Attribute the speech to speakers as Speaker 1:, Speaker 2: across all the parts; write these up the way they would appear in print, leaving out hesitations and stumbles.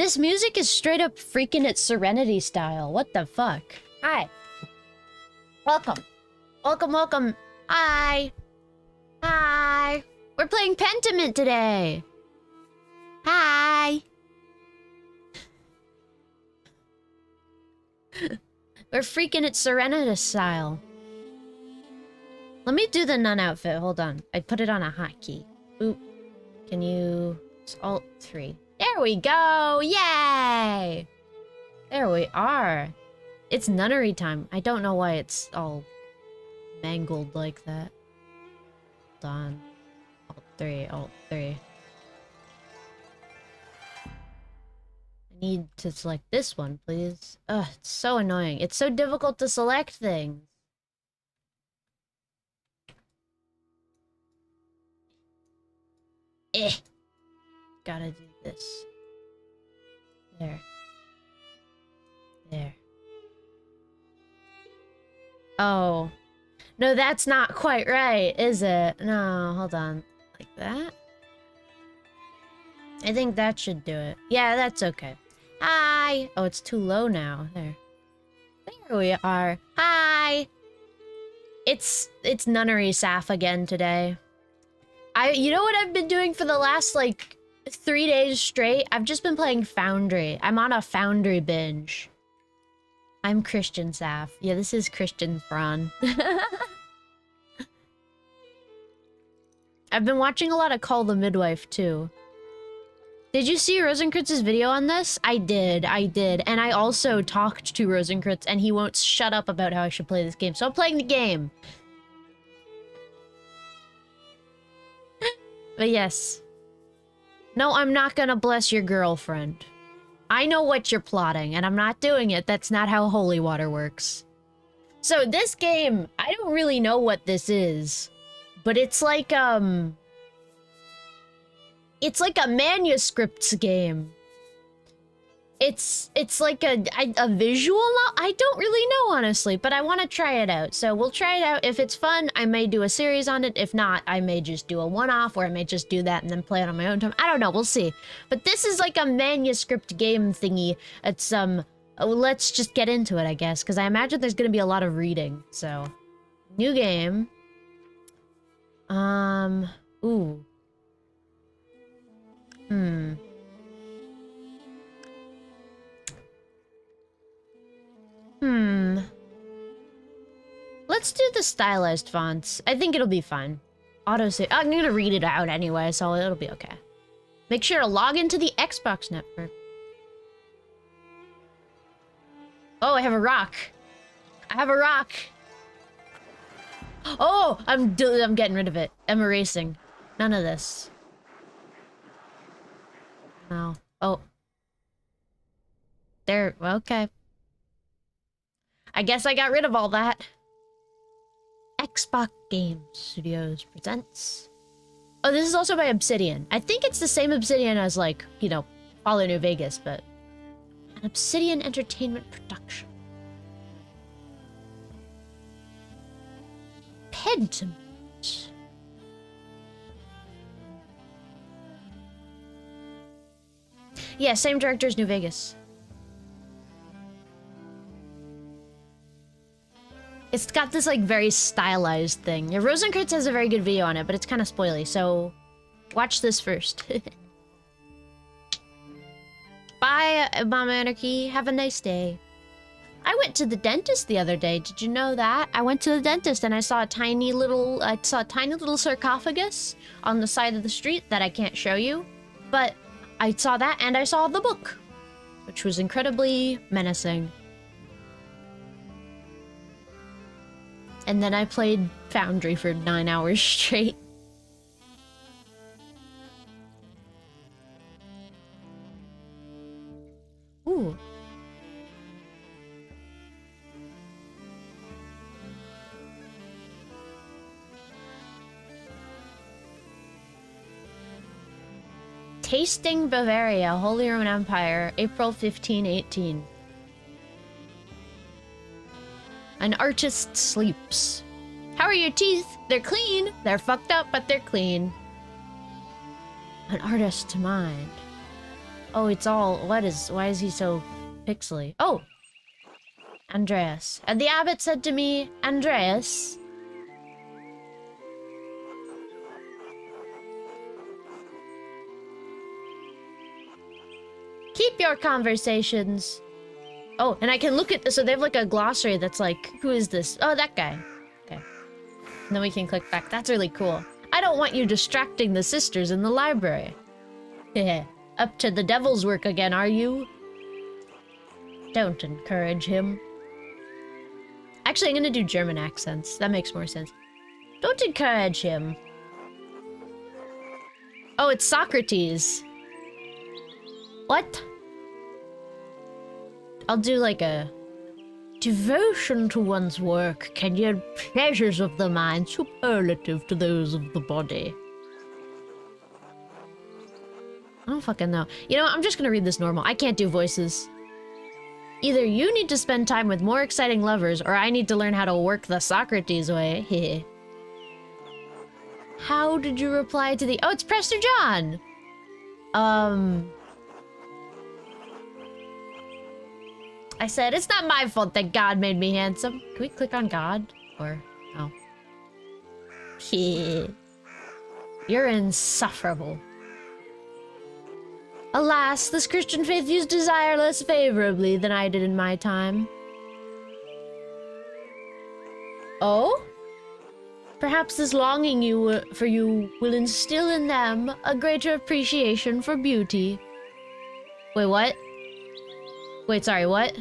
Speaker 1: This music is straight up freaking at Serenity style. What the fuck? Hi. Welcome. Welcome. Hi. Hi. We're playing Pentiment today. Hi. We're freaking at Serenity style. Let me do the nun outfit. Hold on. I put it on a hotkey. Oop. Can you... It's Alt 3. There we go! Yay! There we are. It's nunnery time. I don't know why it's all mangled like that. Hold on. Alt 3, Alt 3. I need to select this one, please. Ugh, it's so annoying. It's so difficult to select things. Gotta do this. There. Oh. No, that's not quite right, is it? No, hold on. Like that? I think that should do it. Yeah, that's okay. Hi! Oh, it's too low now. There. There we are. Hi! It's nunnery Saf again today. You know what I've been doing for the last, like, 3 days straight? I've just been playing Foundry. I'm on a Foundry binge. I'm Christian Saf. Yeah, this is Christian Thrawn. I've been watching a lot of Call the Midwife, too. Did you see Rosenkritz's video on this? I did. And I also talked to Rosenkritz, and he won't shut up about how I should play this game. So I'm playing the game. But yes. No, I'm not gonna bless your girlfriend. I know what you're plotting, and I'm not doing it. That's not how holy water works. So this game, I don't really know what this is. But it's like a manuscripts game. It's like a visual novel? I don't really know, honestly, but I want to try it out. So we'll try it out. If it's fun, I may do a series on it. If not, I may just do a one-off, or I may just do that and then play it on my own time. I don't know, we'll see. But this is like a manuscript game thingy. It's, let's just get into it, I guess, because I imagine there's gonna be a lot of reading. So, new game. Ooh. Let's do the stylized fonts. I think it'll be fine. Autosave. I'm gonna read it out anyway, so it'll be okay. Make sure to log into the Xbox network. Oh, I have a rock. Oh, I'm getting rid of it. I'm erasing. None of this. No. Oh. There. Okay. I guess I got rid of all that. Xbox Game Studios presents. Oh, this is also by Obsidian. I think it's the same Obsidian as, like, you know, Fallout New Vegas, but an Obsidian Entertainment production. Pentiment. Yeah, same director as New Vegas. It's got this, like, very stylized thing. Yeah, Rosenkritz has a very good video on it, but it's kind of spoily, so watch this first. Bye, Mama Anarchy. Have a nice day. I went to the dentist the other day. Did you know that? I went to the dentist and I saw a tiny little sarcophagus on the side of the street that I can't show you. But I saw that and I saw the book, which was incredibly menacing. And then I played Foundry for 9 hours straight. Ooh. Tasting Bavaria, Holy Roman Empire, April 1518. An artist sleeps. How are your teeth? They're clean. They're fucked up, but they're clean. An artist's mind. Oh, it's all... why is he so pixely? Oh! Andreas. And the abbot said to me, Andreas... keep your conversations. Oh, and I can look at... so they have like a glossary that's like, who is this? Oh, that guy. Okay. And then we can click back. That's really cool. I don't want you distracting the sisters in the library. Yeah. Up to the devil's work again, are you? Don't encourage him. Actually, I'm gonna do German accents. That makes more sense. Don't encourage him. Oh, it's Socrates. What? I'll do like a... devotion to one's work can yield pleasures of the mind superlative to those of the body. I don't fucking know. You know what? I'm just gonna read this normal. I can't do voices. Either you need to spend time with more exciting lovers, or I need to learn how to work the Socrates way. How did you reply to the... oh, it's Prester John! I said, it's not my fault that God made me handsome. Can we click on God? Or... oh. You're insufferable. Alas, this Christian faith views desire less favorably than I did in my time. Oh? Perhaps this longing for you will instill in them a greater appreciation for beauty. Wait, what? Wait, sorry, what?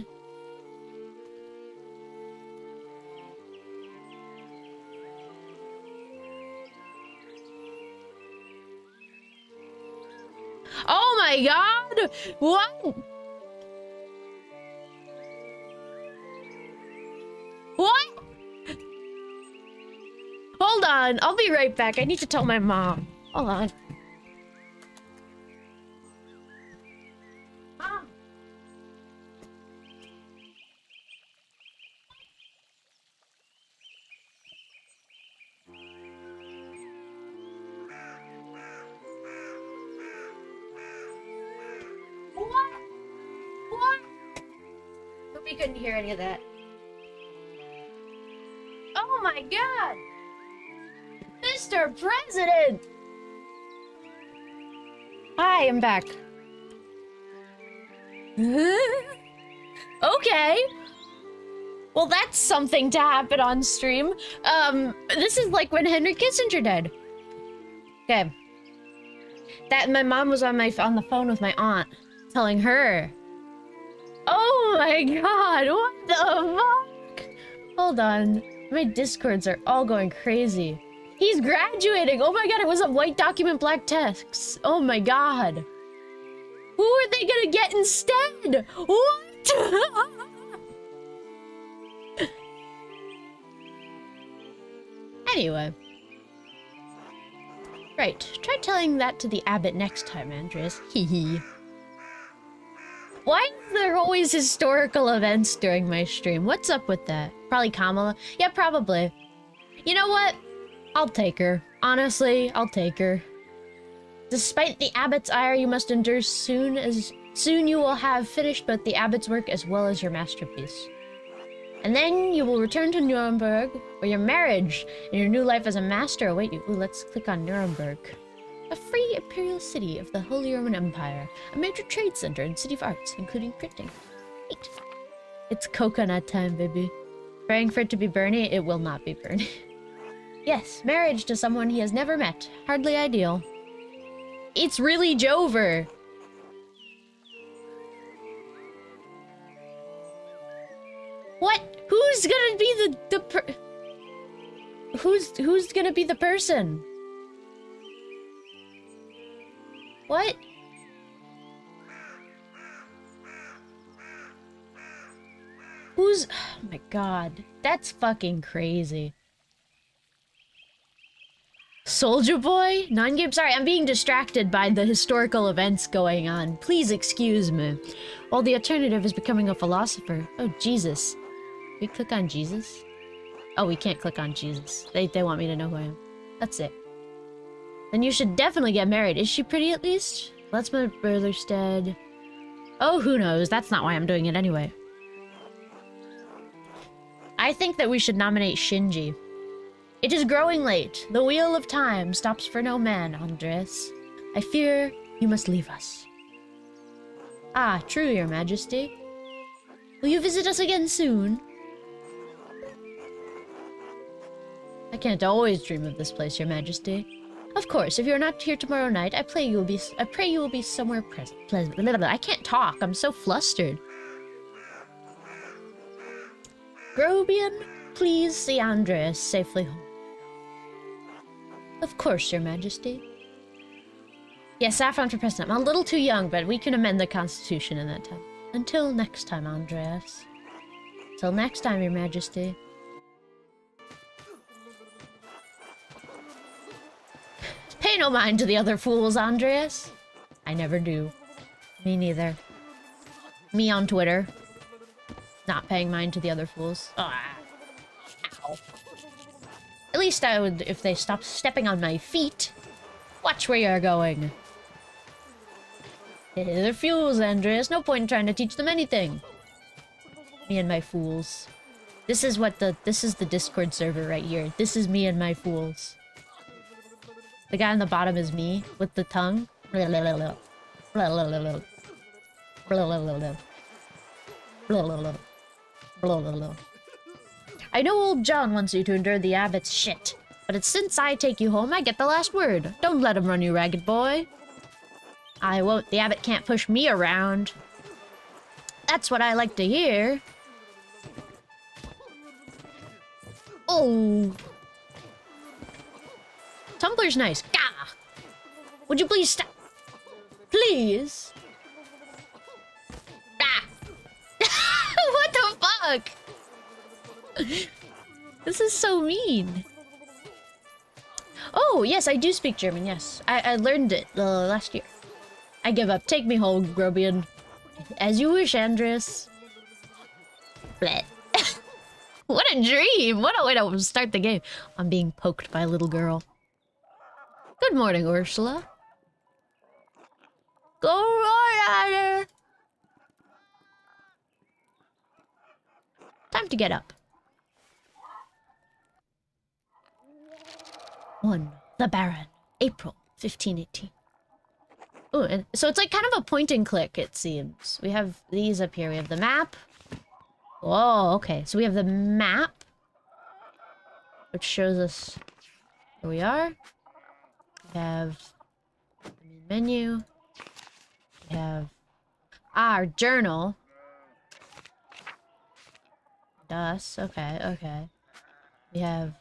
Speaker 1: Oh my god! What? What? Hold on, I'll be right back. I need to tell my mom. Hold on. Mom. What? Hope you couldn't hear any of that. Oh my god! Mr. President! Hi, I'm back. Okay. Well, that's something to happen on stream. This is like when Henry Kissinger died. Okay. That my mom was on the phone with my aunt, telling her. Oh my god, what the fuck? Hold on. My Discords are all going crazy. He's graduating! Oh my god, it was a white document, black text. Oh my god. Who are they gonna get instead? What? Anyway. Right, try telling that to the abbot next time, Andres. Hee. Why is there always historical events during my stream? What's up with that? Probably Kamala? Yeah, probably. You know what? I'll take her. Honestly, I'll take her. Despite the abbot's ire you must endure, soon you will have finished both the abbot's work as well as your masterpiece. And then you will return to Nuremberg, where your marriage and your new life as a master await you. Ooh, let's click on Nuremberg. A free imperial city of the Holy Roman Empire. A major trade center and city of arts, including printing. Neat. It's coconut time, baby. Praying for it to be Bernie, it will not be Bernie. Yes, marriage to someone he has never met. Hardly ideal. It's really Jover. What? Who's gonna be who's gonna be the person? What? Who's... oh my god. That's fucking crazy. Soldier Boy? Non-game? Sorry, I'm being distracted by the historical events going on. Please excuse me. Well, the alternative is becoming a philosopher. Oh, Jesus. Can we click on Jesus? Oh, we can't click on Jesus. They want me to know who I am. That's it. Then you should definitely get married. Is she pretty at least? Let's move Burlerstead. Oh, who knows? That's not why I'm doing it anyway. I think that we should nominate Shinji. It is growing late. The wheel of time stops for no man, Andres. I fear you must leave us. Ah, true, Your Majesty. Will you visit us again soon? I can't always dream of this place, Your Majesty. Of course, if you're not here tomorrow night, I pray you will be somewhere pleasant. I can't talk. I'm so flustered. Grobian, please see Andreas safely home. Of course, Your Majesty. Yes, Saffron for president. I'm a little too young, but we can amend the Constitution in that time. Until next time, Andreas. Till next time, Your Majesty. Pay no mind to the other fools, Andreas. I never do. Me neither. Me on Twitter. Not paying mind to the other fools. Ah. Ow. At least I would if they stopped stepping on my feet. Watch where you're going. They're fools, Andreas. No point in trying to teach them anything. Me and my fools. This is the Discord server right here. This is me and my fools. The guy on the bottom is me with the tongue. I know old John wants you to endure the abbot's shit, but it's since I take you home, I get the last word. Don't let him run you ragged, boy. I won't. The abbot can't push me around. That's what I like to hear. Oh. Tumblr's nice. Gah! Would you please stop? Please? Ah! What the fuck? This is so mean. Oh, yes, I do speak German, yes. I learned it last year. I give up. Take me home, Grobian. As you wish, Andres. Bleh. What a dream! What a way to start the game. I'm being poked by a little girl. Good morning, Ursula. Go right at her. Time to get up. 1. The Baron. April 1518. Ooh, and so it's like kind of a point and click, it seems. We have these up here. We have the map. Oh, okay. So we have the map, which shows us where we are. We have the main menu. We have our journal. Us. Okay, okay. We have...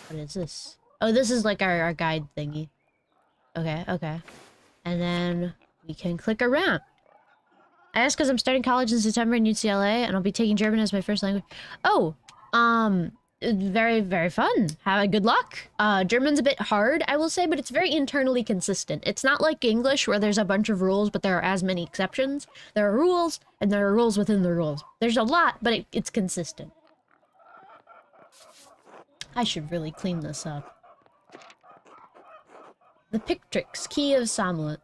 Speaker 1: What is this? Oh, this is like our guide thingy. Okay, okay. And then we can click around. I asked because I'm starting college in September in UCLA, and I'll be taking German as my first language. Oh, very, very fun. Good luck. German's a bit hard, I will say, but it's very internally consistent. It's not like English where there's a bunch of rules, but there are as many exceptions. There are rules, and there are rules within the rules. There's a lot, but it's consistent. I should really clean this up. The Pictrix, Key of Solomon.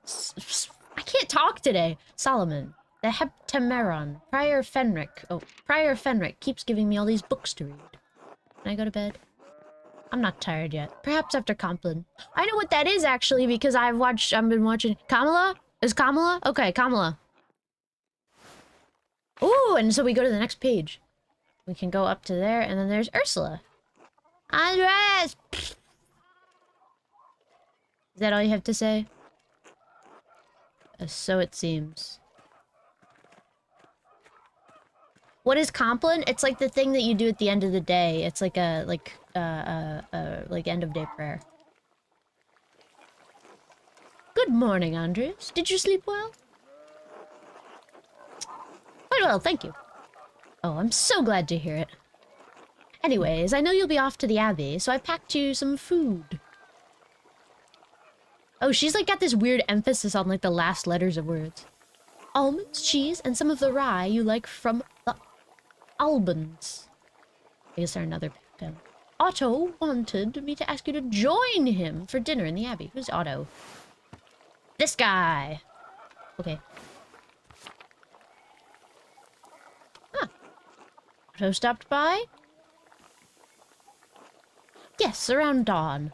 Speaker 1: I can't talk today. Solomon. The Heptameron. Prior Fenric. Oh, Prior Fenric keeps giving me all these books to read. Can I go to bed? I'm not tired yet. Perhaps after Compline. I know what that is, actually, because I've been watching... Kamala? Is Kamala? Okay, Kamala. Ooh, and so we go to the next page. We can go up to there, and then there's Ursula. Andres! Is that all you have to say? So it seems. What is Compline? It's like the thing that you do at the end of the day. It's like like end of day prayer. Good morning, Andres. Did you sleep well? Quite well, thank you. Oh, I'm so glad to hear it. Anyways, I know you'll be off to the abbey, so I packed you some food. Oh, she's like got this weird emphasis on like the last letters of words. Almonds, cheese, and some of the rye you like from the Albans. Is there another pen? Otto wanted me to ask you to join him for dinner in the abbey. Who's Otto? This guy. Okay. Huh. Otto stopped by? Yes, around dawn.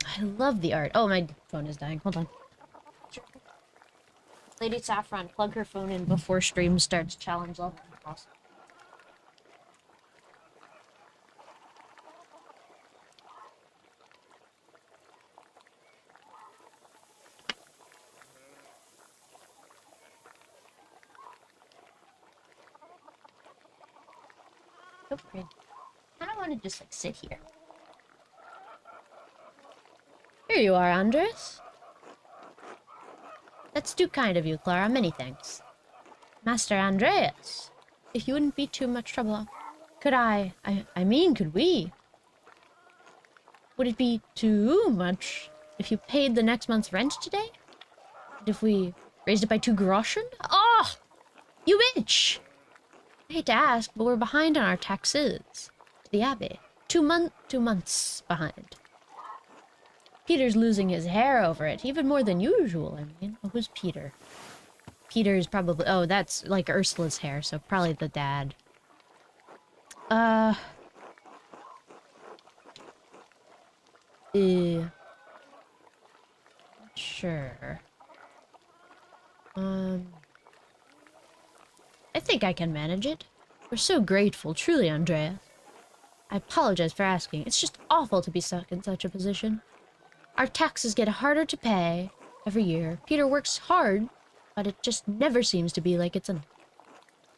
Speaker 1: I love the art. Oh, my phone is dying. Hold on. Lady Saffron, plug her phone in before stream starts. Challenge level. Awesome. Okay. I don't want to just, like, sit here. Here you are, Andres. That's too kind of you, Clara. Many thanks. Master Andreas, if you wouldn't be too much trouble, could I mean, could we? Would it be too much if you paid the next month's rent today? And if we raised it by 2 groschen? Oh, you bitch! I hate to ask, but we're behind on our taxes to the abbey. 2 months behind. Peter's losing his hair over it, even more than usual, I mean. Oh, who's Peter? Peter's probably... Oh, that's like Ursula's hair, so probably the dad. Sure. I think I can manage it. We're so grateful, truly, Andrea. I apologize for asking. It's just awful to be stuck in such a position. Our taxes get harder to pay every year. Peter works hard, but it just never seems to be like it's enough.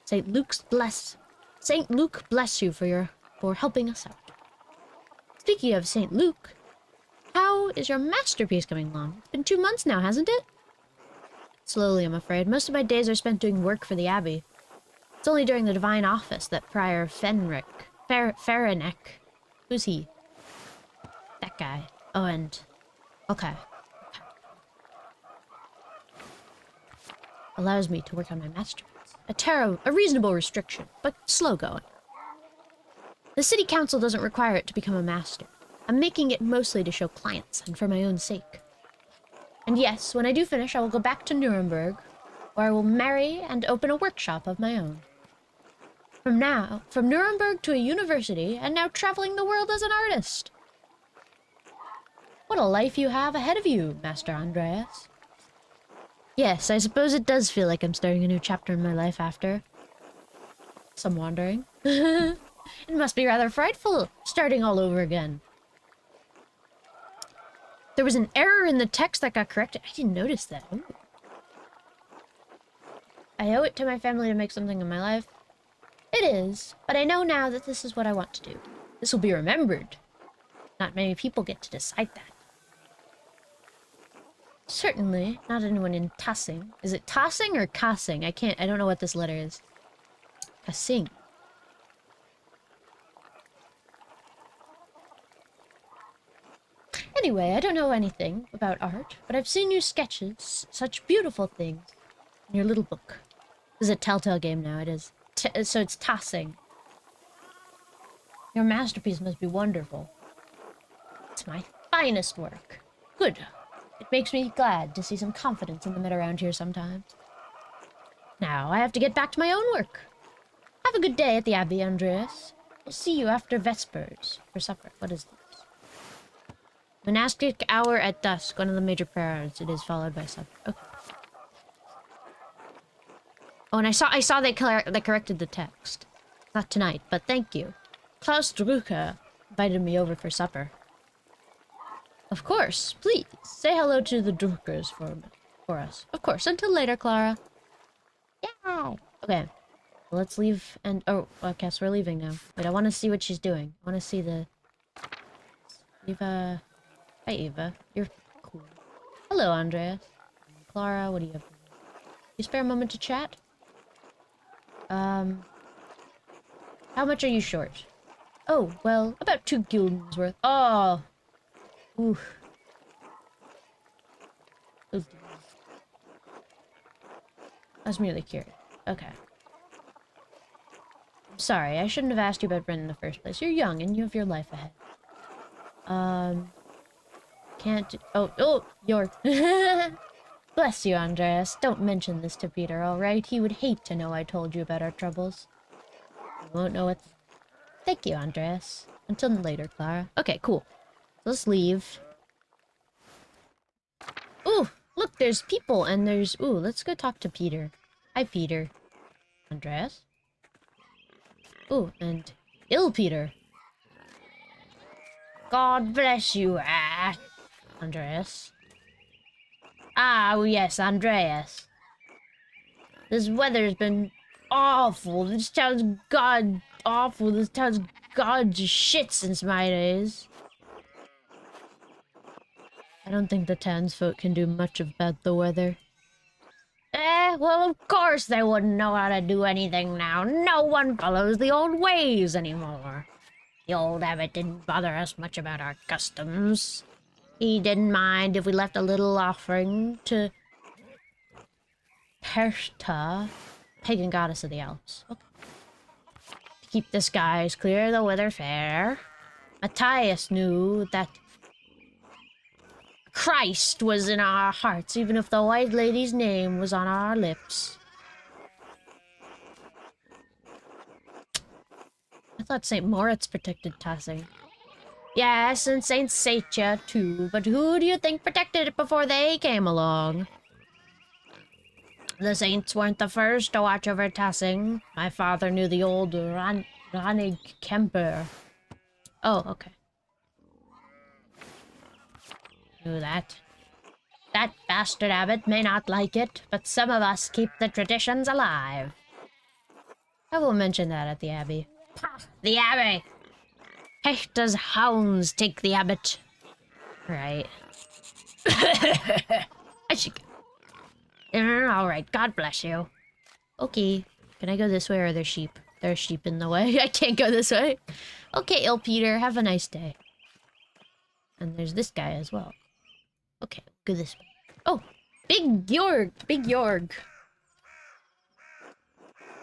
Speaker 1: Saint Luke bless you for helping us out. Speaking of Saint Luke, how is your masterpiece coming along? It's been 2 months now, hasn't it? Slowly, I'm afraid. Most of my days are spent doing work for the abbey. It's only during the divine office that Prior Faranek, who's he? That guy. Oh, and... Okay. Allows me to work on my masterpiece. A reasonable restriction, but slow going. The city council doesn't require it to become a master. I'm making it mostly to show clients and for my own sake. And yes, when I do finish, I will go back to Nuremberg, where I will marry and open a workshop of my own. From Nuremberg to a university, and now traveling the world as an artist. What a life you have ahead of you, Master Andreas. Yes, I suppose it does feel like I'm starting a new chapter in my life after some wandering. It must be rather frightful, starting all over again. There was an error in the text that got corrected. I didn't notice that. Ooh. I owe it to my family to make something of my life. It is, but I know now that this is what I want to do. This will be remembered. Not many people get to decide that. Certainly, not anyone in Tassing. Is it Tassing or Cassing? I don't know what this letter is. Cassing. Anyway, I don't know anything about art, but I've seen your sketches, such beautiful things, in your little book. This is a Telltale game now, it is. So it's Tassing. Your masterpiece must be wonderful. It's my finest work. Good. It makes me glad to see some confidence in the men around here sometimes. Now, I have to get back to my own work. Have a good day at the Abbey, Andreas. We'll see you after Vespers for supper. What is this? Monastic hour at dusk, one of the major prayers. It is followed by supper. Okay. Oh, and I saw they corrected the text. Not tonight, but thank you. Klaus Drucker invited me over for supper. Of course, please, say hello to the Druckers for us. Of course, until later, Clara. Yeah. Okay, well, let's leave and... Oh, I guess we're leaving now. Wait, I want to see what she's doing. I want to see the... Eva... Hi, Eva. You're cool. Hello, Andreas. Clara, what do you have? You spare a moment to chat? How much are you short? Oh, well, about 2 guildens worth. Oh! Oof. I was merely curious. Okay. I'm sorry, I shouldn't have asked you about rent in the first place. You're young and you have your life ahead. can't do... Oh, York. Bless you, Andreas. Don't mention this to Peter, alright? He would hate to know I told you about our troubles. He won't know it. Thank you, Andreas. Until later, Clara. Okay, cool. Let's leave. Ooh, look, there's people, and there's... Ooh, let's go talk to Peter. Hi, Peter. Andreas? Ooh, and... Peter. God bless you, Andreas. Ah, oh yes, Andreas. This weather's been awful. This town's god-awful. This town's god shit since my days. I don't think the townsfolk can do much about the weather. Well, of course they wouldn't know how to do anything now. No one follows the old ways anymore. The old abbot didn't bother us much about our customs. He didn't mind if we left a little offering to Perta, pagan goddess of the Alps. Okay. To keep the skies clear, the weather fair. Matthias knew that Christ was in our hearts, even if the White Lady's name was on our lips. I thought St. Moritz protected Tassing. Yes, and St. Satya too, but who do you think protected it before they came along? The saints weren't the first to watch over Tassing. My father knew the old Ranig Kemper. Oh, okay. Knew that. That bastard abbot may not like it, but some of us keep the traditions alive. I will mention that at the abbey. The abbey! Hector's hounds take the abbot. Right. I should go. Alright, God bless you. Okay. Can I go this way or are there sheep? There are sheep in the way. I can't go this way. Okay, Peter, have a nice day. And there's this guy as well. Okay, go this way. Oh, Big Jorg! Big Jorg.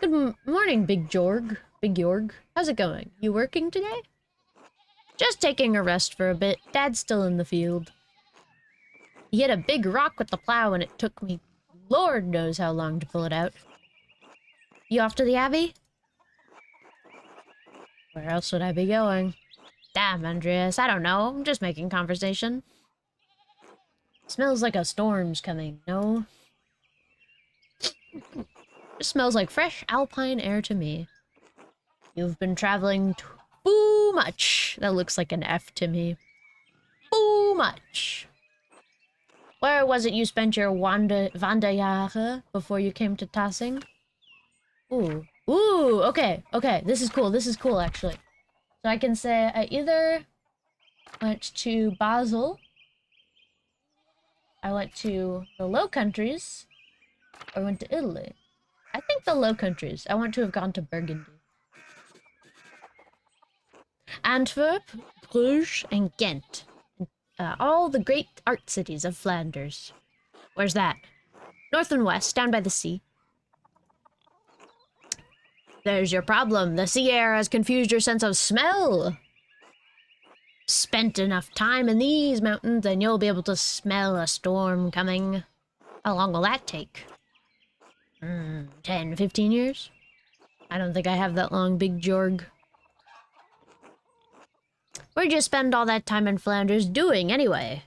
Speaker 1: Good morning, Big Jorg. Big Jorg. How's it going? You working today? Just taking a rest for a bit. Dad's still in the field. He hit a big rock with the plow and it took me Lord knows how long to pull it out. You off to the abbey? Where else would I be going? Damn, Andreas, I don't know. I'm just making conversation. Smells like a storm's coming, no? It smells like fresh alpine air to me. You've been traveling too much. That looks like an F to me. Too much. Where was it you spent your Wanderjahre before you came to Tassing? Ooh. Ooh, okay, okay. This is cool, actually. So I can say I either went to Basel, I went to the Low Countries, or went to Italy. I think the Low Countries. I want to have gone to Burgundy. Antwerp, Bruges, and Ghent. All the great art cities of Flanders. Where's that? North and west, down by the sea. There's your problem. The sea air has confused your sense of smell. Spent enough time in these mountains and you'll be able to smell a storm coming. How long will that take? 10, 15 years? I don't think I have that long, Big Jorg. Where'd you spend all that time in Flanders doing, anyway?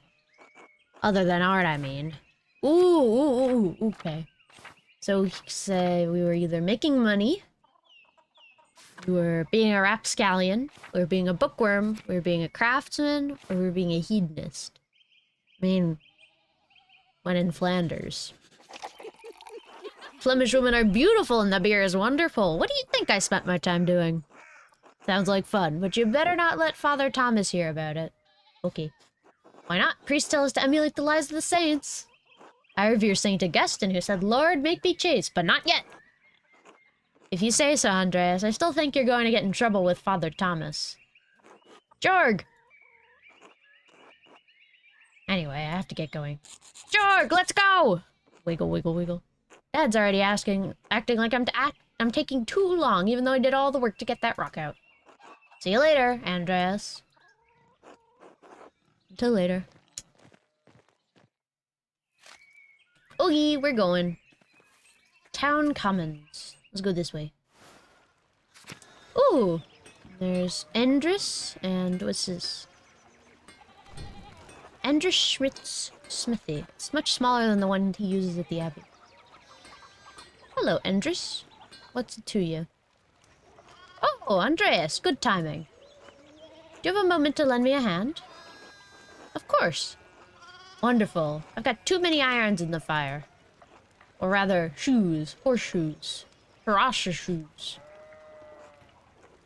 Speaker 1: Other than art, I mean. Ooh, okay. So, say we were either making money, we were being a rapscallion, we were being a bookworm, we were being a craftsman, or we were being a hedonist. I mean, when in Flanders. Flemish women are beautiful and the beer is wonderful. What do you think I spent my time doing? Sounds like fun, but you better not let Father Thomas hear about it. Okay. Why not? Priests tell us to emulate the lives of the saints. I revere Saint Augustine, who said, Lord, make me chaste, but not yet. If you say so, Andreas, I still think you're going to get in trouble with Father Thomas. Jorg! Anyway, I have to get going. Jorg, let's go! Wiggle, wiggle, wiggle. Dad's already acting like I'm taking too long, even though I did all the work to get that rock out. See you later, Andreas. Until later. Okay, we're going. Town Commons. Let's go this way. Ooh! There's Endris, and what's this? Endris Schmidt's Smithy. It's much smaller than the one he uses at the Abbey. Hello, Endris. What's it to you? Oh, Andreas, good timing. Do you have a moment to lend me a hand? Of course. Wonderful. I've got too many irons in the fire. Or rather, shoes. Horseshoes. Harass shoes.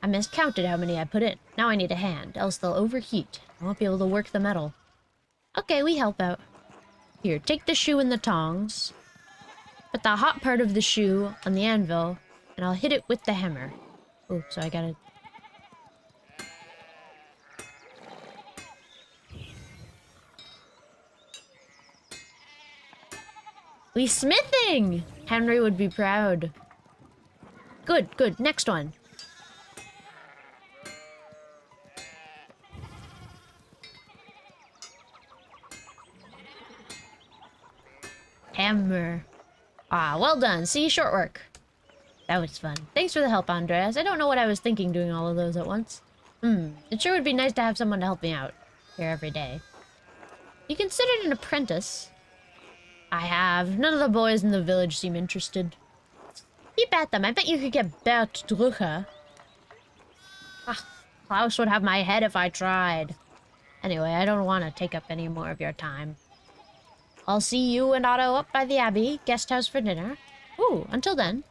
Speaker 1: I miscounted how many I put in. Now I need a hand, else they'll overheat. I won't be able to work the metal. Okay, we help out. Here, take the shoe and the tongs. Put the hot part of the shoe on the anvil, and I'll hit it with the hammer. Oh, so I gotta... We smithing! Henry would be proud. Good, good. Next one. Hammer. Ah, well done. See, short work. That was fun. Thanks for the help, Andreas. I don't know what I was thinking doing all of those at once. It sure would be nice to have someone to help me out here every day. You considered an apprentice? I have. None of the boys in the village seem interested. Keep at them. I bet you could get Bert Drucker. Ah, Klaus would have my head if I tried. Anyway, I don't want to take up any more of your time. I'll see you and Otto up by the Abbey guest house for dinner. Ooh, until then.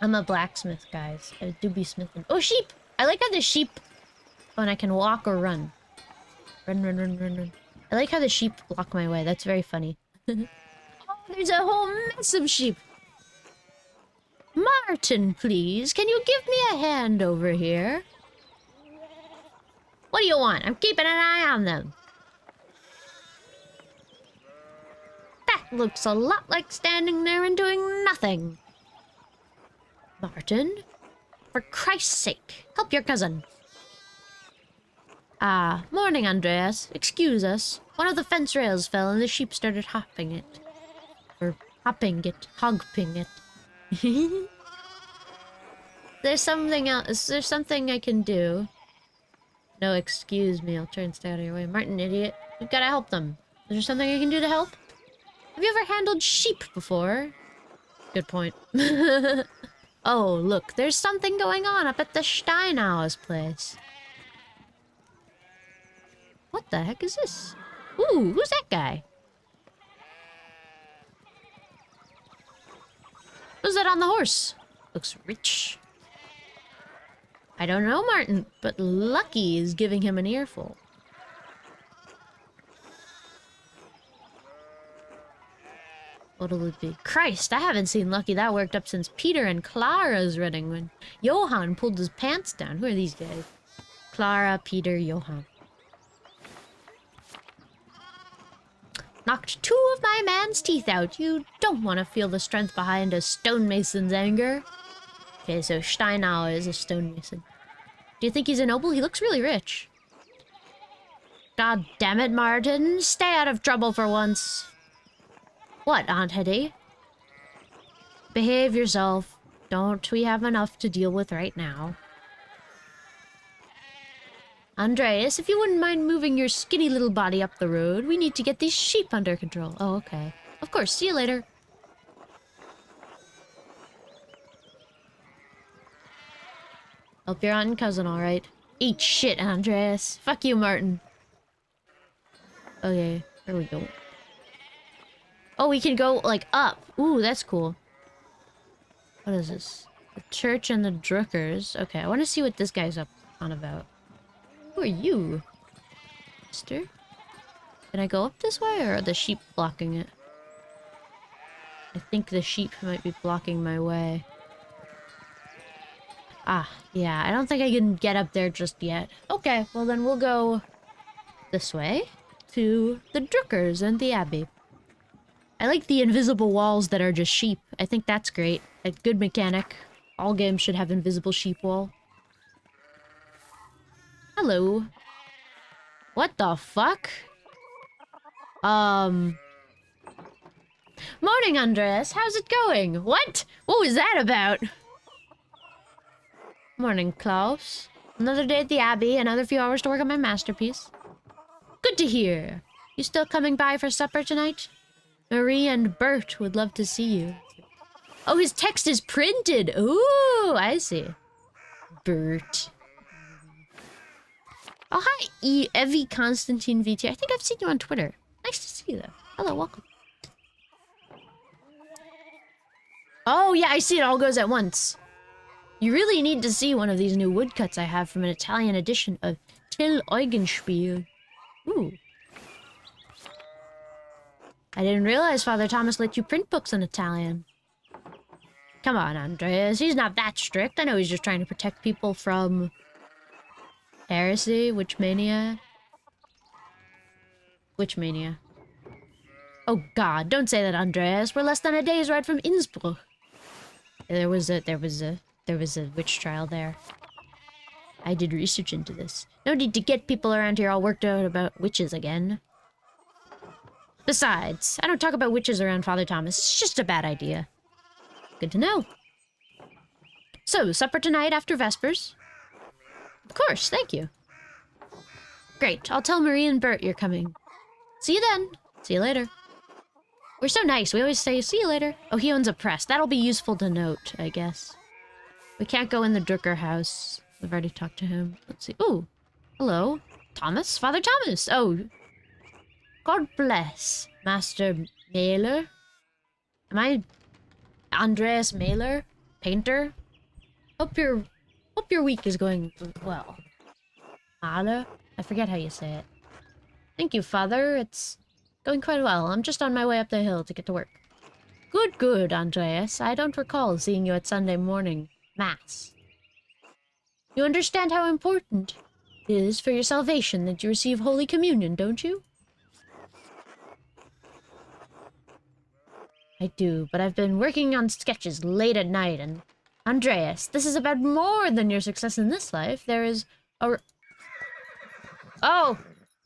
Speaker 1: I'm a blacksmith, guys. I do be smithing. Oh, sheep! I like how the sheep... Oh, and I can walk or run. Run, run, run, run, run. I like how the sheep block my way. That's very funny. Oh, there's a whole mess of sheep. Martin, please. Can you give me a hand over here? What do you want? I'm keeping an eye on them. That looks a lot like standing there and doing nothing. Martin, for Christ's sake, help your cousin. Ah, morning, Andreas. Excuse us. One of the fence rails fell and the sheep started hopping it. Or hopping it, hogping it. There's something else. Is there something I can do? No, excuse me. I'll try and stay out of your way. Martin, idiot. We've got to help them. Is there something I can do to help? Have you ever handled sheep before? Good point. Oh, look. There's something going on up at the Steinauer's place. What the heck is this? Ooh, who's that guy? Who's that on the horse? Looks rich. I don't know, Martin, but Lucky is giving him an earful. What'll it be? Christ, I haven't seen Lucky that worked up since Peter and Clara's wedding when Johann pulled his pants down. Who are these guys? Clara, Peter, Johann. Knocked 2 of my man's teeth out. You don't want to feel the strength behind a stonemason's anger. Okay, so Steinauer is a stonemason. Do you think he's a noble? He looks really rich. God damn it, Martin. Stay out of trouble for once. What, Aunt Hetty? Behave yourself. Don't we have enough to deal with right now? Andreas, if you wouldn't mind moving your skinny little body up the road, we need to get these sheep under control. Oh, okay. Of course, see you later. Hope your aunt and cousin alright. Eat shit, Andreas. Fuck you, Martin. Okay, there we go. Oh, we can go, like, up. Ooh, that's cool. What is this? The church and the Druckers. Okay, I want to see what this guy's up on about. Who are you, mister? Can I go up this way, or are the sheep blocking it? I think the sheep might be blocking my way. Ah, yeah, I don't think I can get up there just yet. Okay, well then we'll go this way to the Druckers and the Abbey. I like the invisible walls that are just sheep. I think that's great. A good mechanic. All games should have invisible sheep wall. Hello. What the fuck? Morning, Andreas. How's it going? What? What was that about? Morning, Klaus. Another day at the Abbey, another few hours to work on my masterpiece. Good to hear. You still coming by for supper tonight? Marie and Bert would love to see you. Oh, his text is printed. Ooh, I see. Bert. Oh, hi, Evie Constantine VT. I think I've seen you on Twitter. Nice to see you, though. Hello, welcome. Oh, yeah, I see it all goes at once. You really need to see one of these new woodcuts I have from an Italian edition of Till Eugenspiel. Ooh. I didn't realize Father Thomas let you print books in Italian. Come on, Andreas. He's not that strict. I know he's just trying to protect people from... heresy? Witch mania? Witch mania. Oh god, don't say that, Andreas. We're less than a day's ride from Innsbruck. There was a witch trial there. I did research into this. No need to get people around here all worked out about witches again. Besides, I don't talk about witches around Father Thomas. It's just a bad idea. Good to know. So, supper tonight after Vespers? Of course, thank you. Great, I'll tell Marie and Bert you're coming. See you then. See you later. We're so nice, we always say, see you later. Oh, he owns a press. That'll be useful to note, I guess. We can't go in the Drucker house. I've already talked to him. Let's see. Ooh, hello. Thomas? Father Thomas! Oh. God bless, Master Mailer. Am I Andreas Mailer? Painter? Hope your week is going well. Mahler? I forget how you say it. Thank you, Father. It's going quite well. I'm just on my way up the hill to get to work. Good, good, Andreas. I don't recall seeing you at Sunday morning Mass. You understand how important it is for your salvation that you receive Holy Communion, don't you? I do, but I've been working on sketches late at night, and... Andreas, this is about more than your success in this life. There is a... Oh!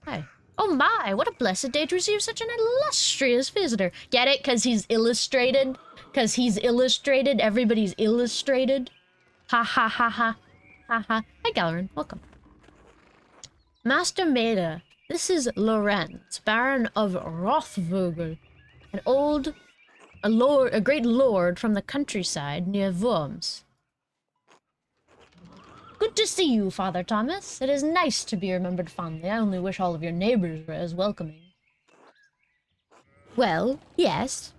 Speaker 1: Hi. Oh my, what a blessed day to receive such an illustrious visitor. Get it? 'Cause he's illustrated? 'Cause he's illustrated? Everybody's illustrated? Ha ha ha ha. Ha ha. Hi, Galerin. Welcome. Master Maida, this is Lorenz, Baron of Rothvogel, a great lord from the countryside near Worms. Good to see you, Father Thomas. It is nice to be remembered fondly. I only wish all of your neighbors were as welcoming. Well, yes.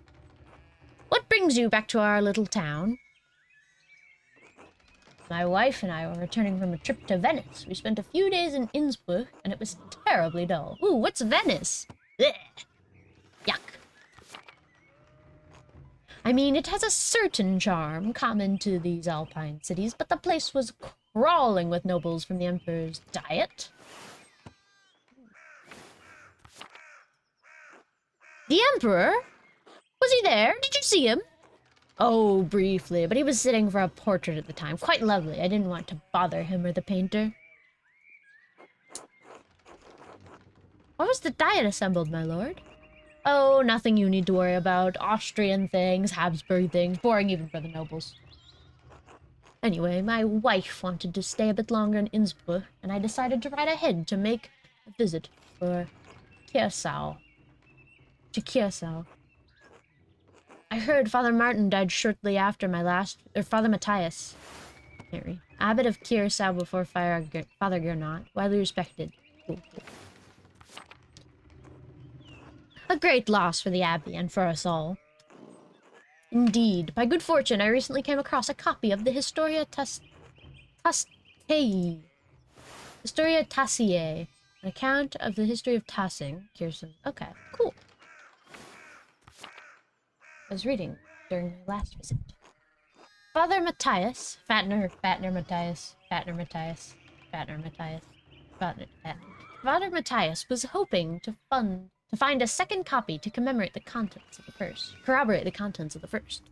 Speaker 1: What brings you back to our little town? My wife and I were returning from a trip to Venice. We spent a few days in Innsbruck, and it was terribly dull. Ooh, what's Venice? Blech. Yuck. I mean, it has a certain charm common to these alpine cities, but the place was crawling with nobles from the Emperor's diet. The Emperor? Was he there? Did you see him? Oh, briefly, but he was sitting for a portrait at the time. Quite lovely. I didn't want to bother him or the painter. Why was the diet assembled, my lord? Oh, nothing you need to worry about. Austrian things, Habsburg things, boring even for the nobles. Anyway, my wife wanted to stay a bit longer in Innsbruck, and I decided to ride ahead to make a visit for Kiersau. To Kiersau. I heard Father Martin died shortly after my last... or Father Matthias. Mary. Abbot of Kiersau before Father Gernot. Widely respected. Cool. A great loss for the Abbey and for us all. Indeed. By good fortune, I recently came across a copy of the Historia Tassiae. Historia Tassiae. An account of the history of Tassing. Okay, cool. I was reading during my last visit. Father Matthias, Fatner Matthias, Father Matthias was hoping to find a second copy to commemorate the contents of the first. Corroborate the contents of the first.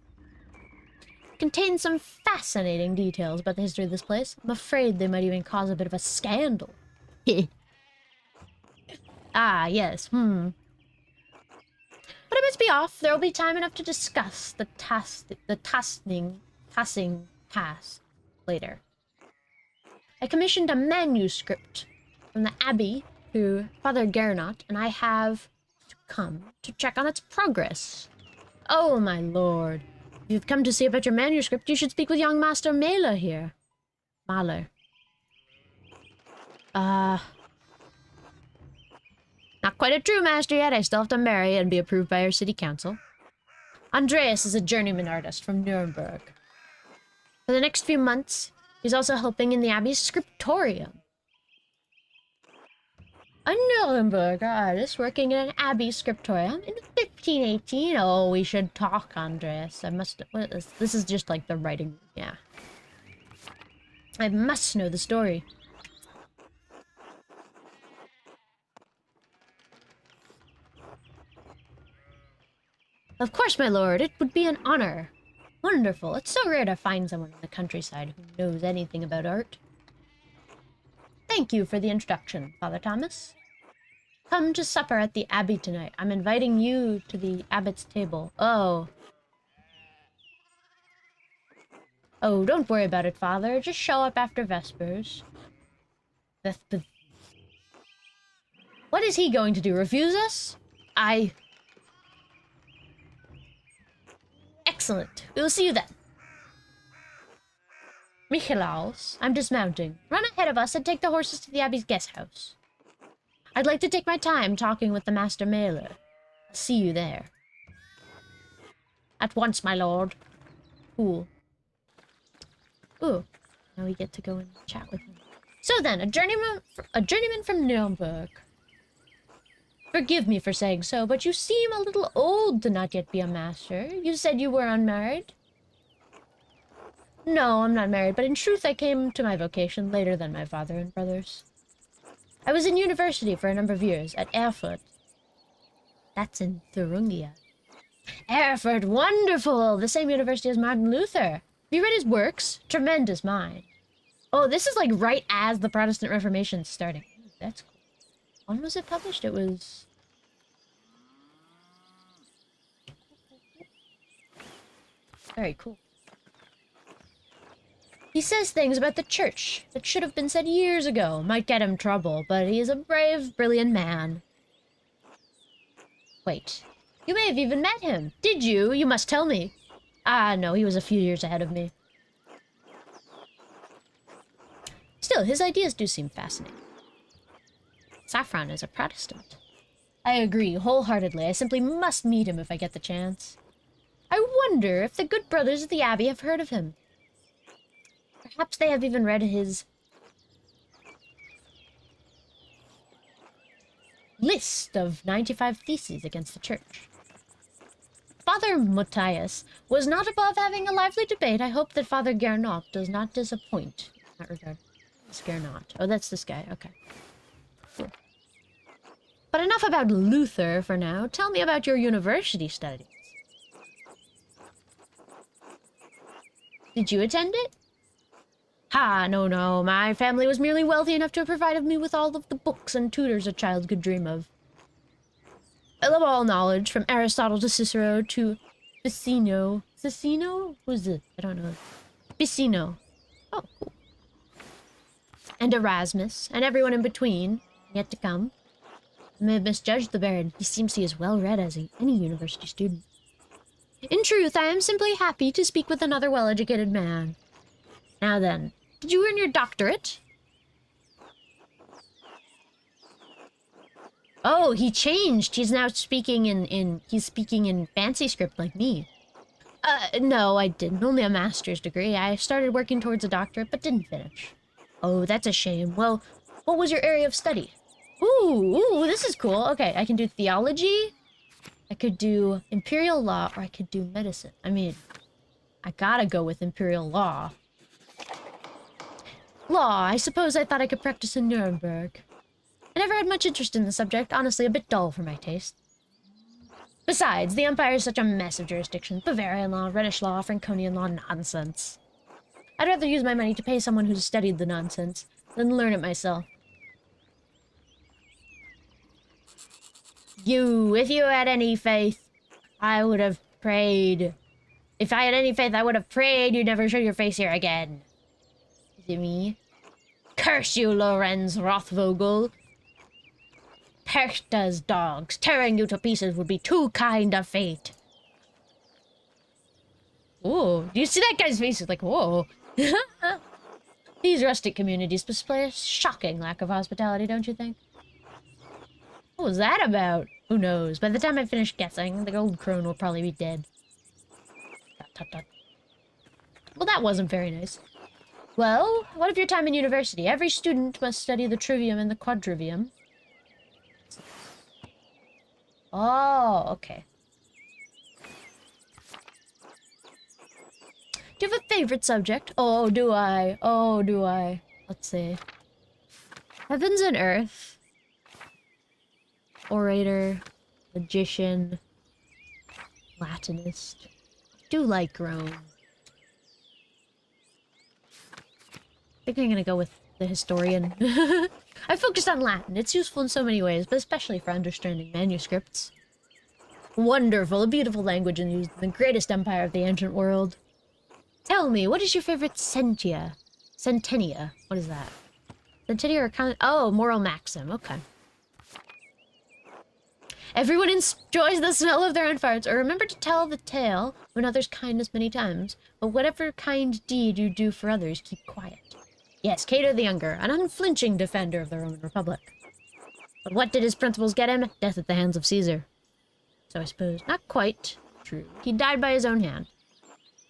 Speaker 1: It contains some fascinating details about the history of this place. I'm afraid they might even cause a bit of a scandal. Ah, yes, But I'm always be off. There will be time enough to discuss the tassing pass later. I commissioned a manuscript from the abbey to Father Gernot, and I have to come to check on its progress. Oh, my lord. If you've come to see about your manuscript, you should speak with young Master Mahler here. Mahler. Not quite a true master yet. I still have to marry and be approved by our city council. Andreas is a journeyman artist from Nuremberg. For the next few months, he's also helping in the abbey's Scriptorium. A Nuremberg artist working in an abbey Scriptorium in 1518. Oh, we should talk, Andreas. This is just like the writing. Yeah. I must know the story. Of course, my lord. It would be an honor. Wonderful. It's so rare to find someone in the countryside who knows anything about art. Thank you for the introduction, Father Thomas. Come to supper at the abbey tonight. I'm inviting you to the abbot's table. Oh. Oh, don't worry about it, Father. Just show up after Vespers. What is he going to do? Refuse us? Excellent. We will see you then. Michelaus, I'm dismounting. Run ahead of us and take the horses to the abbey's guest house. I'd like to take my time talking with the Master Mahler. I'll see you there. At once, my lord. Cool. Ooh. Now we get to go and chat with him. So then, a journeyman from Nuremberg. Forgive me for saying so, but you seem a little old to not yet be a master. You said you were unmarried? No, I'm not married, but in truth I came to my vocation later than my father and brothers. I was in university for a number of years, at Erfurt. That's in Thuringia. Erfurt, wonderful! The same university as Martin Luther. Have you read his works? Tremendous mind. Oh, this is like right as the Protestant Reformation's starting. Ooh, that's cool. When was it published? It was... very cool. He says things about the church that should have been said years ago. Might get him trouble, but he is a brave, brilliant man. Wait. You may have even met him. Did you? You must tell me. Ah, no, he was a few years ahead of me. Still, his ideas do seem fascinating. Saffron is a Protestant. I agree wholeheartedly. I simply must meet him if I get the chance. I wonder if the good brothers of the Abbey have heard of him. Perhaps they have even read his list of 95 theses against the church. Father Matthias was not above having a lively debate. I hope that Father Gernot does not disappoint in that regard. It's Gernot. Oh, that's this guy. Okay. Cool. But enough about Luther for now. Tell me about your university studies. Did you attend it? Ha, no. My family was merely wealthy enough to have provided me with all of the books and tutors a child could dream of. I love all knowledge, from Aristotle to Cicero to Ficino. Ficino? Who's it? I don't know. Ficino. Oh, cool. And Erasmus, and everyone in between, yet to come. I may have misjudged the Baron. He seems to be as well-read as any university student. In truth, I am simply happy to speak with another well-educated man. Now then, did you earn your doctorate? Oh, he changed. He's now speaking he's speaking in fancy script like me. No, I didn't. Only a master's degree. I started working towards a doctorate, but didn't finish. Oh, that's a shame. Well, what was your area of study? Ooh, this is cool. Okay, I can do theology, I could do imperial law, or I could do medicine. I mean, I gotta go with imperial law. Law, I suppose I thought I could practice in Nuremberg. I never had much interest in the subject, honestly a bit dull for my taste. Besides, the Empire is such a mess of jurisdictions. Bavarian law, Rhenish law, Franconian law, nonsense. I'd rather use my money to pay someone who's studied the nonsense than learn it myself. You, if you had any faith. I would have prayed. If I had any faith, I would have prayed you'd never show your face here again. Is it me? Curse you, Lorenz Rothvogel. Perchta's dogs. Tearing you to pieces would be too kind of fate. Whoa. Do you see that guy's face? It's like, whoa. These rustic communities display a shocking lack of hospitality, don't you think? What was that about? Who knows? By the time I finish guessing, the old crone will probably be dead. Dot, dot, dot. Well, that wasn't very nice. Well, what of your time in university? Every student must study the trivium and the quadrivium. Oh, okay. Do you have a favorite subject? Oh, do I? Oh, do I? Let's see. Heavens and Earth. Orator. Magician. Latinist. Do like Rome. I think I'm gonna go with the historian. I focused on Latin. It's useful in so many ways, but especially for understanding manuscripts. Wonderful, a beautiful language and used in the greatest empire of the ancient world. Tell me, what is your favorite sentia? Centennia. What is that? Centennia or kind of... Oh, moral maxim. Okay. Everyone enjoys the smell of their own farts, or remember to tell the tale when others' kindness many times. But whatever kind deed you do for others, keep quiet. Yes, Cato the Younger, an unflinching defender of the Roman Republic. But what did his principles get him? Death at the hands of Caesar. So I suppose not quite true. He died by his own hand.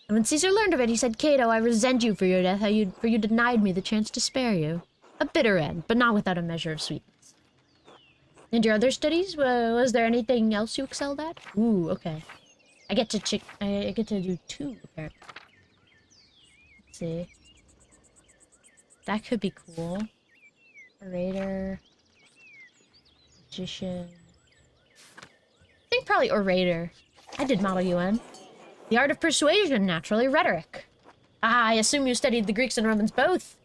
Speaker 1: And when Caesar learned of it, he said, Cato, I resent you for your death, for you denied me the chance to spare you. A bitter end, but not without a measure of sweetness. And your other studies? Was there anything else you excelled at? Ooh, okay. I get to do 2, apparently. Let's see. That could be cool. Orator. Magician. I think probably orator. I did Model UN. The art of persuasion, naturally. Rhetoric. Ah, I assume you studied the Greeks and Romans both.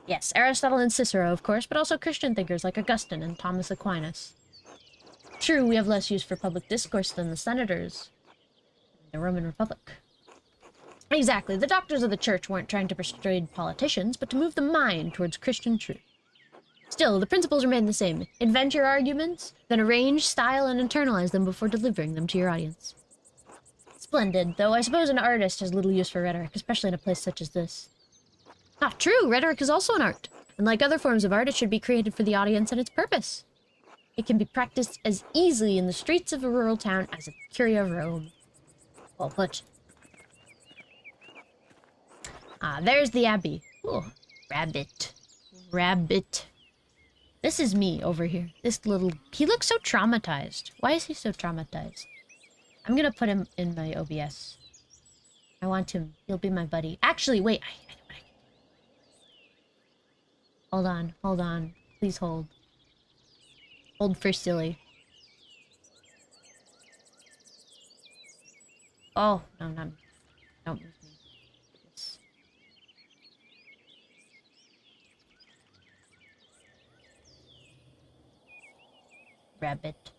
Speaker 1: Yes, Aristotle and Cicero, of course, but also Christian thinkers like Augustine and Thomas Aquinas. True, we have less use for public discourse than the senators in the Roman Republic. Exactly, the doctors of the church weren't trying to persuade politicians, but to move the mind towards Christian truth. Still, the principles remain the same. Invent your arguments, then arrange, style, and internalize them before delivering them to your audience. Splendid, though I suppose an artist has little use for rhetoric, especially in a place such as this. Not true, rhetoric is also an art, and like other forms of art, it should be created for the audience and its purpose. It can be practiced as easily in the streets of a rural town as at the Curia of Rome. Well put. Ah, there's the abbey. Ooh, rabbit. Rabbit. This is me over here. This little... He looks so traumatized. Why is he so traumatized? I'm gonna put him in my OBS. I want him. He'll be my buddy. Actually, wait. I know what I can do. Hold on. Hold on. Please hold. Hold for silly. Oh, no, no. Don't move me. Yes. Rabbit.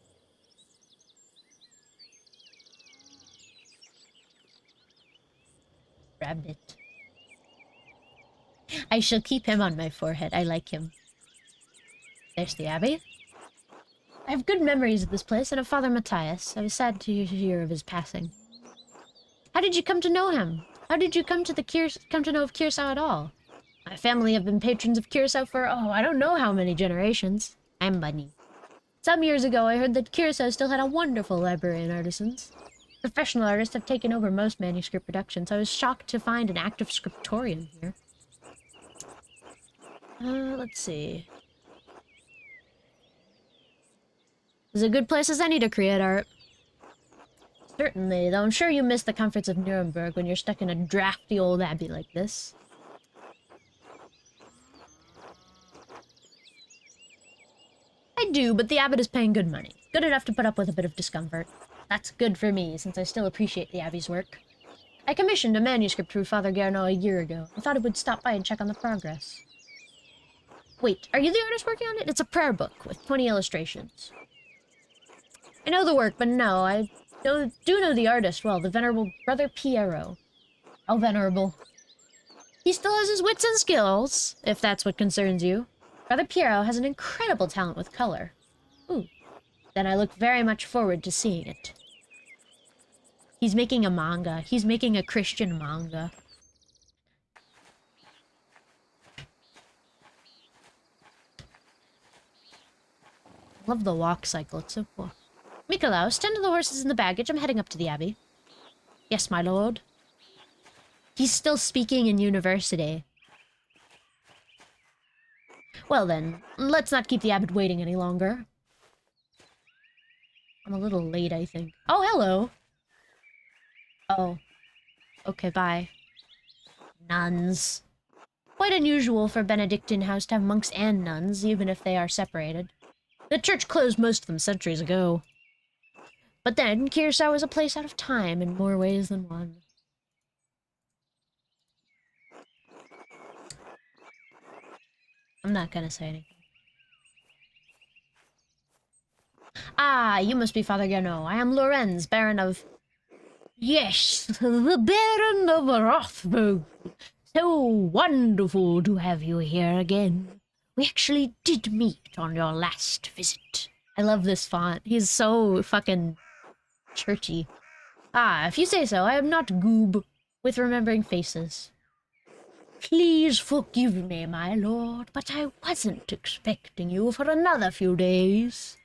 Speaker 1: Rabbit. I shall keep him on my forehead. I like him. There's the abbey. I have good memories of this place and of Father Matthias. I was sad to hear of his passing. How did you come to know him? How did you come to know of Curacao at all? My family have been patrons of Curacao for, I don't know how many generations. I'm Bunny. Some years ago, I heard that Curacao still had a wonderful library and artisans. Professional artists have taken over most manuscript productions. I was shocked to find an active scriptorium here. Let's see. It's a good place as any to create art. Certainly, though I'm sure you miss the comforts of Nuremberg when you're stuck in a drafty old abbey like this. I do, but the abbot is paying good money. Good enough to put up with a bit of discomfort. That's good for me, since I still appreciate the abbey's work. I commissioned a manuscript through Father Garneau a year ago. I thought I would stop by and check on the progress. Wait, are you the artist working on it? It's a prayer book with 20 illustrations. I know the work, but no, I Do know the artist well, the venerable Brother Piero. How venerable. He still has his wits and skills, if that's what concerns you. Brother Piero has an incredible talent with color. Ooh. Then I look very much forward to seeing it. He's making a manga. He's making a Christian manga. Love the walk cycle. It's so cool. Mikolaus, tend to the horses and the baggage. I'm heading up to the abbey. Yes, my lord. He's still speaking in university. Well then, let's not keep the abbot waiting any longer. I'm a little late, I think. Oh, hello. Oh. Okay, bye. Nuns. Quite unusual for a Benedictine house to have monks and nuns, even if they are separated. The church closed most of them centuries ago. But then, Curacao was a place out of time in more ways than one. I'm not gonna say anything. Ah, you must be Father Gano. I am Lorenz, Baron of... Yes, the Baron of Rothburg. So wonderful to have you here again. We actually did meet on your last visit. I love this font. He's so fucking churchy. Ah, if you say so, I am not goob with remembering faces. Please forgive me, my lord, but I wasn't expecting you for another few days.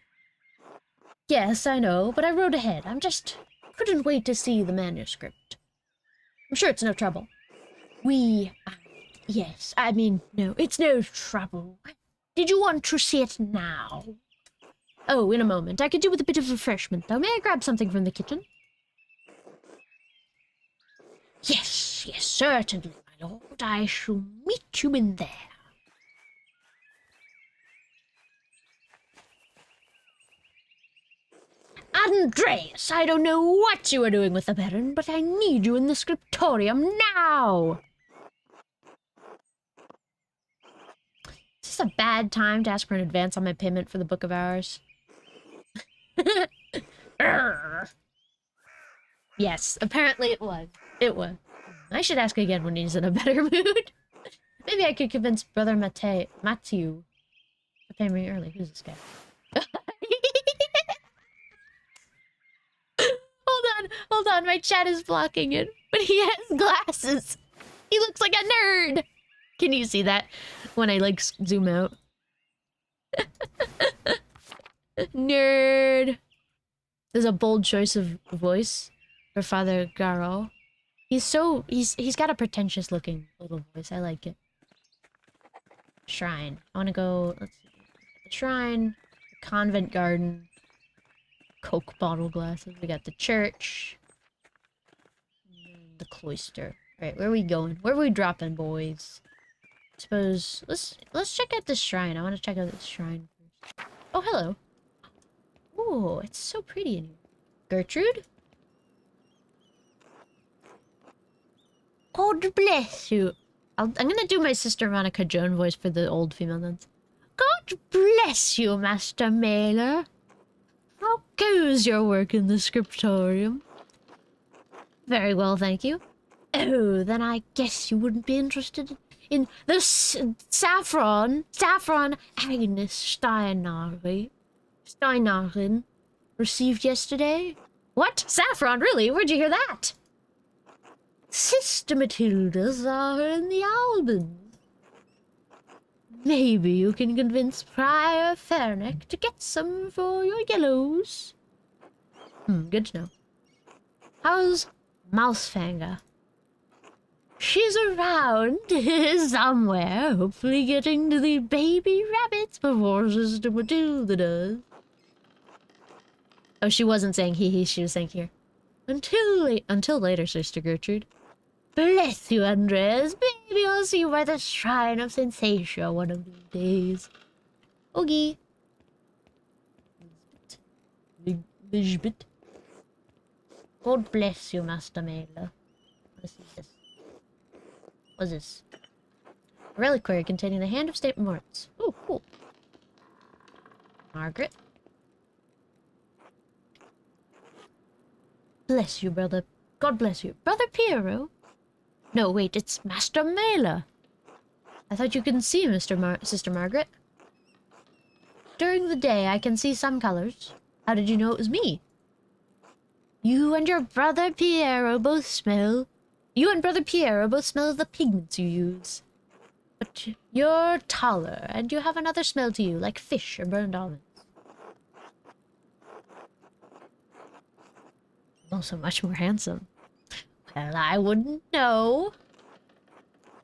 Speaker 1: Yes, I know, but I rode ahead. I'm just... couldn't wait to see the manuscript. I'm sure it's no trouble. Yes, I mean, no, it's no trouble. Did you want to see it now? Oh, in a moment. I could do with a bit of refreshment, though. May I grab something from the kitchen? Yes, certainly, my lord. I shall meet you in there. Andreas, I don't know what you are doing with the Baron, but I need you in the Scriptorium now! Is this a bad time to ask for an advance on my payment for the Book of Hours? Yes, apparently it was. It was. I should ask again when he's in a better mood. Maybe I could convince Brother Matthew to pay me early. Who's this guy? Hold on, my chat is blocking it. But he has glasses. He looks like a nerd. Can you see that when I, like, zoom out? Nerd. There's a bold choice of voice for Father Garo. He's got a pretentious looking little voice. I like it. Shrine. I want to go, let's see. The shrine, the convent garden, Coke bottle glasses. We got the church, the cloister. Alright, where are we going? Where are we dropping, boys? I suppose, let's check out this shrine. I want to check out this shrine first. Oh, hello. Oh, it's so pretty in here. Gertrude? God bless you. I'm gonna do my Sister Monica Joan voice for the old female nuns. God bless you, Master Mailer. How goes your work in the Scriptorium? Very well, thank you. Oh, then I guess you wouldn't be interested in the Saffron Agnes Steinarin received yesterday. What? Saffron? Really? Where'd you hear that? Sister Matilda's are in the Albans. Maybe you can convince Prior Ferneck to get some for your yellows. Good to know. How's Mousefanger? She's around somewhere, hopefully getting to the baby rabbits before Sister Matilda does. Oh, she wasn't saying he, she was saying here. Until later, Sister Gertrude. Bless you, Andres. Maybe I'll see you by the Shrine of Sensatia one of these days. Oogie. Lisbeth. God bless you, Master Mailer. Let's see this. What's this? A reliquary containing the Hand of St. Moritz. Oh, cool. Margaret. bless you, brother. God bless you. Brother Piero? No, wait, it's Master Mela. I thought you couldn't see, Sister Margaret. During the day, I can see some colors. How did you know it was me? You and Brother Piero both smell of the pigments you use. But you're taller, and you have another smell to you, like fish or burned almonds. Also much more handsome. Well, I wouldn't know.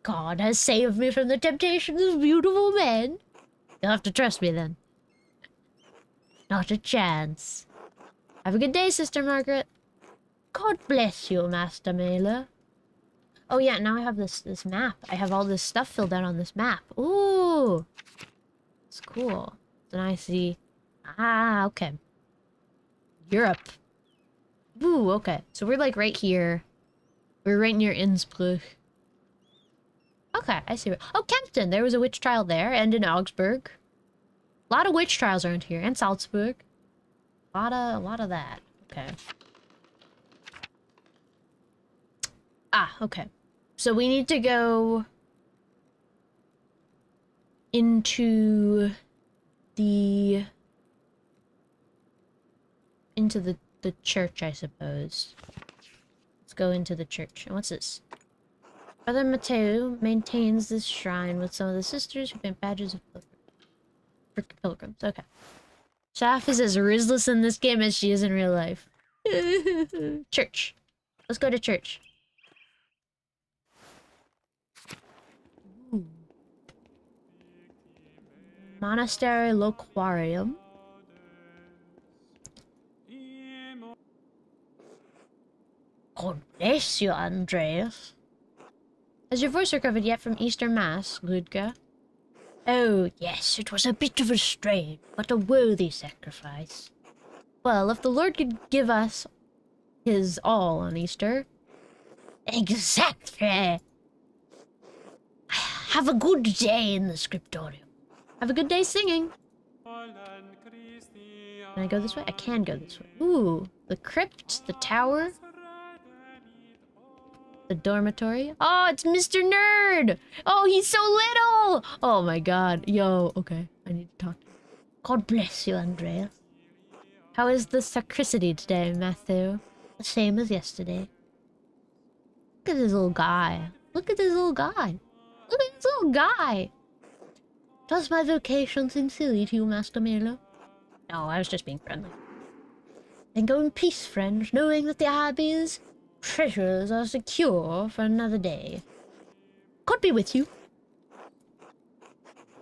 Speaker 1: God has saved me from the temptations of beautiful men. You'll have to trust me then. Not a chance. Have a good day, Sister Margaret. God bless you, Master Mela. Oh yeah, now I have this map. I have all this stuff filled out on this map. Ooh! It's cool. Then I see... Ah, okay. Europe. Ooh, okay. So we're like right here. We're right near Innsbruck. Okay, I see. Oh, Kempton! There was a witch trial there, and in Augsburg. A lot of witch trials around here, and Salzburg. A lot of that. Okay. Ah, okay. So we need to go into the church, I suppose. Let's go into the church. And what's this? Brother Matteo maintains this shrine with some of the sisters who paint badges of pilgrims. Okay. Shaft is as ruthless in this game as she is in real life. Church. Let's go to church. Ooh. Monastery Loquarium. God bless you, Andreas. Has your voice recovered yet from Easter Mass, Ludger? Oh, yes, it was a bit of a strain, but a worthy sacrifice. Well, if the Lord could give us his all on Easter... Exactly! Have a good day in the Scriptorium. Have a good day singing. Can I go this way? I can go this way. Ooh, the crypt, the tower... The dormitory. Oh, it's Mr. Nerd! Oh, he's so little! Oh my god. Yo, okay. I need to talk to him. God bless you, Andrea. How is the sacristy today, Matthew? The same as yesterday. Look at this little guy. Look at this little guy. Look at this little guy. Does my vocation seem silly to you, Master Miller? No, I was just being friendly. Then go in peace, friends, knowing that the abbey's treasures are secure for another day. Could be with you.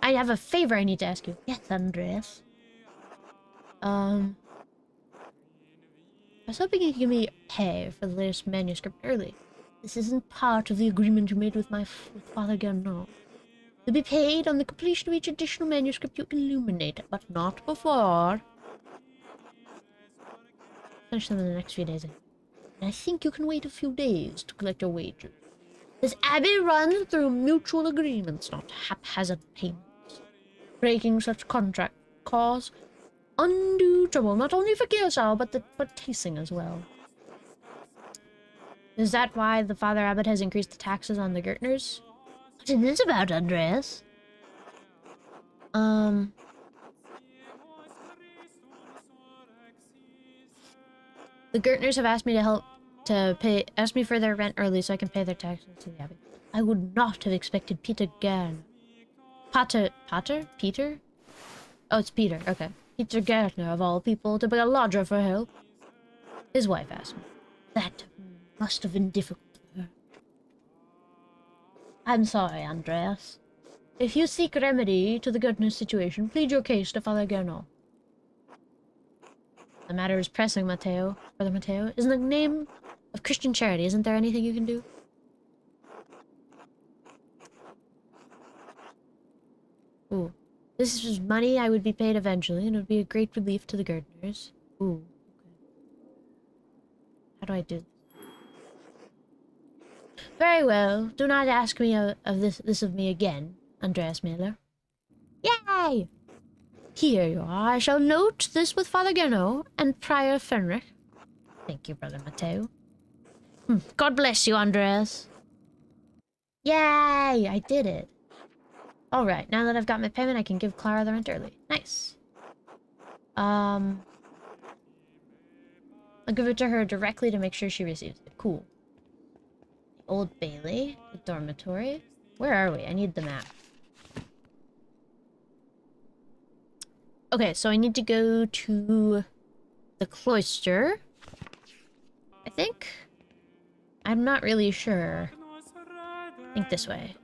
Speaker 1: I have a favor I need to ask you. Yes, Andreas. I was hoping you could give me pay for the latest manuscript early. This isn't part of the agreement you made with Father Gernot. You'll be paid on the completion of each additional manuscript you illuminate, but not before. Finish them in the next few days. And I think you can wait a few days to collect your wages. This abbey runs through mutual agreements, not haphazard payments. Breaking such contract cause undue trouble, not only for Geosau, but for Tasing as well. Is that why the Father Abbot has increased the taxes on the Gertners? What is this about, Andreas? The Gertners have asked me asked me for their rent early so I can pay their taxes to the Abbey. I would not have expected Peter Gern. Peter? Oh, it's Peter, okay. Peter Gärtner, of all people, to be a lodger for help. His wife asked me. That must have been difficult for her. I'm sorry, Andreas. If you seek remedy to the Gertner situation, plead your case to Father Gernot. The matter is pressing, Matteo. Brother Matteo. In the name of Christian charity, isn't there anything you can do? Ooh. This is money I would be paid eventually, and it would be a great relief to the Gertners. Ooh. Okay. How do I do this? Very well. Do not ask me of this of me again, Andreas Miller. Yay! Here you are. I shall note this with Father Gernot and Prior Fenrich. Thank you, Brother Mateo. God bless you, Andres. Yay! I did it. Alright, now that I've got my payment, I can give Clara the rent early. Nice. I'll give it to her directly to make sure she receives it. Cool. The Old Bailey. The dormitory. Where are we? I need the map. Okay, so I need to go to the cloister. I think? I'm not really sure. I think this way.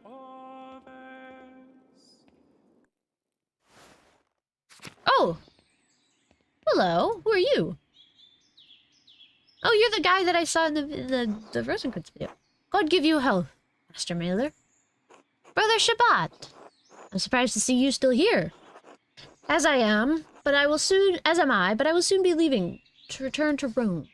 Speaker 1: Oh! Hello, who are you? Oh, you're the guy that I saw in the Rosencrantz video. God give you health, Master Mailer. Brother Shabbat! I'm surprised to see you still here. As I am, but I will soon be leaving to return to Rome.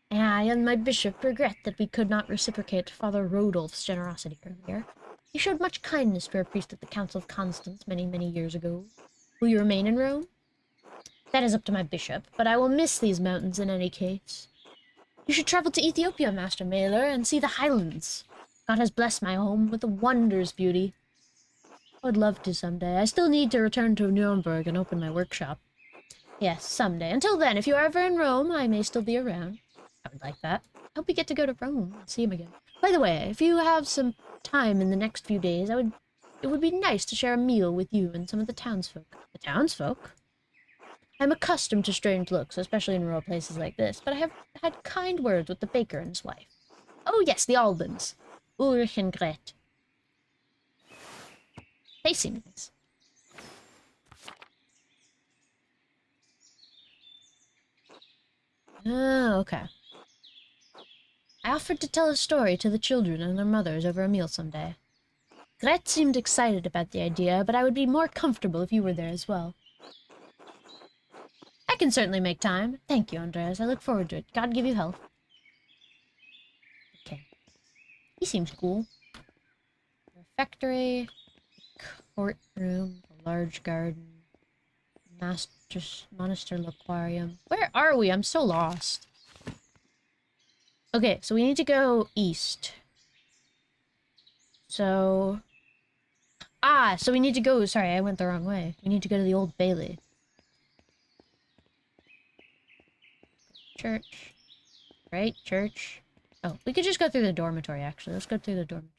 Speaker 1: I and my bishop regret that we could not reciprocate Father Rodolph's generosity earlier. He showed much kindness to our priest at the Council of Constance many, many years ago. Will you remain in Rome? That is up to my bishop, but I will miss these mountains in any case. You should travel to Ethiopia, Master Mailer, and see the highlands. God has blessed my home with a wondrous beauty. I would love to someday. I still need to return to Nuremberg and open my workshop. Yes, someday. Until then, if you are ever in Rome, I may still be around. I would like that. I hope we get to go to Rome and see him again. By the way, if you have some time in the next few days, it would be nice to share a meal with you and some of the townsfolk. The townsfolk? I'm accustomed to strange looks, especially in rural places like this, but I have had kind words with the baker and his wife. Oh yes, the Albans. Ulrich and Gret. They seem nice. Oh, okay. I offered to tell a story to the children and their mothers over a meal someday. Gret seemed excited about the idea, but I would be more comfortable if you were there as well. I can certainly make time. Thank you, Andres. I look forward to it. God give you health. Okay. He seems cool. Refectory, courtroom, a large garden, monastery aquarium. Where are we? I'm so lost. Okay, so we need to go east. So... so we need to go... Sorry, I went the wrong way. We need to go to the Old Bailey. Church. Right? Church. Oh, we could just go through the dormitory, actually. Let's go through the dormitory.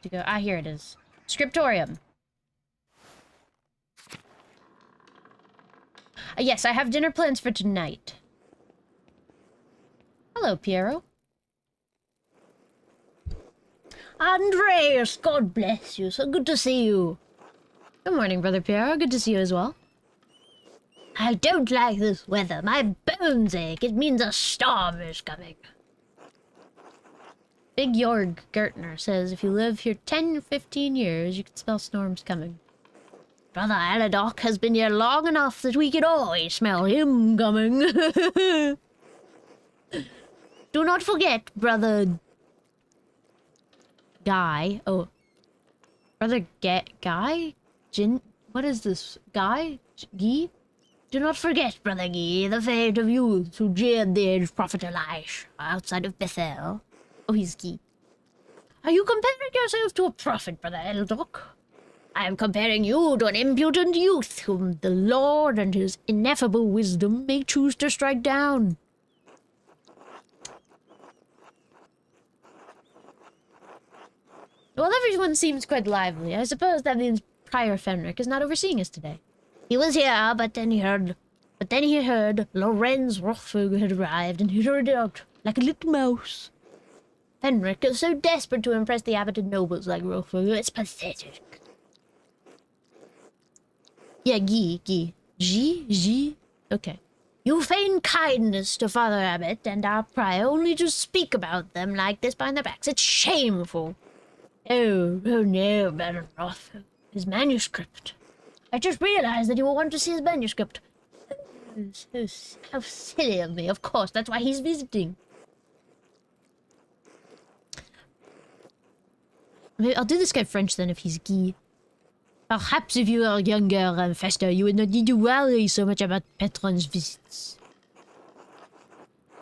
Speaker 1: To go. Here it is. Scriptorium. Yes, I have dinner plans for tonight. Hello, Piero. Andreas, God bless you. So good to see you. Good morning, Brother Piero. Good to see you as well. I don't like this weather. My bones ache. It means a storm is coming. Big Jorg Gertner says if you live here 10 or 15 years, you can smell storms coming. Brother Aladoc has been here long enough that we can always smell him coming. Do not forget, Brother... Guy. Oh. Brother Guy? What is this? Guy? Guy? Do not forget, Brother Guy, the fate of youth who jeered the aged prophet Elish outside of Bethel. Oh, he's Guy. Are you comparing yourself to a prophet, Brother Eldoc? I am comparing you to an impudent youth whom the Lord and his ineffable wisdom may choose to strike down. Well, everyone seems quite lively. I suppose that means Prior Fenric is not overseeing us today. He was here, but then he heard Lorenz Rothfug had arrived, and he hurried out like a little mouse. Fenric is so desperate to impress the abbot and nobles like Rothfug, it's pathetic. Yeah, Guy. G? Okay. You feign kindness to Father Abbot and our prior only to speak about them like this behind their backs. It's shameful. Oh no, Baron Rothfug. His manuscript. I just realized that you will want to see his manuscript. How silly of me. Of course, that's why he's visiting. Maybe I'll do this guy French then if he's Guy. Perhaps if you were younger and faster, you would not need to worry so much about patron's visits.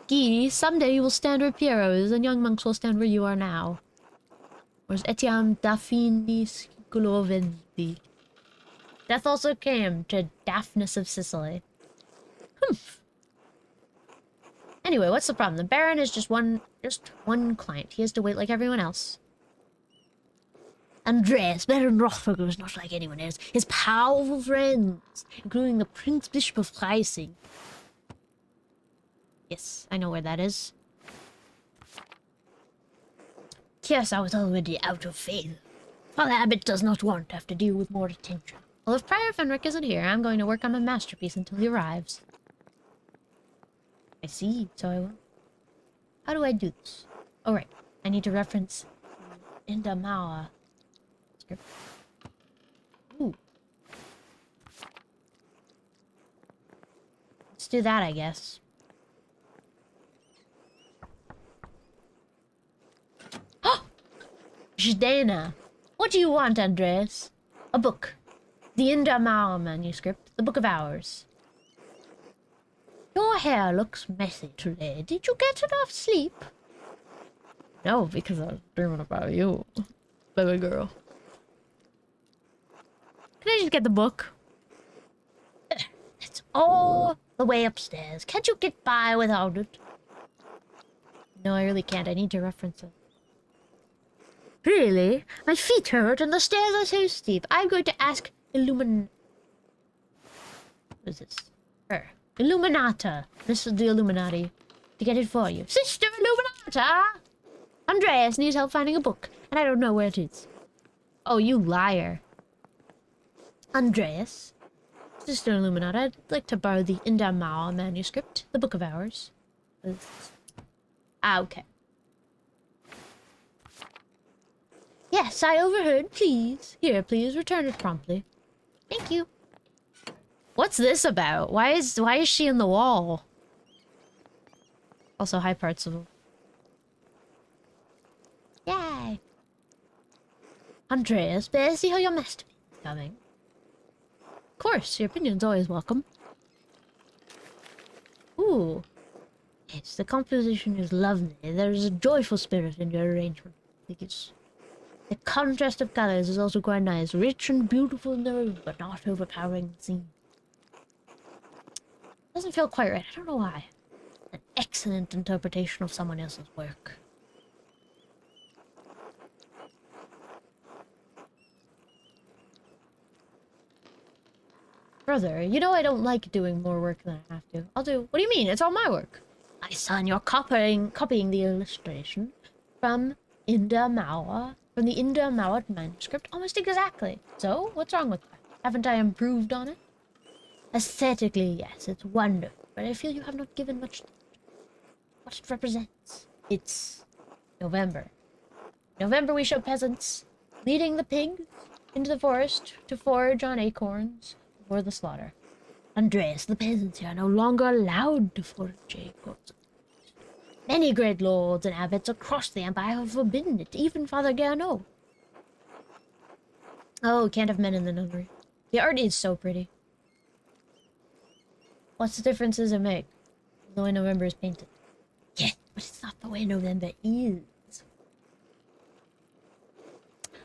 Speaker 1: Guy, someday you will stand where Pierrot is, and young monks will stand where you are now. Whereas etiam Daphinis Gloventi. Death also came to Daphnis of Sicily. Humph. Anyway, what's the problem? The Baron is just one client. He has to wait like everyone else. Andreas, Baron Rothberger is not like anyone else. His powerful friends, including the Prince Bishop of Freising. Yes, I know where that is. Yes, I was already out of faith. Father Abbot does not want to have to deal with more attention. Well, if Prior Fenric isn't here, I'm going to work on my masterpiece until he arrives. I see, so I will. How do I do this? Oh, right. I need to reference Indamawa script. Ooh. Let's do that, I guess. Jdana. What do you want, Andreas? A book. The Indamawa manuscript. The Book of Hours. Your hair looks messy today. Did you get enough sleep? No, because I was dreaming about you, baby girl. Can I just get the book? It's all the way upstairs. Can't you get by without it? No, I really can't. I need to reference it. Really? My feet hurt and the stairs are so steep. I'm going to ask What is this? Her. Illuminata. This is the Illuminati. To get it for you. Sister Illuminata! Andreas needs help finding a book, and I don't know where it is. Oh, you liar. Andreas? Sister Illuminata, I'd like to borrow the Indamawa manuscript, the Book of Hours. Ah, okay. Yes, I overheard. Please. Here, please, return it promptly. Thank you. What's this about? Why is she in the wall? Also, hi, Partsival. Yay! Andreas, may I see how your masterpiece is coming? Of course, your opinion's always welcome. Ooh. Yes, the composition is lovely. There is a joyful spirit in your arrangement. The contrast of colors is also quite nice. Rich and beautiful in the room, but not overpowering the scene. Doesn't feel quite right. I don't know why. An excellent interpretation of someone else's work. Brother, you know I don't like doing more work than I have to. What do you mean? It's all my work. My son, you're copying the illustration from the Indamawa manuscript almost exactly. So, what's wrong with that? Haven't I improved on it? Aesthetically, yes, it's wonderful, but I feel you have not given much thought. What it represents. It's November. November we show peasants leading the pigs into the forest to forage on acorns for the slaughter. Andreas, the peasants here are no longer allowed to forage acorns. Many great lords and abbots across the empire have forbidden it, even Father Garneau. Oh, can't have men in the nunnery. The art is so pretty. What's the difference does it make? The way November is painted. Yes, but it's not the way November is.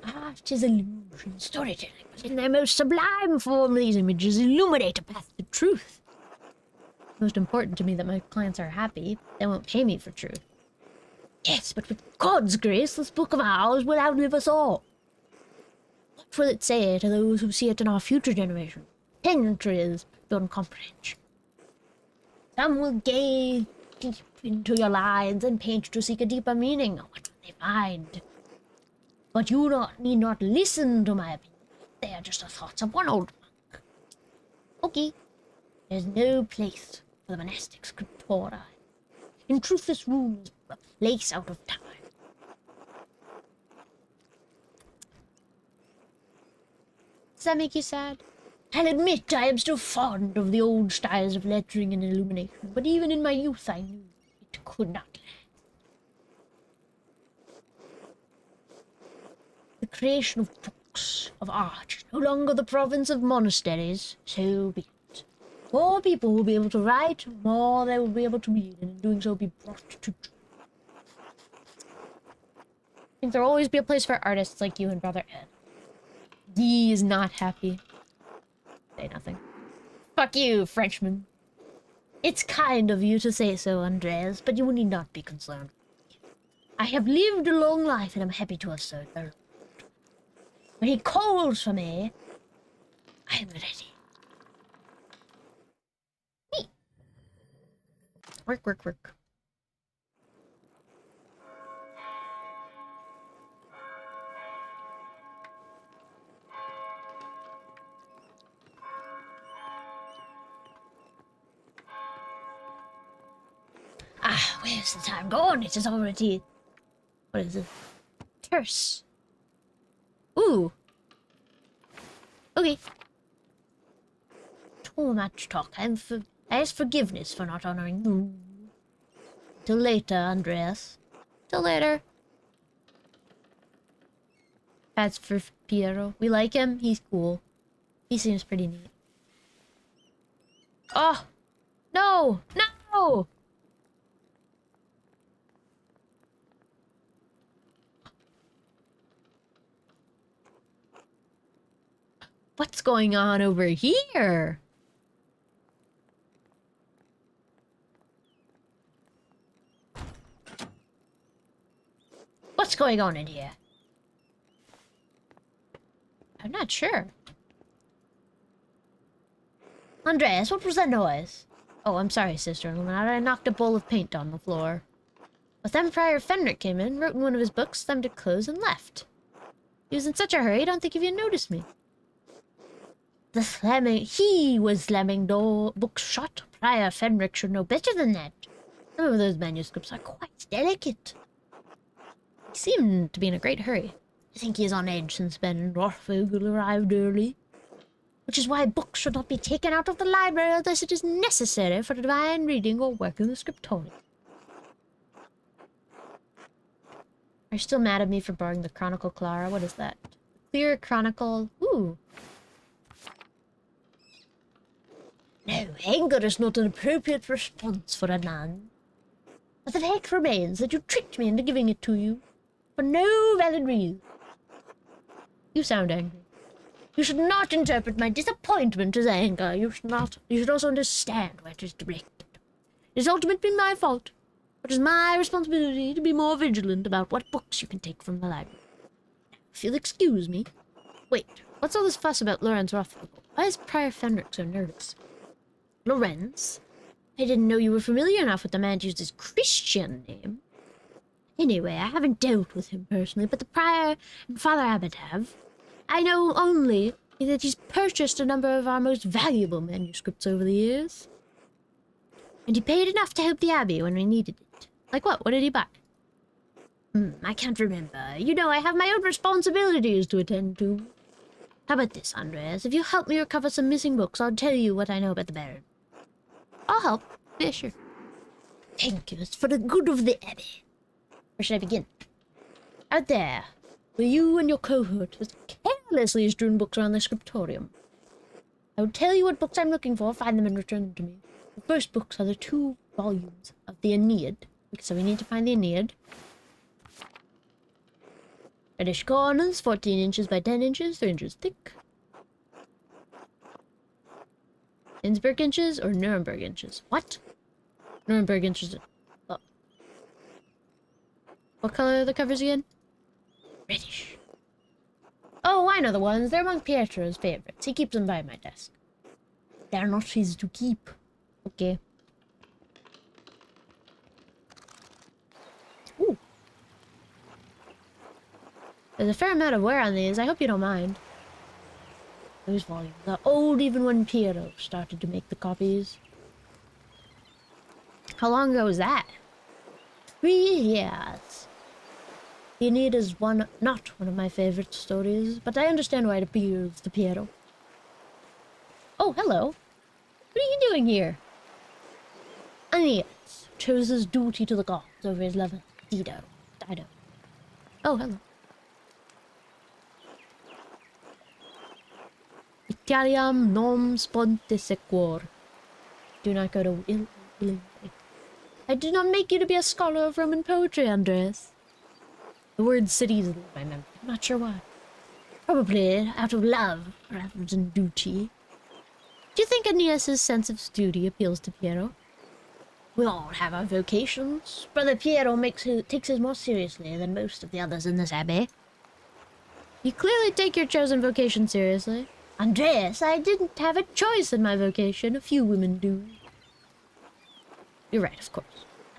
Speaker 1: Art is illusion, storytelling, but in their most sublime form, these images illuminate a path to truth. Most important to me that my clients are happy. They won't pay me for truth. Yes, but with God's grace, this book of ours will outlive us all. What will it say to those who see it in our future generation? Centuries beyond comprehension. Some will gaze deep into your lines and paint to seek a deeper meaning. What will they find? But you need not listen to my opinion. They are just the thoughts of one old monk. Okay. There's no place for the monastic Scriptorium. In truth, this room is a place out of time. Does that make you sad? I'll admit I am still fond of the old styles of lettering and illumination, but even in my youth I knew it could not last. The creation of books of art is no longer the province of monasteries, so be it. More people will be able to write, more they will be able to read, and in doing so be brought to truth. I think there will always be a place for artists like you and Brother Ed. He is not happy. Say nothing. Fuck you, Frenchman. It's kind of you to say so, Andreas, but you need not be concerned. I have lived a long life, and I'm happy to assert that. When he calls for me, I am ready. Me. Work, work, work. Ah, where's the time gone? It is already... What is it? Terse. Ooh. Okay. Too much talk. I ask forgiveness for not honoring you. Till later, Andreas. Till later. That's for Piero. We like him. He's cool. He seems pretty neat. Oh! No! No! What's going on over here? What's going on in here? I'm not sure. Andreas, what was that noise? Oh, I'm sorry, sister-in-law. I knocked a bowl of paint on the floor. But then Friar Fenric came in, wrote in one of his books, thumbed it close, and left. He was in such a hurry, I don't think he even noticed me. He was slamming books shut. Friar Fenric should know better than that. Some of those manuscripts are quite delicate. He seemed to be in a great hurry. I think he is on edge since Ben and Rothvogel arrived early. Which is why books should not be taken out of the library unless it is necessary for divine reading or work in the Scriptorium. Are you still mad at me for borrowing the Chronicle, Clara? What is that? Clear Chronicle. Ooh. No, anger is not an appropriate response for a nun. But the fact remains that you tricked me into giving it to you. For no valid reason. You sound angry. You should not interpret my disappointment as anger. You should also understand where it is directed. It is ultimately my fault. It is my responsibility to be more vigilant about what books you can take from the library. Now, if you'll excuse me. Wait, what's all this fuss about Lorenz Rothvogel? Why is Prior Fenric so nervous? Lorenz? I didn't know you were familiar enough with the man to use his Christian name. Anyway, I haven't dealt with him personally, but the Prior and Father Abbot have. I know only that he's purchased a number of our most valuable manuscripts over the years. And he paid enough to help the Abbey when we needed it. Like what? What did he buy? I can't remember. You know, I have my own responsibilities to attend to. How about this, Andreas? If you help me recover some missing books, I'll tell you what I know about the Baron. I'll help. Yeah, sure. Thank you. It's for the good of the Abbey. Where should I begin? Out there, where you and your cohort has carelessly strewn books around the Scriptorium. I will tell you what books I'm looking for, find them and return them to me. The first books are the 2 volumes of the Aeneid. So we need to find the Aeneid. Reddish corners, 14 inches by 10 inches, 3 inches thick. Innsbruck inches or Nuremberg inches? What? Nuremberg inches. Oh. What color are the covers again? Reddish. Oh, I know the ones. They're among Pietro's favorites. He keeps them by my desk. They're not his to keep. Okay. Ooh. There's a fair amount of wear on these. I hope you don't mind. Those volumes are old even when Piero started to make the copies. How long ago was that? 3 years. The Aeneid is not one of my favorite stories, but I understand why it appeals to Piero. Oh, hello. What are you doing here? Aeneas chose his duty to the gods over his lover, Dido. Oh, hello. Italiam nom sponte sequor. Do not go to willingly. I did not make you to be a scholar of Roman poetry, Andres. The word cities leave my memory. I'm not sure why. Probably out of love rather than duty. Do you think Aeneas's sense of duty appeals to Piero? We all have our vocations. Brother Piero takes his more seriously than most of the others in this abbey. You clearly take your chosen vocation seriously. Andreas, I didn't have a choice in my vocation. A few women do. You're right, of course.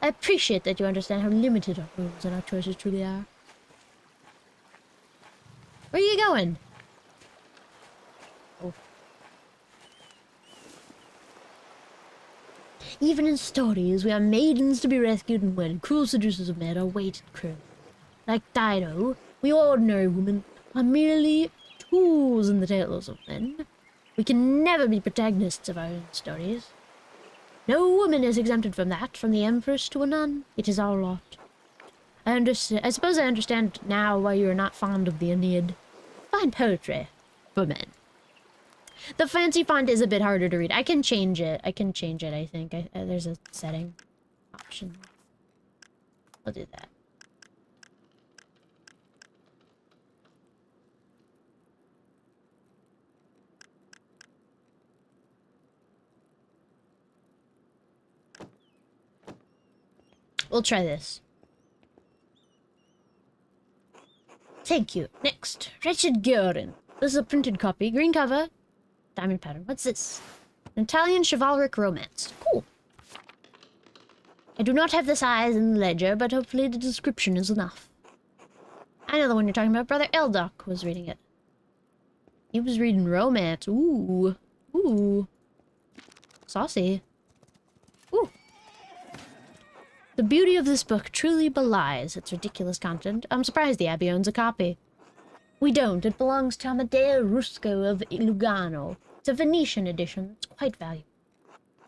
Speaker 1: I appreciate that you understand how limited our roles and our choices truly are. Where are you going? Oh. Even in stories, we are maidens to be rescued and when cruel seducers of men are weighted cruel. Like Dido, we ordinary women are merely tools in the tales of men. We can never be protagonists of our own stories. No woman is exempted from that, from the empress to a nun. It is our lot. I suppose I understand now why you are not fond of the Aeneid. Fine poetry for men. The fancy font is a bit harder to read. I can change it. I think. There's a setting option. I'll do that. We'll try this. Thank you. Next, Wretched Giorin. This is a printed copy. Green cover. Diamond pattern. What's this? An Italian chivalric romance. Cool. I do not have the size in the ledger, but hopefully the description is enough. I know the one you're talking about. Brother Eldoc was reading it. He was reading romance. Ooh. Ooh. Saucy. Ooh. The beauty of this book truly belies its ridiculous content. I'm surprised the Abbey owns a copy. We don't. It belongs to Amadeo Rusco of Lugano. It's a Venetian edition. It's quite valuable.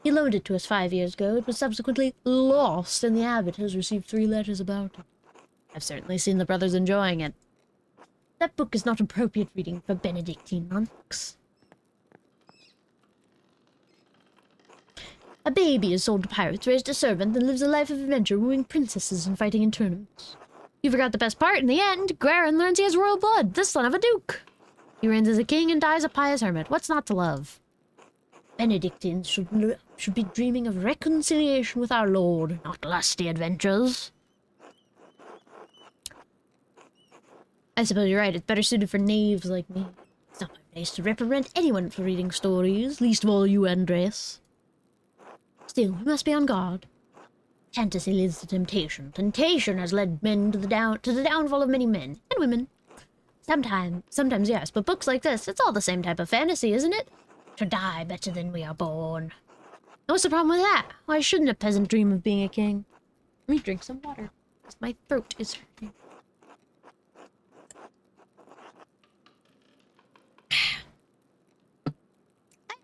Speaker 1: He loaned it to us 5 years ago. It was subsequently lost, and the abbot has received 3 letters about it. I've certainly seen the brothers enjoying it. That book is not appropriate reading for Benedictine monks. A baby is sold to pirates, raised a servant, and lives a life of adventure, wooing princesses and fighting in tournaments. You forgot the best part. In the end, Guerin learns he has royal blood, the son of a duke. He reigns as a king and dies a pious hermit. What's not to love? Benedictines should be dreaming of reconciliation with our Lord, not lusty adventures. I suppose you're right. It's better suited for knaves like me. It's not my place to reprimand anyone for reading stories, least of all you, Andres. Still, we must be on guard. Fantasy leads to temptation. Temptation has led men to the downfall of many men and women. Sometimes yes, but books like this, it's all the same type of fantasy, isn't it? To die better than we are born. What's the problem with that? Why shouldn't a peasant dream of being a king? Let me drink some water, because my throat is hurting.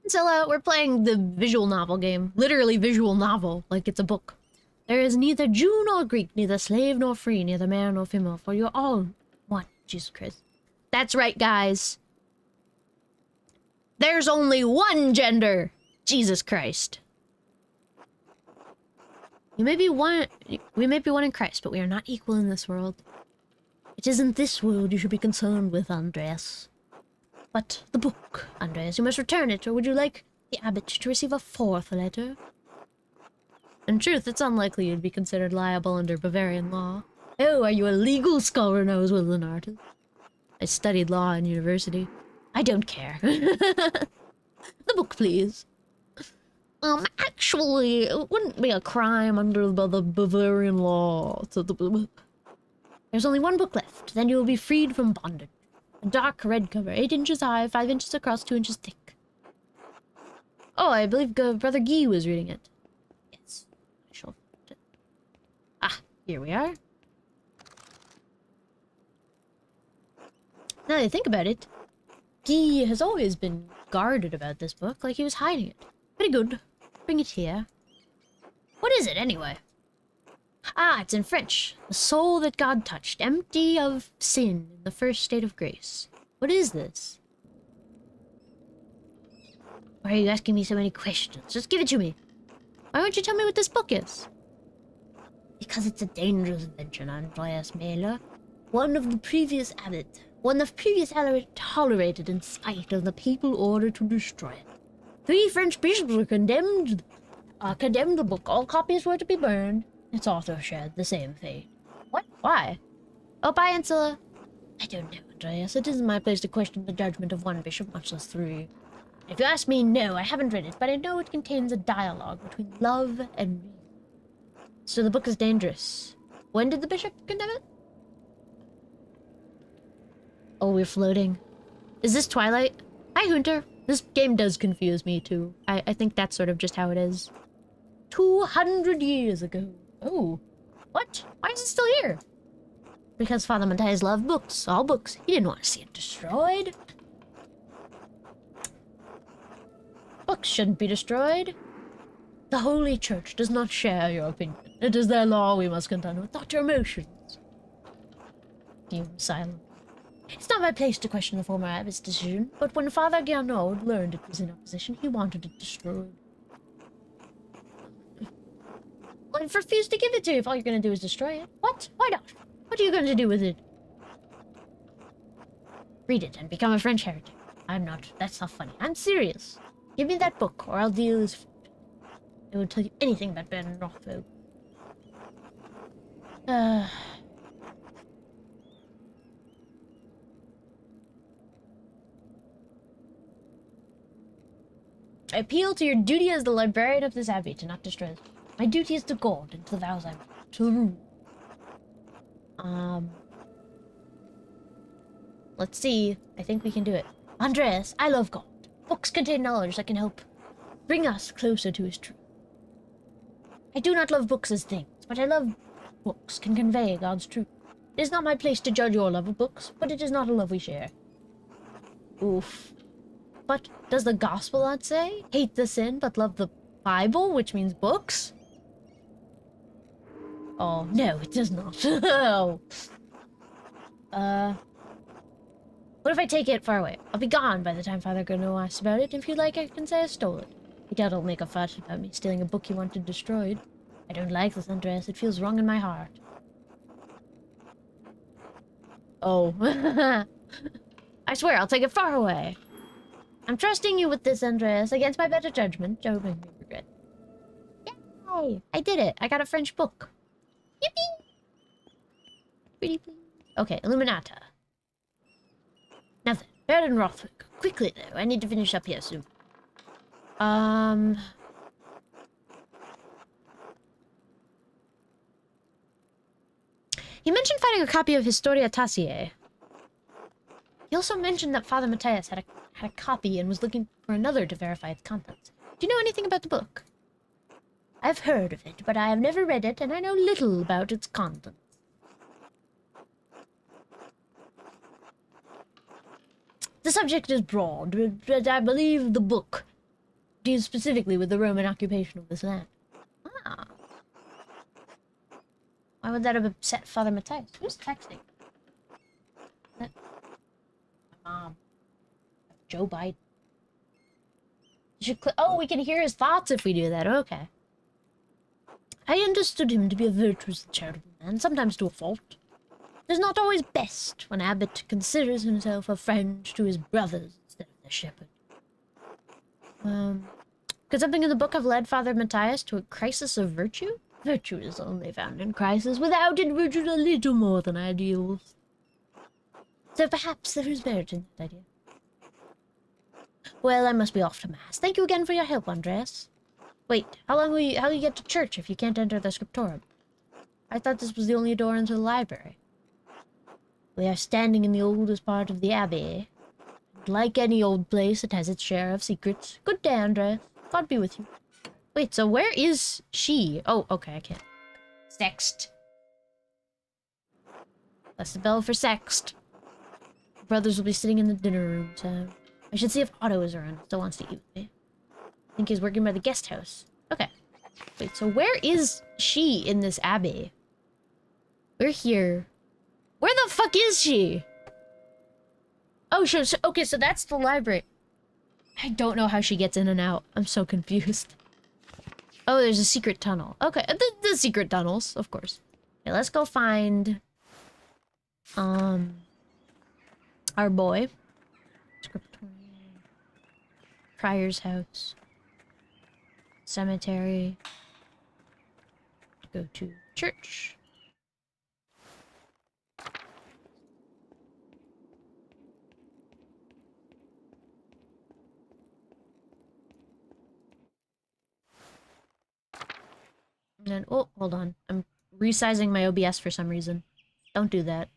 Speaker 1: Zilla, we're playing the visual novel game. Literally visual novel, like it's a book. There is neither Jew nor Greek, neither slave nor free, neither male nor female, for you're all one, Jesus Christ. That's right, guys. There's only one gender, Jesus Christ. We may be one in Christ, but we are not equal in this world. It isn't this world you should be concerned with, Andreas. But the book, Andreas, you must return it, or would you like the abbot to receive a 4th letter? In truth, it's unlikely you'd be considered liable under Bavarian law. Oh, are you a legal scholar now as well as an artist? I studied law in university. I don't care. The book, please. Actually, it wouldn't be a crime under the Bavarian law. There's only one book left, then you will be freed from bondage. A dark red cover, 8 inches high, 5 inches across, 2 inches thick. Oh, I believe Brother Guy was reading it. Yes. I shall... Ah, here we are. Now that I think about it, Guy has always been guarded about this book, like he was hiding it. Pretty good. Bring it here. What is it, anyway? Ah, it's in French. The soul that God touched, empty of sin in the first state of grace. What is this? Why are you asking me so many questions? Just give it to me. Why won't you tell me what this book is? Because it's a dangerous invention, Andreas Mailer. One of previous abbot tolerated in spite of the papal order to destroy it. 3 French bishops were condemned the book. All copies were to be burned. Its author shared the same fate. What? Why? Oh, bye, Ansela. I don't know, Andreas. It isn't my place to question the judgment of one bishop, much less 3. If you ask me, no, I haven't read it, but I know it contains a dialogue between love and reason. So the book is dangerous. When did the bishop condemn it? Oh, we're floating. Is this Twilight? Hi, Hunter. This game does confuse me, too. I think that's sort of just how it is. 200 years ago. Oh. What? Why is it still here? Because Father Matthias loved books. All books. He didn't want to see it destroyed. Books shouldn't be destroyed. The Holy Church does not share your opinion. It is their law we must contend with, not your emotions. Fume silent. It's not my place to question the former abbot's decision, but when Father Gernot learned it was in opposition, he wanted it destroyed. Well, I've refused to give it to you if all you're going to do is destroy it. What? Why not? What are you going to do with it? Read it and become a French heretic. I'm not. That's not funny. I'm serious. Give me that book, or I'll deal as food. I won't tell you anything about Ben Rothko. I appeal to your duty as the librarian of this abbey to not destroy this. My duty is to God and to the vows I made, to the rule. Let's see. I think we can do it. Andreas, I love God. Books contain knowledge that can help bring us closer to his truth. I do not love books as things, but I love books can convey God's truth. It is not my place to judge your love of books, but it is not a love we share. Oof. But does the gospel not say, hate the sin, but love the Bible, which means books? Oh, no, it does not. Oh. What if I take it far away? I'll be gone by the time Father Gernot asks about it. If you like, I can say I stole it. He doubt he'll make a fuss about me stealing a book he wanted destroyed. I don't like this, Andreas. It feels wrong in my heart. Oh. I swear, I'll take it far away. I'm trusting you with this, Andreas, against my better judgment. Don't make me regret. Yay! I did it. I got a French book. Yippee! Pretty please. Okay, Illuminata. Nothing. Baron Rothwick. Quickly, though. I need to finish up here soon. He mentioned finding a copy of Historia Tassiae. He also mentioned that Father Matthias had a copy and was looking for another to verify its contents. Do you know anything about the book? I've heard of it, but I have never read it, and I know little about its contents. The subject is broad, but I believe the book deals specifically with the Roman occupation of this land. Ah. Why would that have upset Father Matthias? Who's texting? My mom. Joe Biden. You should oh, we can hear his thoughts if we do that. Okay. I understood him to be a virtuous and charitable man, sometimes to a fault. It is not always best when Abbot considers himself a friend to his brothers instead of their shepherd. Could something in the book have led Father Matthias to a crisis of virtue? Virtue is only found in crisis. Without it, virtue is a little more than ideals. So perhaps there is merit in that idea. Well, I must be off to Mass. Thank you again for your help, Andreas. Wait, how will you get to church if you can't enter the Scriptorium? I thought this was the only door into the library. We are standing in the oldest part of the abbey. Like any old place, it has its share of secrets. Good day, Andreas. God be with you. Wait, so where is she? Oh, okay, I can't. Sext. That's the bell for Sext. The brothers will be sitting in the dinner room, so... I should see if Otto is around. Still wants to eat with me. I think he's working by the guest house. Okay. Wait, so where is she in this abbey? We're here. Where the fuck is she? Oh, okay, so that's the library. I don't know how she gets in and out. I'm so confused. Oh, there's a secret tunnel. Okay, the secret tunnels, of course. Okay, let's go find... our boy. Scriptorium. Prior's house. Cemetery. Go to church. And then, oh, hold on. I'm resizing my OBS for some reason. Don't do that.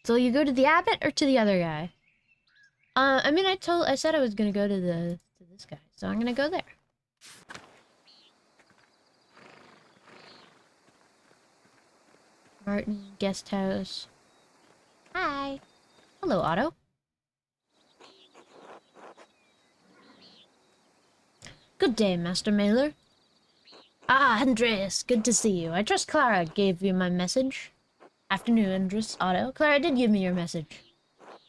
Speaker 1: So you go to the abbot or to the other guy? I mean, I said I was gonna go to this guy, so I'm gonna go there. Martin, guest house. Hi. Hello, Otto. Good day, Master Mailer. Ah, Andreas, good to see you. I trust Clara gave you my message. Afternoon, Andreas. Otto. Clara did give me your message.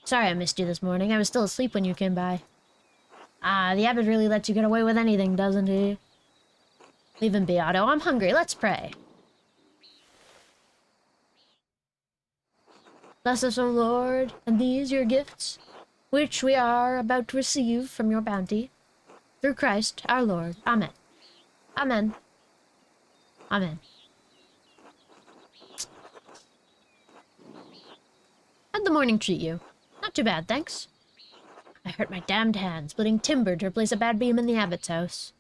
Speaker 1: Sorry I missed you this morning. I was still asleep when you came by. Ah, the abbot really lets you get away with anything, doesn't he? Leave him be, Otto. I'm hungry. Let's pray. Bless us, O Lord, and these your gifts, which we are about to receive from your bounty. Through Christ our Lord. Amen. Amen. Amen. How'd the morning treat you? Not too bad, thanks. I hurt my damned hand splitting timber to replace a bad beam in the abbot's house.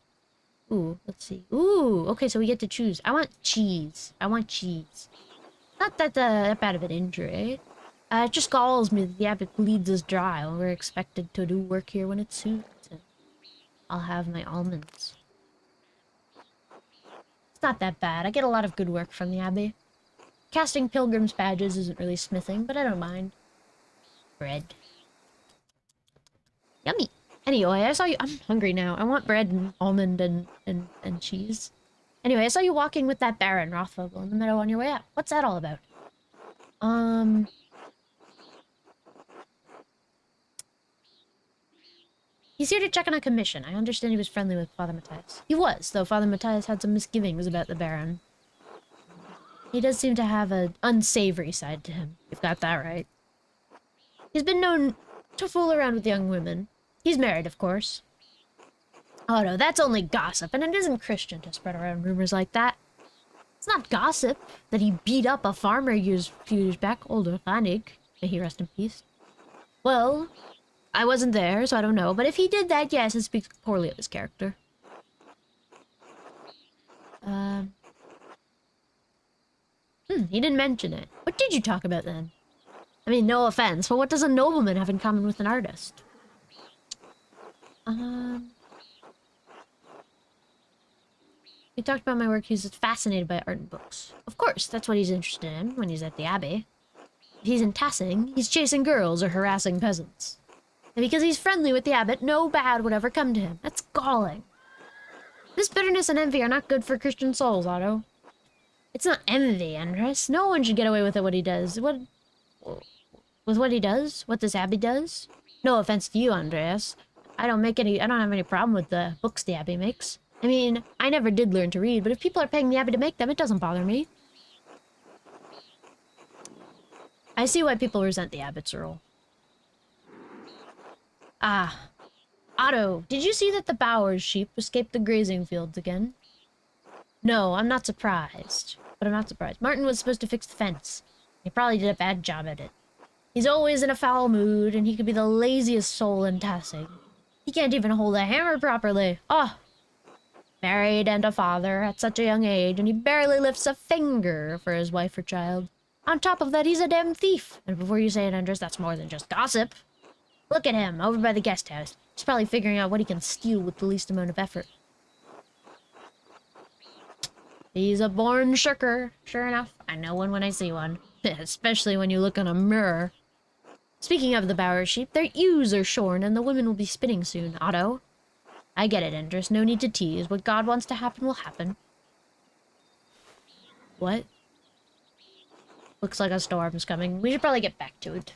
Speaker 1: Ooh, let's see. Ooh, okay, so we get to choose. I want cheese. I want cheese. Not that bad of an injury. It just galls me that the abbot bleeds us dry when we're expected to do work here when it suits him. I'll have my almonds. It's not that bad. I get a lot of good work from the abbey. Casting pilgrim's badges isn't really smithing, but I don't mind. Bread. Yummy. Anyway, I saw you. I'm hungry now. I want bread and almond and cheese. Anyway, I saw you walking with that Baron Rothvogel in the meadow on your way out. What's that all about? He's here to check on a commission. I understand he was friendly with Father Matthias. He was, though Father Matthias had some misgivings about the Baron. He does seem to have an unsavory side to him. You've got that right. He's been known to fool around with young women. He's married, of course. Oh no, that's only gossip, and it isn't Christian to spread around rumors like that. It's not gossip that he beat up a farmer a few years back, older Lanig. May he rest in peace. Well, I wasn't there, so I don't know, but if he did that, yes, it speaks poorly of his character. He didn't mention it. What did you talk about then? I mean, no offense, but what does a nobleman have in common with an artist? He talked about my work. He's fascinated by art and books. Of course, that's what he's interested in when he's at the abbey. If he's in tassing, he's chasing girls or harassing peasants. And because he's friendly with the abbot, no bad would ever come to him. That's galling. This bitterness and envy are not good for Christian souls, Otto. It's not envy, Andres. No one should get away with what he does. With what he does? What this abbey does? No offense to you, Andreas. I don't have any problem with the books the abbey makes. I mean, I never did learn to read, but if people are paying the abbey to make them, it doesn't bother me. I see why people resent the abbot's rule. Ah. Otto, did you see that the Bowers sheep escaped the grazing fields again? No, I'm not surprised. But I'm not surprised. Martin was supposed to fix the fence. He probably did a bad job at it. He's always in a foul mood, and he could be the laziest soul in tassing. He can't even hold a hammer properly. Oh! Married and a father at such a young age, and he barely lifts a finger for his wife or child. On top of that, he's a damn thief. And before you say it, Andres, that's more than just gossip. Look at him, over by the guest house. He's probably figuring out what he can steal with the least amount of effort. He's a born shirker. Sure enough, I know one when I see one. Especially when you look in a mirror. Speaking of the Bower sheep, their ewes are shorn and the women will be spinning soon, Otto. I get it, Andres. No need to tease. What God wants to happen will happen. What? Looks like a storm's coming. We should probably get back to it.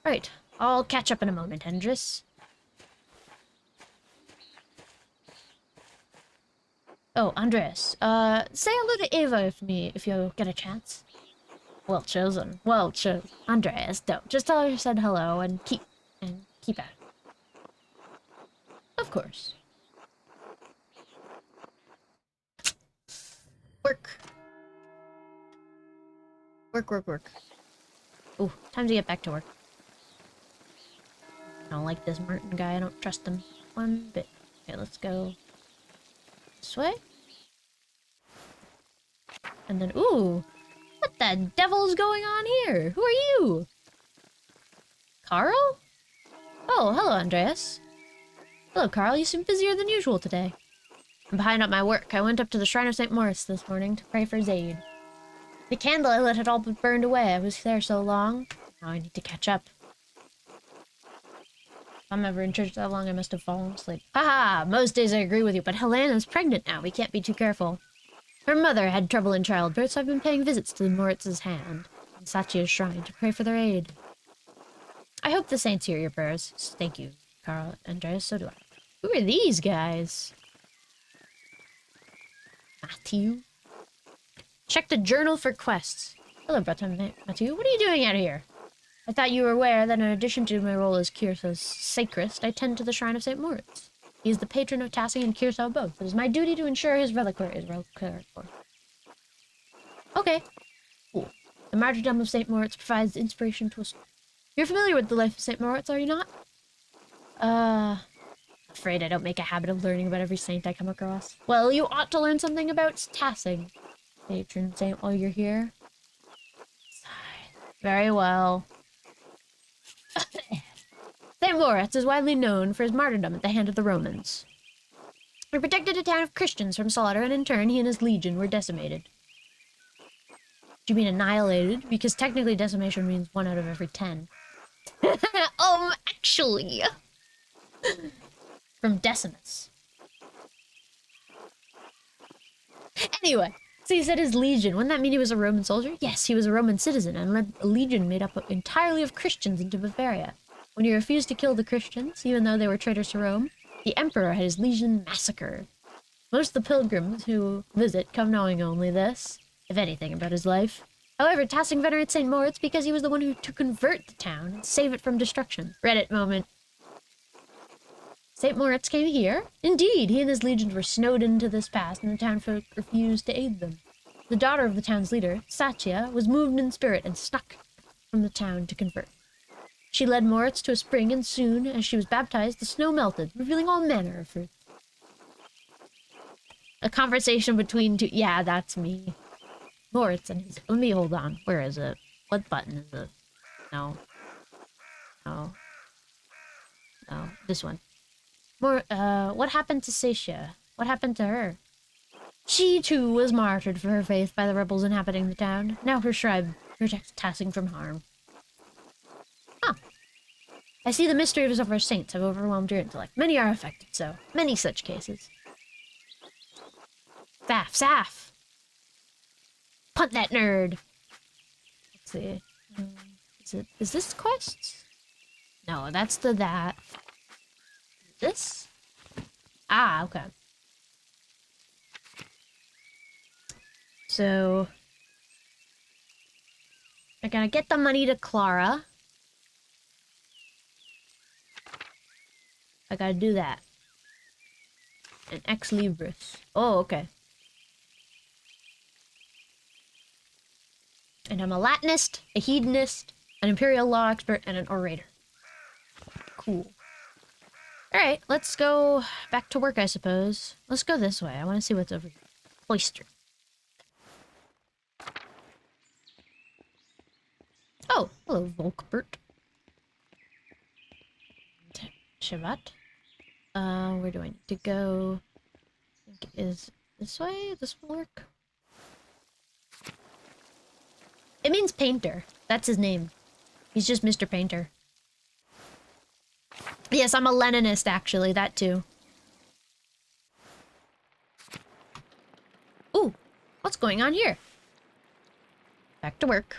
Speaker 1: Alright, I'll catch up in a moment, Hendris. Oh, Andreas, say hello to Ava if you get a chance. Well chosen. Well chosen. Andreas, don't. Just tell her you said hello and keep at it. Of course. Work. Work. Ooh, time to get back to work. I don't like this Martin guy. I don't trust him one bit. Okay, let's go this way. And then, ooh, what the devil's going on here? Who are you? Carl? Oh, hello, Andreas. Hello, Carl. You seem busier than usual today. I'm behind on my work. I went up to the Shrine of St. Moritz this morning to pray for his aid. The candle I lit had all but burned away. I was there so long. Now I need to catch up. If I'm ever in church that long, I must have fallen asleep. Haha! Most days I agree with you, but Helena's pregnant now. We can't be too careful. Her mother had trouble in childbirth, so I've been paying visits to the Moritz's hand and Satya's shrine to pray for their aid. I hope the saints hear your prayers. Thank you, Carl. Andreas, so do I. Who are these guys? Matthew? Check the journal for quests. Hello, Matthew. What are you doing out here? I thought you were aware that in addition to my role as Kyrsa's sacrist, I tend to the Shrine of St. Moritz. He is the patron of Tassing and Kyrsa both. It is my duty to ensure his reliquary is well cared for. Okay. Cool. The martyrdom of St. Moritz provides inspiration to us. You're familiar with the life of St. Moritz, are you not? Afraid I don't make a habit of learning about every saint I come across. Well, you ought to learn something about Tassing. Patron saint while you're here. Very well. St. Moritz is widely known for his martyrdom at the hand of the Romans. He protected a town of Christians from slaughter, and in turn he and his legion were decimated. Do you mean annihilated? Because technically decimation means 1 out of every 10. Actually. From Decimus. Anyway, so he said his legion. Wouldn't that mean he was a Roman soldier? Yes, he was a Roman citizen and led a legion made up entirely of Christians into Bavaria. When he refused to kill the Christians, even though they were traitors to Rome, the emperor had his legion massacred. Most of the pilgrims who visit come knowing only this, if anything, about his life. However, Tassing venerates St. Moritz because he was the one who to convert the town and save it from destruction. Reddit moment. St. Moritz came here? Indeed, he and his legions were snowed into this past, and the townfolk refused to aid them. The daughter of the town's leader, Satya, was moved in spirit and snuck from the town to convert. She led Moritz to a spring, and soon, as she was baptized, the snow melted, revealing all manner of fruit. A conversation between two... Yeah, that's me. Moritz and his... Let me hold on. Where is it? What button is it? No. No. No. This one. What happened to Sasha? What happened to her? She, too, was martyred for her faith by the rebels inhabiting the town. Now her shrine protects Tassing from harm. Huh. I see the mysteries of our saints have overwhelmed your intellect. Many are affected, so. Many such cases. Saff! Punt that nerd! Let's see. Is this quests? No, that's that. This? Ah, okay. So... I gotta get the money to Clara. I gotta do that. An ex libris. Oh, okay. And I'm a Latinist, a hedonist, an imperial law expert, and an orator. Cool. Alright, let's go back to work, I suppose. Let's go this way. I want to see what's over here. Cloister. Oh, hello, Volkbert. Shavat. Where do I need to go? I think it is this way? This will work? It means painter. That's his name. He's just Mr. Painter. Yes, I'm a Leninist, actually. That too. Ooh, what's going on here? Back to work.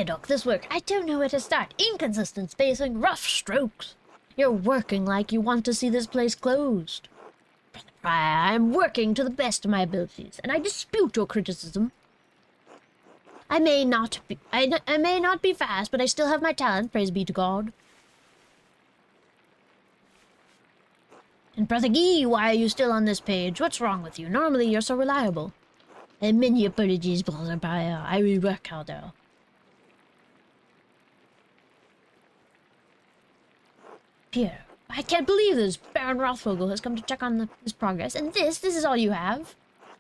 Speaker 1: Doc, this work, I don't know where to start. Inconsistent spacing, rough strokes. You're working like you want to see this place closed. Brother Prior, I am working to the best of my abilities, and I dispute your criticism. I may not be fast, but I still have my talent, praise be to God. And Brother Guy, why are you still on this page? What's wrong with you? Normally you're so reliable. And many apologies, Brother Prior. I will work harder. Pierre, I can't believe this. Baron Rothvogel has come to check on his progress, and this is all you have?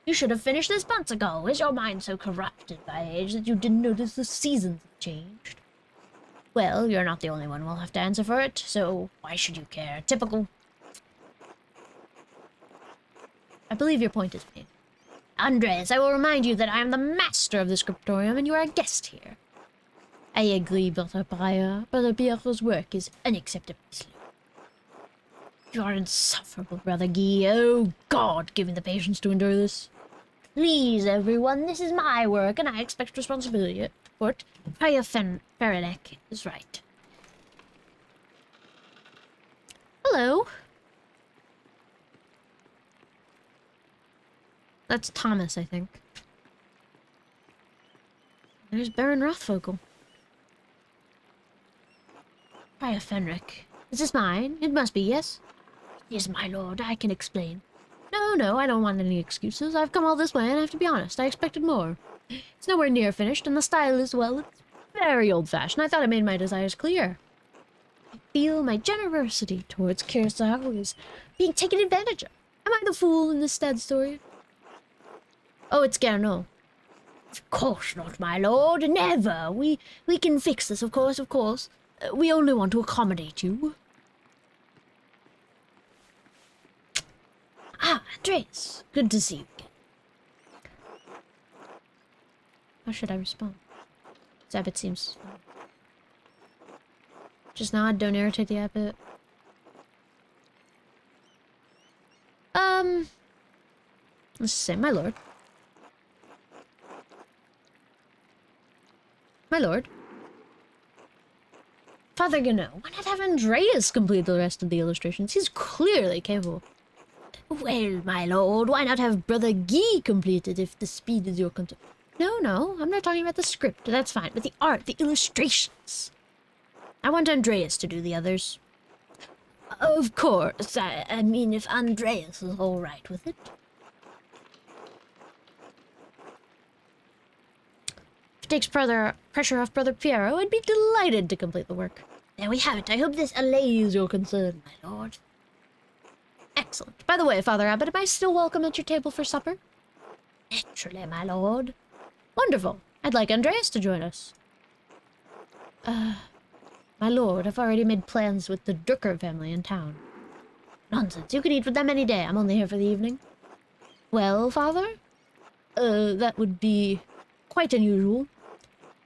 Speaker 1: You should have finished this months ago. Is your mind so corrupted by age that you didn't notice the seasons have changed? Well, you're not the only one who'll have to answer for it, so why should you care? Typical. I believe your point is made. Andres, I will remind you that I am the master of the Scriptorium, and you are a guest here. I agree, Brother Prior. Brother Pierre's work is unacceptably slow. You are insufferable, Brother Guy. Oh, God, give me the patience to endure this. Please, everyone, this is my work, and I expect responsibility for it. Prior Faranek is right. Hello. That's Thomas, I think. There's Baron Rothvogel. Prior Fenric. Is this mine? It must be, yes? Yes, my lord, I can explain. No, I don't want any excuses. I've come all this way, and I have to be honest. I expected more. It's nowhere near finished, and the style is, well, it's very old-fashioned. I thought I made my desires clear. I feel my generosity towards Curacao is being taken advantage of. Am I the fool in this sad story? Oh, it's Garneau. Of course not, my lord. Never. We can fix this, of course. We only want to accommodate you. Ah, Andres. Good to see you again. How should I respond? This abbot seems... Just nod, don't irritate the abbot. Let's say, my lord. My lord. Father Gano, why not have Andreas complete the rest of the illustrations? He's clearly capable. Well, my lord, why not have Brother Guy complete it if the speed is your concern? No, I'm not talking about the script. That's fine, but the art, the illustrations. I want Andreas to do the others. Of course, I mean if Andreas is all right with it. If it takes pressure off Brother Piero, I'd be delighted to complete the work. There we have it. I hope this allays your concern, my lord. Excellent. By the way, Father Abbot, am I still welcome at your table for supper? Naturally, my lord. Wonderful. I'd like Andreas to join us. My lord, I've already made plans with the Drucker family in town. Nonsense. You can eat with them any day. I'm only here for the evening. Well, Father? That would be quite unusual.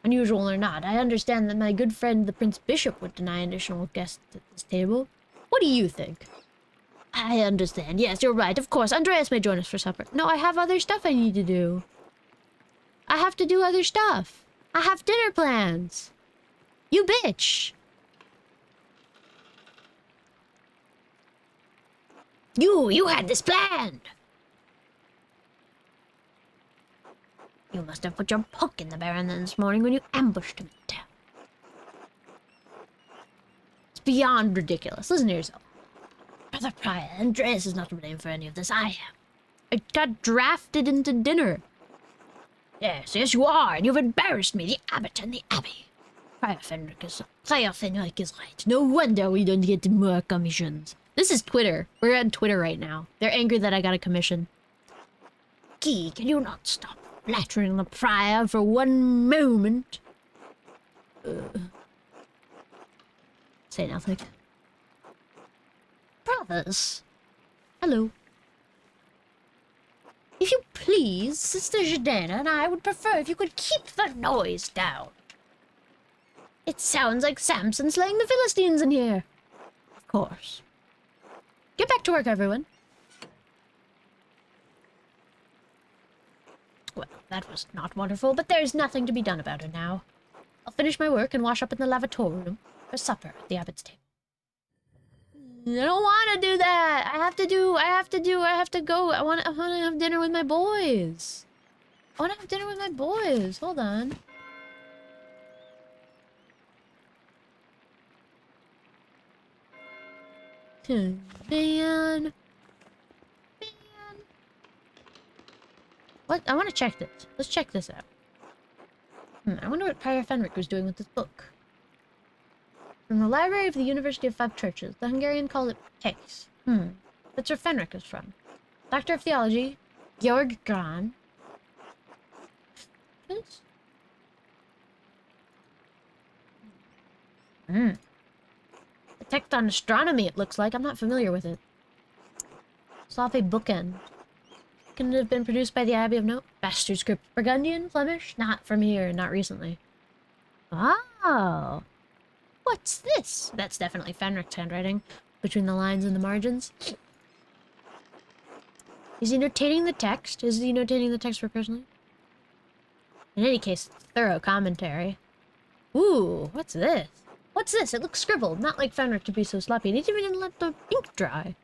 Speaker 1: Unusual or not, I understand that my good friend the Prince Bishop would deny additional guests at this table. What do you think? I understand. Yes, you're right. Of course, Andreas may join us for supper. No, I have other stuff I need to do. I have to do other stuff. I have dinner plans. You bitch. You had this planned. You must have put your hook in the Baron this morning when you ambushed him in town. It's beyond ridiculous. Listen to yourself. Brother Prior, Andreas is not to blame for any of this. I am. I got drafted into dinner. Yes, you are, and you've embarrassed me, the abbot and the abbey. Prior Fenric is right. No wonder we don't get more commissions. This is Twitter. We're on Twitter right now. They're angry that I got a commission. Key, can you not stop flattering the Prior for one moment? Say nothing. Brothers. Hello. If you please, Sister Jadena and I would prefer if you could keep the noise down. It sounds like Samson slaying the Philistines in here. Of course. Get back to work, everyone. Well, that was not wonderful, but there's nothing to be done about it now. I'll finish my work and wash up in the lavatorium for supper at the abbot's table. I don't want to do that. I have to go. I want to have dinner with my boys. Hold on. Man. What? I want to check this. Let's check this out. I wonder what Prior Fenric was doing with this book. From the library of the University of Five Churches. The Hungarian called it case. That's where Fenric is from. Doctor of Theology, Georg Gran. A text on astronomy, it looks like. I'm not familiar with it. Sloppy bookend. Can it have been produced by the Abbey of Note? Bastard script. Burgundian? Flemish? Not from here, not recently. Oh. What's this? That's definitely Fenric's handwriting. Between the lines and the margins. Is he notating the text? Is he notating the text for personally? In any case, thorough commentary. Ooh, what's this? What's this? It looks scribbled. Not like Fenric to be so sloppy. He didn't even let the ink dry.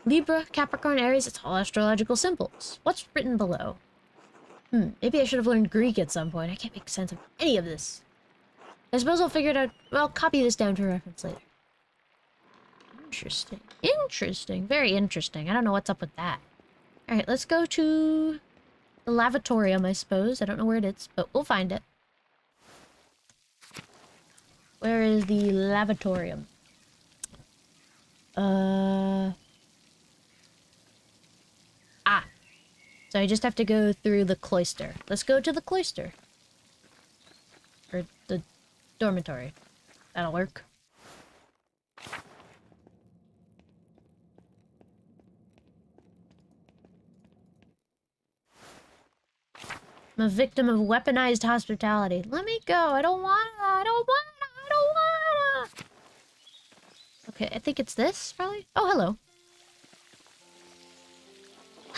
Speaker 1: Libra, Capricorn, Aries, it's all astrological symbols. What's written below? Maybe I should have learned Greek at some point. I can't make sense of any of this. I suppose I'll figure it out. Well, copy this down for reference later. Interesting. Interesting. Very interesting. I don't know what's up with that. Alright, let's go to the lavatorium, I suppose. I don't know where it is, but we'll find it. Where is the lavatorium? So I just have to go through the cloister. Let's go to the cloister. Or the dormitory. That'll work. I'm a victim of weaponized hospitality. Let me go. I don't wanna. Okay, I think it's this, probably. Oh, hello.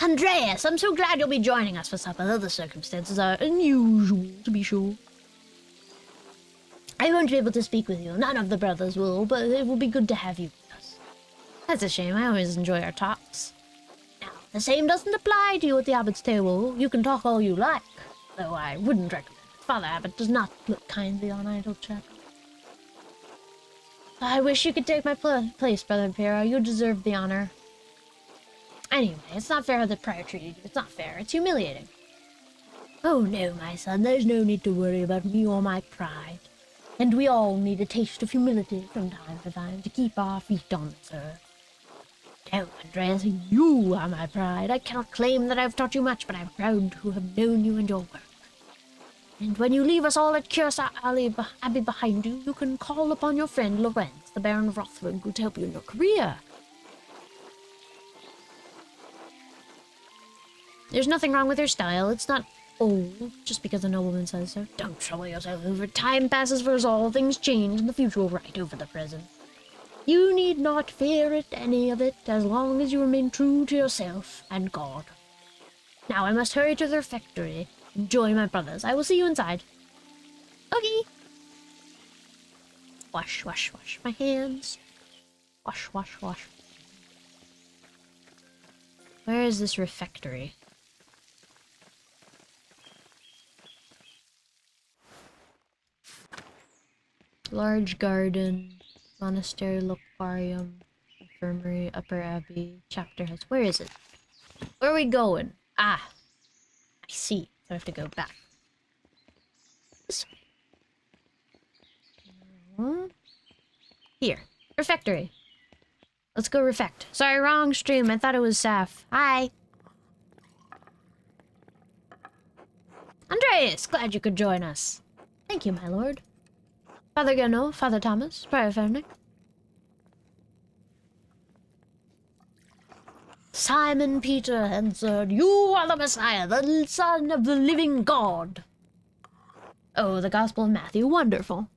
Speaker 1: Andreas, I'm so glad you'll be joining us for supper, though the circumstances are unusual, to be sure. I won't be able to speak with you. None of the brothers will, but it will be good to have you with us. That's a shame. I always enjoy our talks. Now, the same doesn't apply to you at the Abbot's table. You can talk all you like, though I wouldn't recommend it. Father Abbot does not look kindly on idle chat. I wish you could take my place, Brother Piero. You deserve the honor. Anyway, it's not fair how the prior treated you. It's not fair. It's humiliating. Oh no, my son. There's no need to worry about me or my pride. And we all need a taste of humility from time to time to keep our feet on the earth. Oh, Andreas, you are my pride. I cannot claim that I've taught you much, but I'm proud to have known you and your work. And when you leave us all at Cursa Abbey behind you, you can call upon your friend Lorenz, the Baron of Rothburg, to help you in your career. There's nothing wrong with her style. It's not old, just because a nobleman says so. Don't trouble yourself over it. Time passes for us all. Things change, and the future will right over the present. You need not fear it, any of it, as long as you remain true to yourself and God. Now I must hurry to the refectory and join my brothers. I will see you inside. Okay. Wash, wash, wash my hands. Wash, wash, wash. Where is this refectory? Large garden, monastery, loquarium, infirmary, upper abbey, chapter house. Where is it? Where are we going? Ah, I see. So I have to go back. This way. Here, refectory. Let's go refect. Sorry, wrong stream. I thought it was Saf. Hi. Andreas, glad you could join us. Thank you, my lord. Father Gano, Father Thomas, Prior Fenric. Simon Peter answered, "You are the Messiah, the Son of the living God." Oh, the Gospel of Matthew, wonderful.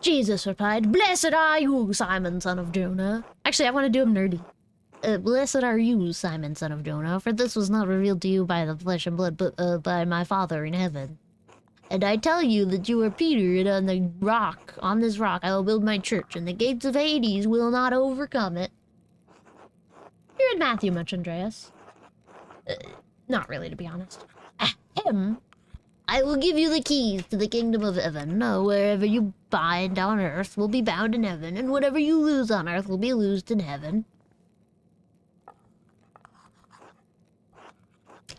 Speaker 1: Jesus replied, "Blessed are you, Simon, son of Jonah." Actually, I want to do him nerdy. Blessed are you, Simon, son of Jonah, for this was not revealed to you by the flesh and blood, but by my Father in heaven. And I tell you that you are Peter, and on this rock, I will build my church, and the gates of Hades will not overcome it. You read Matthew much, Andreas? Not really, to be honest. Ahem. I will give you the keys to the kingdom of heaven. Wherever you bind on earth will be bound in heaven, and whatever you lose on earth will be loosed in heaven.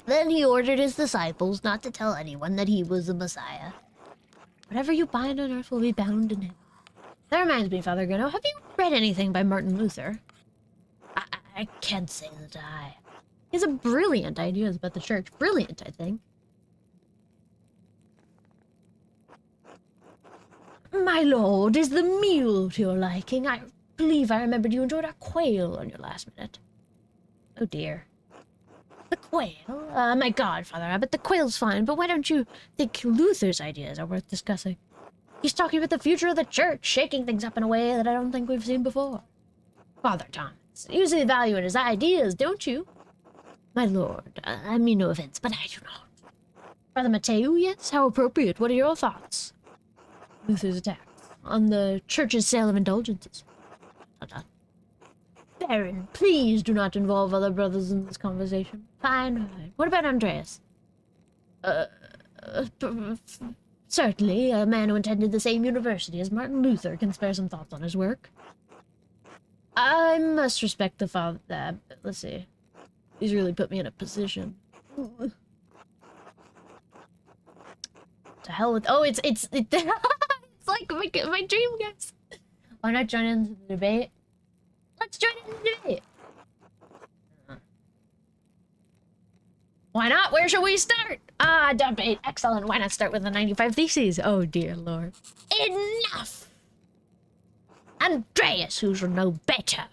Speaker 1: Then he ordered his disciples not to tell anyone that he was the Messiah. Whatever you bind on earth will be bound in heaven. That reminds me, Father Gunno, have you read anything by Martin Luther? I can't say that I... He has a brilliant ideas about the church. Brilliant, I think. My lord, is the meal to your liking? I believe I remembered you enjoyed our quail on your last minute. Oh dear. The quail? My god, Father Abbot, the quail's fine, but why don't you think Luther's ideas are worth discussing? He's talking about the future of the church, shaking things up in a way that I don't think we've seen before. Father Thomas, you see the value in his ideas, don't you? My lord, I mean no offense, but I do not. Brother Mateo, yes? How appropriate. What are your thoughts? Luther's attacks on the church's sale of indulgences. Baron, please do not involve other brothers in this conversation. Fine, fine. What about Andreas? Certainly, a man who attended the same university as Martin Luther can spare some thoughts on his work. I must respect the father. Let's see. He's really put me in a position. To hell with... Oh, it's like my dream, guys. Why not join into the debate? Let's join in the debate. Why not? Where shall we start? Debate. Excellent. Why not start with the 95 Theses? Oh, dear lord. Enough! Andreas, who should know better.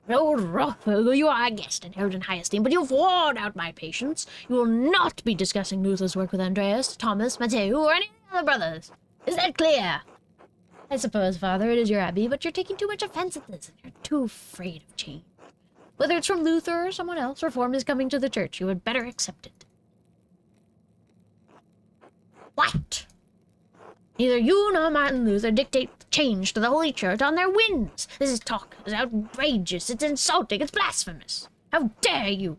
Speaker 1: Old Rotho, you are a guest and held in high esteem, but you've worn out my patience. You will not be discussing Luther's work with Andreas, Thomas, Matteo, or any other brothers. Is that clear? I suppose, Father, it is your abbey, but you're taking too much offense at this, and you're too afraid of change. Whether it's from Luther or someone else, reform is coming to the church. You had better accept it. What? Neither you nor Martin Luther dictate change to the Holy Church on their whims. This talk is outrageous. It's insulting. It's blasphemous. How dare you?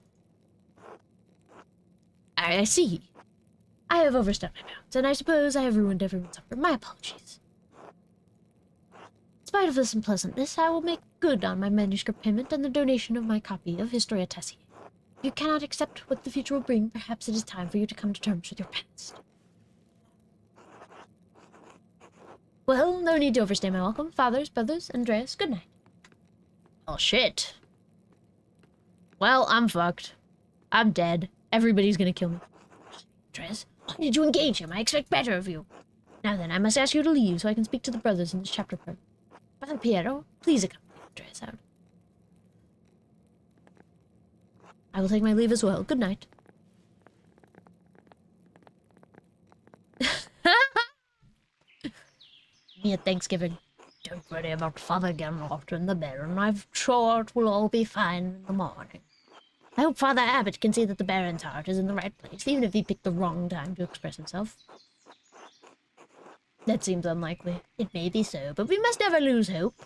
Speaker 1: I see. I have overstepped my bounds, and I suppose I have ruined everyone's supper. My apologies. In spite of this unpleasantness, I will make good on my manuscript payment and the donation of my copy of Historia Tessie. If you cannot accept what the future will bring, perhaps it is time for you to come to terms with your past. Well, no need to overstay my welcome. Fathers, brothers, Andreas, good night. Oh, shit. Well, I'm fucked. I'm dead. Everybody's gonna kill me. Andreas, why did you engage him? I expect better of you. Now then, I must ask you to leave so I can speak to the brothers in this chapter part. Brother Piero, please accompany Andreas out. I will take my leave as well. Good night. Me at Thanksgiving. Don't worry about Father Gamrot and the Baron. I'm sure it will all be fine in the morning. I hope Father Abbot can see that the Baron's heart is in the right place, even if he picked the wrong time to express himself. That seems unlikely. It may be so, but we must never lose hope.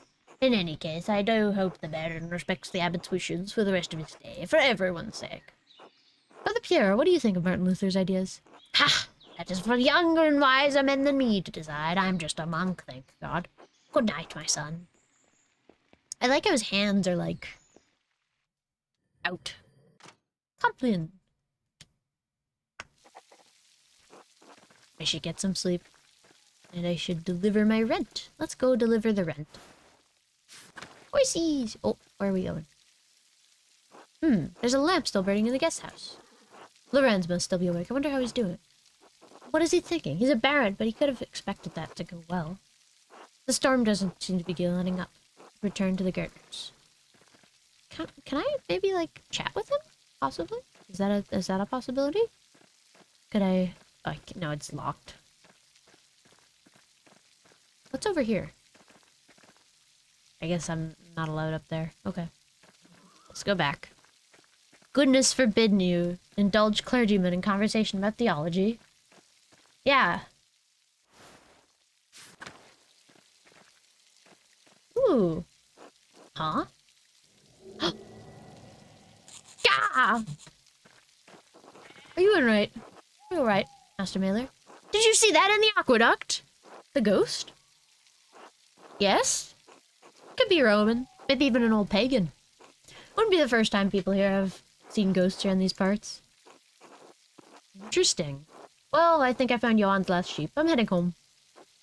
Speaker 1: In any case, I do hope the Baron respects the Abbot's wishes for the rest of his day, for everyone's sake. Brother Pierre, what do you think of Martin Luther's ideas? Ha! That is for younger and wiser men than me to decide. I'm just a monk, thank God. Good night, my son. I like how his hands are, like, out. Comprehend. I should get some sleep. And I should deliver my rent. Let's go deliver the rent. Horsies! Oh, where are we going? There's a lamp still burning in the guest house. Lorenz must still be awake. I wonder how he's doing. What is he thinking? He's a baron, but he could have expected that to go well. The storm doesn't seem to be letting up. Return to the gardeners. Can I maybe, like, chat with him? Possibly? Is that a possibility? Could I... Oh, no, it's locked. What's over here? I guess I'm not allowed up there. Okay. Let's go back. Goodness forbid you indulge clergymen in conversation about theology. Yeah. Ooh. Huh? Yeah! Are you alright? Are you alright, Master Mailer? Did you see that in the aqueduct? The ghost? Yes? Could be Roman. Maybe even an old pagan. Wouldn't be the first time people here have seen ghosts around these parts. Interesting. Well, I think I found Johan's last sheep. I'm heading home.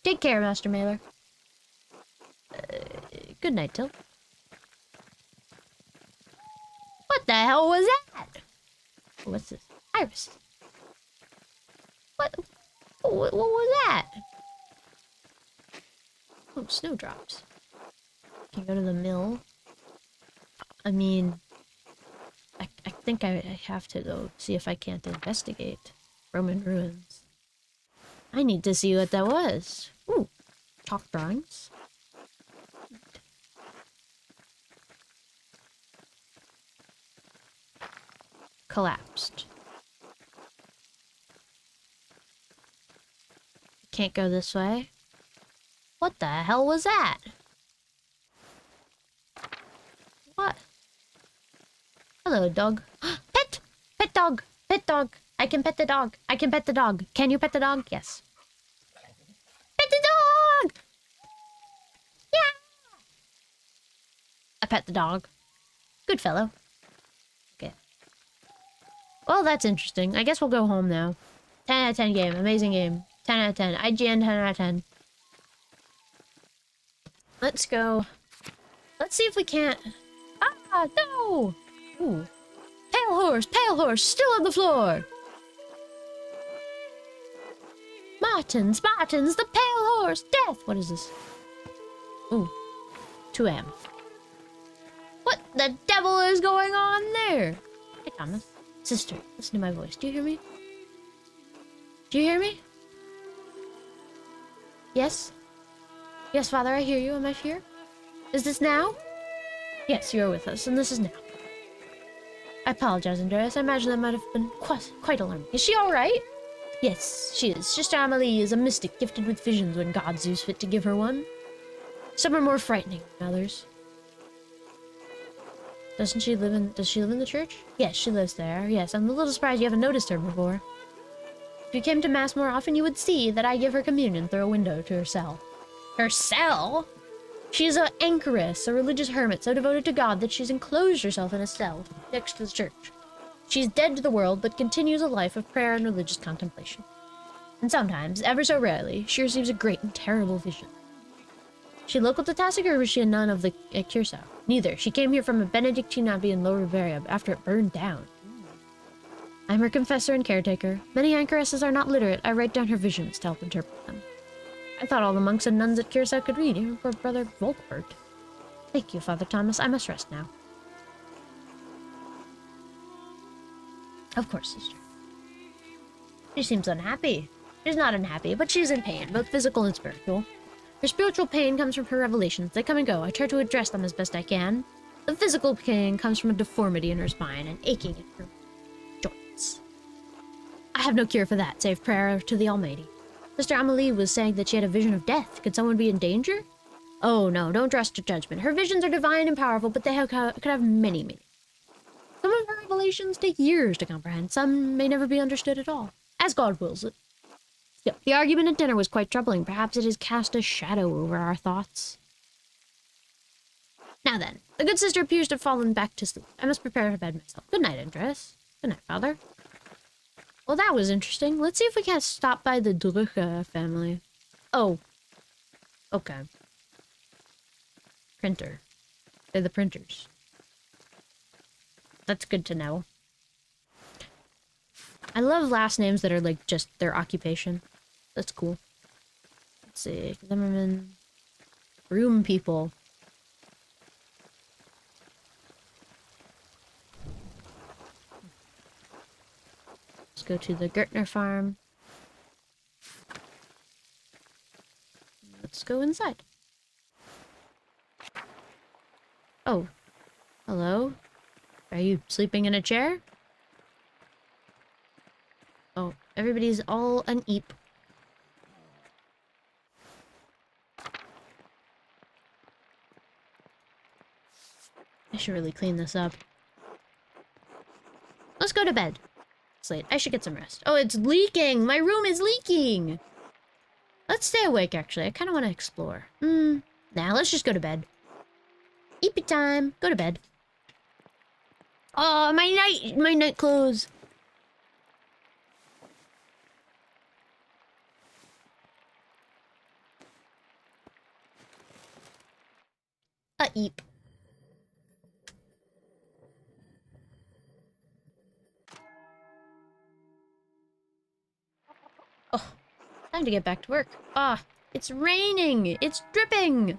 Speaker 1: Take care, Master Mailer. Good night, Till. What the hell was that? What's this? Iris. What was that? Oh, snowdrops. Can go to the mill. I mean, I think I have to, though, see if I can't investigate Roman ruins. I need to see what that was. Ooh, chalk drawings. Collapsed. Can't go this way. What the hell was that? What? Hello, dog. Pet! Pet dog! Pet dog! I can pet the dog. I can pet the dog. Can you pet the dog? Yes. Pet the dog! Yeah! I pet the dog. Good fellow. Okay. Well, that's interesting. I guess we'll go home now. 10 out of 10 game. Amazing game. 10 out of 10. IGN 10 out of 10. Let's go. Let's see if we can't... Ah, no! Ooh. Pale horse, still on the floor! Martins, the pale horse, death! What is this? Ooh. 2am. What the devil is going on there? Hey, Thomas. Sister, listen to my voice. Do you hear me? Do you hear me? Yes? Yes, Father, I hear you. Am I here? Is this now? Yes, you're with us, and this is now. I apologize, Andreas. I imagine that might have been quite alarming. Is she alright? Yes, she is. Sister Amelie is a mystic gifted with visions when God sees fit to give her one. Some are more frightening than others. Does she live in the church? Yes, she lives there. Yes, I'm a little surprised you haven't noticed her before. If you came to Mass more often, you would see that I give her communion through a window to her cell. Her cell? She's an anchoress, a religious hermit so devoted to God that she's enclosed herself in a cell next to the church. She's dead to the world, but continues a life of prayer and religious contemplation. And sometimes, ever so rarely, she receives a great and terrible vision. She local to Tassic, or was she a nun of the Curacao? Neither. She came here from a Benedictine abbey in Lower Bavaria after it burned down. I'm her confessor and caretaker. Many anchoresses are not literate. I write down her visions to help interpret them. I thought all the monks and nuns at Curacao could read, even poor Brother Volkbert. Thank you, Father Thomas. I must rest now. Of course, sister. She seems unhappy. She's not unhappy, but she's in pain, both physical and spiritual. Her spiritual pain comes from her revelations. They come and go. I try to address them as best I can. The physical pain comes from a deformity in her spine and aching in her joints. I have no cure for that, save prayer to the Almighty. Sister Amelie was saying that she had a vision of death. Could someone be in danger? Oh no, don't trust to judgment. Her visions are divine and powerful, but they could have many meanings. Some of her revelations take years to comprehend. Some may never be understood at all, as God wills it. Still, the argument at dinner was quite troubling. Perhaps it has cast a shadow over our thoughts. Now then, the good sister appears to have fallen back to sleep. I must prepare her bed myself. Good night, Andres. Good night, Father. Well, that was interesting. Let's see if we can't stop by the Drucker family. Oh. Okay. Printer. They're the printers. That's good to know. I love last names that are like just their occupation. That's cool. Let's see. Zimmerman. Broom people. Let's go to the Gertner farm. Let's go inside. Oh. Hello? Are you sleeping in a chair? Oh, everybody's all uneep. I should really clean this up. Let's go to bed. It's late. I should get some rest. Oh, it's leaking! My room is leaking! Let's stay awake, actually. I kind of want to explore. Nah, let's just go to bed. Eepy time. Go to bed. Oh, my night clothes. Eep. Oh, time to get back to work. Ah, it's raining. It's dripping.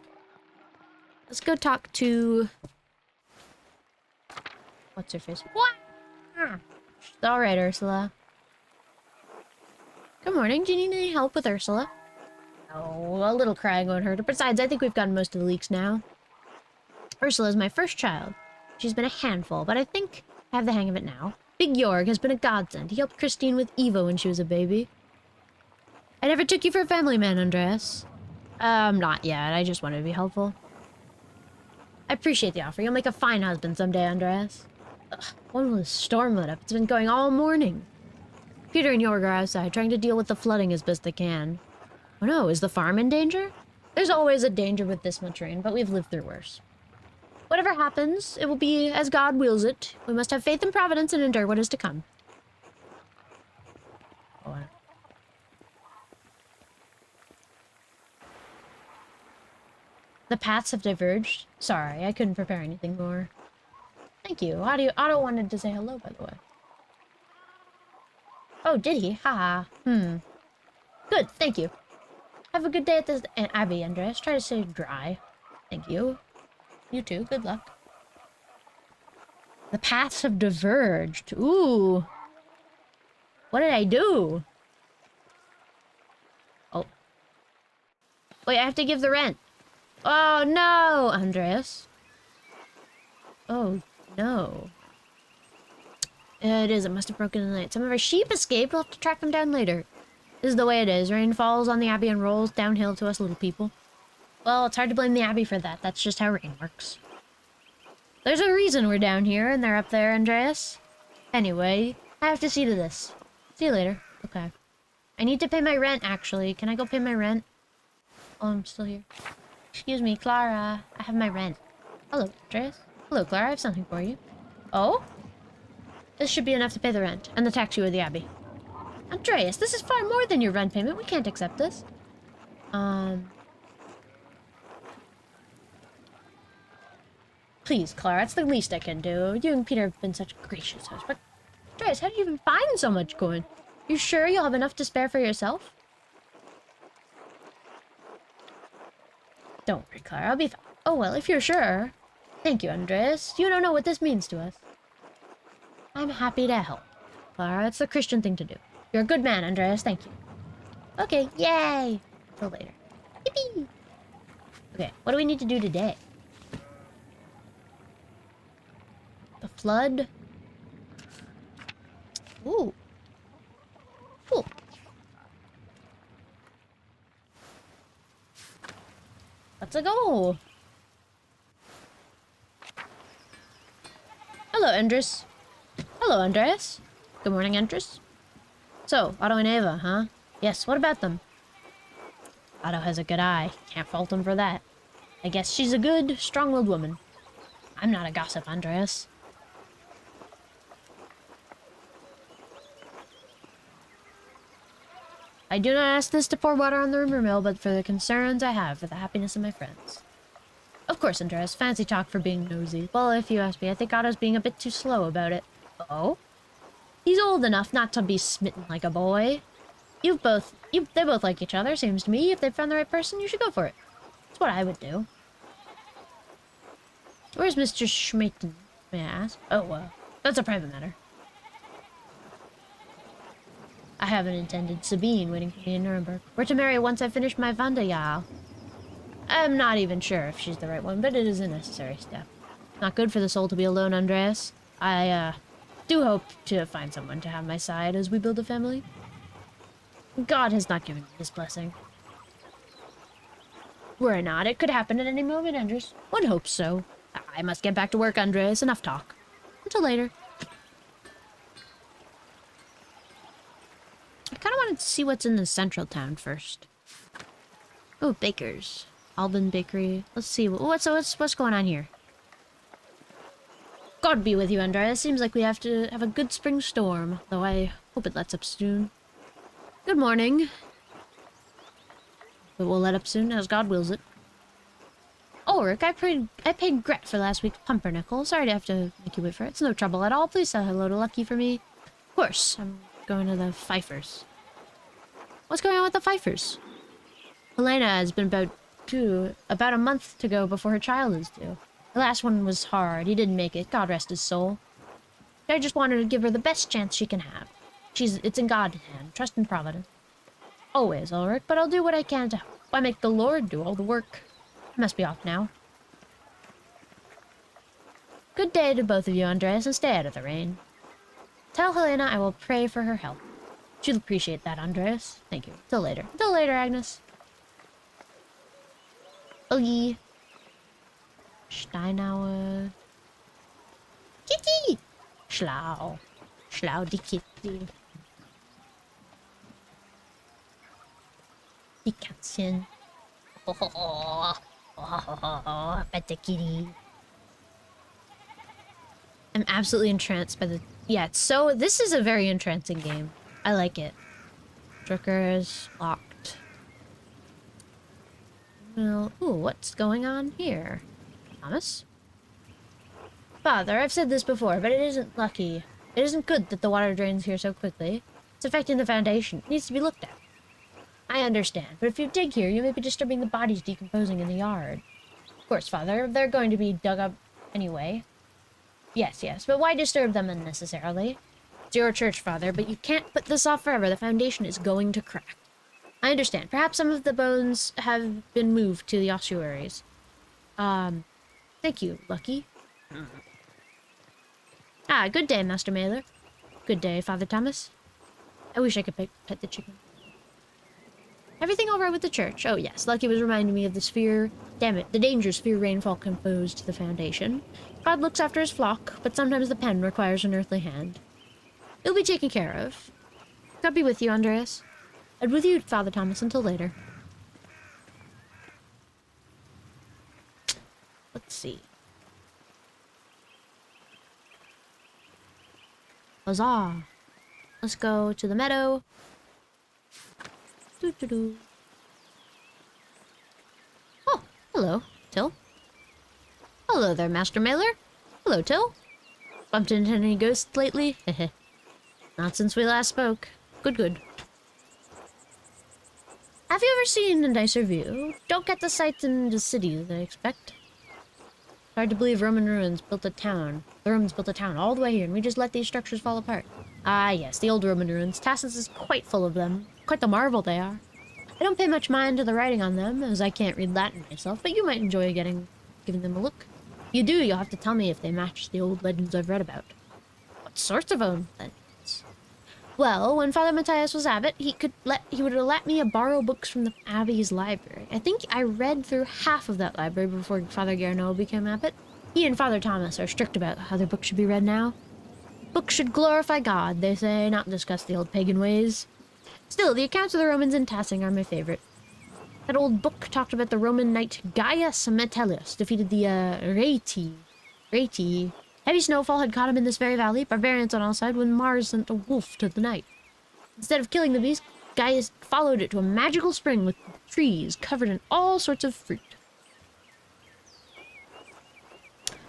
Speaker 1: Let's go talk to... What's her face? What? All right, Ursula. Good morning. Do you need any help with Ursula? Oh, a little crying won't hurt her. Besides, I think we've gotten most of the leaks now. Ursula's my first child. She's been a handful, but I think I have the hang of it now. Big Jorg has been a godsend. He helped Christine with Eva when she was a baby. I never took you for a family man, Andreas. Not yet. I just wanted to be helpful. I appreciate the offer. You'll make a fine husband someday, Andreas. Ugh, when will the storm let up? It's been going all morning. Peter and Jorg are outside, trying to deal with the flooding as best they can. Oh no, is the farm in danger? There's always a danger with this much rain, but we've lived through worse. Whatever happens, it will be as God wills it. We must have faith in Providence and endure what is to come. Oh, the paths have diverged. Sorry, I couldn't prepare anything more. Thank you. Otto wanted to say hello, by the way. Oh, did he? Haha. Good, thank you. Have a good day at the abbey, Andreas. Try to stay dry. Thank you. You too. Good luck. The paths have diverged. Ooh. What did I do? Oh. Wait, I have to give the rent. Oh, no, Andreas. Oh, no. It is. It must have broken in the night. Some of our sheep escaped. We'll have to track them down later. This is the way it is. Rain falls on the abbey and rolls downhill to us little people. Well, it's hard to blame the abbey for that. That's just how rain works. There's a reason we're down here and they're up there, Andreas. Anyway, I have to see to this. See you later. Okay. I need to pay my rent, actually. Can I go pay my rent? Oh, I'm still here. Excuse me, Clara. I have my rent. Hello, Andreas. Hello, Clara. I have something for you. Oh? This should be enough to pay the rent and the tax you owe the abbey. Andreas, this is far more than your rent payment. We can't accept this. Please, Clara, it's the least I can do. You and Peter have been such gracious hosts. But, Andreas, how do you even find so much coin? You sure you'll have enough to spare for yourself? Don't worry, Clara. I'll be fine. Oh, well, if you're sure. Thank you, Andreas. You don't know what this means to us. I'm happy to help. Clara, it's the Christian thing to do. You're a good man, Andreas. Thank you. Okay, yay! Till later. Yippee! Okay, what do we need to do today? The flood. Ooh. Ooh. Let's go. Hello, Andres. Hello, Andreas. Good morning, Andres. So, Otto and Eva, huh? Yes, what about them? Otto has a good eye. Can't fault him for that. I guess she's a good, strong-willed woman. I'm not a gossip, Andreas. I do not ask this to pour water on the rumor mill, but for the concerns I have for the happiness of my friends. Of course, Andreas. Fancy talk for being nosy. Well, if you ask me, I think Otto's being a bit too slow about it. Oh? He's old enough not to be smitten like a boy. They both like each other, seems to me. If they found the right person, you should go for it. That's what I would do. Where's Mr. Schmaten, may I ask? Oh, that's a private matter. I haven't intended Sabine waiting for me in Nuremberg. We're to marry once I've finished my Wanderjahr. I'm not even sure if she's the right one, but it is a necessary step. Not good for the soul to be alone, Andreas. I, do hope to find someone to have my side as we build a family. God has not given me his blessing. Were it not, it could happen at any moment, Andreas. One hopes so. I must get back to work, Andreas. Enough talk. Until later. I kind of wanted to see what's in the central town first. Oh, bakers. Alban Bakery. Let's see. What's going on here? God be with you, Andreas. Seems like we have to have a good spring storm, though I hope it lets up soon. Good morning. But we'll let up soon, as God wills it. Ulrich, I paid Gret for last week's pumpernickel. Sorry to have to make you wait for it. It's no trouble at all. Please say hello to Lucky for me. Of course, I'm going to the Pfeiffers. What's going on with the Pfeiffers? Helena has been about a month to go before her child is due. The last one was hard. He didn't make it. God rest his soul. I just wanted to give her the best chance she can have. It's in God's hand. Trust in Providence. Always, Ulrich, but I'll do what I can to help. Why make the Lord do all the work? I must be off now. Good day to both of you, Andreas, and stay out of the rain. Tell Helena I will pray for her health. She'll appreciate that, Andreas. Thank you. Till later. Till later, Agnes. Oogie. Steinauer. Kitty! Schlau. Schlau die Kitty. Die Katzchen. Oh, better kitty. I'm absolutely entranced by the... Yeah, so this is a very entrancing game. I like it. Drucker is locked. Well, ooh, what's going on here? Thomas? Father, I've said this before, but it isn't lucky. It isn't good that the water drains here so quickly. It's affecting the foundation. It needs to be looked at. I understand, but if you dig here, you may be disturbing the bodies decomposing in the yard. Of course, Father, they're going to be dug up anyway. Yes, but why disturb them unnecessarily? It's your church, Father, but you can't put this off forever. The foundation is going to crack. I understand. Perhaps some of the bones have been moved to the ossuaries. Thank you, Lucky. Ah, good day, Master Mailer. Good day, Father Thomas. I wish I could pet the chicken. Everything all right with the church? Oh, yes. Lucky was reminding me of the sphere... Damn it, the dangerous sphere rainfall composed to the foundation. God looks after his flock, but sometimes the pen requires an earthly hand. It'll be taken care of. God be with you, Andreas. And with you, Father Thomas, until later. Let's see. Huzzah! Let's go to the meadow. Doo-doo-doo. Oh, hello, Till. Hello there, Master Mailer. Hello, Till. Bumped into any ghosts lately? Heh. Not since we last spoke. Good. Have you ever seen a nicer view? Don't get the sights in the city that I expect. Hard to believe Roman ruins built a town. The Romans built a town all the way here, and we just let these structures fall apart. Ah, yes, the old Roman ruins. Tacitus is quite full of them. Quite the marvel they are. I don't pay much mind to the writing on them, as I can't read Latin myself, but you might enjoy giving them a look. If you do, you'll have to tell me if they match the old legends I've read about. What sorts of old legends? Well, when Father Matthias was abbot, he would let me borrow books from the abbey's library. I think I read through half of that library before Father Garneau became abbot. He and Father Thomas are strict about how their books should be read now. Books should glorify God, they say, not discuss the old pagan ways. Still, the accounts of the Romans in Tassing are my favorite. That old book talked about the Roman knight Gaius Metellus defeated the Reti. Heavy snowfall had caught him in this very valley, barbarians on all sides, when Mars sent a wolf to the night. Instead of killing the beast, Gaius followed it to a magical spring with trees covered in all sorts of fruit.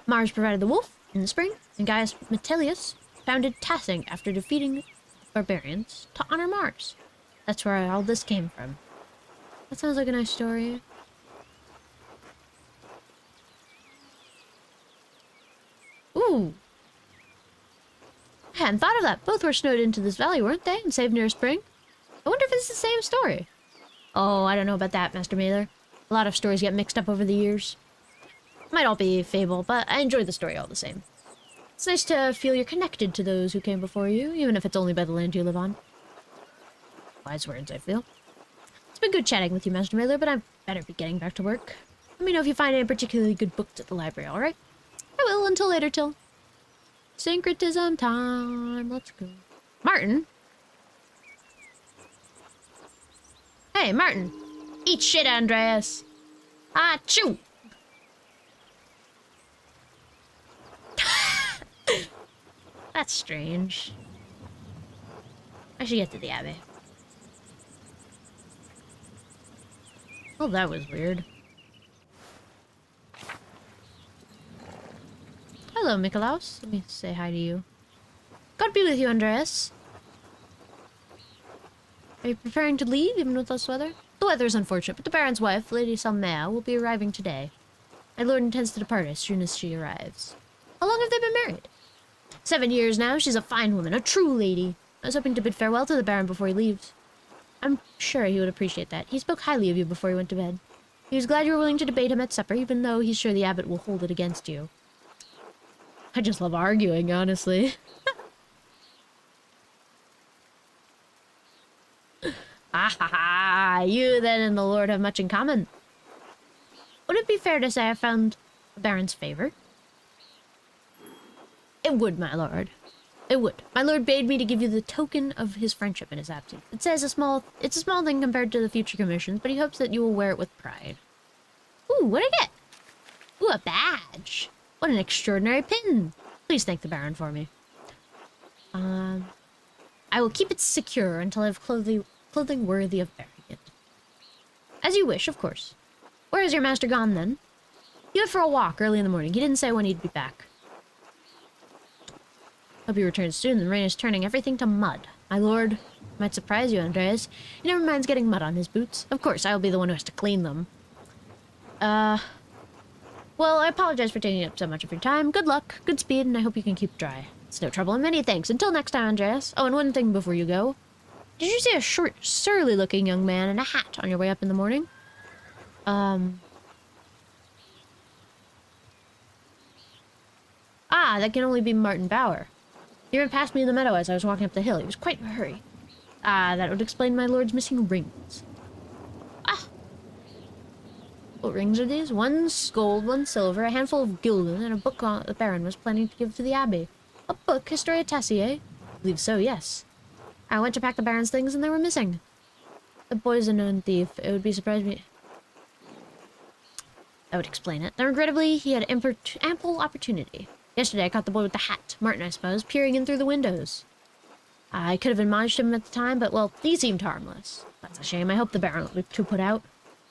Speaker 1: Mars provided the wolf in the spring, and Gaius Metellus founded Tassing after defeating barbarians to honor Mars. That's where all this came from. That sounds like a nice story. Ooh. I hadn't thought of that. Both were snowed into this valley, weren't they? And saved near a spring? I wonder if it's the same story. Oh, I don't know about that, Master Mailer. A lot of stories get mixed up over the years. Might all be fable, but I enjoy the story all the same. It's nice to feel you're connected to those who came before you, even if it's only by the land you live on. Wise words, I feel. It's been good chatting with you, Master Mailer, but I better be getting back to work. Let me know if you find any particularly good books at the library, alright? I will until later, till. Syncretism time. Let's go. Martin? Hey, Martin. Eat shit, Andreas. Ah, chew. That's strange. I should get to the abbey. Oh, that was weird. Hello, Mikolaus. Let me say hi to you. God be with you, Andreas. Are you preparing to leave, even with this weather? The weather is unfortunate, but the Baron's wife, Lady Salmea, will be arriving today. My lord intends to depart as soon as she arrives. How long have they been married? 7 years now. She's a fine woman, a true lady. I was hoping to bid farewell to the Baron before he leaves. I'm sure he would appreciate that. He spoke highly of you before he went to bed. He was glad you were willing to debate him at supper, even though he's sure the abbot will hold it against you. I just love arguing, honestly. Ah ha ha! You then and the Lord have much in common. Would it be fair to say I found the Baron's favor? It would, my lord. It would. My lord bade me to give you the token of his friendship in his absence. It says it's a small thing compared to the future commissions, but he hopes that you will wear it with pride. Ooh, what'd I get? Ooh, a badge. What an extraordinary pin. Please thank the Baron for me. I will keep it secure until I have clothing worthy of bearing it. As you wish, of course. Where is your master gone, then? He went for a walk early in the morning. He didn't say when he'd be back. Hope he returns soon. The rain is turning everything to mud. My lord, might surprise you, Andreas. He never minds getting mud on his boots. Of course, I will be the one who has to clean them. Well, I apologize for taking up so much of your time. Good luck, good speed, and I hope you can keep dry. It's no trouble, and many thanks. Until next time, Andreas. Oh, and one thing before you go. Did you see a short, surly-looking young man in a hat on your way up in the morning? Ah, that can only be Martin Bauer. He ran past me in the meadow as I was walking up the hill. He was quite in a hurry. Ah, that would explain my lord's missing rings. Ah! What rings are these? One's gold, one silver, a handful of gulden, and a book the Baron was planning to give to the abbey. A book? Historia Tassi, eh? I believe so, yes. I went to pack the Baron's things and they were missing. The boy's a known thief. It would be surprised me. That would explain it. Then regrettably, he had ample opportunity. Yesterday, I caught the boy with the hat, Martin, I suppose, peering in through the windows. I could have admonished him at the time, but, well, he seemed harmless. That's a shame. I hope the Baron will be too put out.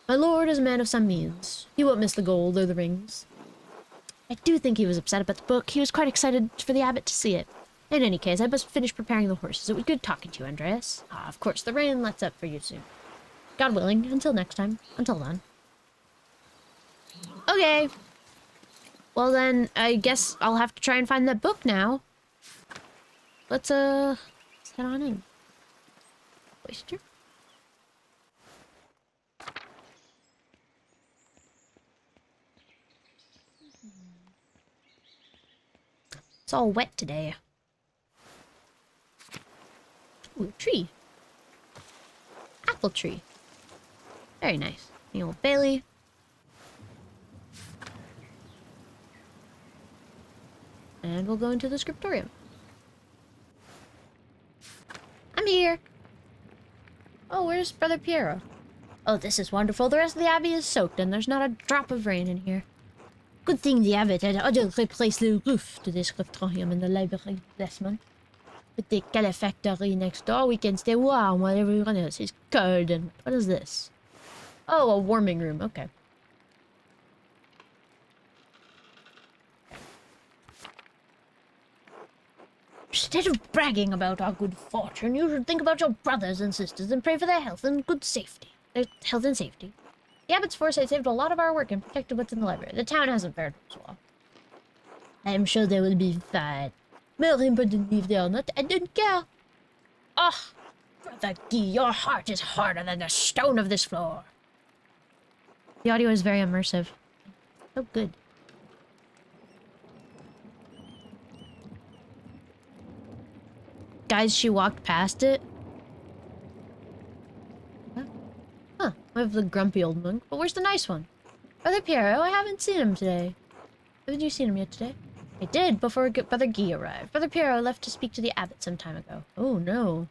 Speaker 1: My lord is a man of some means. He won't miss the gold or the rings. I do think he was upset about the book. He was quite excited for the abbot to see it. In any case, I must finish preparing the horses. It was good talking to you, Andreas. Ah, of course, the rain lets up for you soon. God willing, until next time. Until then. Okay. Well then, I guess I'll have to try and find that book now. Let's head on in. Oyster? It's all wet today. Ooh, tree. Apple tree. Very nice. The old Bailey. And we'll go into the Scriptorium. I'm here. Oh, where's Brother Piero? Oh, this is wonderful. The rest of the abbey is soaked and there's not a drop of rain in here. Good thing the abbot had replaced the roof to the Scriptorium and the library basement. With the calefactory next door, we can stay warm while everyone else is cold. And what is this? Oh, a warming room. Okay. Instead of bragging about our good fortune, you should think about your brothers and sisters and pray for their health and good safety. Their health and safety. The abbot's foresight saved a lot of our work and protected what's in the library. The town hasn't fared as well. I'm sure they will be fine. More importantly, if they are not, I don't care. Oh, Brother Guy, your heart is harder than the stone of this floor. The audio is very immersive. So good. Guys, she walked past it. Huh, I have the grumpy old monk, but where's the nice one? Brother Piero, I haven't seen him today. Haven't you seen him yet today? I did, before Brother Guy arrived. Brother Piero left to speak to the abbot some time ago. Oh, no.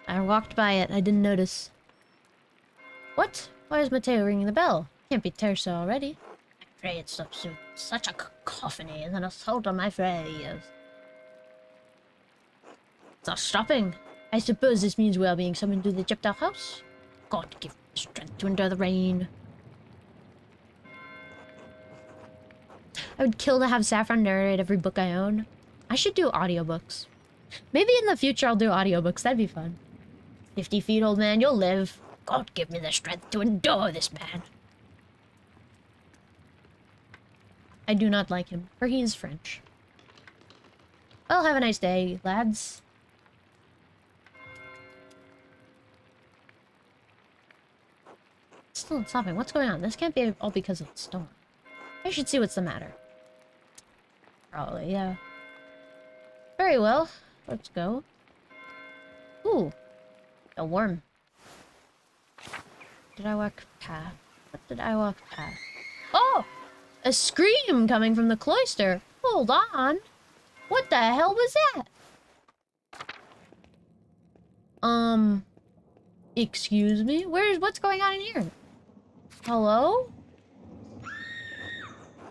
Speaker 1: I walked by it. I didn't notice. What? Why is Matteo ringing the bell? Can't be Terza already. I pray it stops soon. Such a cacophony and an assault on my frail ears. It's not stopping. I suppose this means we are being summoned to the Egyptian house. God give me strength to endure the rain. I would kill to have Saffron narrate every book I own. I should do audiobooks. Maybe in the future I'll do audiobooks. That'd be fun. 50 feet, old man, you'll live. God give me the strength to endure this man. I do not like him, for he is French. Well, have a nice day, lads. Still not stopping. What's going on? This can't be all because of the storm. I should see what's the matter. Probably, yeah. Very well. Let's go. Ooh. A worm. Did I walk past? What did I walk past? Oh! A scream coming from the cloister. Hold on. What the hell was that? Excuse me? What's going on in here? Hello?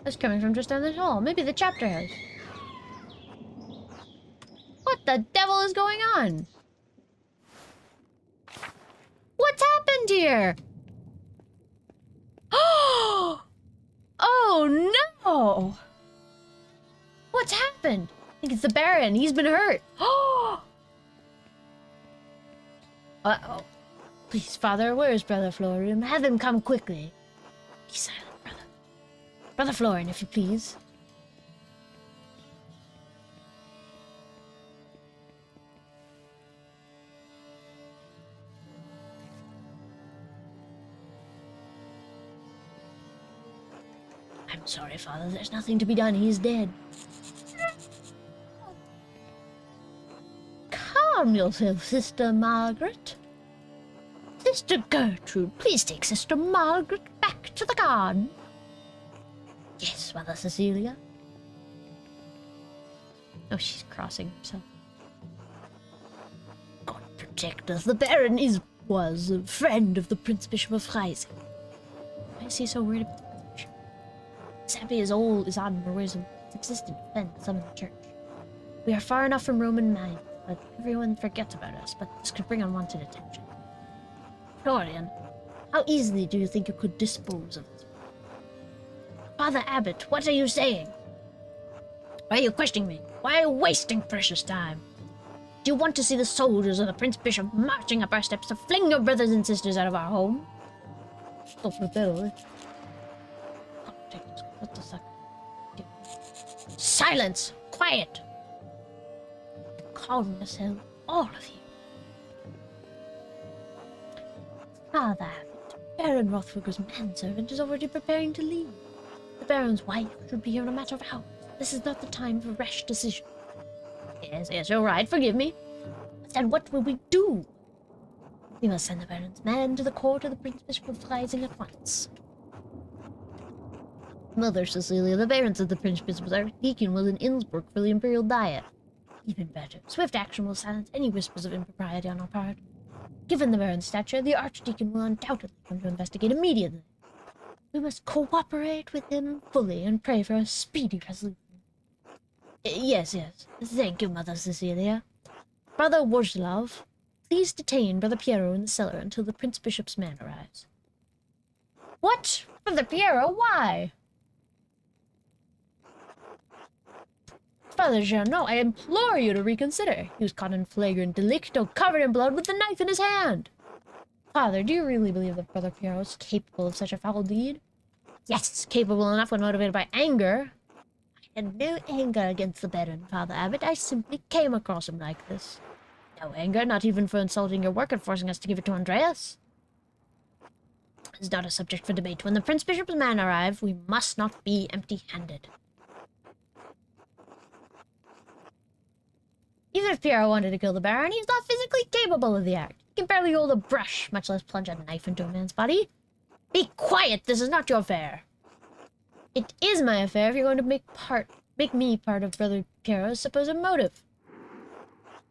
Speaker 1: That's coming from just down this hall. Maybe the chapter house. What the devil is going on? What's happened here? Oh no! What's happened? I think it's the Baron. He's been hurt. Uh-oh. Please, Father, where is Brother Florian? Have him come quickly. Be silent, brother. Brother Florian, if you please. I'm sorry, Father. There's nothing to be done. He's dead. Calm yourself, Sister Margaret. Sister Gertrude, please take Sister Margaret back to the garden. Yes, Mother Cecilia. Oh, she's crossing herself. God protect us. The Baron was a friend of the Prince Bishop of Freising. Why is he so worried about the Bishop? This abbey is old, is on Marism. Its existence depends on the church. We are far enough from Roman minds, but everyone forgets about us, but this could bring unwanted attention. Florian, how easily do you think you could dispose of this? Father Abbot, what are you saying? Why are you questioning me? Why are you wasting precious time? Do you want to see the soldiers of the Prince Bishop marching up our steps to fling your brothers and sisters out of our home? Stop the bell. What the fuck? Silence! Quiet! Calm yourself, all of you. Father Abbot, Baron Rothfuger's manservant is already preparing to leave. The Baron's wife should be here in a matter of hours. This is not the time for rash decision. Yes, you're right. Forgive me. Then what will we do? We must send the Baron's man to the court of the Prince Bishop of Freising at once. Mother Cecilia, the Baron said the Prince Bishop's archdeacon was in Innsbruck for the Imperial Diet. Even better. Swift action will silence any whispers of impropriety on our part. Given the Baron's stature, the archdeacon will undoubtedly come to investigate immediately. We must cooperate with him fully and pray for a speedy resolution. Yes. Thank you, Mother Cecilia. Brother Worzlov, please detain Brother Piero in the cellar until the Prince Bishop's man arrives. What? Brother Piero, why? Father Jeannot, I implore you to reconsider. He was caught in flagrant delicto, covered in blood, with a knife in his hand. Father, do you really believe that Brother Piero is capable of such a foul deed? Yes, capable enough when motivated by anger. I had no anger against the Baron, Father Abbot. I simply came across him like this. No anger, not even for insulting your work and forcing us to give it to Andreas. It's not a subject for debate. When the Prince Bishop's man arrive, we must not be empty-handed. Even if Piero wanted to kill the Baron, he's not physically capable of the act. He can barely hold a brush, much less plunge a knife into a man's body. Be quiet! This is not your affair. It is my affair if you're going to make me part of Brother Piero's supposed motive.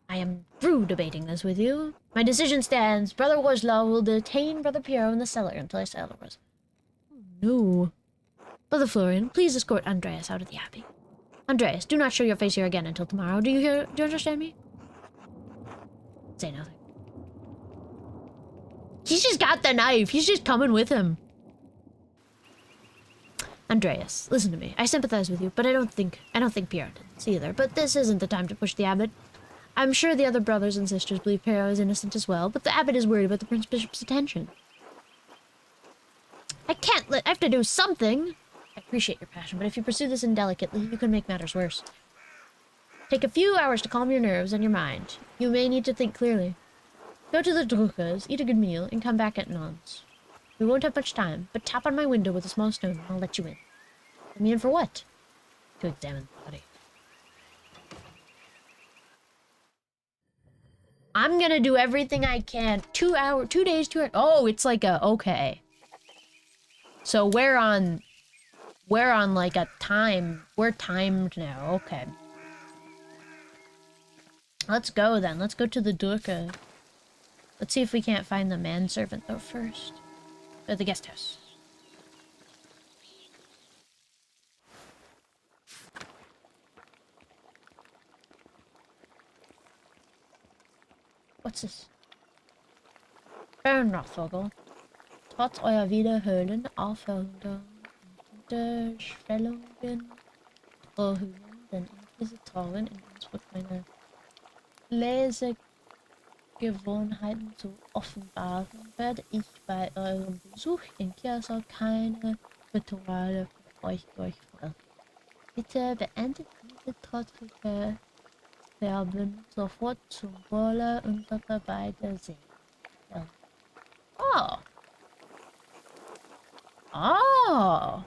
Speaker 1: I am through debating this with you. My decision stands. Brother Woslaw will detain Brother Piero in the cellar until I say otherwise. Oh, no. Brother Florian, please escort Andreas out of the abbey. Andreas, do not show your face here again until tomorrow. Do you understand me? Say nothing. He's just got the knife. He's just coming with him. Andreas, listen to me. I sympathize with you, but I don't think Piero did either. But this isn't the time to push the abbot. I'm sure the other brothers and sisters believe Piero is innocent as well, but the abbot is worried about the Prince Bishop's attention. I have to do something. I appreciate your passion, but if you pursue this indelicately, you can make matters worse. Take a few hours to calm your nerves and your mind. You may need to think clearly. Go to the Drucker's, eat a good meal, and come back at nonce. We won't have much time, but tap on my window with a small stone and I'll let you in. Let me in for what? To examine the body. I'm gonna do everything I can. 2 days, 2 hours. Oh, it's like a, okay. So we're on like a time. We're timed now, okay. Let's go then. Let's go to the Durka. Let's see if we can't find the manservant though first. The guest house. What's this? Bernrothvogel. Trotz euer Wiederhöhlen, Aufforderung und Unterstellungen, Drohungen, den Inquisitoren in Innsbruck meine Lesegewohnheiten zu offenbaren, werde ich bei eurem Besuch in Kirsau keine Rituale für euch durchführen. Bitte beendet diese trotzige Verben sofort zum Wohle unserer beiden Seelen. Oh. Oh.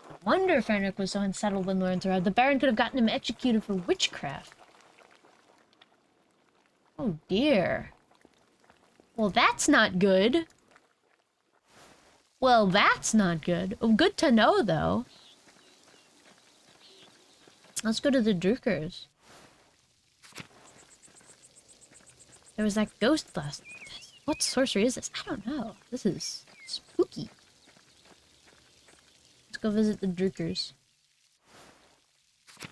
Speaker 1: No wonder Fenric was so unsettled when Lawrence arrived. The Baron could have gotten him executed for witchcraft. Oh dear. Well, that's not good. Well, that's not good. Oh, good to know, though. Let's go to the Druckers. There was that ghost last. What sorcery is this? I don't know. This is spooky. Let's go visit the Druckers. I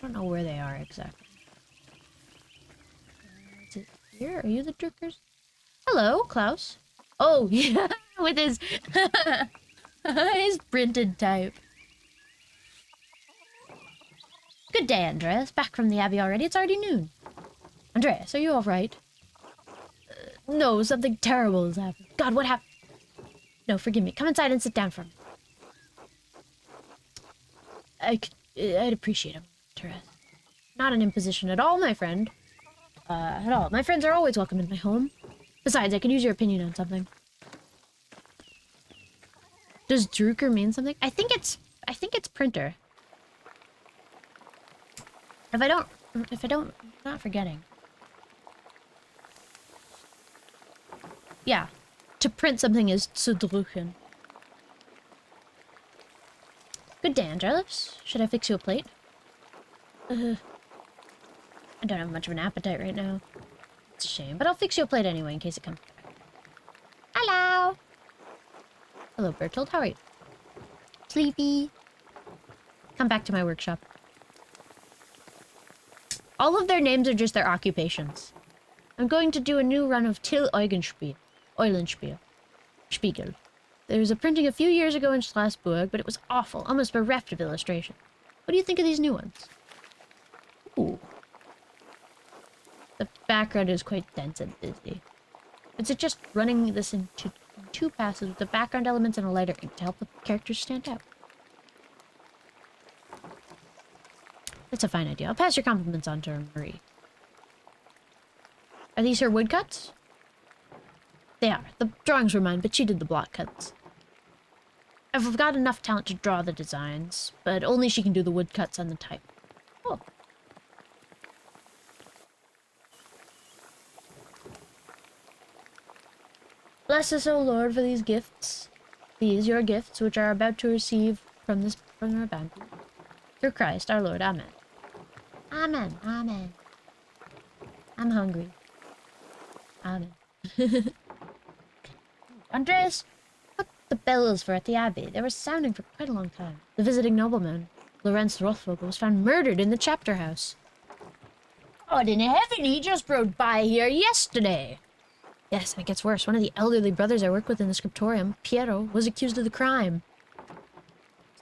Speaker 1: don't know where they are exactly. Is it here? Are you the Druckers? Hello, Klaus. Oh, yeah, with his his printed type. Good day, Andreas. Back from the Abbey already? It's already noon. Andreas, are you alright? No, something terrible has happened. God, what happened? No, forgive me. Come inside and sit down for me. I'd appreciate him, Andreas. Not an imposition at all, my friend. At all. My friends are always welcome in my home. Besides, I can use your opinion on something. Does Drucker mean something? I think it's printer. If I don't, I'm not forgetting. Yeah, to print something is zu drucken. Good day, Andreas. Should I fix you a plate? I don't have much of an appetite right now. It's a shame, but I'll fix you a plate anyway in case it comes back. Hello! Hello, Bertold. How are you? Sleepy. Come back to my workshop. All of their names are just their occupations. I'm going to do a new run of Till Eulenspiel. Spiegel. There was a printing a few years ago in Strasbourg, but it was awful, almost bereft of illustration. What do you think of these new ones? Ooh. The background is quite dense and busy. It's just running this into two passes with the background elements and a lighter ink to help the characters stand out. That's a fine idea. I'll pass your compliments on to Marie. Are these her woodcuts? They are. The drawings were mine, but she did the block cuts. I've got enough talent to draw the designs, but only she can do the woodcuts and the type. Oh. Bless us, O Lord, for these gifts. These, your gifts, which are about to receive from our bounty. Through Christ, our Lord. Amen. Amen. Amen. I'm hungry. Amen. Andreas, what the bells for at the abbey? They were sounding for quite a long time. The visiting nobleman, Lorenz Rothvogel, was found murdered in the chapter house. God in heaven, he just rode by here yesterday. Yes, and it gets worse. One of the elderly brothers I work with in the Scriptorium, Piero, was accused of the crime.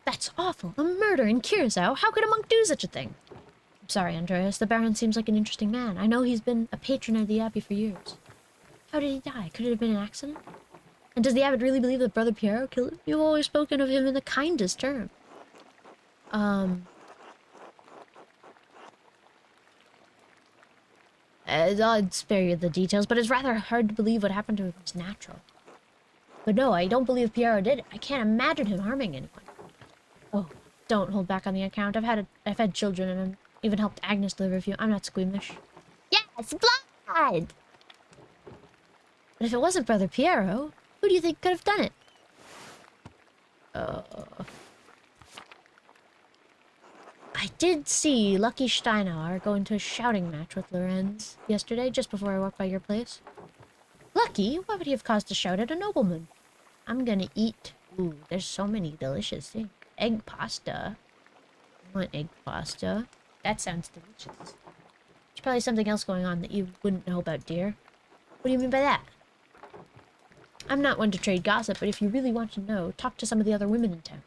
Speaker 1: That's awful. A murder in Curacao? How could a monk do such a thing? I'm sorry, Andreas. The Baron seems like an interesting man. I know he's been a patron of the abbey for years. How did he die? Could it have been an accident? And does the abbot really believe that Brother Piero killed him? You've always spoken of him in the kindest term. I'd spare you the details, but it's rather hard to believe what happened to him was natural. But no, I don't believe Piero did it. I can't imagine him harming anyone. Oh, don't hold back on the account. I've had children, and I've even helped Agnes deliver a few. I'm not squeamish. Yes, blood! But if it wasn't Brother Piero, who do you think could have done it? I did see Lucky Steinauer go into a shouting match with Lorenz yesterday, just before I walked by your place. Lucky? Why would he have caused a shout at a nobleman? I'm gonna eat. Ooh, there's so many delicious things. Egg pasta. I want egg pasta. That sounds delicious. There's probably something else going on that you wouldn't know about, dear. What do you mean by that? I'm not one to trade gossip, but if you really want to know, talk to some of the other women in town.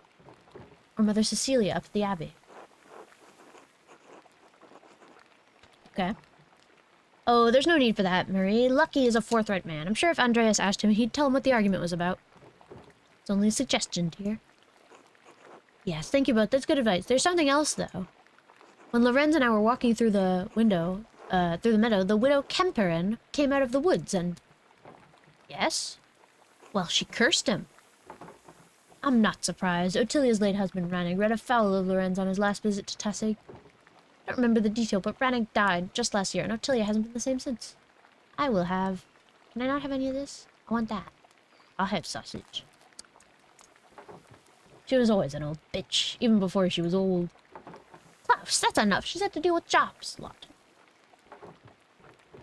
Speaker 1: Or Mother Cecilia up at the abbey. Okay. Oh, there's no need for that, Marie. Lucky is a forthright man. I'm sure if Andreas asked him, he'd tell him what the argument was about. It's only a suggestion, dear. Yes, thank you both. That's good advice. There's something else, though. When Lorenz and I were walking through the meadow, the widow Kemperin came out of the woods and... Yes? Well, she cursed him. I'm not surprised. Ottilia's late husband, Rannig, read afoul of Lorenz on his last visit to Tassig. I don't remember the detail, but Rannig died just last year, and Ottilia hasn't been the same since. I will have... Can I not have any of this? I want that. I'll have sausage. She was always an old bitch, even before she was old. Klaus, that's enough. She's had to deal with jobs a lot.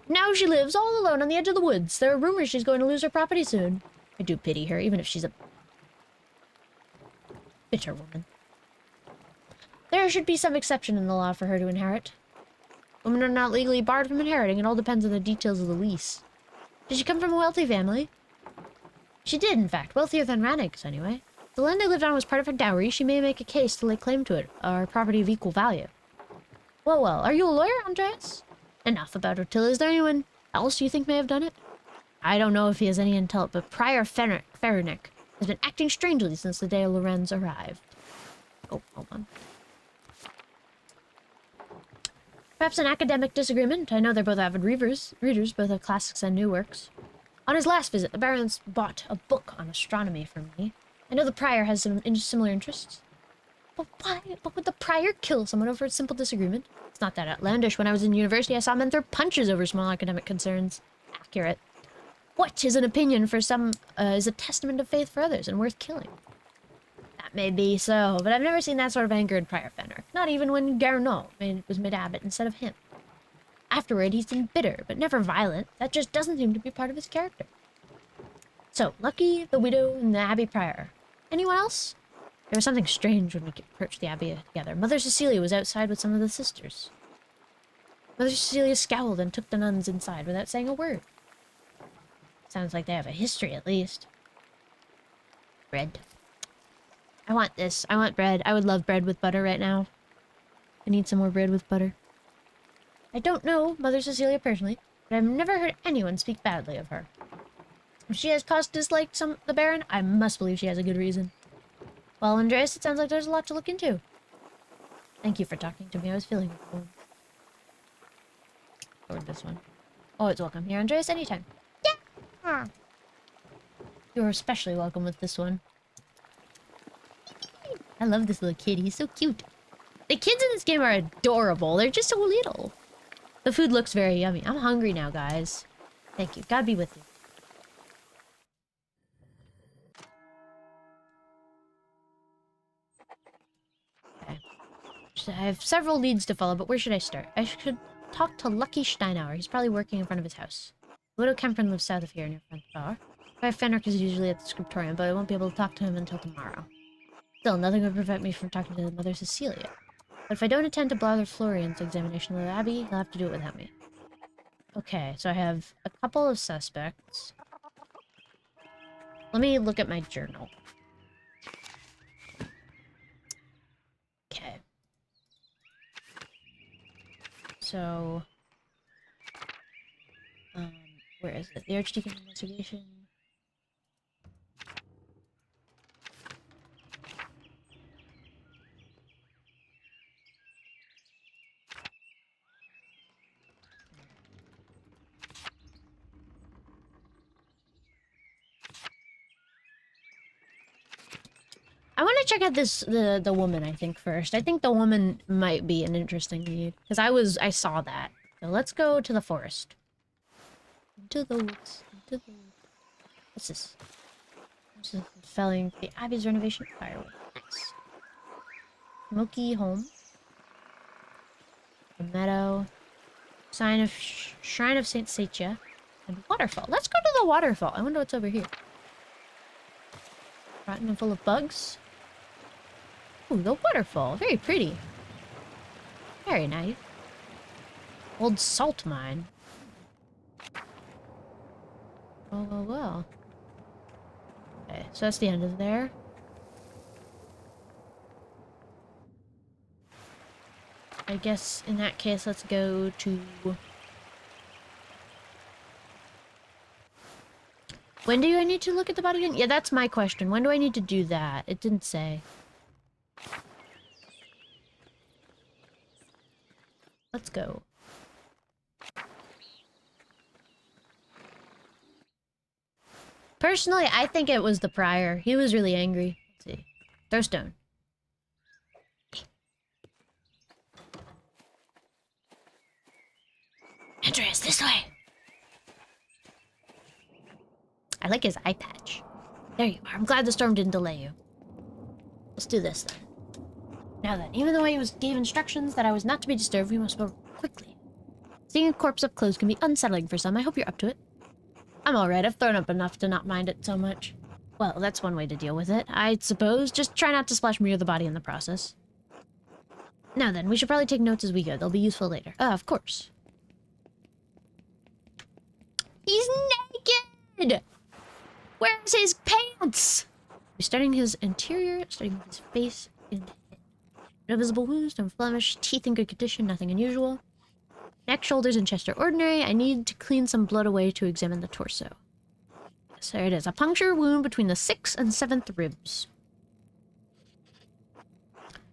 Speaker 1: Now she lives all alone on the edge of the woods. There are rumors she's going to lose her property soon. I do pity her, even if she's a bitter woman. There should be some exception in the law for her to inherit. Women are not legally barred from inheriting. It all depends on the details of the lease. Did she come from a wealthy family? She did, in fact. Wealthier than Rannig's, anyway. The land they lived on was part of her dowry. She may make a case to lay claim to it, or property of equal value. Well, well. Are you a lawyer, Andreas? Enough about Ottila. Is there anyone else you think may have done it? I don't know if he has any intel, but Prior Fernick has been acting strangely since the day Lorenz arrived. Oh, hold on. Perhaps an academic disagreement. I know they're both avid readers, both of classics and new works. On his last visit, the Baron's bought a book on astronomy for me. I know the Prior has some similar interests. But why? What would the Prior kill someone over a simple disagreement? It's not that outlandish. When I was in university, I saw men throw punches over small academic concerns. Accurate. What is an opinion for some is a testament of faith for others and worth killing. That may be so, but I've never seen that sort of anger in Prior Fenner. Not even when Garneau was made abbot instead of him. Afterward, he seemed bitter, but never violent. That just doesn't seem to be part of his character. So, Lucky, the widow, and the abbey prior. Anyone else? There was something strange when we approached the abbey together. Mother Cecilia was outside with some of the sisters. Mother Cecilia scowled and took the nuns inside without saying a word. Sounds like they have a history, at least. Bread. I want this. I want bread. I would love bread with butter right now. I need some more bread with butter. I don't know Mother Cecilia personally, but I've never heard anyone speak badly of her. If she has cause to dislike the Baron, I must believe she has a good reason. Well, Andreas, it sounds like there's a lot to look into. Thank you for talking to me. I was feeling cold. Or this one. Always welcome here, Andreas, anytime. Yeah! You're especially welcome with this one. I love this little kid. He's so cute. The kids in this game are adorable. They're just so little. The food looks very yummy. I'm hungry now, guys. Thank you. God be with you. I have several leads to follow, but where should I start? I should talk to Lucky Steinauer. He's probably working in front of his house. Widow Kempern lives south of here near front bar. Fenric is usually at the Scriptorium, but I won't be able to talk to him until tomorrow. Still, nothing would prevent me from talking to Mother Cecilia. But if I don't attend to Brother Florian's examination of the abbey, he'll have to do it without me. Okay, so I have a couple of suspects. Let me look at my journal. Okay. So... where is it? The Archdeacon investigation. I want to check out the woman, I think, first. I think the woman might be an interesting lead. Because I saw that. So let's go to the forest. Into the woods. Into the woods. What's this? This is felling the abbey's renovation firewood. Nice. Smoky home. The meadow. Sign of Shrine of Saint Satya. And waterfall. Let's go to the waterfall. I wonder what's over here. Rotten and full of bugs. Ooh, the waterfall. Very pretty. Very nice. Old salt mine. Oh, well, well. Okay, so that's the end of there. I guess in that case, let's go to... When do I need to look at the body again? Yeah, that's my question. When do I need to do that? It didn't say. Let's go. Personally, I think it was the prior. He was really angry. Let's see. Throw stone. Andreas, this way! I like his eye patch. There you are. I'm glad the storm didn't delay you. Let's do this then. Now then, even though I gave instructions that I was not to be disturbed, we must move quickly. Seeing a corpse up close can be unsettling for some. I hope you're up to it. I'm alright. I've thrown up enough to not mind it so much. Well, that's one way to deal with it, I suppose. Just try not to splash me or the body in the process. Now then, we should probably take notes as we go. They'll be useful later. Of course. He's naked! Where's his pants? We're starting his interior, starting with his face and head. No visible wounds, no blemish, teeth in good condition, nothing unusual. Neck, shoulders, and chest are ordinary. I need to clean some blood away to examine the torso. Yes, there it is. A puncture wound between the 6th and 7th ribs.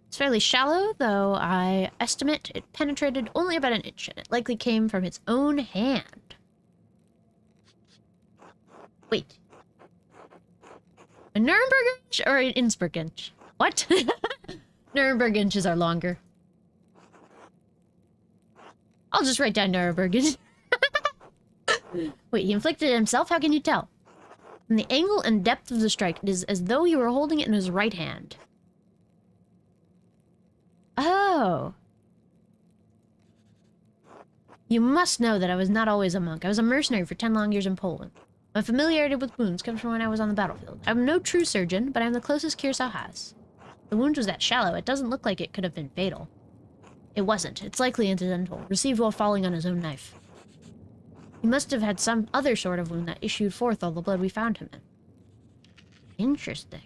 Speaker 1: It's fairly shallow, though I estimate it penetrated only about an inch, and it likely came from his own hand. Wait. A Nuremberg inch or an Innsbruck inch? What? Nuremberg inches are longer. I'll just write down Nuremberg inch. Wait, he inflicted it himself? How can you tell? From the angle and depth of the strike, it is as though he were holding it in his right hand. Oh. You must know that I was not always a monk. I was a mercenary for 10 long years in Poland. My familiarity with wounds comes from when I was on the battlefield. I'm no true surgeon, but I'm the closest Curacao has. The wound was that shallow, it doesn't look like it could have been fatal. It wasn't. It's likely incidental, received while falling on his own knife. He must have had some other sort of wound that issued forth all the blood we found him in. Interesting.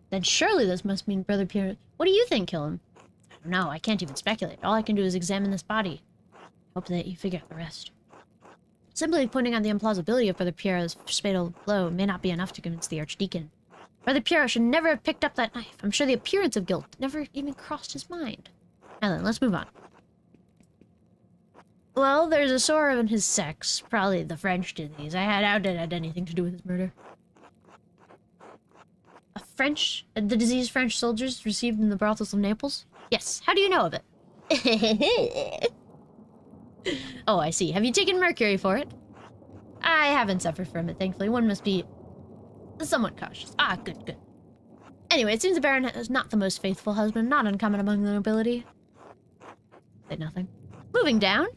Speaker 1: Then surely this must mean Brother Pierre... What do you think killed him? I don't know, I can't even speculate. All I can do is examine this body. Hope that you figure out the rest. Simply pointing out the implausibility of Brother Pierre's fatal blow may not be enough to convince the Archdeacon. Brother Pierre should never have picked up that knife. I'm sure the appearance of guilt never even crossed his mind. Now then, let's move on. Well, there's a sore in his sex. Probably the French did these. I doubt it had anything to do with his murder. The disease French soldiers received in the brothels of Naples? Yes. How do you know of it? Oh, I see. Have you taken mercury for it? I haven't suffered from it, thankfully. One must be somewhat cautious. Ah, good, good. Anyway, it seems the Baron is not the most faithful husband, not uncommon among the nobility. Say nothing. Moving down.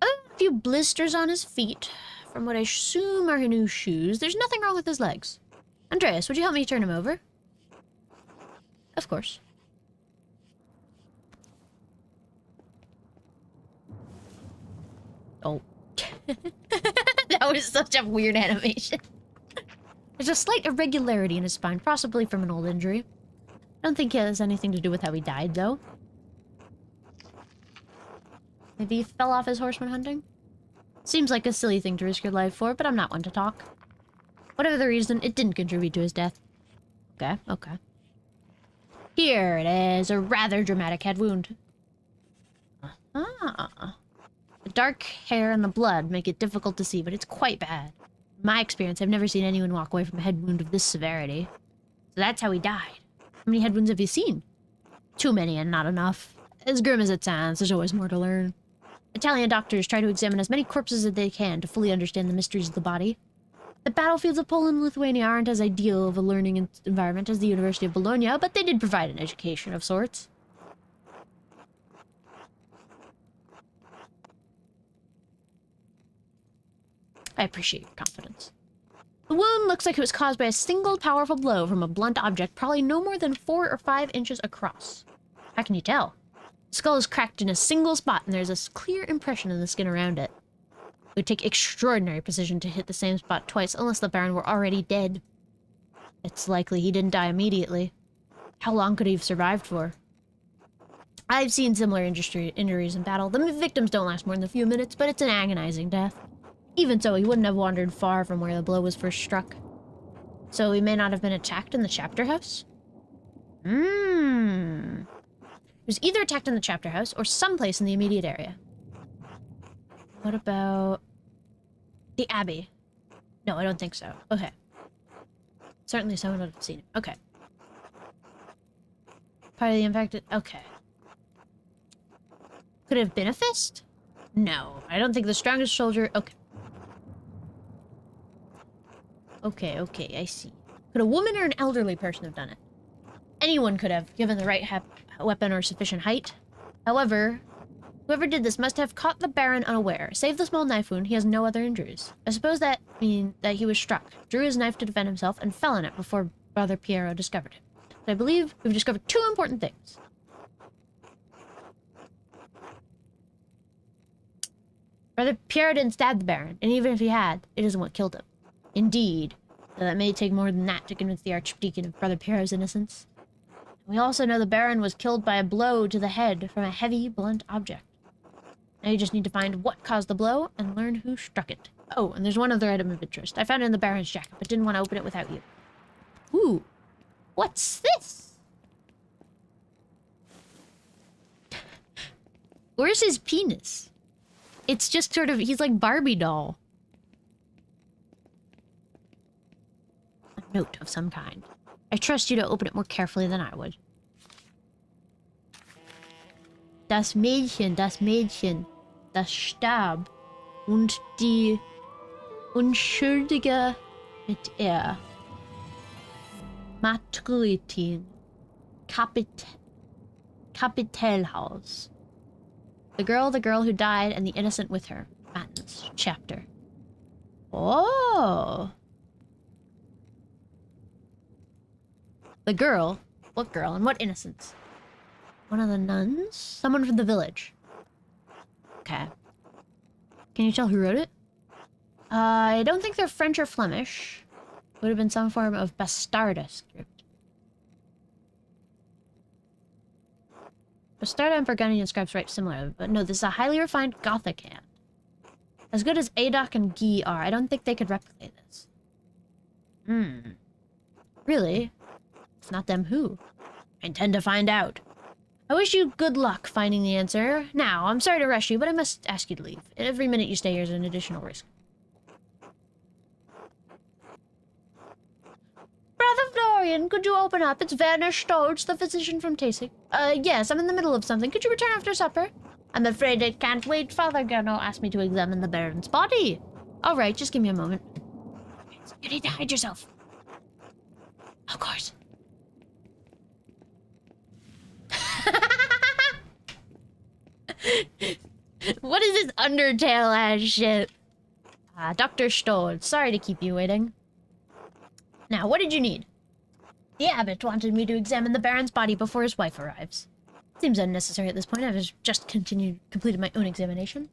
Speaker 1: A few blisters on his feet, from what I assume are new shoes. There's nothing wrong with his legs. Andreas, would you help me turn him over? Of course. Oh. That was such a weird animation. There's a slight irregularity in his spine, possibly from an old injury. I don't think it has anything to do with how he died, though. Maybe he fell off his horse when hunting? Seems like a silly thing to risk your life for, but I'm not one to talk. Whatever the reason, it didn't contribute to his death. Okay, okay. Here it is, a rather dramatic head wound. Ah. The dark hair and the blood make it difficult to see, but it's quite bad. In my experience, I've never seen anyone walk away from a head wound of this severity. So that's how he died. How many head wounds have you seen? Too many and not enough. As grim as it sounds, there's always more to learn. Italian doctors try to examine as many corpses as they can to fully understand the mysteries of the body. The battlefields of Poland and Lithuania aren't as ideal of a learning environment as the University of Bologna, but they did provide an education of sorts. I appreciate your confidence. The wound looks like it was caused by a single powerful blow from a blunt object, probably no more than 4 or 5 inches across. How can you tell? The skull is cracked in a single spot, and there's a clear impression in the skin around it. It would take extraordinary precision to hit the same spot twice, unless the Baron were already dead. It's likely he didn't die immediately. How long could he have survived for? I've seen similar injuries in battle. The victims don't last more than a few minutes, but it's an agonizing death. Even so, he wouldn't have wandered far from where the blow was first struck. So he may not have been attacked in the chapter house? He was either attacked in the chapter house or someplace in the immediate area. What about the abbey? No, I don't think so. Okay. Certainly someone would have seen it. Okay. Part of the infected... Okay. Could it have been a fist? No, I don't think the strongest soldier... Okay. Okay, I see. Could a woman or an elderly person have done it? Anyone could have, given the right weapon or sufficient height. However, whoever did this must have caught the Baron unaware. Save the small knife wound, he has no other injuries. I suppose that means that he was struck, drew his knife to defend himself, and fell on it before Brother Piero discovered him. But I believe we've discovered 2 important things. Brother Piero didn't stab the Baron, and even if he had, it isn't what killed him. Indeed, though that may take more than that to convince the archdeacon of Brother Piero's innocence. We also know the Baron was killed by a blow to the head from a heavy, blunt object. Now you just need to find what caused the blow and learn who struck it. Oh, and there's one other item of interest. I found it in the Baron's jacket, but didn't want to open it without you. Ooh, what's this? Where's his penis? It's just sort of, he's like Barbie doll. A note of some kind. I trust you to open it more carefully than I would. Das Mädchen, das starb und die Unschuldige mit ihr. Matruitin. Kapitelhaus. The girl who died, and the innocent with her. Matins chapter. Oh! The girl? What girl and what innocence? One of the nuns? Someone from the village. Okay. Can you tell who wrote it? I don't think they're French or Flemish. Would have been some form of Bastarda script. Bastarda and Burgundian scribes write similar, but no, this is a highly refined Gothic hand. As good as Adoc and Guy are, I don't think they could replicate this. Really? If not them, who? I intend to find out. I wish you good luck finding the answer. Now, I'm sorry to rush you, but I must ask you to leave. Every minute you stay here is an additional risk. Brother Florian, could you open up? It's Werner Stolz, the physician from Tasik. Yes, I'm in the middle of something. Could you return after supper? I'm afraid I can't wait. Father Gano asked me to examine the Baron's body. All right, just give me a moment. You need to hide yourself. Of course. What is this Undertale ass shit? Dr. Stoll, sorry to keep you waiting. Now, what did you need? The abbot wanted me to examine the Baron's body before his wife arrives. Seems unnecessary at this point. I've just completed my own examination.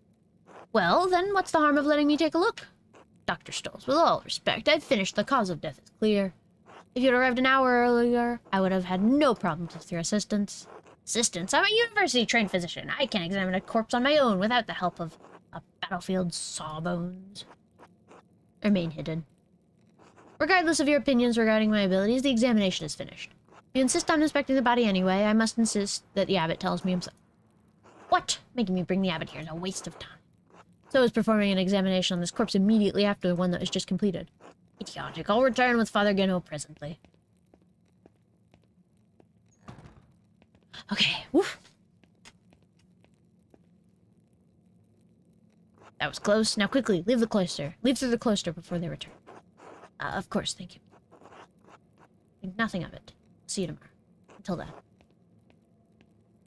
Speaker 1: Well, then, what's the harm of letting me take a look? Dr. Stolz, with all respect, I've finished. The cause of death is clear. If you'd arrived an hour earlier, I would have had no problems with your assistance. Assistance? I'm a university-trained physician. I can examine a corpse on my own without the help of a battlefield sawbones. Remain hidden. Regardless of your opinions regarding my abilities, the examination is finished. If you insist on inspecting the body anyway, I must insist that the abbot tells me himself. What? Making me bring the abbot here is a waste of time. So is performing an examination on this corpse immediately after the one that was just completed. Idiotic. I'll return with Father Geno presently. Okay. Woof. That was close. Now quickly, leave the cloister. Leave through the cloister before they return. Of course, thank you. Think nothing of it. See you tomorrow. Until then.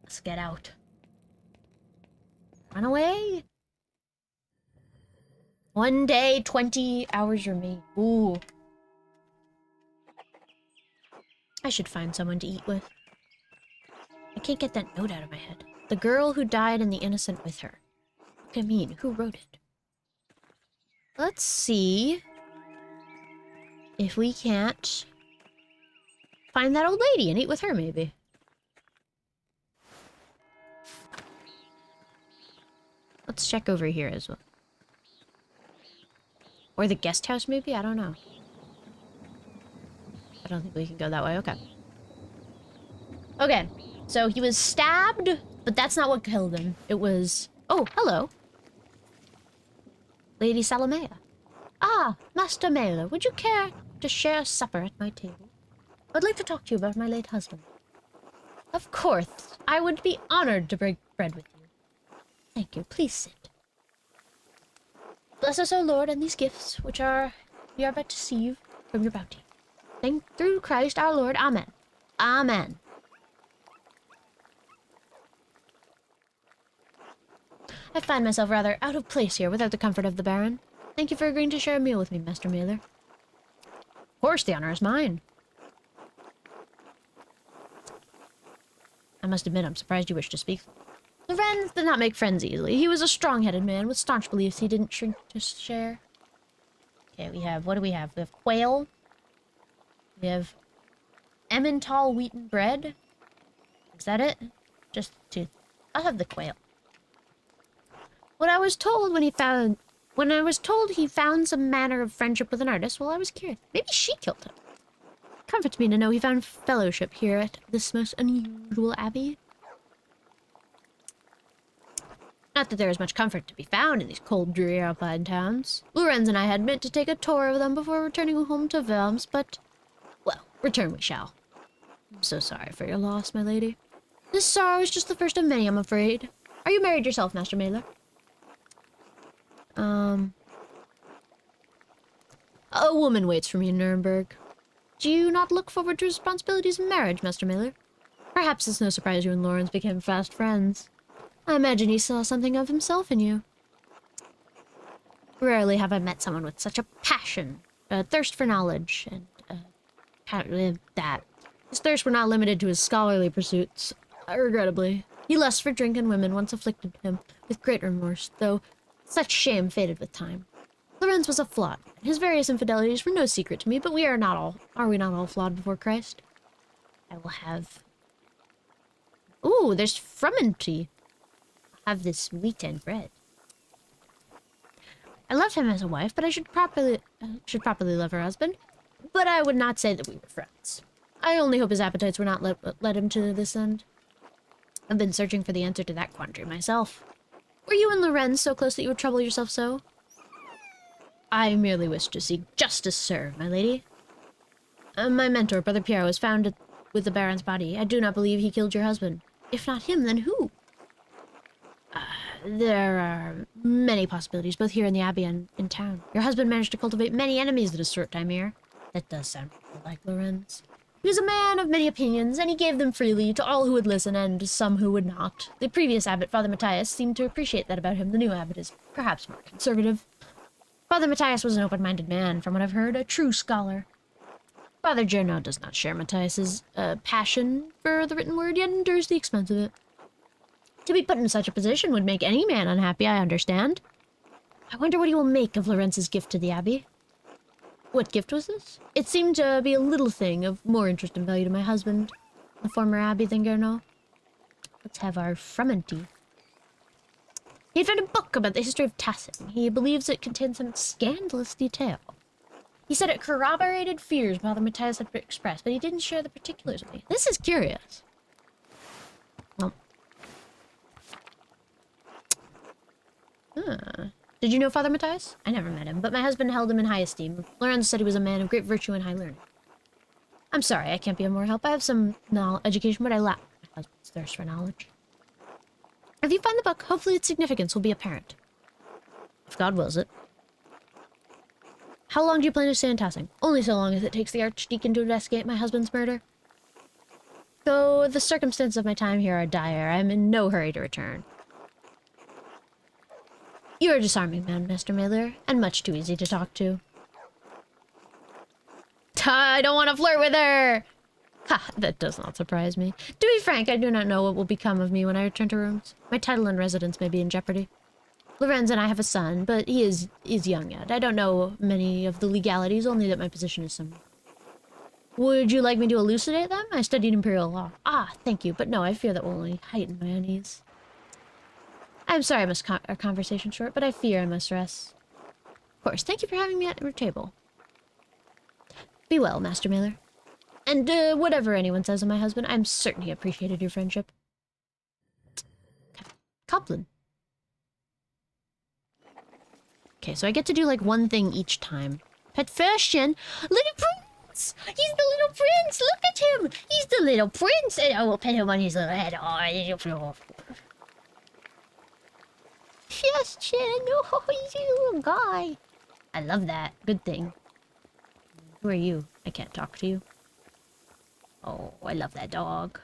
Speaker 1: Let's get out. Run away. 1 day, 20 hours remain. Ooh. I should find someone to eat with. I can't get that note out of my head. The girl who died and the innocent with her. What do I mean? Who wrote it? Let's see if we can't find that old lady and eat with her, maybe. Let's check over here as well. Or the guest house, maybe? I don't know. I don't think we can go that way. Okay. Okay. So he was stabbed, but that's not what killed him. It was... Oh, hello. Lady Salamea. Ah, Master Mailer, would you care to share supper at my table? I'd like to talk to you about my late husband. Of course. I would be honored to break bread with you. Thank you. Please sit. Bless us, O Lord, and these gifts, which we are about to receive from your bounty. Thank through Christ our Lord. Amen. Amen. I find myself rather out of place here without the comfort of the Baron. Thank you for agreeing to share a meal with me, Master Mailer. Of course, the honor is mine. I must admit, I'm surprised you wish to speak. Lorenz did not make friends easily. He was a strong-headed man with staunch beliefs he didn't shrink to share. Okay, we have... What do we have? We have quail. We have Emmental wheaten bread. Is that it? Just two. I'll have the quail. When I was told he found some manner of friendship with an artist, well, I was curious. Maybe she killed him. It comforts me to know he found fellowship here at this most unusual abbey. Not that there is much comfort to be found in these cold, dreary Alpine towns. Lorenz and I had meant to take a tour of them before returning home to Worms, but, well, return we shall. I'm so sorry for your loss, my lady. This sorrow is just the first of many, I'm afraid. Are you married yourself, Master Mailer? A woman waits for me in Nuremberg. Do you not look forward to responsibilities in marriage, Master Mailer? Perhaps it's no surprise you and Lorenz became fast friends. I imagine he saw something of himself in you. Rarely have I met someone with such a passion, a thirst for knowledge, and that. His thirsts were not limited to his scholarly pursuits, regrettably. He lusts for drink and women once afflicted him with great remorse, though such shame faded with time. Lorenz was a flawed man. His various infidelities were no secret to me, but are we not all flawed before Christ? I will have... Ooh, there's frumenty. I'll have this wheat and bread. I loved him as a wife, but I should properly love her husband. But I would not say that we were friends. I only hope his appetites were not led him to this end. I've been searching for the answer to that quandary myself. Were you and Lorenz so close that you would trouble yourself so? I merely wish to seek justice served, my lady. My mentor, Brother Pierre, was found with the Baron's body. I do not believe he killed your husband. If not him, then who? There are many possibilities, both here in the Abbey and in town. Your husband managed to cultivate many enemies in a short time here. That does sound like Lorenz. He was a man of many opinions, and he gave them freely to all who would listen and some who would not. The previous abbot, Father Matthias, seemed to appreciate that about him. The new abbot is perhaps more conservative. Father Matthias was an open-minded man, from what I've heard, a true scholar. Father Journo does not share Matthias's passion for the written word, yet endures the expense of it. To be put in such a position would make any man unhappy, I understand. I wonder what he will make of Lorenz's gift to the abbey. What gift was this? It seemed to be a little thing of more interest and value to my husband, the former abbey than Journo. Let's have our frumenty. He had read a book about the history of Tassing. He believes it contains some scandalous detail. He said it corroborated fears Father Matthias had expressed, but he didn't share the particulars with me. This is curious. Well. Did you know Father Matthias? I never met him, but my husband held him in high esteem. Lorenz said he was a man of great virtue and high learning. I'm sorry, I can't be of more help. I have some education, but I lack my husband's thirst for knowledge. If you find the book, hopefully its significance will be apparent. If God wills it. How long do you plan to stay in Tassing? Only so long as it takes the archdeacon to investigate my husband's murder. Though the circumstances of my time here are dire, I am in no hurry to return. You are a disarming man, Master Mailer, and much too easy to talk to. I don't want to flirt with her! Ha, that does not surprise me. To be frank, I do not know what will become of me when I return to rooms. My title and residence may be in jeopardy. Lorenz and I have a son, but he is young yet. I don't know many of the legalities, only that my position is similar. Would you like me to elucidate them? I studied imperial law. Ah, thank you, but no, I fear that will only heighten my unease. I'm sorry I must cut our conversation short, but I fear I must rest. Of course, thank you for having me at your table. Be well, Master Mailer. And whatever anyone says of my husband, I'm certain he appreciated your friendship. Coplin. Okay, so I get to do like one thing each time. Pet version, little prince! He's the little prince! Look at him! He's the little prince! And I will pet him on his little head. Oh, yes, Chen! Oh, he's a little guy. I love that. Good thing. Who are you? I can't talk to you. Oh, I love that dog.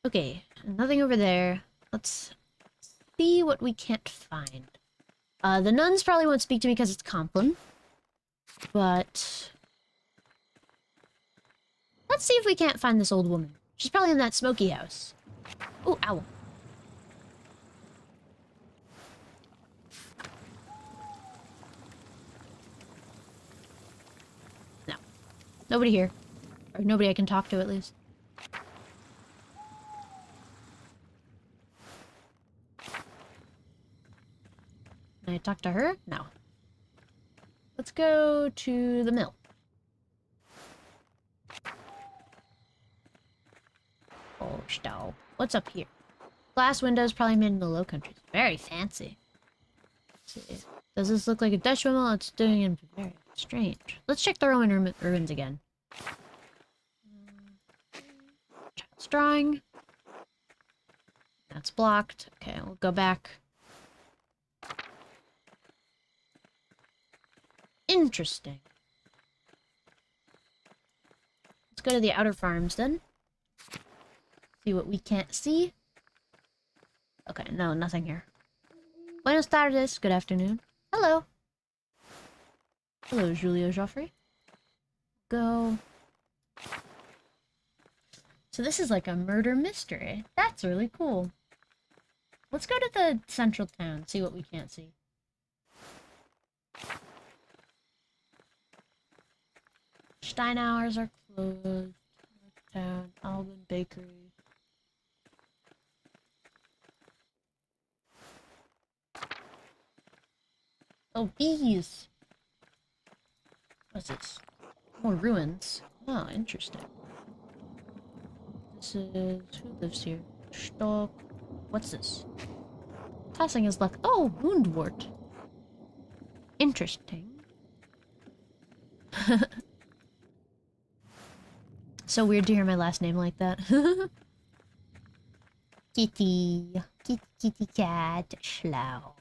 Speaker 1: Okay, nothing over there. Let's see what we can't find. The nuns probably won't speak to me because it's Compline. But let's see if we can't find this old woman. She's probably in that smoky house. Oh, ow. No. Nobody here. Or nobody I can talk to, at least. Can I talk to her? No. Let's go to the mill. Oh, stove. What's up here? Glass windows probably made in the Low Countries. Very fancy. Let's see. Does this look like a Dutch windmill? It's doing it very strange. Let's check the Roman ruins again. Child's drawing. That's blocked. Okay, we'll go back. Interesting. Let's go to the outer farms then. See what we can't see. Okay, no, nothing here. Buenos tardes. Good afternoon. Hello. Hello, Julio Joffrey. Go. So this is like a murder mystery. That's really cool. Let's go to the central town, see what we can't see. Steinauers are closed. Town, Alban Bakery. Oh, bees! What's this? More ruins. Oh, interesting. This is... who lives here? Stock. What's this? Tossing his luck. Oh, Woundwort. Interesting. So weird to hear my last name like that. Kitty. Kitty cat. Schlau.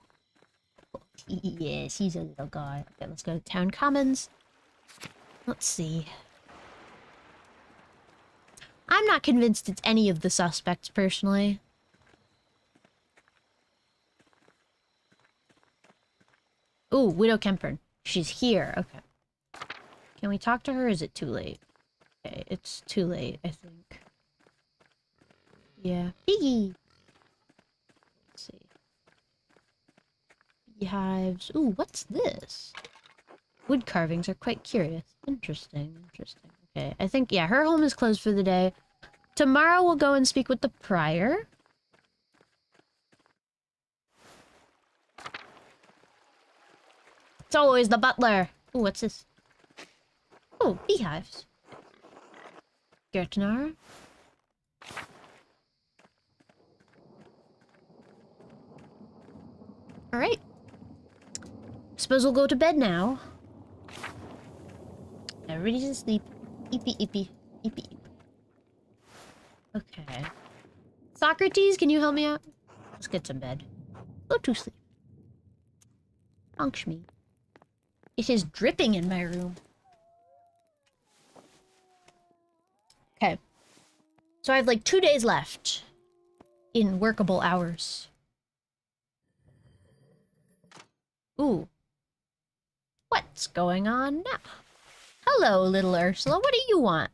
Speaker 1: Yes, he's a little guy. Okay, let's go to Town Commons. Let's see. I'm not convinced it's any of the suspects, personally. Ooh, Widow Kempern. She's here. Okay. Can we talk to her, or is it too late? Okay, it's too late, I think. Yeah. Piggy! Let's see. Beehives. Ooh, what's this? Wood carvings are quite curious. Interesting, interesting. Okay, I think, yeah, her home is closed for the day. Tomorrow we'll go and speak with the prior. It's always the butler. Ooh, what's this? Oh, beehives. Gertnar. Alright. Suppose we'll go to bed now. Everybody's asleep. Eepy, eepy. Eepy, eep. Okay. Socrates, can you help me out? Let's get some bed. Go to sleep. Honk me. It is dripping in my room. Okay. So I have like 2 days left in workable hours. Ooh. What's going on now? Hello, little Ursula. What do you want?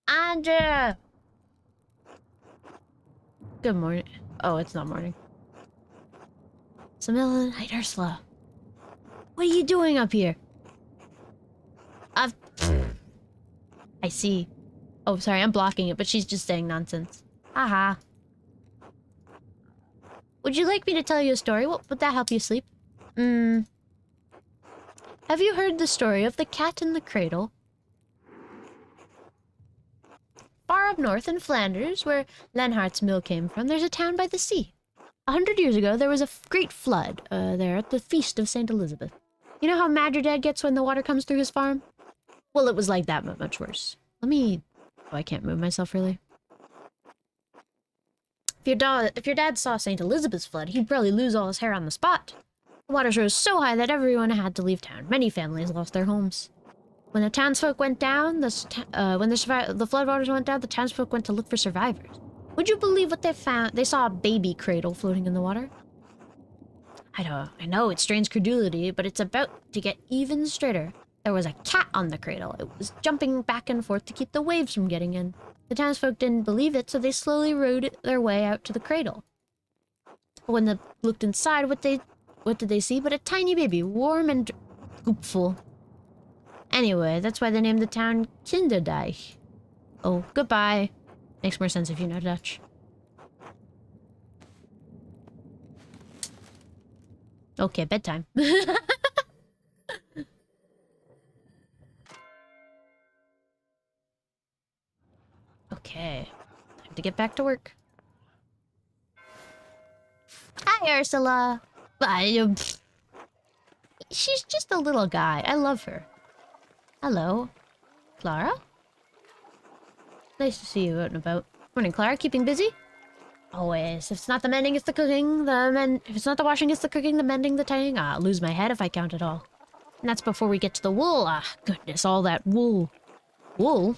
Speaker 1: Andrea! Good morning. Oh, it's not morning. Samilla, night, Ursula. What are you doing up here? I see. Oh, sorry, I'm blocking it, but she's just saying nonsense. Haha. Would you like me to tell you a story? Would that help you sleep? Have you heard the story of the cat in the cradle? Far up north in Flanders, where Lenhart's mill came from, there's a town by the sea. 100 years ago, there was a great flood there at the feast of St. Elizabeth. You know how mad your dad gets when the water comes through his farm? Well, it was like that, but much worse. Let me... Oh, I can't move myself, really. If your dad saw St. Elizabeth's flood, he'd probably lose all his hair on the spot. The water rose so high that everyone had to leave town. Many families lost their homes. When the townsfolk went down, the floodwaters went down, the townsfolk went to look for survivors. Would you believe what they found? They saw a baby cradle floating in the water. I know, it strains credulity, but it's about to get even straighter. There was a cat on the cradle. It was jumping back and forth to keep the waves from getting in. The townsfolk didn't believe it, so they slowly rowed their way out to the cradle. When they looked inside, what did they see but a tiny baby, warm and goopful. Anyway, that's why they named the town Kinderdijk. Oh, goodbye. Makes more sense if you know Dutch. Okay, bedtime. Okay, time to get back to work. Hi, Ursula. She's just a little guy. I love her. Hello, Clara? Nice to see you out and about. Morning, Clara. Keeping busy? Always. If it's not the mending, it's the cooking. If it's not the washing, it's the cooking, the mending, the tying. I'll lose my head if I count it all. And that's before we get to the wool. Ah, goodness, all that wool. Wool?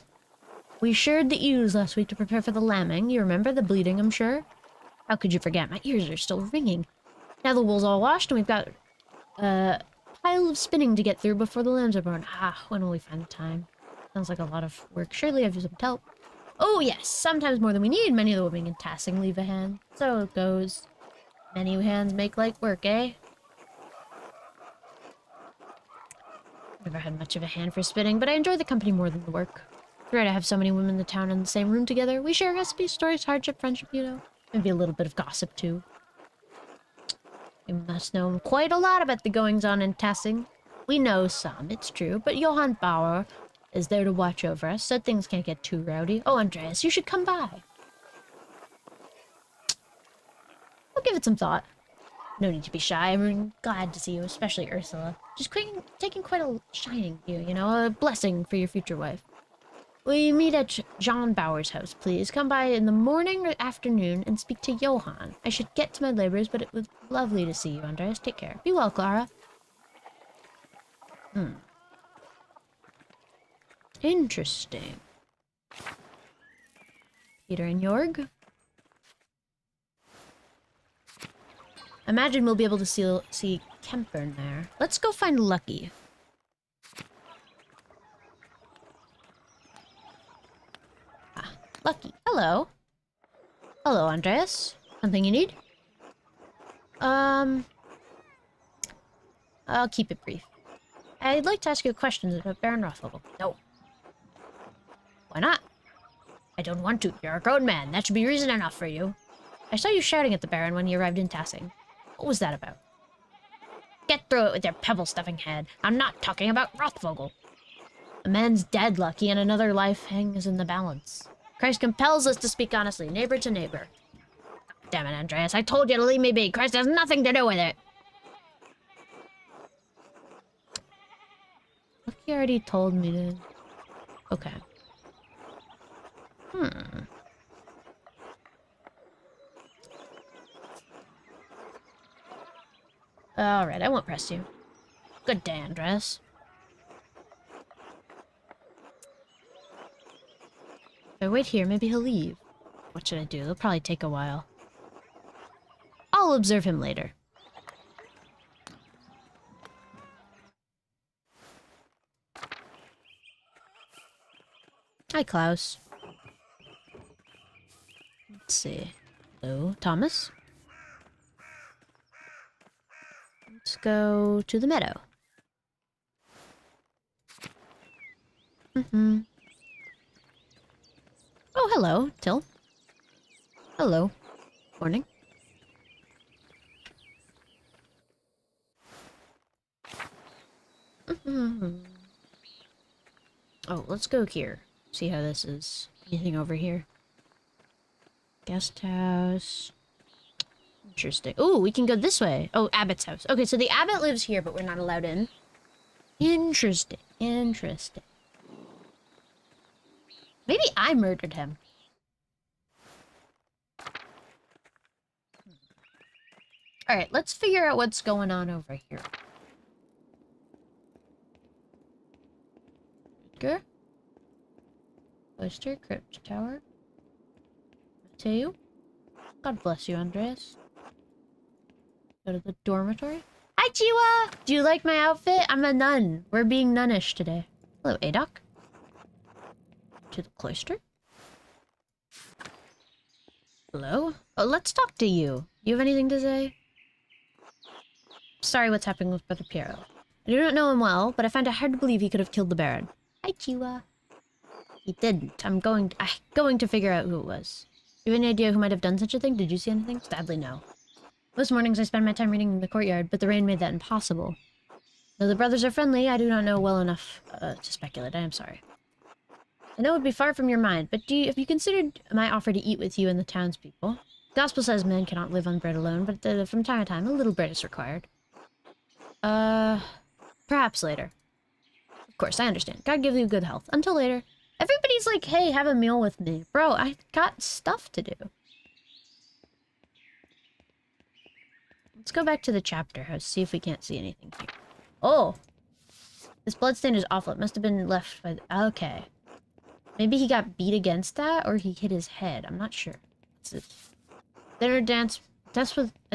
Speaker 1: We sheared the ewes last week to prepare for the lambing. You remember the bleeding, I'm sure? How could you forget? My ears are still ringing. Now the wool's all washed and we've got a pile of spinning to get through before the lambs are born. Ah, when will we find the time? Sounds like a lot of work. Surely I've some help. Oh yes, sometimes more than we need. Many of the women in tassing leave a hand. So it goes. Many hands make light work, eh? Never had much of a hand for spinning, but I enjoy the company more than the work. It's rare to have so many women in the town in the same room together. We share recipes, stories, hardship, friendship, you know. Maybe a little bit of gossip, too. You must know quite a lot about the goings-on in Tassing. We know some, it's true, but Johann Bauer is there to watch over us, so things can't get too rowdy. Oh, Andreas, you should come by. I'll give it some thought. No need to be shy. I'm glad to see you, especially Ursula. Just taking quite a shining to you, you know, a blessing for your future wife. We meet at John Bauer's house, please. Come by in the morning or afternoon and speak to Johann. I should get to my labors, but it was lovely to see you, Andreas. Take care. Be well, Clara. Interesting. Peter and Jorg. Imagine we'll be able to see Kemper in there. Let's go find Lucky. Ah, Lucky. Hello. Hello, Andreas. Something you need? I'll keep it brief. I'd like to ask you questions about Baron Rothvogel. No. Why not? I don't want to. You're a grown man. That should be reason enough for you. I saw you shouting at the Baron when he arrived in Tassing. What was that about? Get through it with your pebble-stuffing head. I'm not talking about Rothvogel. A man's dead, Lucky, and another life hangs in the balance. Christ compels us to speak honestly, neighbor to neighbor. Damn it, Andreas. I told you to leave me be. Christ has nothing to do with it. Lucky already told me to... Okay. Alright, I won't press you. Good day, Andreas. If I wait here, maybe he'll leave. What should I do? It'll probably take a while. I'll observe him later. Hi, Klaus. Let's see. Hello, Thomas. Let's go to the meadow. Oh, hello, Till. Hello. Morning. Oh, let's go here. See how this is. Anything over here? Guest house. Interesting. Oh, we can go this way. Oh, Abbot's house. Okay, so the Abbot lives here, but we're not allowed in. Interesting. Interesting. Maybe I murdered him. Alright, let's figure out what's going on over here. Edgar? Cloister, Crypt Tower. Mateo? God bless you, Andreas. Go to the dormitory. Hi, Chiwa! Do you like my outfit? I'm a nun. We're being nunnish today. Hello, Adok. To the cloister. Hello? Oh, let's talk to you. You have anything to say? Sorry what's happening with Brother Piero. I do not know him well, but I find it hard to believe he could have killed the Baron. Hi, Chiwa. He didn't. I'm going to figure out who it was. Do you have any idea who might have done such a thing? Did you see anything? Sadly, no. Most mornings I spend my time reading in the courtyard, but the rain made that impossible. Though the brothers are friendly, I do not know well enough to speculate. I am sorry. I know it would be far from your mind, but have you considered my offer to eat with you and the townspeople? The gospel says men cannot live on bread alone, but from time to time, a little bread is required. Perhaps later. Of course, I understand. God give you good health. Until later. Everybody's like, hey, have a meal with me. Bro, I got stuff to do. Let's go back to the chapter house, see if we can't see anything here. Oh! This bloodstain is awful. It must have been left by the... Okay. Maybe he got beat against that, or he hit his head. I'm not sure. What's it? Dinner dance... A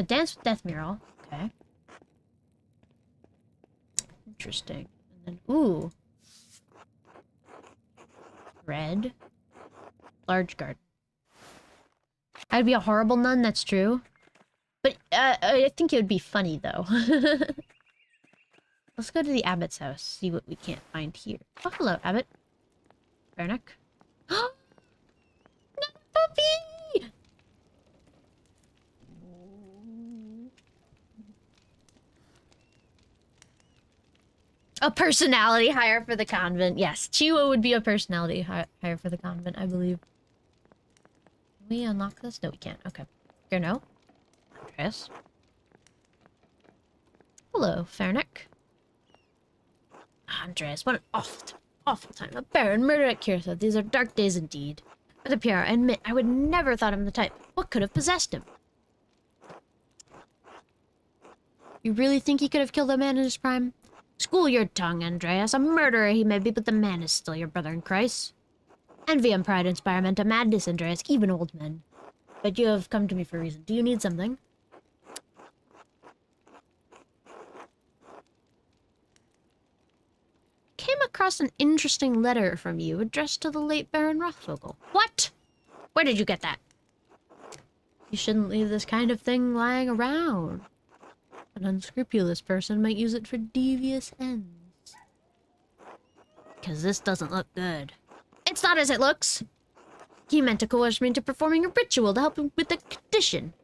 Speaker 1: dance with death mural. Okay. Interesting. And then... Ooh. Red. Large garden. I'd be a horrible nun, that's true. But, I think it would be funny, though. Let's go to the Abbot's house, see what we can't find here. Oh, hello, Abbot. Bernick. Oh! No, puppy! A personality hire for the convent. Yes, Chiwa would be a personality hire for the convent, I believe. Can we unlock this? No, we can't. Okay. Here, no. Andreas. Hello, Fernick. Andreas, what an awful time. A baron murdered at Kirtha. These are dark days indeed. For the PR, I admit, I would never thought him the type. What could have possessed him? You really think he could have killed a man in his prime? School your tongue, Andreas. A murderer he may be, but the man is still your brother in Christ. Envy and pride inspire men to madness, Andreas, even old men. But you have come to me for a reason. Do you need something? Came across an interesting letter from you addressed to the late Baron Rothvogel. What? Where did you get that? You shouldn't leave this kind of thing lying around. An unscrupulous person might use it for devious ends. Because this doesn't look good. It's not as it looks. He meant to coerce me into performing a ritual to help him with the condition.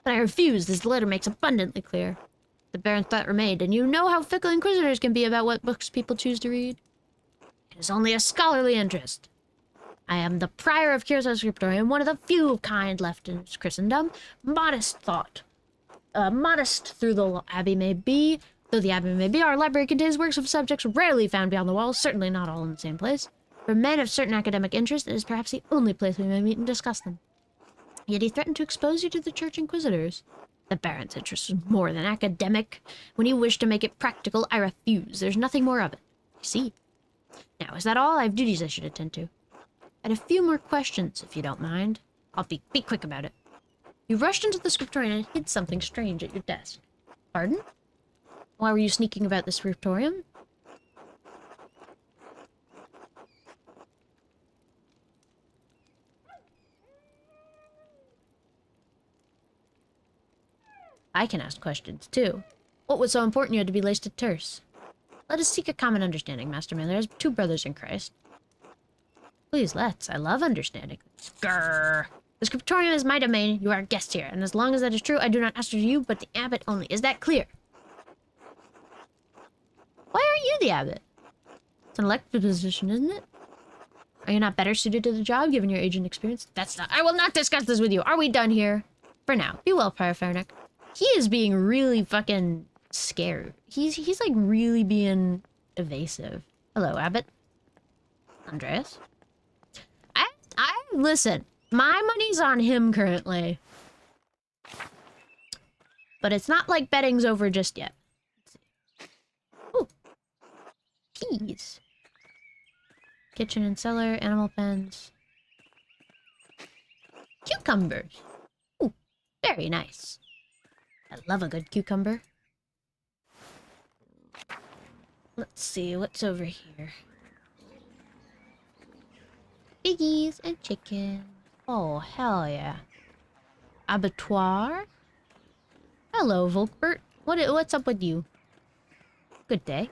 Speaker 1: But I refused, as the letter makes abundantly clear. The Baron's threat remained, and you know how fickle inquisitors can be about what books people choose to read. It is only a scholarly interest. I am the prior of Curacao Scriptorium, one of the few kind left in Christendom. Modest thought. Modest through the abbey may be, though the abbey may be, our library contains works of subjects rarely found beyond the walls, certainly not all in the same place. For men of certain academic interest, it is perhaps the only place we may meet and discuss them. Yet he threatened to expose you to the church inquisitors. The Baron's interest was more than academic. When he wished to make it practical, I refused. There's nothing more of it. You see. Now, is that all? I have duties I should attend to. I had a few more questions, if you don't mind. I'll be quick about it. You rushed into the Scriptorium and hid something strange at your desk. Pardon? Why were you sneaking about the Scriptorium? I can ask questions, too. What was so important you had to be laced to terse? Let us seek a common understanding, Master Miller, as two brothers in Christ. Please, let's. I love understanding. Grrr. The Scriptorium is my domain. You are a guest here, and as long as that is true, I do not ask you, but the abbot only. Is that clear? Why aren't you the abbot? It's an elected position, isn't it? Are you not better suited to the job, given your age and experience? That's not... I will not discuss this with you. Are we done here? For now. Be well, Prior Farnick. He is being really fucking scared. He's like really being evasive. Hello, Abbot. Andreas? Listen, my money's on him currently. But it's not like betting's over just yet. Ooh. Keys. Kitchen and cellar, animal pens. Cucumbers. Ooh, very nice. I love a good cucumber. Let's see, what's over here? Piggies and chicken. Oh, hell yeah. Abattoir? Hello, Volkbert. What's up with you? Good day.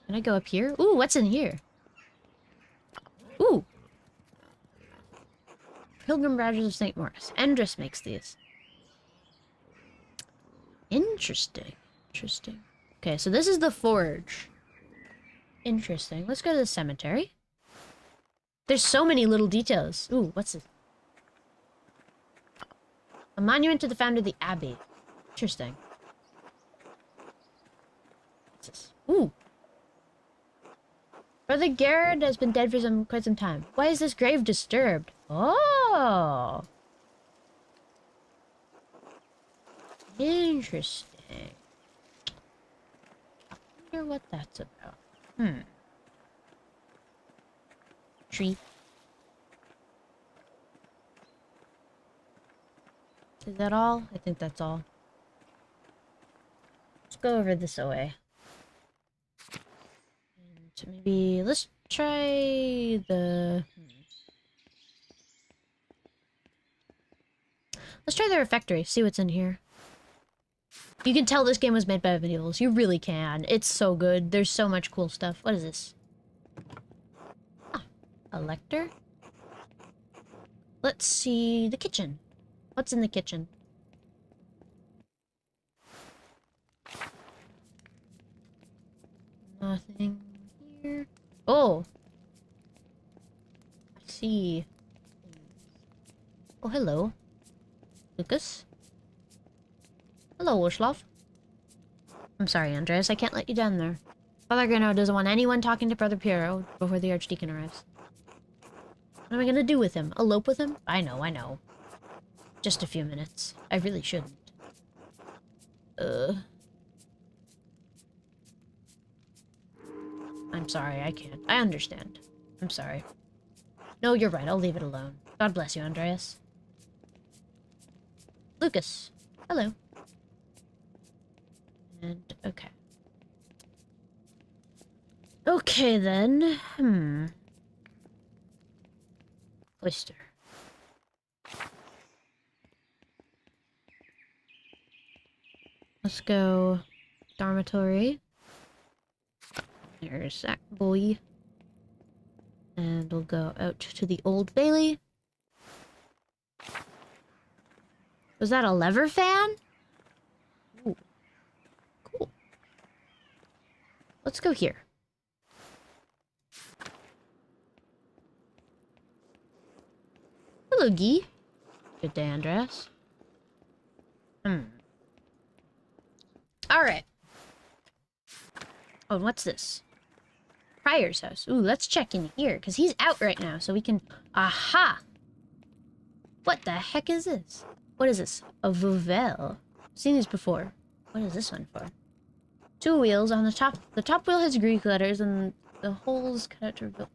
Speaker 1: Can I go up here? Ooh, what's in here? Ooh. Pilgrim Badges of St. Maurice. Endress makes these. Interesting. Interesting. Okay, so this is the forge. Interesting. Let's go to the cemetery. There's so many little details. Ooh, what's this? A monument to the founder of the abbey. Interesting. What's this? Ooh. Brother Garrett has been dead for quite some time. Why is this grave disturbed? Oh. Interesting. I wonder what that's about. Tree. Is that all? I think that's all. Let's go over this way. And maybe let's try the... Let's try the refectory, see what's in here. You can tell this game was made by medievals. You really can. It's so good. There's so much cool stuff. What is this? Ah, a lector? Let's see the kitchen. What's in the kitchen? Nothing here. Oh! I see. Oh, hello. Lucas? Hello, Wolfslav. I'm sorry, Andreas. I can't let you down there. Father Grano doesn't want anyone talking to Brother Piero before the Archdeacon arrives. What am I gonna do with him? Elope with him? I know. Just a few minutes. I really shouldn't. I'm sorry, I can't. I understand. I'm sorry. No, you're right. I'll leave it alone. God bless you, Andreas. Lucas. Hello. And, okay. Okay, then. Oyster. Let's go dormitory. There's that boy. And we'll go out to the Old Bailey. Was that a lever fan? Ooh. Cool. Let's go here. Hello, Guy. Good day, Andreas. Alright. Oh, what's this? Prior's house. Ooh, let's check in here, because he's out right now, so we can... Aha! What the heck is this? What is this? A Vouvel. I've seen these before. What is this one for? 2 wheels on the top. The top wheel has Greek letters, and the holes cut out to reveal...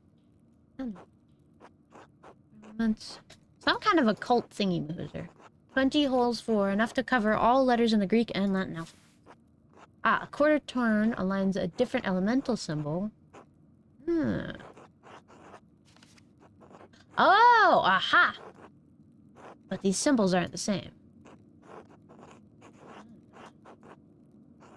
Speaker 1: Some kind of occult thingy-mooser. 20 holes for enough to cover all letters in the Greek and Latin alphabet. Ah, a quarter turn aligns a different elemental symbol. Oh, aha! But these symbols aren't the same.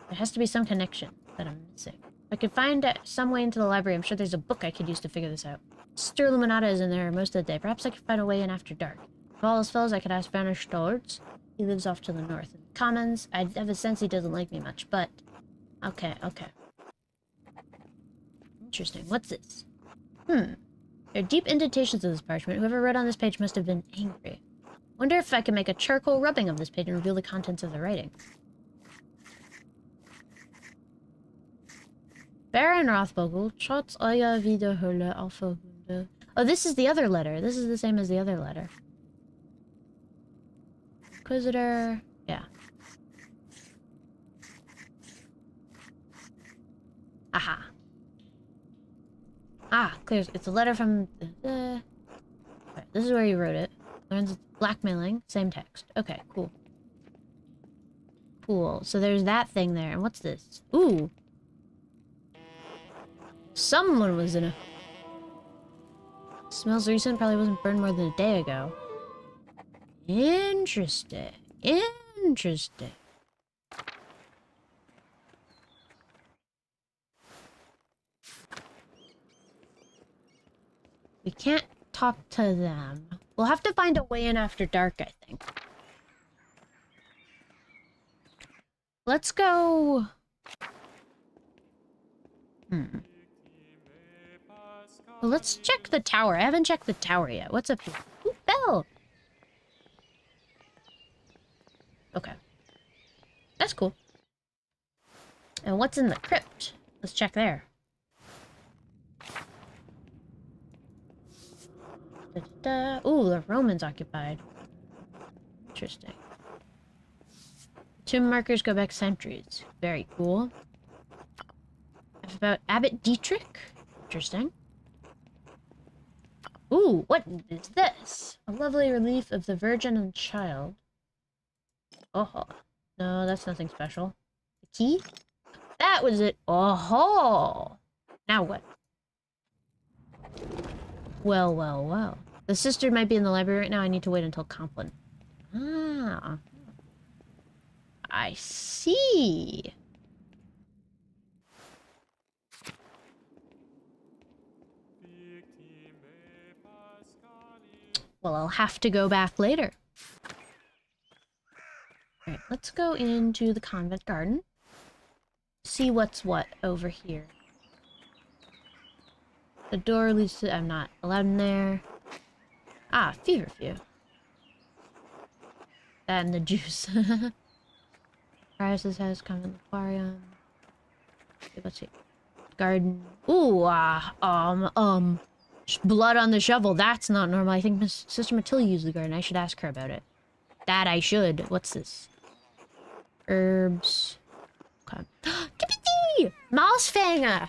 Speaker 1: There has to be some connection that I'm missing. If I could find some way into the library, I'm sure there's a book I could use to figure this out. Sister Illuminata is in there most of the day. Perhaps I could find a way in after dark. If all else fails, I could ask Banner Stoltz. He lives off to the north. In the Commons, I have a sense he doesn't like me much, but... Okay, okay. Interesting. What's this? There are deep indentations of this parchment. Whoever wrote on this page must have been angry. Wonder if I can make a charcoal rubbing of this page and reveal the contents of the writing. Baron Rothvogel, Schatz euer Wiederhölle Alpha. Oh, this is the other letter. This is the same as the other letter. Inquisitor. Yeah. Aha. Ah, clear. It's a letter from the... Okay, this is where you wrote it. Learns blackmailing. Same text. Okay, cool. Cool. So there's that thing there. And what's this? Ooh. Someone was in a... Smells recent. Probably wasn't burned more than a day ago. Interesting. Interesting. We can't talk to them. We'll have to find a way in after dark, I think. Let's go... Well, let's check the tower. I haven't checked the tower yet. What's up here? Ooh, bell! Okay. That's cool. And what's in the crypt? Let's check there. Ooh, the Romans occupied. Interesting. Tomb markers go back centuries. Very cool. About Abbot Dietrich. Interesting. Ooh, what is this? A lovely relief of the Virgin and Child. Oh, no, that's nothing special. The key? That was it. Oh, now what? Well, well, well. The sister might be in the library right now. I need to wait until Confronting. Ah. I see. Well, I'll have to go back later. Alright, let's go into the convent garden. See what's what over here. The door leads to... I'm not allowed in there. Ah, feverfew. That and the juice. Price's house, convent aquarium. Okay, let's see. Garden. Ooh, blood on the shovel. That's not normal. I think Miss Sister Matilda used the garden. I should ask her about it. That I should. What's this? Herbs. Okay. Kippity! Mouse fanger!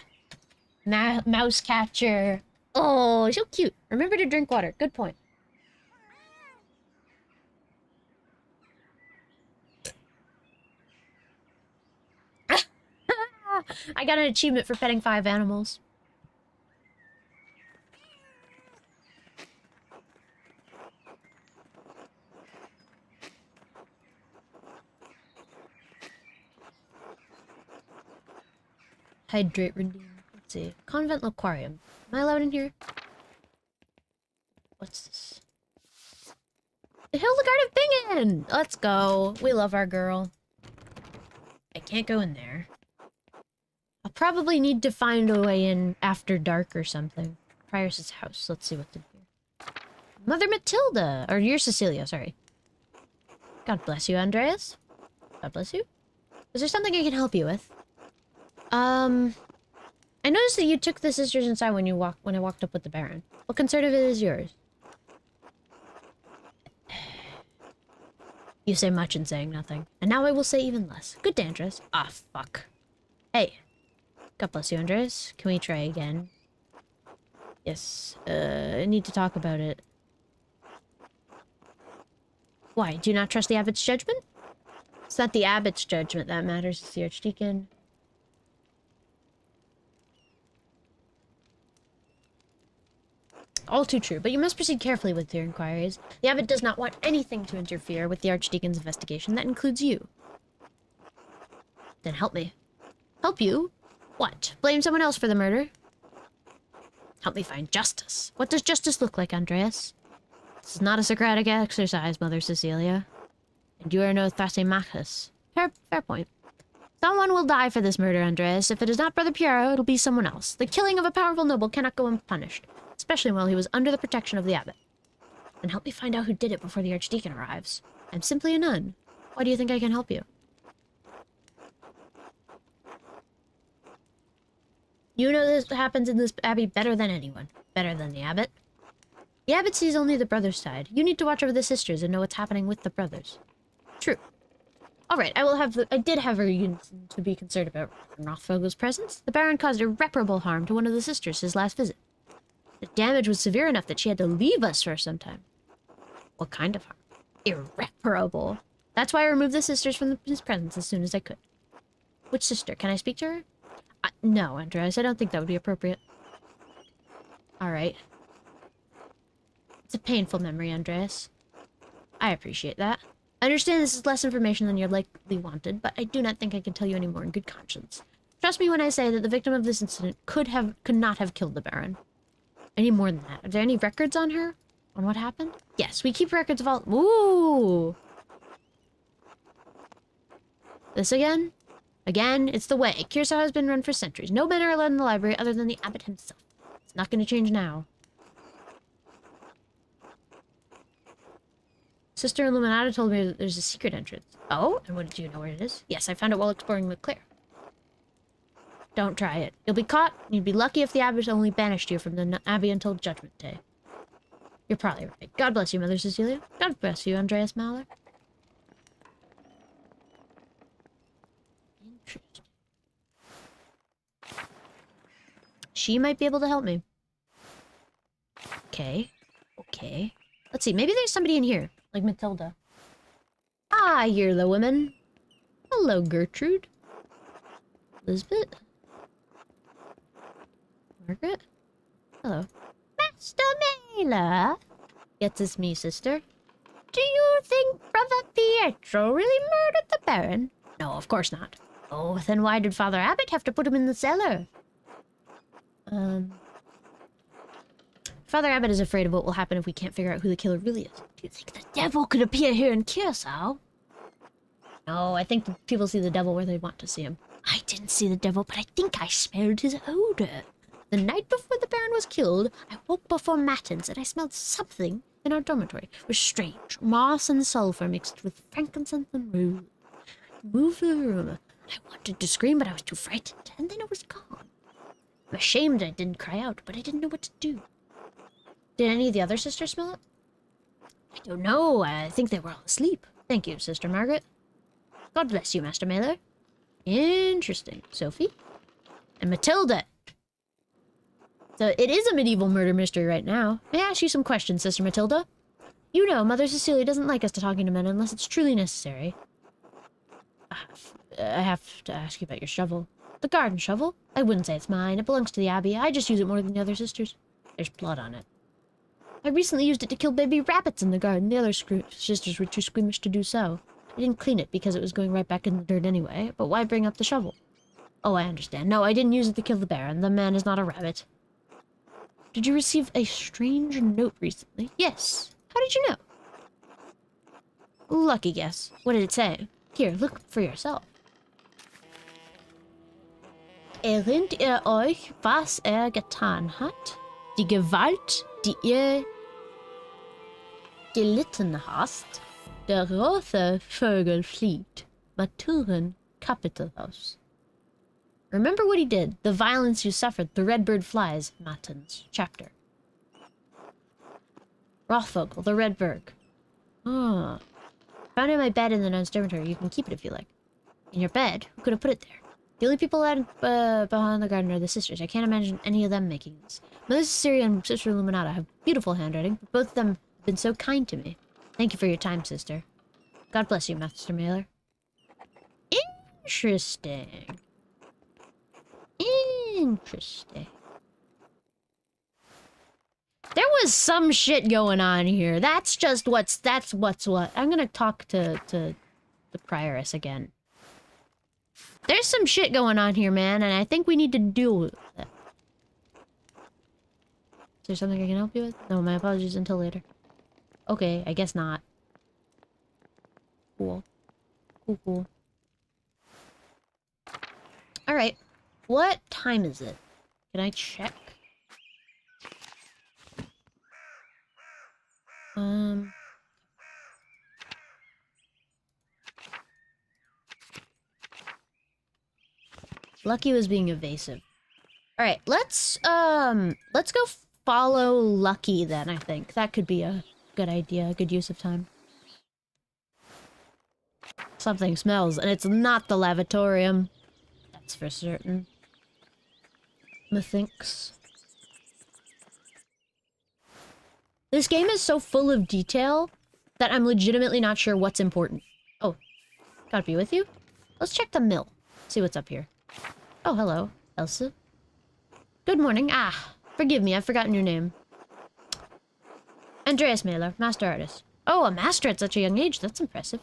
Speaker 1: Mouse catcher. Oh, so cute. Remember to drink water. Good point. I got an achievement for petting 5 animals. Hydrate, redeem. Let's see. Confronting. Am I allowed in here? What's this? The Hildegard of Bingen! Let's go. We love our girl. I can't go in there. I'll probably need to find a way in after dark or something. Prior's house. Let's see what's in here. Mother Matilda! Or you're Cecilia, sorry. God bless you, Andreas. God bless you. Is there something I can help you with? I noticed that you took the sisters inside when I walked up with the Baron. What concern of it is yours? You say much in saying nothing. And now I will say even less. Good day, Andres. Ah, fuck. Hey. God bless you, Andres. Can we try again? Yes. I need to talk about it. Why? Do you not trust the abbot's judgment? It's not the abbot's judgment that matters. It's the archdeacon. All too true, but you must proceed carefully with your inquiries. The abbot does not want anything to interfere with the archdeacon's investigation. That includes you. Then help me. Help you? What? Blame someone else for the murder? Help me find justice. What does justice look like, Andreas? This is not a Socratic exercise, Mother Cecilia. And you are no Thrasymachus. Fair point. Someone will die for this murder, Andreas. If it is not Brother Piero, it'll be someone else. The killing of a powerful noble cannot go unpunished, especially while he was under the protection of the abbot. And help me find out who did it before the archdeacon arrives. I'm simply a nun. Why do you think I can help you? You know this happens in this abbey better than anyone. Better than the abbot. The abbot sees only the brother's side. You need to watch over the sisters and know what's happening with the brothers. True. Alright, I did have a reason to be concerned about Rothvogel's presence. The Baron caused irreparable harm to one of the sisters his last visit. The damage was severe enough that she had to leave us for some time. What kind of harm? Irreparable. That's why I removed the sisters from his presence as soon as I could. Which sister? Can I speak to her? No, Andreas, I don't think that would be appropriate. Alright. It's a painful memory, Andreas. I appreciate that. I understand this is less information than you're likely wanted, but I do not think I can tell you any more in good conscience. Trust me when I say that the victim of this incident could not have killed the Baron. I need more than that. Are there any records on her? On what happened? Yes, we keep records of all— Ooh! This again? Again, it's the way. Curacao has been run for centuries. No men are allowed in the library other than the abbot himself. It's not going to change now. Sister Illuminata told me that there's a secret entrance. Oh? And what did you know where it is? Yes, I found it while exploring with Claire. Don't try it. You'll be caught, and you'd be lucky if the abbot only banished you from the abbey until Judgment Day. You're probably right. God bless you, Mother Cecilia. God bless you, Andreas Mahler. Interesting. She might be able to help me. Okay. Okay. Let's see. Maybe there's somebody in here. Like Matilda. Ah, you're the woman. Hello, Gertrude. Elizabeth. Margaret. Hello. Master Mailer. Yes, it's me, sister. Do you think Brother Pietro really murdered the Baron? No, of course not. Oh, then why did Father Abbot have to put him in the cellar? Father Abbot is afraid of what will happen if we can't figure out who the killer really is. Do you think the devil could appear here in Curacao? No, I think the people see the devil where they want to see him. I didn't see the devil, but I think I smelled his odor. The night before the Baron was killed, I woke before matins and I smelled something in our dormitory. It was strange. Moss and sulfur mixed with frankincense and rue. Moved to the room. I wanted to scream, but I was too frightened, and then it was gone. I'm ashamed I didn't cry out, but I didn't know what to do. Did any of the other sisters smell it? I don't know. I think they were all asleep. Thank you, Sister Margaret. God bless you, Master Mailer. Interesting. Sophie? And Matilda. So it is a medieval murder mystery right now. May I ask you some questions, Sister Matilda? You know, Mother Cecilia doesn't like us to talking to men unless it's truly necessary. I have to ask you about your shovel. The garden shovel? I wouldn't say it's mine. It belongs to the abbey. I just use it more than the other sisters. There's blood on it. I recently used it to kill baby rabbits in the garden. The other sisters were too squeamish to do so. I didn't clean it because it was going right back in the dirt anyway, but why bring up the shovel? Oh, I understand. No, I didn't use it to kill the Baron. The man is not a rabbit. Did you receive a strange note recently? Yes. How did you know? Lucky guess. What did it say? Here, look for yourself. Erinnert ihr euch, was getan hat? Die Gewalt, die ihr gelitten hast? Der rote Vogel fliegt. Maturen Kapitelhaus. Remember what he did, the violence you suffered, the red bird flies, Matins, chapter. Rothvogel, the red bird. Ah. Found it in my bed in the nun's dormitory. You can keep it if you like. In your bed? Who could have put it there? The only people out behind the garden are the sisters. I can't imagine any of them making this. Mother Cecilia and Sister Illuminata have beautiful handwriting, but both of them have been so kind to me. Thank you for your time, sister. God bless you, Master Mailer. Interesting. Interesting. There was some shit going on here. That's what's what. I'm gonna talk to the prioress again. There's some shit going on here, man, and I think we need to deal with it. Is there something I can help you with? No, my apologies until later. Okay, I guess not. Cool. Cool. Alright. What time is it? Can I check? Lucky was being evasive. Alright, let's go follow Lucky then, I think. That could be a good idea, a good use of time. Something smells, and it's not the lavatorium. That's for certain. Methinks. This game is so full of detail that I'm legitimately not sure what's important. Oh, gotta be with you? Let's check the mill. See what's up here. Oh, hello, Elsa. Good morning. Ah, forgive me, I've forgotten your name. Andreas Mailer, master artist. Oh, a master at such a young age. That's impressive.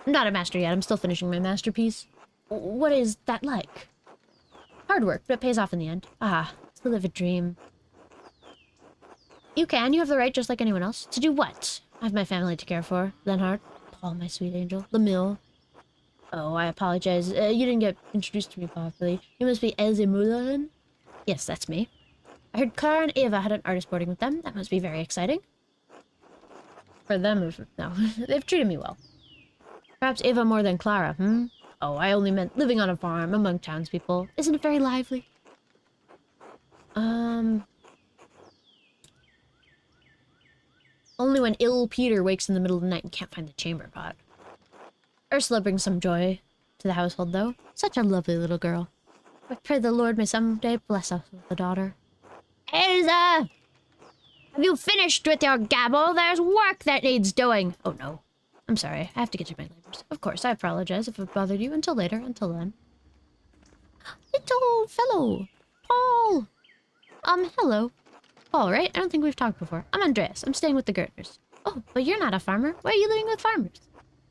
Speaker 1: I'm not a master yet. I'm still finishing my masterpiece. What is that like? Hard work, but it pays off in the end. Ah, to live a dream. You have the right just like anyone else. To do what? I have my family to care for. Lenhart, Paul, my sweet angel. The mill. Oh, I apologize. You didn't get introduced to me properly. You must be Else Mullerin? Yes, that's me. I heard Clara and Eva had an artist boarding with them. That must be very exciting. For them, or for... No. They've treated me well. Perhaps Eva more than Clara, hmm? Oh, I only meant living on a farm among townspeople. Isn't it very lively? Only when ill Peter wakes in the middle of the night and can't find the chamber pot. Ursula brings some joy to the household, though. Such a lovely little girl. I pray the Lord may someday bless us with a daughter. Elsa! Have you finished with your gabble? There's work that needs doing. Oh, no. I'm sorry. I have to get to my labors. Of course, I apologize if it bothered you. Until later. Until then. Little fellow. Paul. Hello. Paul, right? I don't think we've talked before. I'm Andreas. I'm staying with the Gertners. Oh, but you're not a farmer. Why are you living with farmers?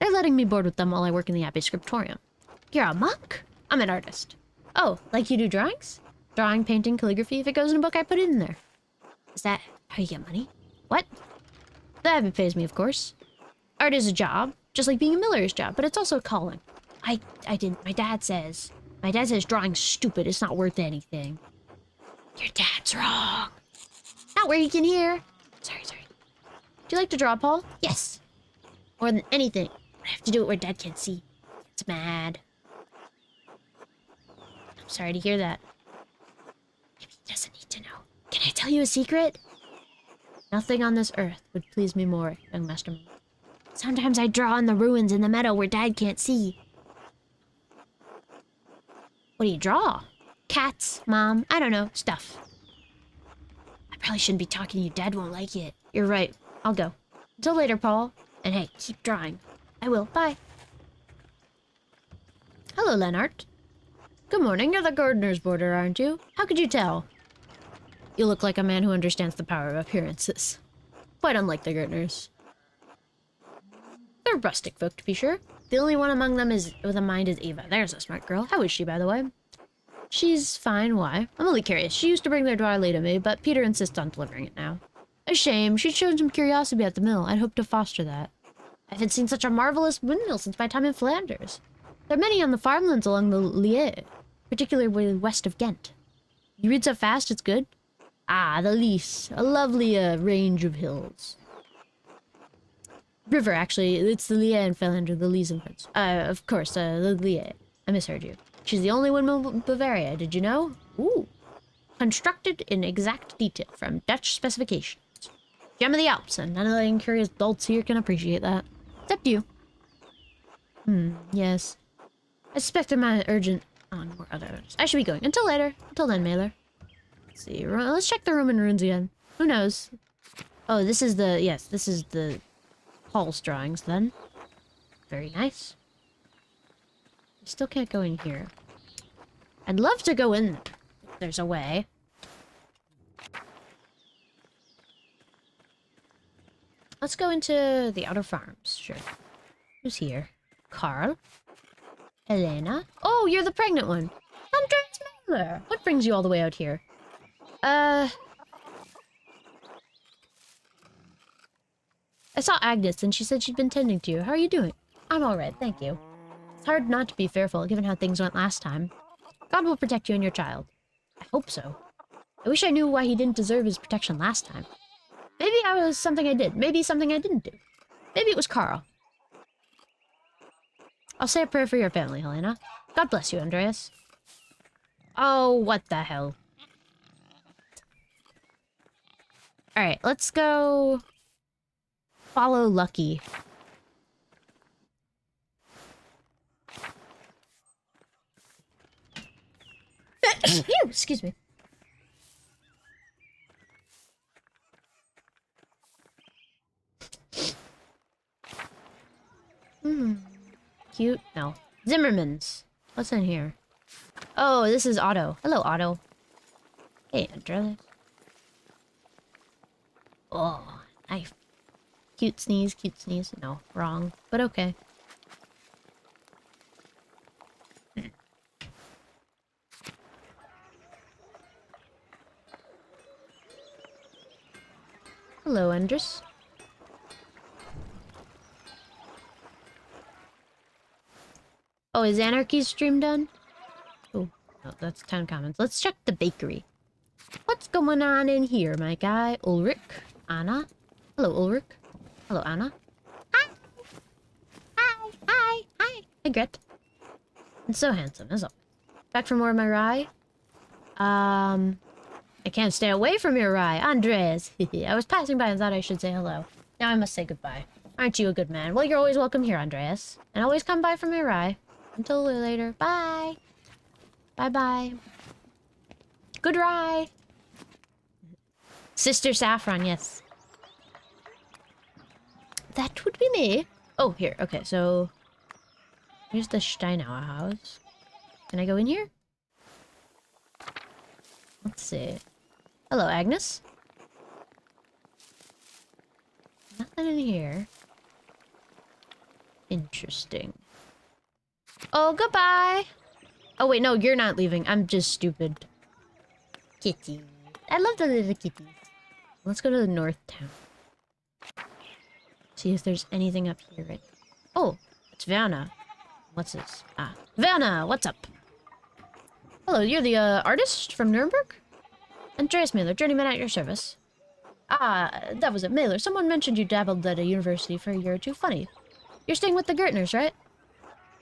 Speaker 1: They're letting me board with them while I work in the abbey Scriptorium. You're a monk? I'm an artist. Oh, like you do drawings? Drawing, painting, calligraphy. If it goes in a book, I put it in there. Is that how you get money? What? The abbey pays me, of course. Art is a job, just like being a miller is a job, but it's also a calling. I didn't. My dad says drawing's stupid. It's not worth anything. Your dad's wrong. Not where you can hear. Sorry. Do you like to draw, Paul? Yes. More than anything. I have to do it where Dad can't see. It's mad. I'm sorry to hear that. Maybe he doesn't need to know. Can I tell you a secret? Nothing on this earth would please me more, young Master. Sometimes I draw on the ruins in the meadow where Dad can't see. What do you draw? Cats, Mom, I don't know, stuff. I probably shouldn't be talking to you. Dad won't like it. You're right. I'll go. Until later, Paul. And hey, keep drawing. I will. Bye. Hello, Lennart. Good morning. You're the gardener's boarder, aren't you? How could you tell? You look like a man who understands the power of appearances. Quite unlike the gardeners. They're rustic folk, to be sure. The only one among them is with a mind is Eva. There's a smart girl. How is she, by the way? She's fine. Why? I'm only curious. She used to bring their barley to me, but Peter insists on delivering it now. A shame. She'd shown some curiosity at the mill. I'd hoped to foster that. I haven't seen such a marvelous windmill since my time in Flanders. There are many on the farmlands along the Lier, particularly west of Ghent. You read so fast, it's good? Ah, the Lys. A lovely range of hills. River, actually. It's the Lier in Flanders, the Lys in France. Of course, the Lier. I misheard you. She's the only windmill in Bavaria, did you know? Ooh. Constructed in exact detail from Dutch specifications. Gem of the Alps, and none of the incurious adults here can appreciate that. Except you. Yes. I suspect there might urgent on more others. I should be going. Until later. Until then, Mailer. Let's see. Let's check the Roman ruins again. Who knows? Oh, this is the... Yes, this is the Paul's drawings, then. Very nice. I still can't go in here. I'd love to go in there. If there's a way. Let's go into the outer farms. Sure. Who's here? Carl? Helena? Oh, you're the pregnant one. Andreas Mailer. What brings you all the way out here? I saw Agnes and she said she'd been tending to you. How are you doing? I'm alright, thank you. It's hard not to be fearful, given how things went last time. God will protect you and your child. I hope so. I wish I knew why he didn't deserve his protection last time. Maybe I was something I did. Maybe something I didn't do. Maybe it was Carl. I'll say a prayer for your family, Helena. God bless you, Andreas. Oh, what the hell. Alright, let's go... follow Lucky. Excuse me. Cute? No. Zimmerman's. What's in here? Oh, this is Otto. Hello, Otto. Hey, Andreas. Oh, knife. Cute sneeze, cute sneeze. No, wrong. But okay. Hello, Andres. Oh, is Anarchy's stream done? Oh, no, that's town comments. Let's check the bakery. What's going on in here, my guy? Ulrich? Anna? Hello, Ulrich. Hello, Anna. Hi! Hi! Hi! Hi! Hi, Gret. And so handsome, as always. Back for more of my rye? I can't stay away from your rye. Andres! I was passing by and thought I should say hello. Now I must say goodbye. Aren't you a good man? Well, you're always welcome here, Andreas. And always come by for my rye. Until later. Bye! Bye-bye. Good rye! Sister Saffron, yes. That would be me. Oh, here. Okay, so... here's the Steinauer house. Can I go in here? Let's see. Hello, Agnes. Nothing in here. Interesting. Oh, goodbye! Oh, wait, no, you're not leaving. I'm just stupid. Kitty. I love the little kitties. Let's go to the north town. See if there's anything up here, right? Oh, it's Werner. What's this? Ah, Werner, what's up? Hello, you're the, artist from Nuremberg? Andreas Mailer, journeyman at your service. Ah, that was it, Mailer. Someone mentioned you dabbled at a university for a year or two. Funny. You're staying with the Gertners, right?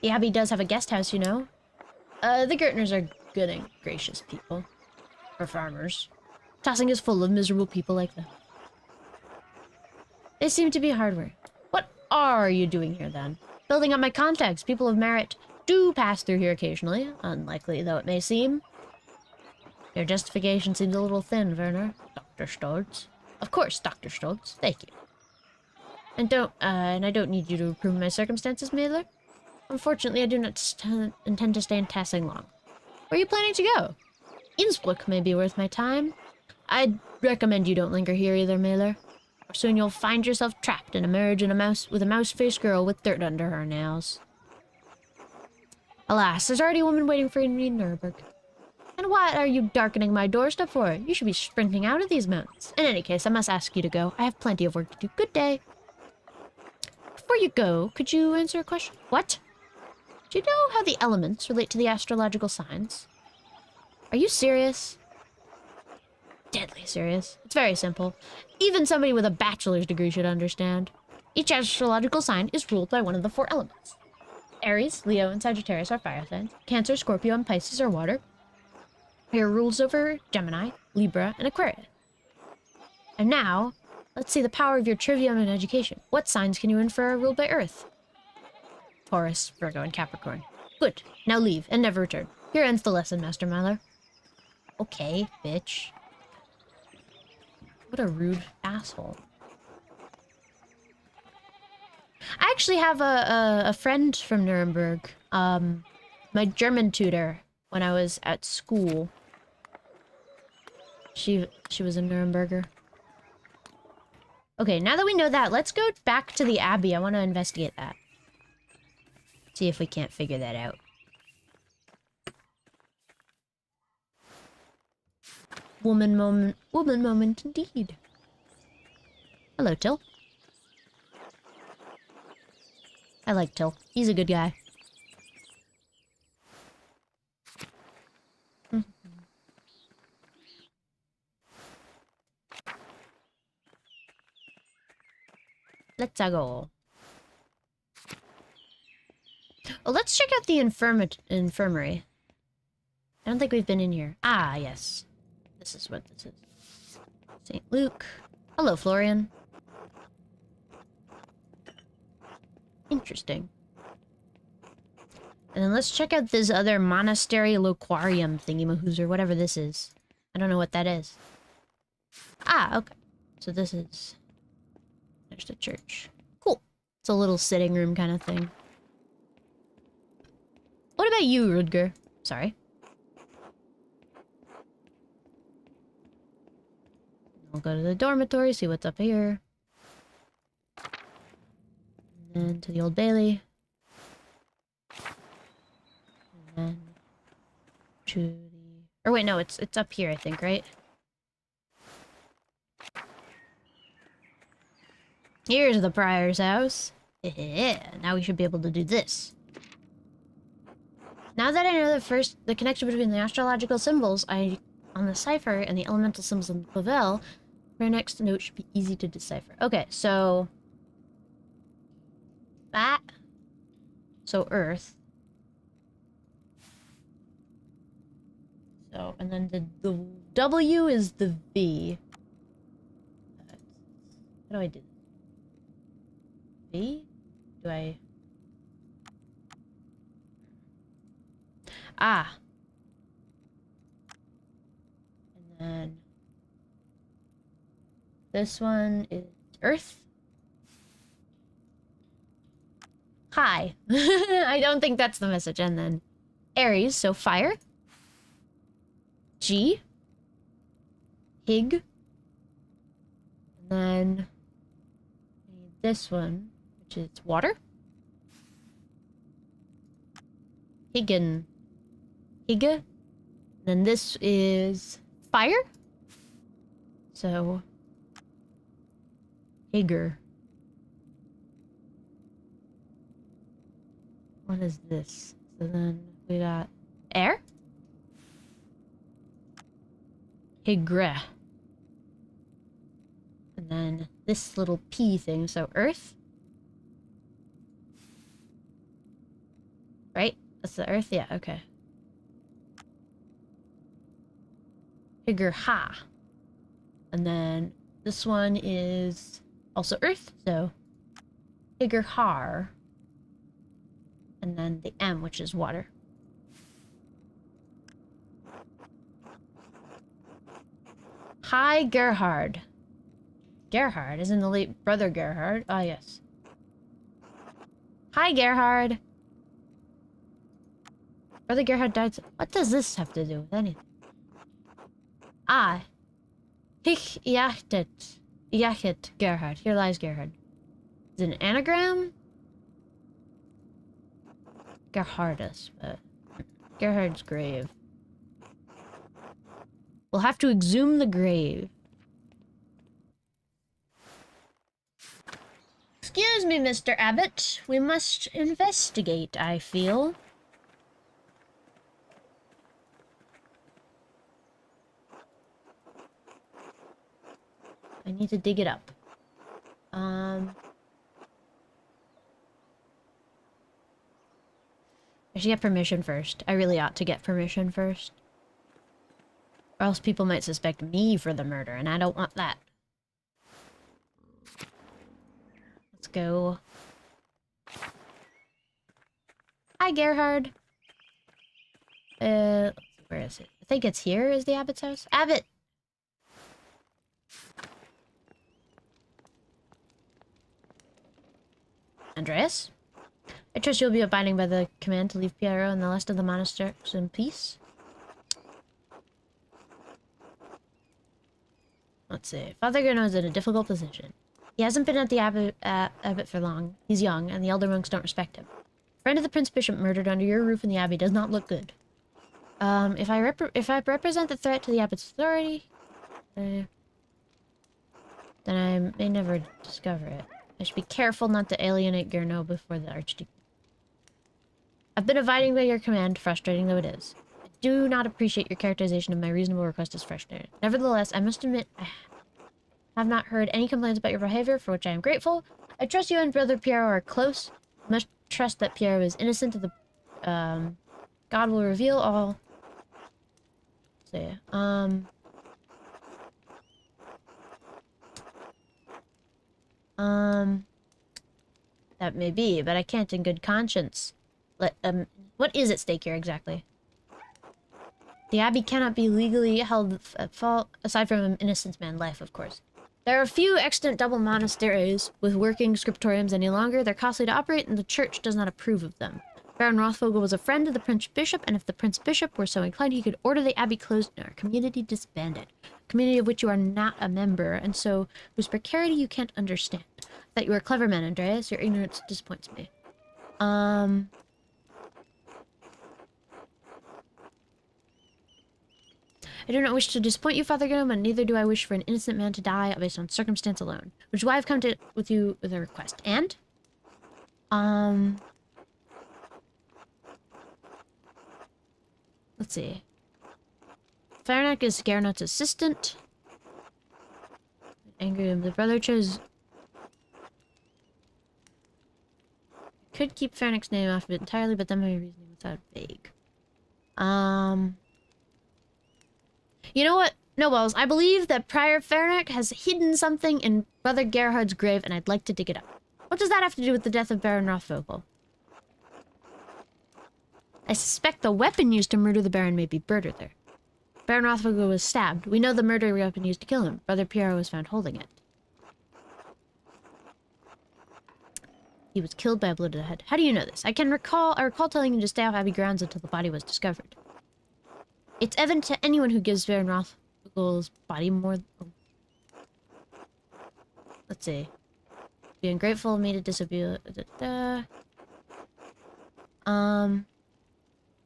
Speaker 1: The Abbey does have a guest house, you know. The Gertners are good and gracious people. For farmers. Tossing is full of miserable people like them. They seem to be hardware. What are you doing here, then? Building up my contacts, people of merit. do pass through here occasionally, unlikely though it may seem. Your justification seems a little thin, Werner. Dr. Stoltz. Of course, Dr. Stoltz. Thank you. And I don't need you to approve my circumstances, Mailer. Unfortunately, I do not intend to stay in Tassing long. Where are you planning to go? Innsbruck may be worth my time. I'd recommend you don't linger here either, Mailer. Or soon you'll find yourself trapped in a marriage with a mouse-faced girl with dirt under her nails. Alas, there's already a woman waiting for you in Nuremberg. And what are you darkening my doorstep for? You should be sprinting out of these mountains. In any case, I must ask you to go. I have plenty of work to do. Good day. Before you go, could you answer a question? What? Do you know how the elements relate to the astrological signs? Are you serious? Deadly serious. It's very simple. Even somebody with a bachelor's degree should understand. Each astrological sign is ruled by one of the 4 elements. Aries, Leo, and Sagittarius are fire signs. Cancer, Scorpio, and Pisces are water. Air rules over Gemini, Libra, and Aquarius. And now, let's see the power of your trivium and education. What signs can you infer are ruled by Earth? Taurus, Virgo, and Capricorn. Good. Now leave, and never return. Here ends the lesson, Master Myler. Okay, bitch. What a rude asshole. I actually have a friend from Nuremberg. My German tutor when I was at school. She was a Nuremberger. Okay, now that we know that, let's go back to the Abbey. I want to investigate that. See if we can't figure that out. Woman moment indeed. Hello, Till. I like Till. He's a good guy. Let's go. Oh, let's check out the infirmary. I don't think we've been in here. Ah, yes. This is what this is. St. Luke. Hello, Florian. Interesting. And then let's check out this other monastery loquarium thingy-mahoos or whatever this is. I don't know what that is. Ah, okay. So this is... There's the church. Cool. It's a little sitting room kind of thing. What about you, Rudger? Sorry. We'll go to the dormitory, see what's up here. And then to the Old Bailey. And then to the... Or wait, no, it's up here, I think, right? Here's the prior's house. Yeah, now we should be able to do this. Now that I know the connection between the astrological symbols on the cipher and the elemental symbols in the Pavel, our next note should be easy to decipher. Okay, so that. So Earth. So, and then the W is the V. How do I do this? V? Do I... Ah. And then... This one is Earth. Hi. I don't think that's the message. And then Aries, so fire. G. Hig. And then this one, which is water. Higgin. Higga. Then this is fire. So Higger. What is this? So then we got air. Higre. And then this little P thing, so earth. Right? That's the earth? Yeah, okay. Higger ha. And then this one is also earth, so Higger har. and then the M, which is water. Hi, Gerhard. Gerhard, isn't the late brother Gerhard? Ah, yes. Hi, Gerhard. Brother Gerhard died. What does this have to do with anything? Ah. Hich jachtet. Jachet Gerhard. Here lies Gerhard. Is it an anagram? Gerhardus, but Gerhard's grave. We'll have to exhume the grave. Excuse me, Mr. Abbot. We must investigate, I feel. I need to dig it up. I should get permission first. I really ought to get permission first. Or else people might suspect me for the murder, and I don't want that. Let's go. Hi, Gerhard. Where is it? I think it's here is the Abbot's house. Abbot! Andreas? I trust you'll be abiding by the command to leave Piero and the rest of the monasteries in peace. Let's see. Father Gruno is in a difficult position. He hasn't been at the abbot for long. He's young, and the elder monks don't respect him. Friend of the Prince Bishop murdered under your roof in the abbey does not look good. If I represent the threat to the abbot's authority, then I may never discover it. I should be careful not to alienate Gernot before the archdeacon. I've been abiding by your command, frustrating though it is. I do not appreciate your characterization of my reasonable request as frustrating. Nevertheless, I must admit, I have not heard any complaints about your behavior, for which I am grateful. I trust you and Brother Piero are close. I must trust that Piero is innocent of the... God will reveal all... Let's see, that may be, but I can't in good conscience. What is at stake here exactly? The abbey cannot be legally held at fault, aside from an innocent man's life, of course. There are few extant double monasteries with working scriptoriums any longer. They're costly to operate, and the church does not approve of them. Baron Rothvogel was a friend of the Prince Bishop, and if the Prince Bishop were so inclined, he could order the abbey closed and our community disbanded. A community of which you are not a member, and so whose precarity you can't understand. That you are a clever man, Andreas. Your ignorance disappoints me. I do not wish to disappoint you, Father Gnome, and neither do I wish for an innocent man to die based on circumstance alone. Which is why I've come to with you with a request. And? Let's see. Farnak is Gernot's assistant. Angry him. The brother chose... Could keep Farnak's name off of it entirely, but then my reasoning was out vague. You know what? No balls. I believe that Prior Farnak has hidden something in Brother Gerhard's grave, and I'd like to dig it up. What does that have to do with the death of Baron Rothvogel? I suspect the weapon used to murder the Baron may be buried there. Baron Rothvogel was stabbed. We know the murder weapon used to kill him. Brother Piero was found holding it. He was killed by a blow to the head. How do you know this? I recall telling him to stay off Abbey grounds until the body was discovered. It's evident to anyone who gives Baron Rothvogel's body more... Oh. Let's see. Be ungrateful of me to disobey...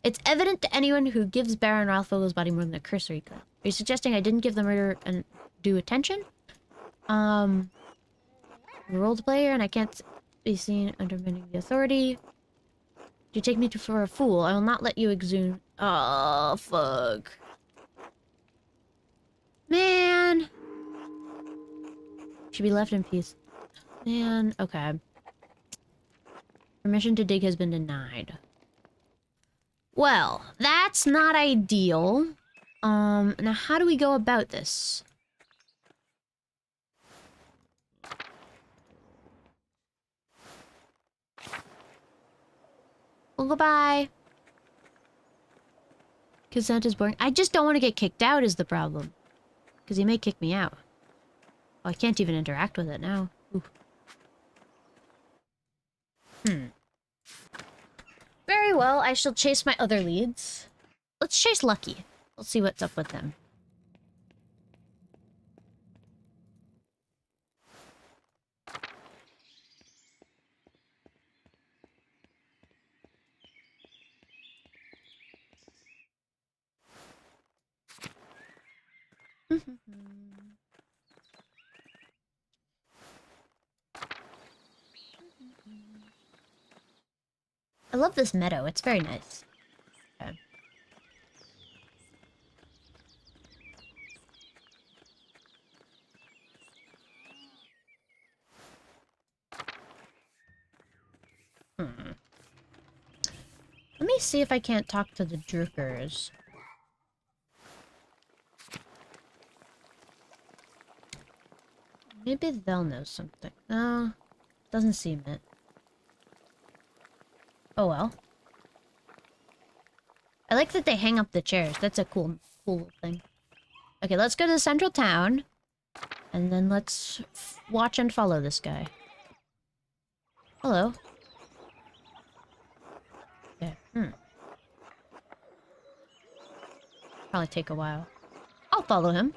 Speaker 1: It's evident to anyone who gives Baron Rothvogel's body more than a cursory glance. Are you suggesting I didn't give the murder due attention? Role player, and I can't be seen undermining the authority. Do you take me for a fool? I will not let you exhume... Oh, fuck. Man. Should be left in peace. Man, okay. Permission to dig has been denied. Well, that's not ideal. Now how do we go about this? Well, goodbye. Consent is boring. I just don't want to get kicked out is the problem. Because he may kick me out. Oh, I can't even interact with it now. Ooh. Very well, I shall chase my other leads. Let's chase Lucky. Let's see what's up with them. I love this meadow. It's very nice. Okay. Let me see if I can't talk to the Drukers. Maybe they'll know something. No, doesn't seem it. Oh well. I like that they hang up the chairs. That's a cool little thing. Okay, let's go to the central town. And then let's watch and follow this guy. Hello. Okay, Probably take a while. I'll follow him.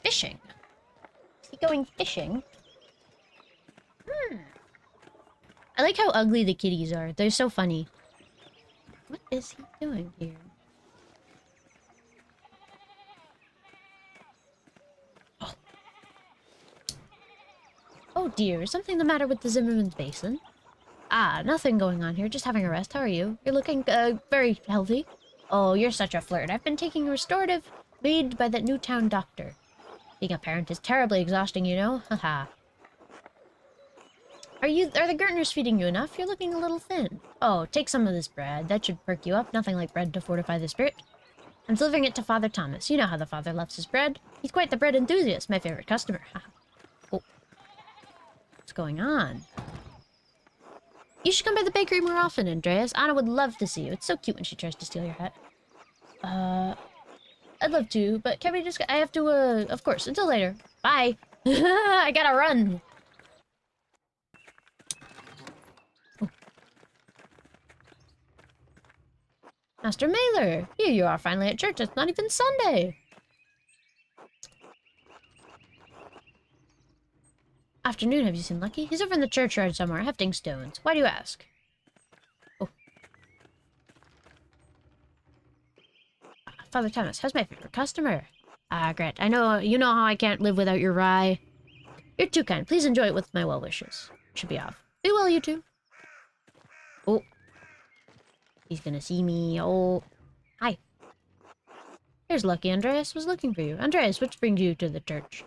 Speaker 1: Fishing. Is he going fishing? I like how ugly the kitties are. They're so funny. What is he doing here? Oh. Oh dear, is something the matter with the Zimmerman's basin? Ah, nothing going on here. Just having a rest. How are you? You're looking, very healthy. Oh, you're such a flirt. I've been taking a restorative made by that new town doctor. Being a parent is terribly exhausting, you know? Haha. Are the Gertners feeding you enough? You're looking a little thin. Oh, take some of this bread. That should perk you up. Nothing like bread to fortify the spirit. I'm delivering it to Father Thomas. You know how the father loves his bread. He's quite the bread enthusiast, my favorite customer. Oh. What's going on? You should come by the bakery more often, Andreas. Anna would love to see you. It's so cute when she tries to steal your hat. I'd love to, but can we just... I have to, of course. Until later. Bye. I gotta run. Oh. Master Mailer, here you are finally at church. It's not even Sunday. Afternoon, have you seen Lucky? He's over in the churchyard somewhere, hefting stones. Why do you ask? Oh. Father Thomas, how's my favorite customer? Ah, great. I know, you know how I can't live without your rye. You're too kind. Please enjoy it with my well wishes. Should be off. Be well, you two. Oh. He's gonna see me. Oh. Hi. Here's Lucky. Andreas was looking for you. Andreas, what brings you to the church?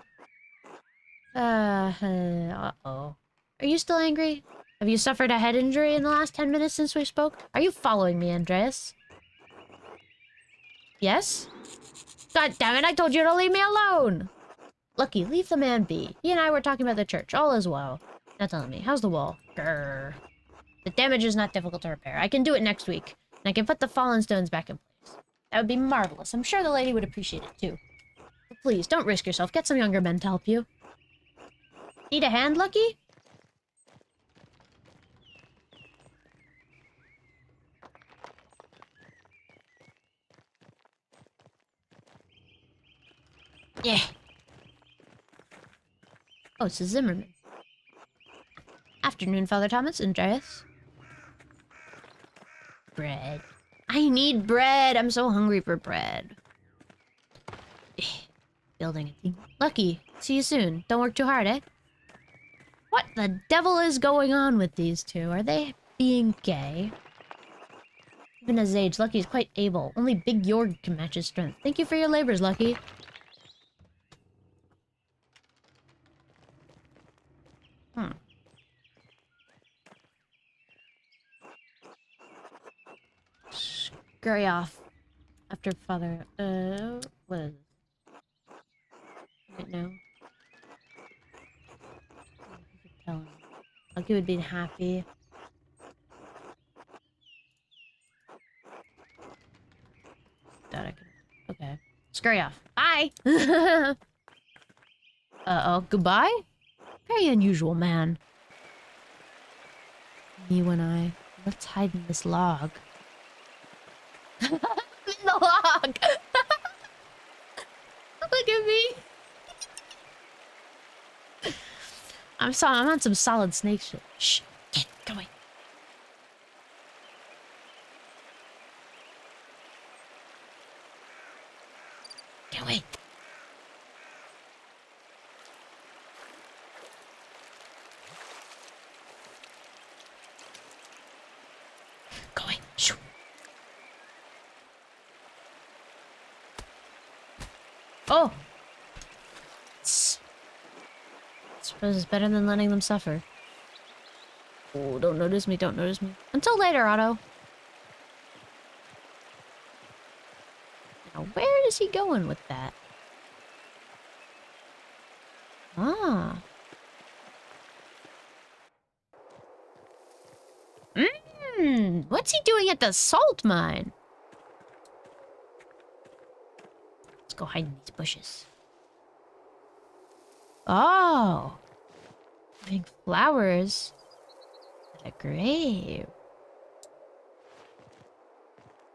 Speaker 1: Uh-oh. Are you still angry? Have you suffered a head injury in the last 10 minutes since we spoke? Are you following me, Andreas? Yes? God damn it, I told you to leave me alone! Lucky, leave the man be. He and I were talking about the church. All is well. Now tell me, how's the wall? Grrr. The damage is not difficult to repair. I can do it next week. And I can put the fallen stones back in place. That would be marvelous. I'm sure the lady would appreciate it, too. But please, don't risk yourself. Get some younger men to help you. Need a hand, Lucky? Yeah. Oh, it's a Zimmerman. Afternoon, Father Thomas. Andreas. Bread. I need bread. I'm so hungry for bread. Building a thing. Lucky. See you soon. Don't work too hard, eh? What the devil is going on with these two? Are they being gay? Even at his age, Lucky is quite able. Only Big Jorg can match his strength. Thank you for your labors, Lucky. Scurry off. After Father... what is this? Right now. Tell him. Lucky would be happy. That I could... Okay. Scurry off. Bye! Uh-oh. Goodbye? Very unusual man. Me when I... Let's hide in this log. In the log! Look at me! I'm on some solid snake shit. Shh! Get away. Get away. Go away. Shoo. Oh! Suppose it's better than letting them suffer. Oh, don't notice me, don't notice me. Until later, Otto. Now, where is he going with that? Ah. What's he doing at the salt mine? Let's go hide in these bushes. Oh. Having flowers at a grave.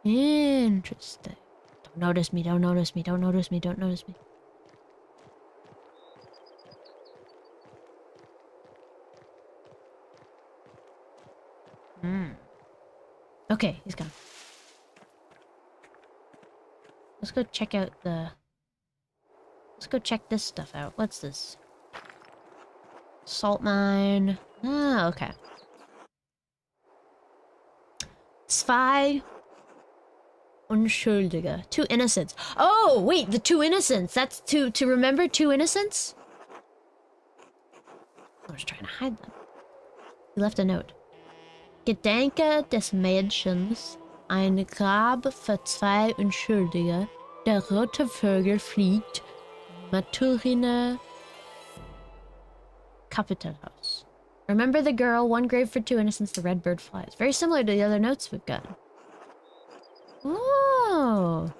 Speaker 1: Interesting. Don't notice me, don't notice me, don't notice me, don't notice me. Okay, he's gone. Let's go check out the... Let's go check this stuff out. What's this? Salt mine. Ah, okay. Zwei Unschuldige. 2 innocents. Oh, wait, the 2 innocents. That's to remember 2 innocents? I was trying to hide them. He left a note. Gedenke des Mädchens, ein Grab für 2 Unschuldige, der rote Vogel fliegt, Maturine Kapitelhaus. Remember the girl, 1 grave for 2 innocents, the red bird flies. Very similar to the other notes we've gotten. Oh.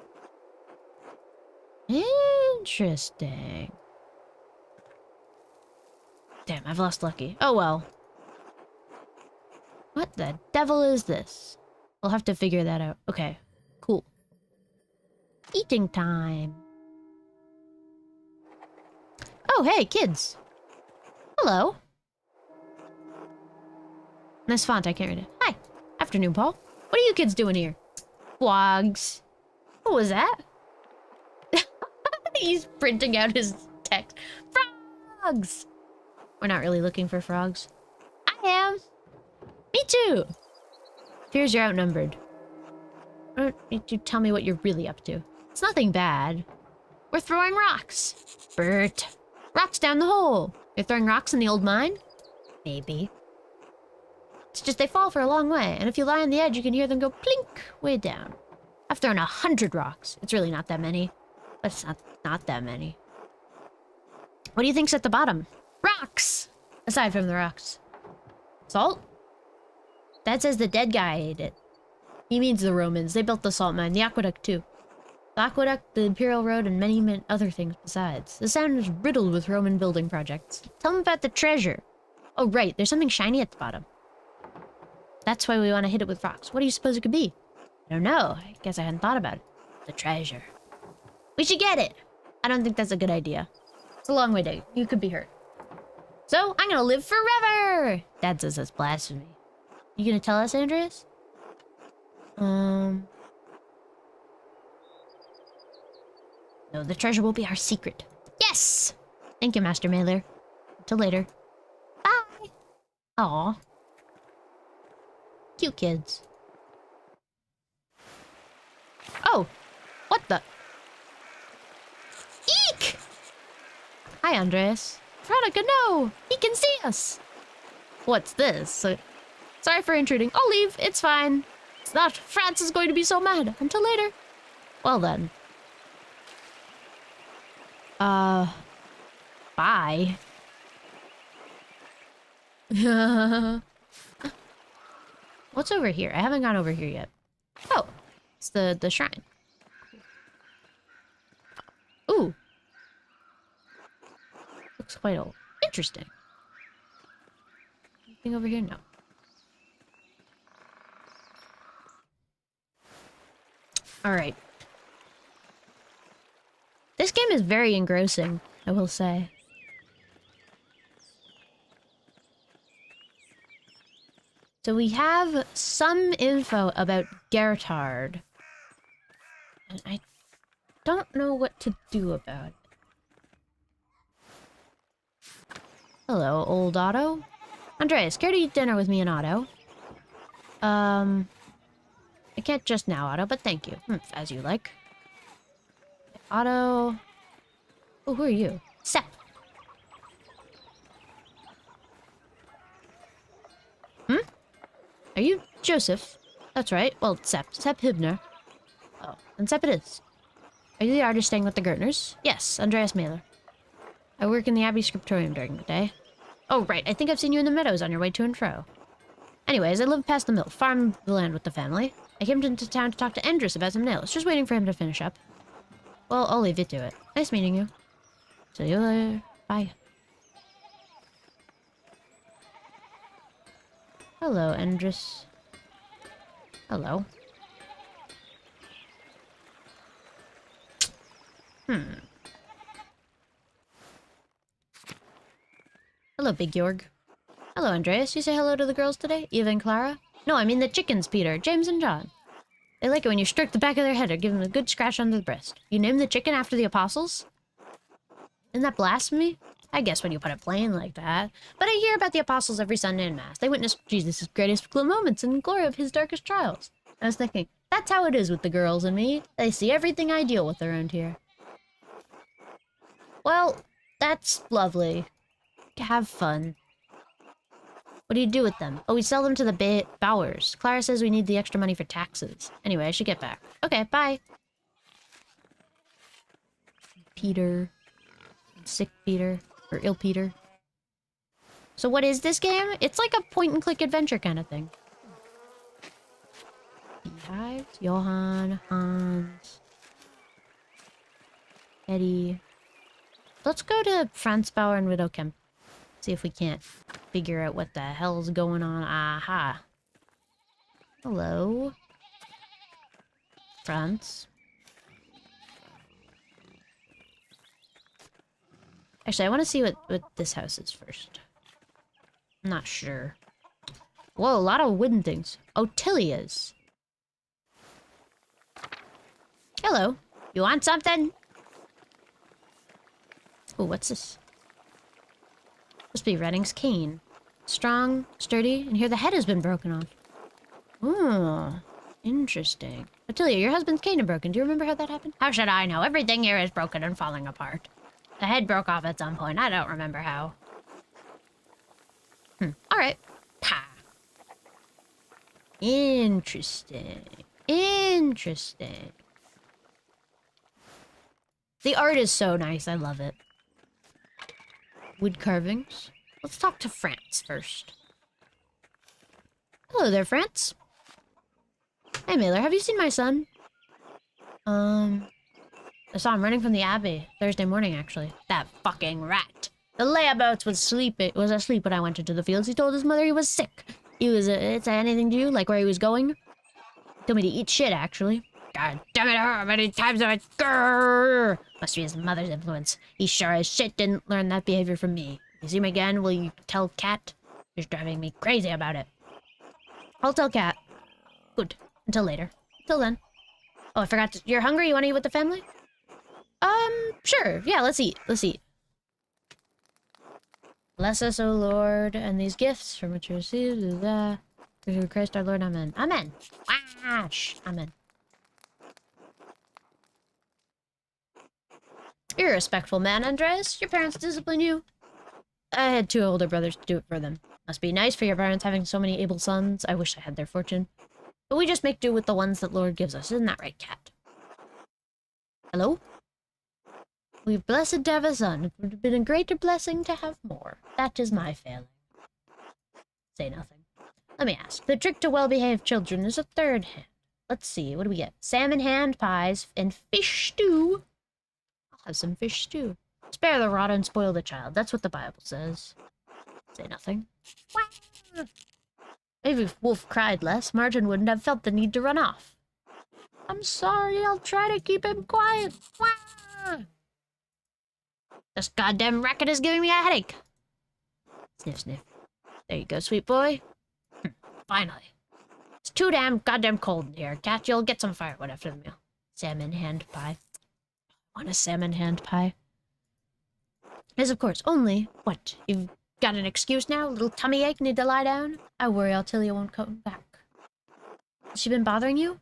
Speaker 1: Interesting. Damn, I've lost Lucky. Oh well. What the devil is this? We'll have to figure that out. Okay, cool. Eating time. Oh, hey, kids. Hello. Nice font, I can't read it. Hi. Afternoon, Paul. What are you kids doing here? Frogs. What was that? He's printing out his text. Frogs! We're not really looking for frogs. I am. Me too. Fears you're outnumbered. I don't need to tell me what you're really up to. It's nothing bad. We're throwing rocks. Bert. Rocks down the hole. You're throwing rocks in the old mine? Maybe. It's just they fall for a long way, and if you lie on the edge, you can hear them go plink way down. I've thrown 100 rocks. It's really not that many. But it's not that many. What do you think's at the bottom? Rocks! Aside from the rocks. Salt? Dad says the dead guy ate it. He means the Romans. They built the salt mine, the aqueduct too. The aqueduct, the Imperial Road, and many other things besides. The sound is riddled with Roman building projects. Tell them about the treasure. Oh right, there's something shiny at the bottom. That's why we want to hit it with rocks. What do you suppose it could be? I don't know. I guess I hadn't thought about it. The treasure. We should get it! I don't think that's a good idea. It's a long way to... You could be hurt. So, I'm gonna live forever! Dad says that's blasphemy. You gonna tell us, Andreas? No, the treasure will be our secret. Yes! Thank you, Master Mailer. Until later. Bye! Aw. Cute kids. Oh! What the? Eek! Hi, Andreas. Veronica, no! He can see us! What's this? Sorry for intruding. I'll leave. It's fine. It's not. France is going to be so mad. Until later. Well then. Bye. What's over here? I haven't gone over here yet. Oh, it's the shrine. Ooh. Looks quite old. Interesting. Anything over here? No. Alright. This game is very engrossing, I will say. So we have some info about Gertard. And I don't know what to do about it. Hello, old Otto. Andreas, care to eat dinner with me and Otto? I can't just now, Otto, but thank you. As you like. Otto... Oh, who are you? Sepp. Are you Joseph? That's right. Well, Sepp. Sepp Hübner. Oh, and Sepp it is. Are you the artist staying with the Gertners? Yes, Andreas Mailer. I work in the abbey Scriptorium during the day. Oh, right. I think I've seen you in the meadows on your way to and fro. Anyways, I live past the mill, farm the land with the family. I came into town to talk to Andres about some nails, just waiting for him to finish up. Well, I'll leave you to it. Nice meeting you. See you later. Bye. Hello, Andres. Hello. Hello, Big Jorg. Hello, Andreas. You say hello to the girls today? Eva and Clara? No, I mean the chickens, Peter. James and John. They like it when you stroke the back of their head or give them a good scratch under the breast. You name the chicken after the apostles? Isn't that blasphemy? I guess when you put it plain like that. But I hear about the apostles every Sunday in Mass. They witness Jesus' greatest moments and glory of his darkest trials. I was thinking, that's how it is with the girls and me. They see everything I deal with around here. Well, that's lovely. Have fun. What do you do with them? Oh, we sell them to the Bowers. Clara says we need the extra money for taxes. Anyway, I should get back. Okay, bye. Peter. Sick Peter. Or ill Peter. So what is this game? It's like a point-and-click adventure kind of thing. Beehives. Johann. Hans. Eddie. Let's go to Franz Bauer and Widow Kemp. See if we can't figure out what the hell's going on. Aha. Hello. Franz. Actually, I want to see what this house is first. I'm not sure. Whoa, a lot of wooden things. Otilia's. Hello. You want something? Oh, what's this? Must be Redding's cane. Strong, sturdy, and here the head has been broken off. Oh, interesting. Ottilia, your husband's cane is broken. Do you remember how that happened? How should I know? Everything here is broken and falling apart. The head broke off at some point. I don't remember how. Alright. Pa. Interesting. Interesting. The art is so nice. I love it. Wood carvings. Let's talk to France first. Hello there, France. Hey, Mailer, have you seen my son? I saw him running from the abbey Thursday morning, actually. That fucking rat. The layabouts was asleep when I went into the fields. He told his mother he was sick. It's anything to you? Like where he was going? He told me to eat shit, actually. God damn it, how many times have I... Grrr! Must be his mother's influence. He sure as shit didn't learn that behavior from me. You see him again, will you tell Cat? He's driving me crazy about it. I'll tell Cat. Good. Until later. Till then. Oh, I forgot to... You're hungry? You want to eat with the family? Sure. Yeah, let's eat. Let's eat. Bless us, O Lord, and these gifts from which we receive through Christ our Lord. Amen. Amen. Wash. Amen. You're a respectful man, Andreas. Your parents discipline you. I had 2 older brothers to do it for them. Must be nice for your parents having so many able sons. I wish I had their fortune. But we just make do with the ones that Lord gives us. Isn't that right, Cat? Hello? We're blessed to have a son. It would have been a greater blessing to have more. That is my failing. Say nothing. Let me ask. The trick to well-behaved children is a third hand. Let's see, what do we get? Salmon hand pies and fish stew. I'll have some fish stew. Spare the rod and spoil the child. That's what the Bible says. Say nothing. Maybe if Wolf cried less, Martin wouldn't have felt the need to run off. I'm sorry, I'll try to keep him quiet. This goddamn racket is giving me a headache. Sniff, sniff. There you go, sweet boy. Finally. It's too damn goddamn cold in here. Cat, you'll get some firewood after the meal. Salmon hand pie. I want a salmon hand pie. Yes, of course. Only, what? You've got an excuse now? A little tummy ache? Need to lie down? I worry Altilia won't come back. Has she been bothering you?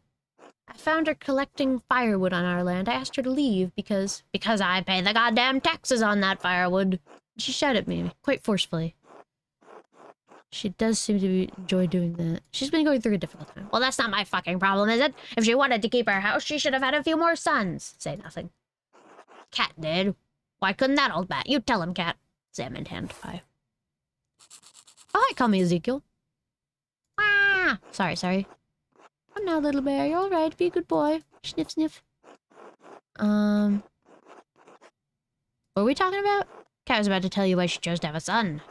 Speaker 1: I found her collecting firewood on our land. I asked her to leave because I pay the goddamn taxes on that firewood. She shouted at me, quite forcefully. She does seem to enjoy doing that. She's been going through a difficult time. Well, that's not my fucking problem, is it? If she wanted to keep her house, she should have had a few more sons. Say nothing. Cat did. Why couldn't that old bat? You tell him, Cat. Salmon hand pie. Oh, hi, call me Ezekiel. Ah! Sorry. Oh, now, little bear, you're all right. Be a good boy. Sniff, sniff. What were we talking about? Cat was about to tell you why she chose to have a son.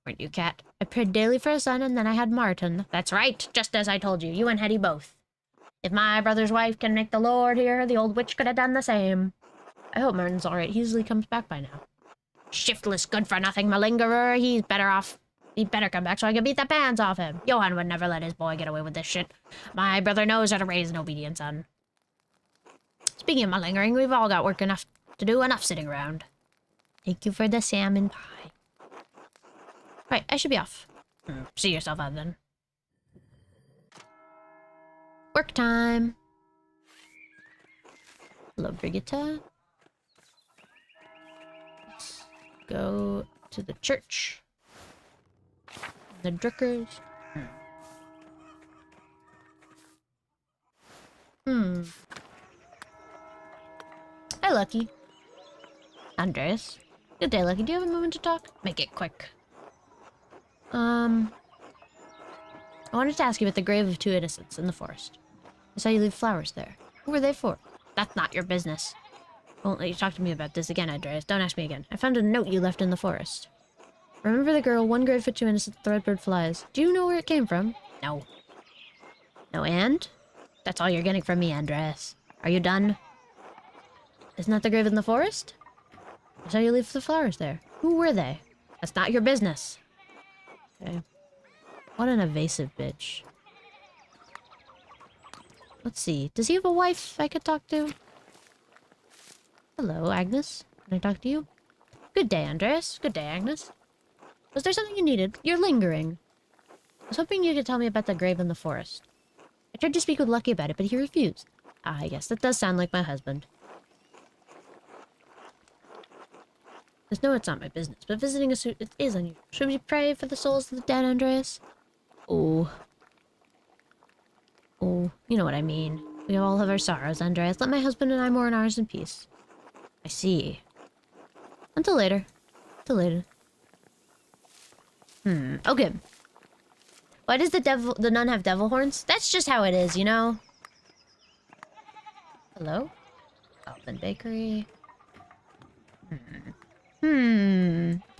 Speaker 1: Weren't you, Cat? I prayed daily for a son, and then I had Martin. That's right, just as I told you. You and Hetty both. If my brother's wife can make the Lord hear, the old witch could have done the same. I hope Martin's all right. He usually comes back by now. Shiftless, good-for-nothing malingerer. He's better off. He'd better come back so I can beat the pants off him. Johann would never let his boy get away with this shit. My brother knows how to raise an obedient son. Speaking of malingering, we've all got work enough to do, enough sitting around. Thank you for the salmon pie. Right, I should be off. See yourself out then. Work time. Hello, Brigitte. Let's go to the church. The Druckers. Hi, Lucky. Andres. Good day, Lucky. Do you have a moment to talk? Make it quick. I wanted to ask you about the grave of two innocents in the forest. I saw you leave flowers there. Who were they for? That's not your business. I won't let you talk to me about this again, Andreas. Don't ask me again. I found a note you left in the forest. Remember the girl, one grave for two innocent threadbird flies. Do you know where it came from? No. No, and? That's all you're getting from me, Andreas. Are you done? Isn't that the grave in the forest? I saw you leave the flowers there. Who were they? That's not your business. Okay. What an evasive bitch. Let's see. Does he have a wife I could talk to? Hello, Agnes. Can I talk to you? Good day, Andreas. Good day, Agnes. Was there something you needed? You're lingering. I was hoping you could tell me about the grave in the forest. I tried to speak with Lucky about it, but he refused. Ah, yes, that does sound like my husband. No, it's not my business, but visiting a suit, it is unusual. Should we pray for the souls of the dead, Andreas? Oh, you know what I mean. We all have our sorrows, Andreas. Let my husband and I mourn ours in peace. I see. Until later. Okay. Why does the nun have devil horns? That's just how it is, you know? Hello? Elfin Bakery.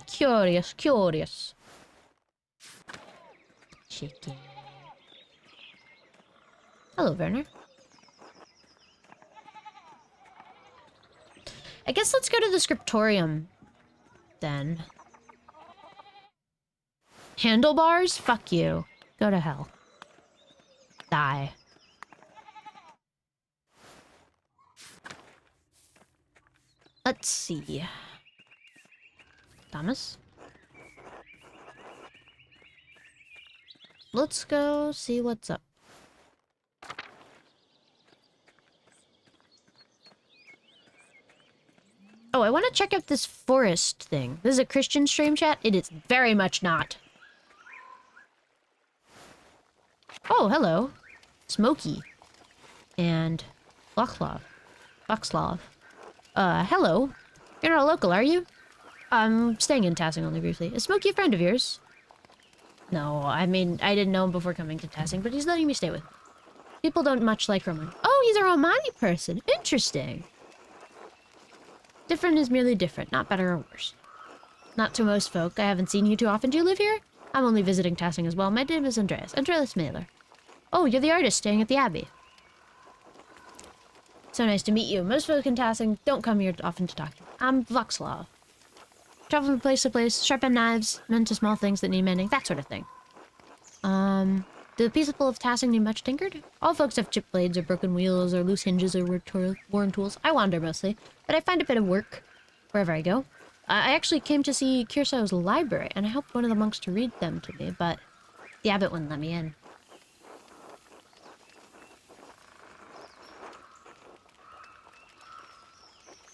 Speaker 1: Curious. Chicken. Hello, Werner. I guess let's go to the Scriptorium, then. Handlebars? Fuck you. Go to hell. Die. Let's see. Thomas? Let's go see what's up. Oh, I want to check out this forest thing. This is a Christian stream chat? It is very much not. Oh, hello. Smokey. And Boxlov. Hello. You're not a local, are you? I'm staying in Tassing only briefly. Is Smokey a friend of yours? No, I mean, I didn't know him before coming to Tassing, but he's letting me stay with him. People don't much like Romani. Oh, he's a Romani person. Interesting. Different is merely different, not better or worse. Not to most folk. I haven't seen you too often. Do you live here? I'm only visiting Tassing as well. My name is Andreas. Andreas Mailer. Oh, you're the artist staying at the abbey. So nice to meet you. Most folk in Tassing don't come here often to talk to me. I'm Vauxlaw. Travel from place to place, sharpen knives, mend to small things that need mending, that sort of thing. Do the people of Tassing need much tinkered? All folks have chipped blades or broken wheels or loose hinges or worn tools. I wander mostly, but I find a bit of work wherever I go. I actually came to see Kirsau's library, and I helped one of the monks to read them to me, but the abbot wouldn't let me in.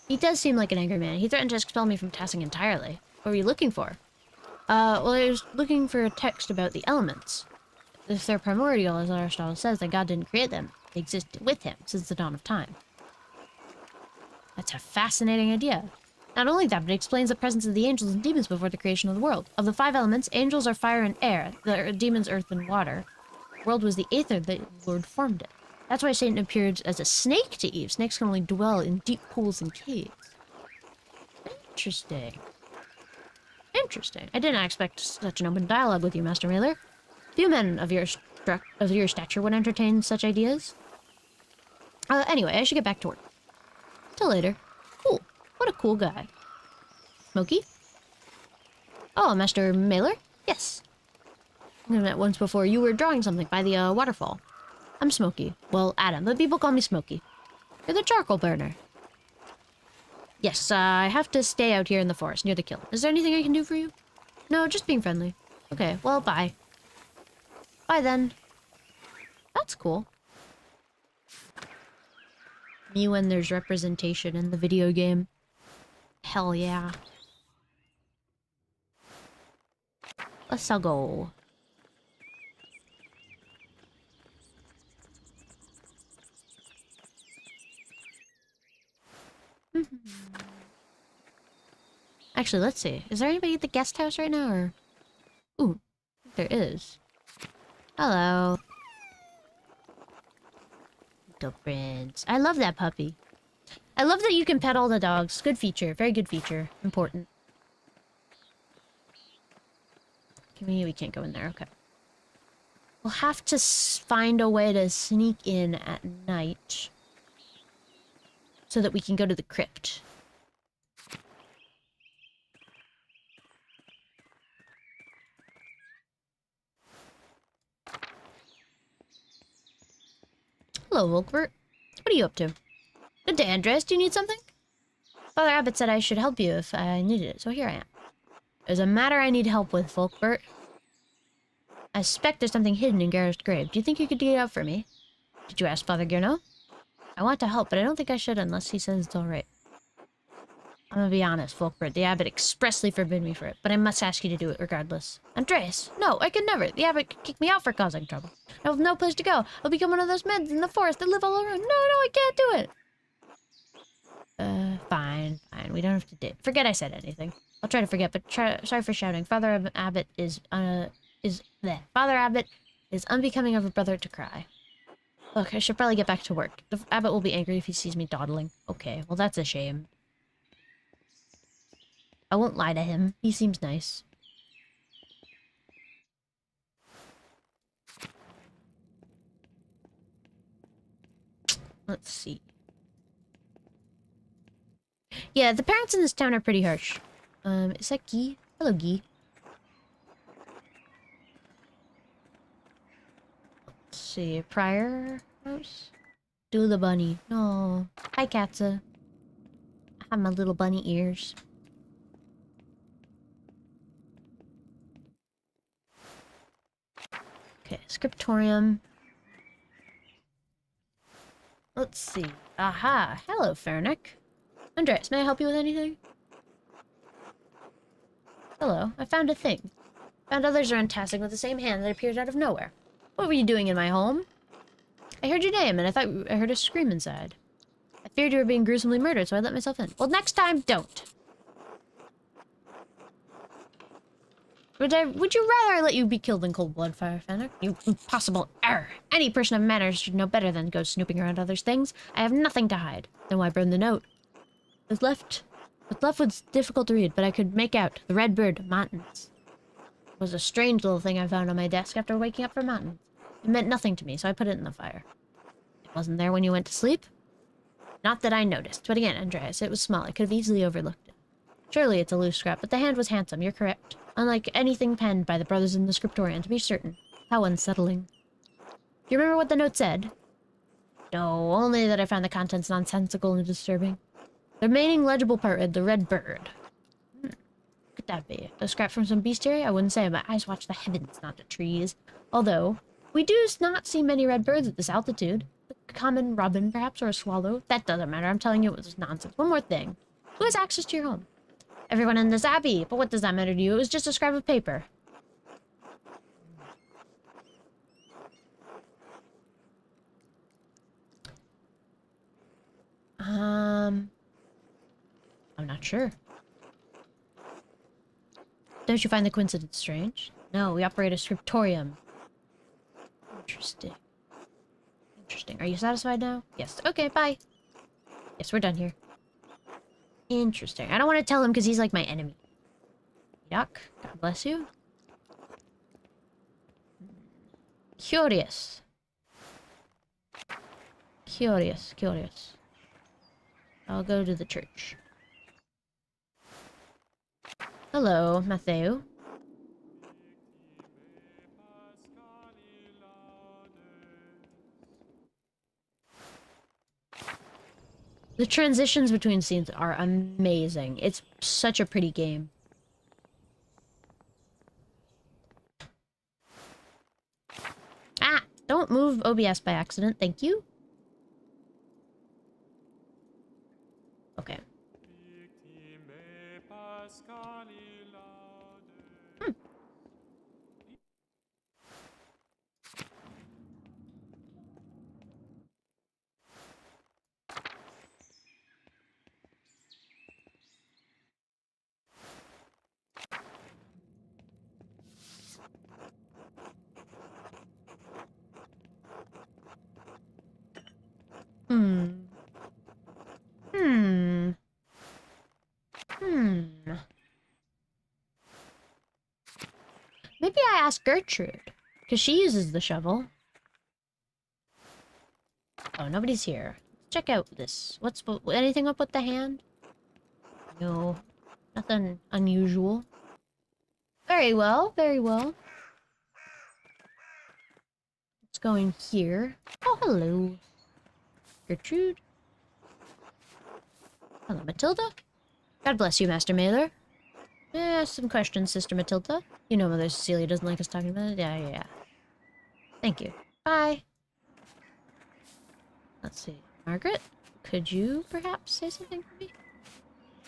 Speaker 1: He does seem like an angry man. He threatened to expel me from Tassing entirely. What were you looking for? Well, I was looking for a text about the elements. If they're primordial, as Aristotle says, then God didn't create them. They existed with him since the dawn of time. That's a fascinating idea. Not only that, but it explains the presence of the angels and demons before the creation of the world. Of the 5 elements, angels are fire and air, the demons earth and water. The world was the aether that the Lord formed it. That's why Satan appeared as a snake to Eve. Snakes can only dwell in deep pools and caves. Interesting. Interesting. I did not expect such an open dialogue with you, Master Mailer. Few men of your stature would entertain such ideas. Anyway, I should get back to work. Till later. Cool. What a cool guy. Smokey? Oh, Master Mailer? Yes. We met once before. You were drawing something by the waterfall. I'm Smokey. Well, Adam, but people call me Smokey. You're the charcoal burner. Yes, I have to stay out here in the forest near the kiln. Is there anything I can do for you? No, just being friendly. Okay, well, bye. Bye then. That's cool. Me when there's representation in the video game. Hell yeah. Let's all go. Actually, let's see. Is there anybody at the guest house right now, or... Ooh, there is. Hello. Little prince. I love that puppy. I love that you can pet all the dogs. Good feature. Very good feature. Important. We can't go in there. Okay. We'll have to find a way to sneak in at night so that we can go to the crypt. Hello, Volkbert. What are you up to? Good day, Andres. Do you need something? Father Abbot said I should help you if I needed it, so here I am. There's a matter I need help with, Volkbert. I suspect there's something hidden in Gareth's grave. Do you think you could dig it out for me? Did you ask Father Gurno? I want to help, but I don't think I should unless he says it's alright. I'm gonna be honest, Volkbert. The Abbot expressly forbid me for it, but I must ask you to do it regardless. Andreas! No, I could never. The Abbot could kick me out for causing trouble. I have no place to go. I'll become one of those men in the forest that live all around. No, I can't do it! Fine. We don't have to do it. Forget I said anything. I'll try to forget, but sorry for shouting. Father Abbot is unbecoming of a brother to cry. Look, I should probably get back to work. The Abbot will be angry if he sees me dawdling. Okay, well that's a shame. I won't lie to him. He seems nice. Let's see. Yeah, the parents in this town are pretty harsh. Is that Guy? Hello, Guy. Let's see. Prior house? Do the bunny. No. Hi, Katza. I have my little bunny ears. Okay, Scriptorium. Let's see. Aha! Hello, Fernick. Andreas, may I help you with anything? Hello, I found a thing. Found others are untasking with the same hand that appears out of nowhere. What were you doing in my home? I heard your name, and I thought I heard a scream inside. I feared you were being gruesomely murdered, so I let myself in. Well, next time, don't. Would you rather I let you be killed in cold blood, Firefender? You impossible error! Any person of manners should know better than to go snooping around others' things. I have nothing to hide. Then why burn the note? What's left was difficult to read, but I could make out the red bird, Mountains. It was a strange little thing I found on my desk after waking up from Mountains. It meant nothing to me, so I put it in the fire. It wasn't there when you went to sleep? Not that I noticed, but again, Andreas, it was small. I could have easily overlooked it. Surely it's a loose scrap, but the hand was handsome, you're correct. Unlike anything penned by the brothers in the Scriptorium, to be certain. How unsettling. Do you remember what the note said? No, only that I found the contents nonsensical and disturbing. The remaining legible part read, the red bird. Could that be? A scrap from some bestiary? I wouldn't say. My eyes watch the heavens, not the trees. Although, we do not see many red birds at this altitude. The common robin, perhaps, or a swallow. That doesn't matter. I'm telling you it was nonsense. One more thing. Who has access to your home? Everyone in this abbey. But what does that matter to you? It was just a scrap of paper. I'm not sure. Don't you find the coincidence strange? No, we operate a scriptorium. Interesting. Interesting. Are you satisfied now? Yes. Okay, bye. Yes, we're done here. Interesting. I don't want to tell him because he's like my enemy. Yuck. God bless you. Curious. Curious. I'll go to the church. Hello, Matthew. The transitions between scenes are amazing. It's such a pretty game. Ah! Don't move OBS by accident, thank you. Okay. Maybe I ask Gertrude, because she uses the shovel. Oh, nobody's here. Check out this. What's anything up with the hand? No, nothing unusual. Very well, very well. Let's go in here. Oh, hello. Gertrude. Hello, Matilda. God bless you, Master Mailer. Some questions, Sister Matilda. You know Mother Cecilia doesn't like us talking about it? Yeah. Thank you. Bye. Let's see. Margaret, could you perhaps say something for me?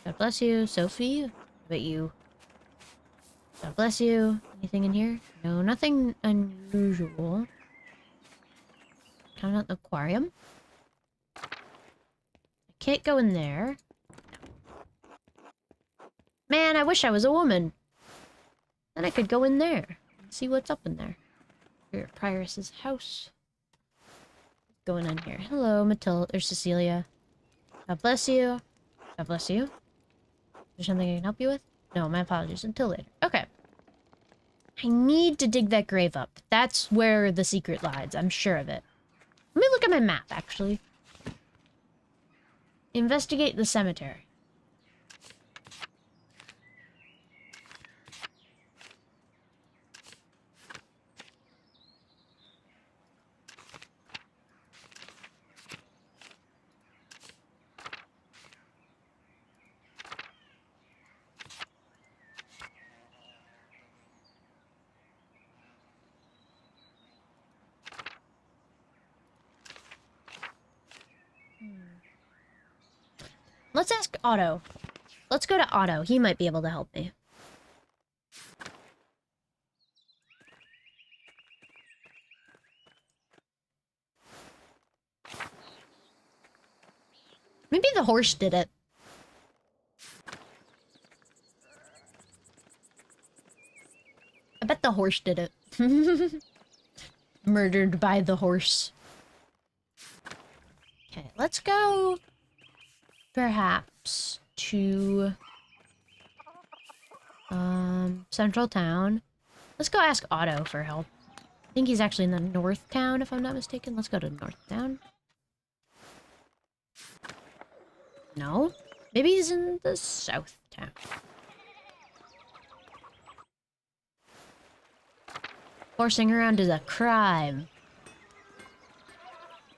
Speaker 1: God bless you. Sophie, how about you? God bless you. Anything in here? No, nothing unusual. Count out the aquarium. I can't go in there. Man, I wish I was a woman. Then I could go in there and see what's up in there. Here, Prioress's house. Going in here. Hello, Matilda or Cecilia. God bless you. God bless you. Is there something I can help you with? No, my apologies. Until later. Okay. I need to dig that grave up. That's where the secret lies. I'm sure of it. Let me look at my map, actually. Investigate the cemetery. Let's ask Otto. Let's go to Otto. He might be able to help me. Maybe the horse did it. the horse did it. Murdered by the horse. Okay, let's go perhaps to Central Town. Let's go ask Otto for help. I think he's actually in the North Town, if I'm not mistaken. Let's go to North Town. No? Maybe he's in the South Town. Horsing around is a crime.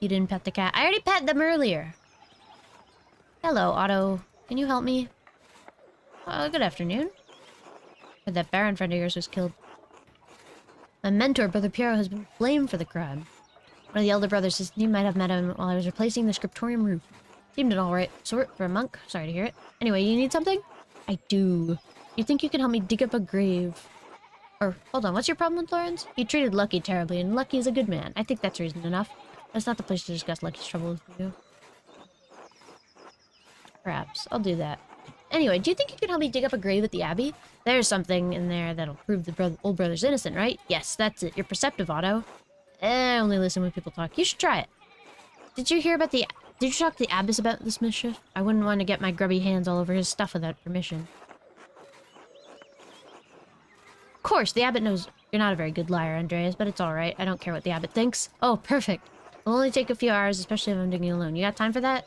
Speaker 1: You didn't pet the cat. I already pet them earlier. Hello, Otto. Can you help me? Good afternoon. Heard that baron friend of yours was killed. My mentor, Brother Piero, has been blamed for the crime. One of the elder brothers says you might have met him while I was replacing the Scriptorium roof. Seemed an alright sort for a monk. Sorry to hear it. Anyway, you need something? I do. You think you can help me dig up a grave? Or, hold on, what's your problem with Lawrence? He treated Lucky terribly, and Lucky is a good man. I think that's reason enough. That's not the place to discuss Lucky's trouble with you. Perhaps. I'll do that. Anyway, do you think you can help me dig up a grave at the Abbey? There's something in there that'll prove the old brother's innocent, right? Yes, that's it. You're perceptive, Otto. Only listen when people talk. You should try it. Did you talk to the abbess about this mischief? I wouldn't want to get my grubby hands all over his stuff without permission. Of course, the abbot knows you're not a very good liar, Andreas, but it's alright. I don't care what the abbot thinks. Oh, perfect. It'll only take a few hours, especially if I'm digging alone. You got time for that?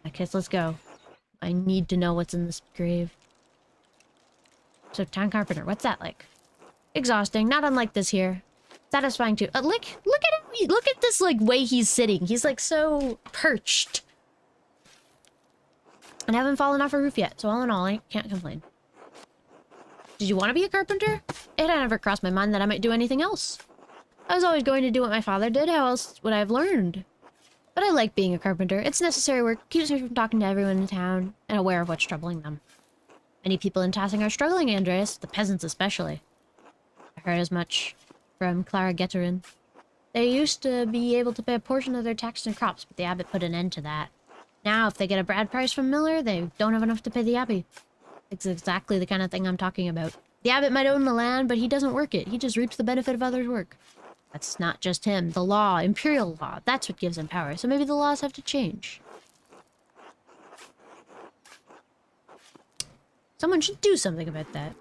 Speaker 1: Okay, so let's go. I need to know what's in this grave. So, town carpenter, what's that like? Exhausting, not unlike this here. Satisfying too. Look at him! Look at this, like, way he's sitting. He's, like, so perched. And I haven't fallen off a roof yet, so all in all, I can't complain. Did you want to be a carpenter? It had never crossed my mind that I might do anything else. I was always going to do what my father did. How else would I have learned? But I like being a carpenter. It's necessary work. Keeps me from talking to everyone in town and aware of what's troubling them. Many people in Tassing are struggling, Andreas. The peasants especially. I heard as much from Clara Getterin. They used to be able to pay a portion of their taxes and crops, but the abbot put an end to that. Now, if they get a bad price from Miller, they don't have enough to pay the abbey. It's exactly the kind of thing I'm talking about. The abbot might own the land, but he doesn't work it. He just reaps the benefit of others' work. That's not just him. The law, imperial law, that's what gives him power. So maybe the laws have to change. Someone should do something about that.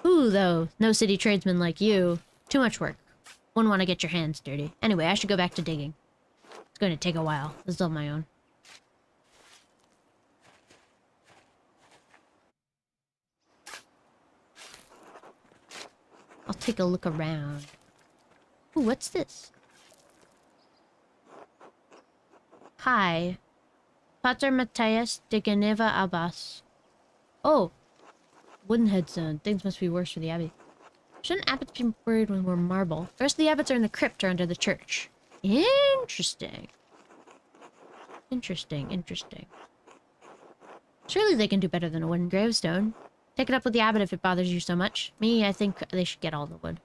Speaker 1: Ooh, though, no city tradesman like you. Too much work. Wouldn't want to get your hands dirty. Anyway, I should go back to digging. It's going to take a while. This is all my own. I'll take a look around. Ooh, what's this? Hi. Pater Matthias de Geneva Abbas. Oh. Wooden headstone. Things must be worse for the abbey. Shouldn't abbots be buried with more marble? The rest of the abbots are in the crypt or under the church. Interesting. Interesting. Surely they can do better than a wooden gravestone. Take it up with the abbot if it bothers you so much. Me, I think they should get all the wood.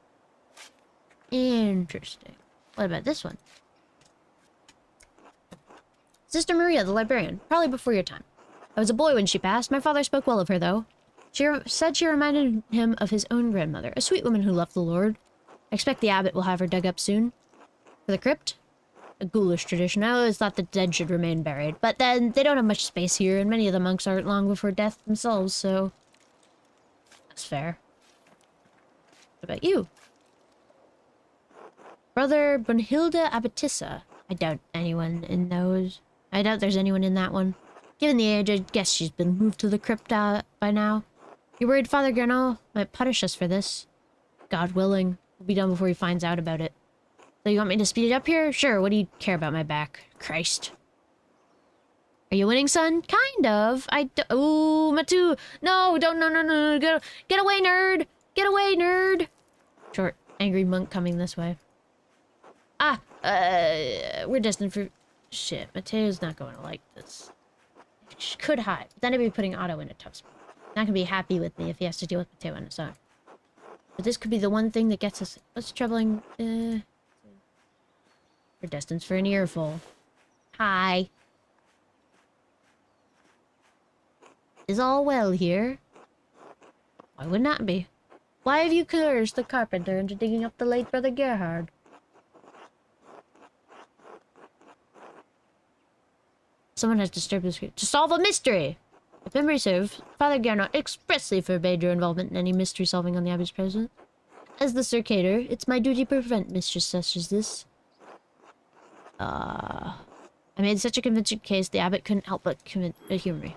Speaker 1: Interesting. What about this one? Sister Maria, the librarian. Probably before your time. I was a boy when she passed. My father spoke well of her, though. She said she reminded him of his own grandmother, a sweet woman who loved the Lord. I expect the abbot will have her dug up soon. For the crypt? A ghoulish tradition. I always thought the dead should remain buried. But then, they don't have much space here, and many of the monks aren't long before death themselves, so... That's fair. What about you? Brother Brunhilde Abbotissa. I doubt anyone in those. I doubt there's anyone in that one. Given the age, I guess she's been moved to the crypt by now. You worried Father Gernot might punish us for this? God willing. We'll be done before he finds out about it. So you want me to speed it up here? Sure, what do you care about my back? Christ. Are you winning, son? Kind of. Ooh, Matu. No, don't, no. Get away, nerd. Get away, nerd. Short, angry monk coming this way. We're destined for... Shit, Mateo's not going to like this. She could hide, but then I'd be putting Otto in a tough spot. Not gonna be happy with me if he has to deal with Mateo on his own. But this could be the one thing that gets us... What's troubling? We're destined for an earful. Hi. Is all well here? Why would not be? Why have you coerced the carpenter into digging up the late Brother Gerhard? Someone has disturbed the script to solve a mystery! If memory serves, Father Gerhard expressly forbade your involvement in any mystery solving on the Abbey's presence. As the circator, it's my duty to prevent mischief such as this. I made such a convincing case, the abbot couldn't help but humor me.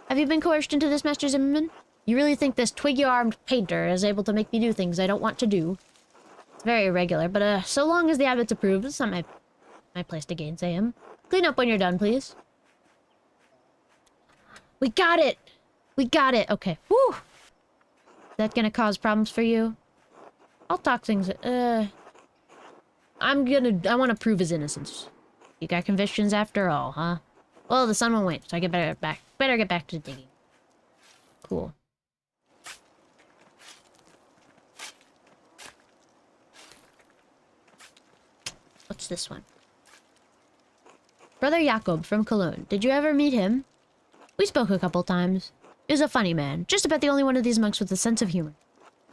Speaker 1: Have you been coerced into this, Master Zimmerman? You really think this twiggy-armed painter is able to make me do things I don't want to do? It's very irregular, but so long as the abbot's approved, it's not my place to gainsay him. Clean up when you're done, please. We got it! We got it! Okay. Woo! Is that gonna cause problems for you? I'll talk things... I want to prove his innocence. You got convictions after all, huh? Well, the sun won't wait, so I better get back to digging. Cool. What's this one? Brother Jakob from Cologne. Did you ever meet him? We spoke a couple times. He was a funny man. Just about the only one of these monks with a sense of humor.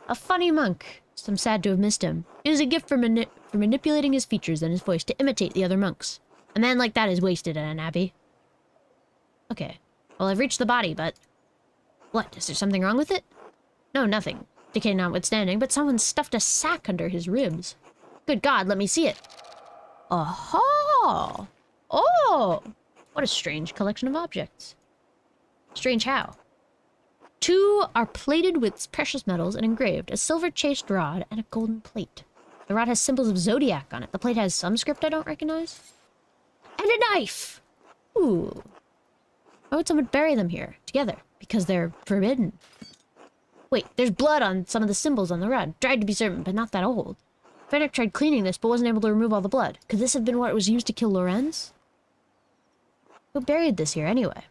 Speaker 1: A funny monk. I'm sad to have missed him. He was a gift for manipulating his features and his voice to imitate the other monks. A man like that is wasted at an abbey. Okay. Well, I've reached the body, but... What? Is there something wrong with it? No, nothing. Decay notwithstanding, but someone stuffed a sack under his ribs. Good God, let me see it. Aha! Oh! What a strange collection of objects. Strange how? 2 are plated with precious metals and engraved, a silver chased rod and a golden plate. The rod has symbols of zodiac on it. The plate has some script I don't recognize. And a knife! Ooh. Why would someone bury them here, together? Because they're forbidden. Wait, there's blood on some of the symbols on the rod. Dried to be certain, but not that old. Frederick tried cleaning this, but wasn't able to remove all the blood. Could this have been what was used to kill Lorenz? Who buried this here, anyway?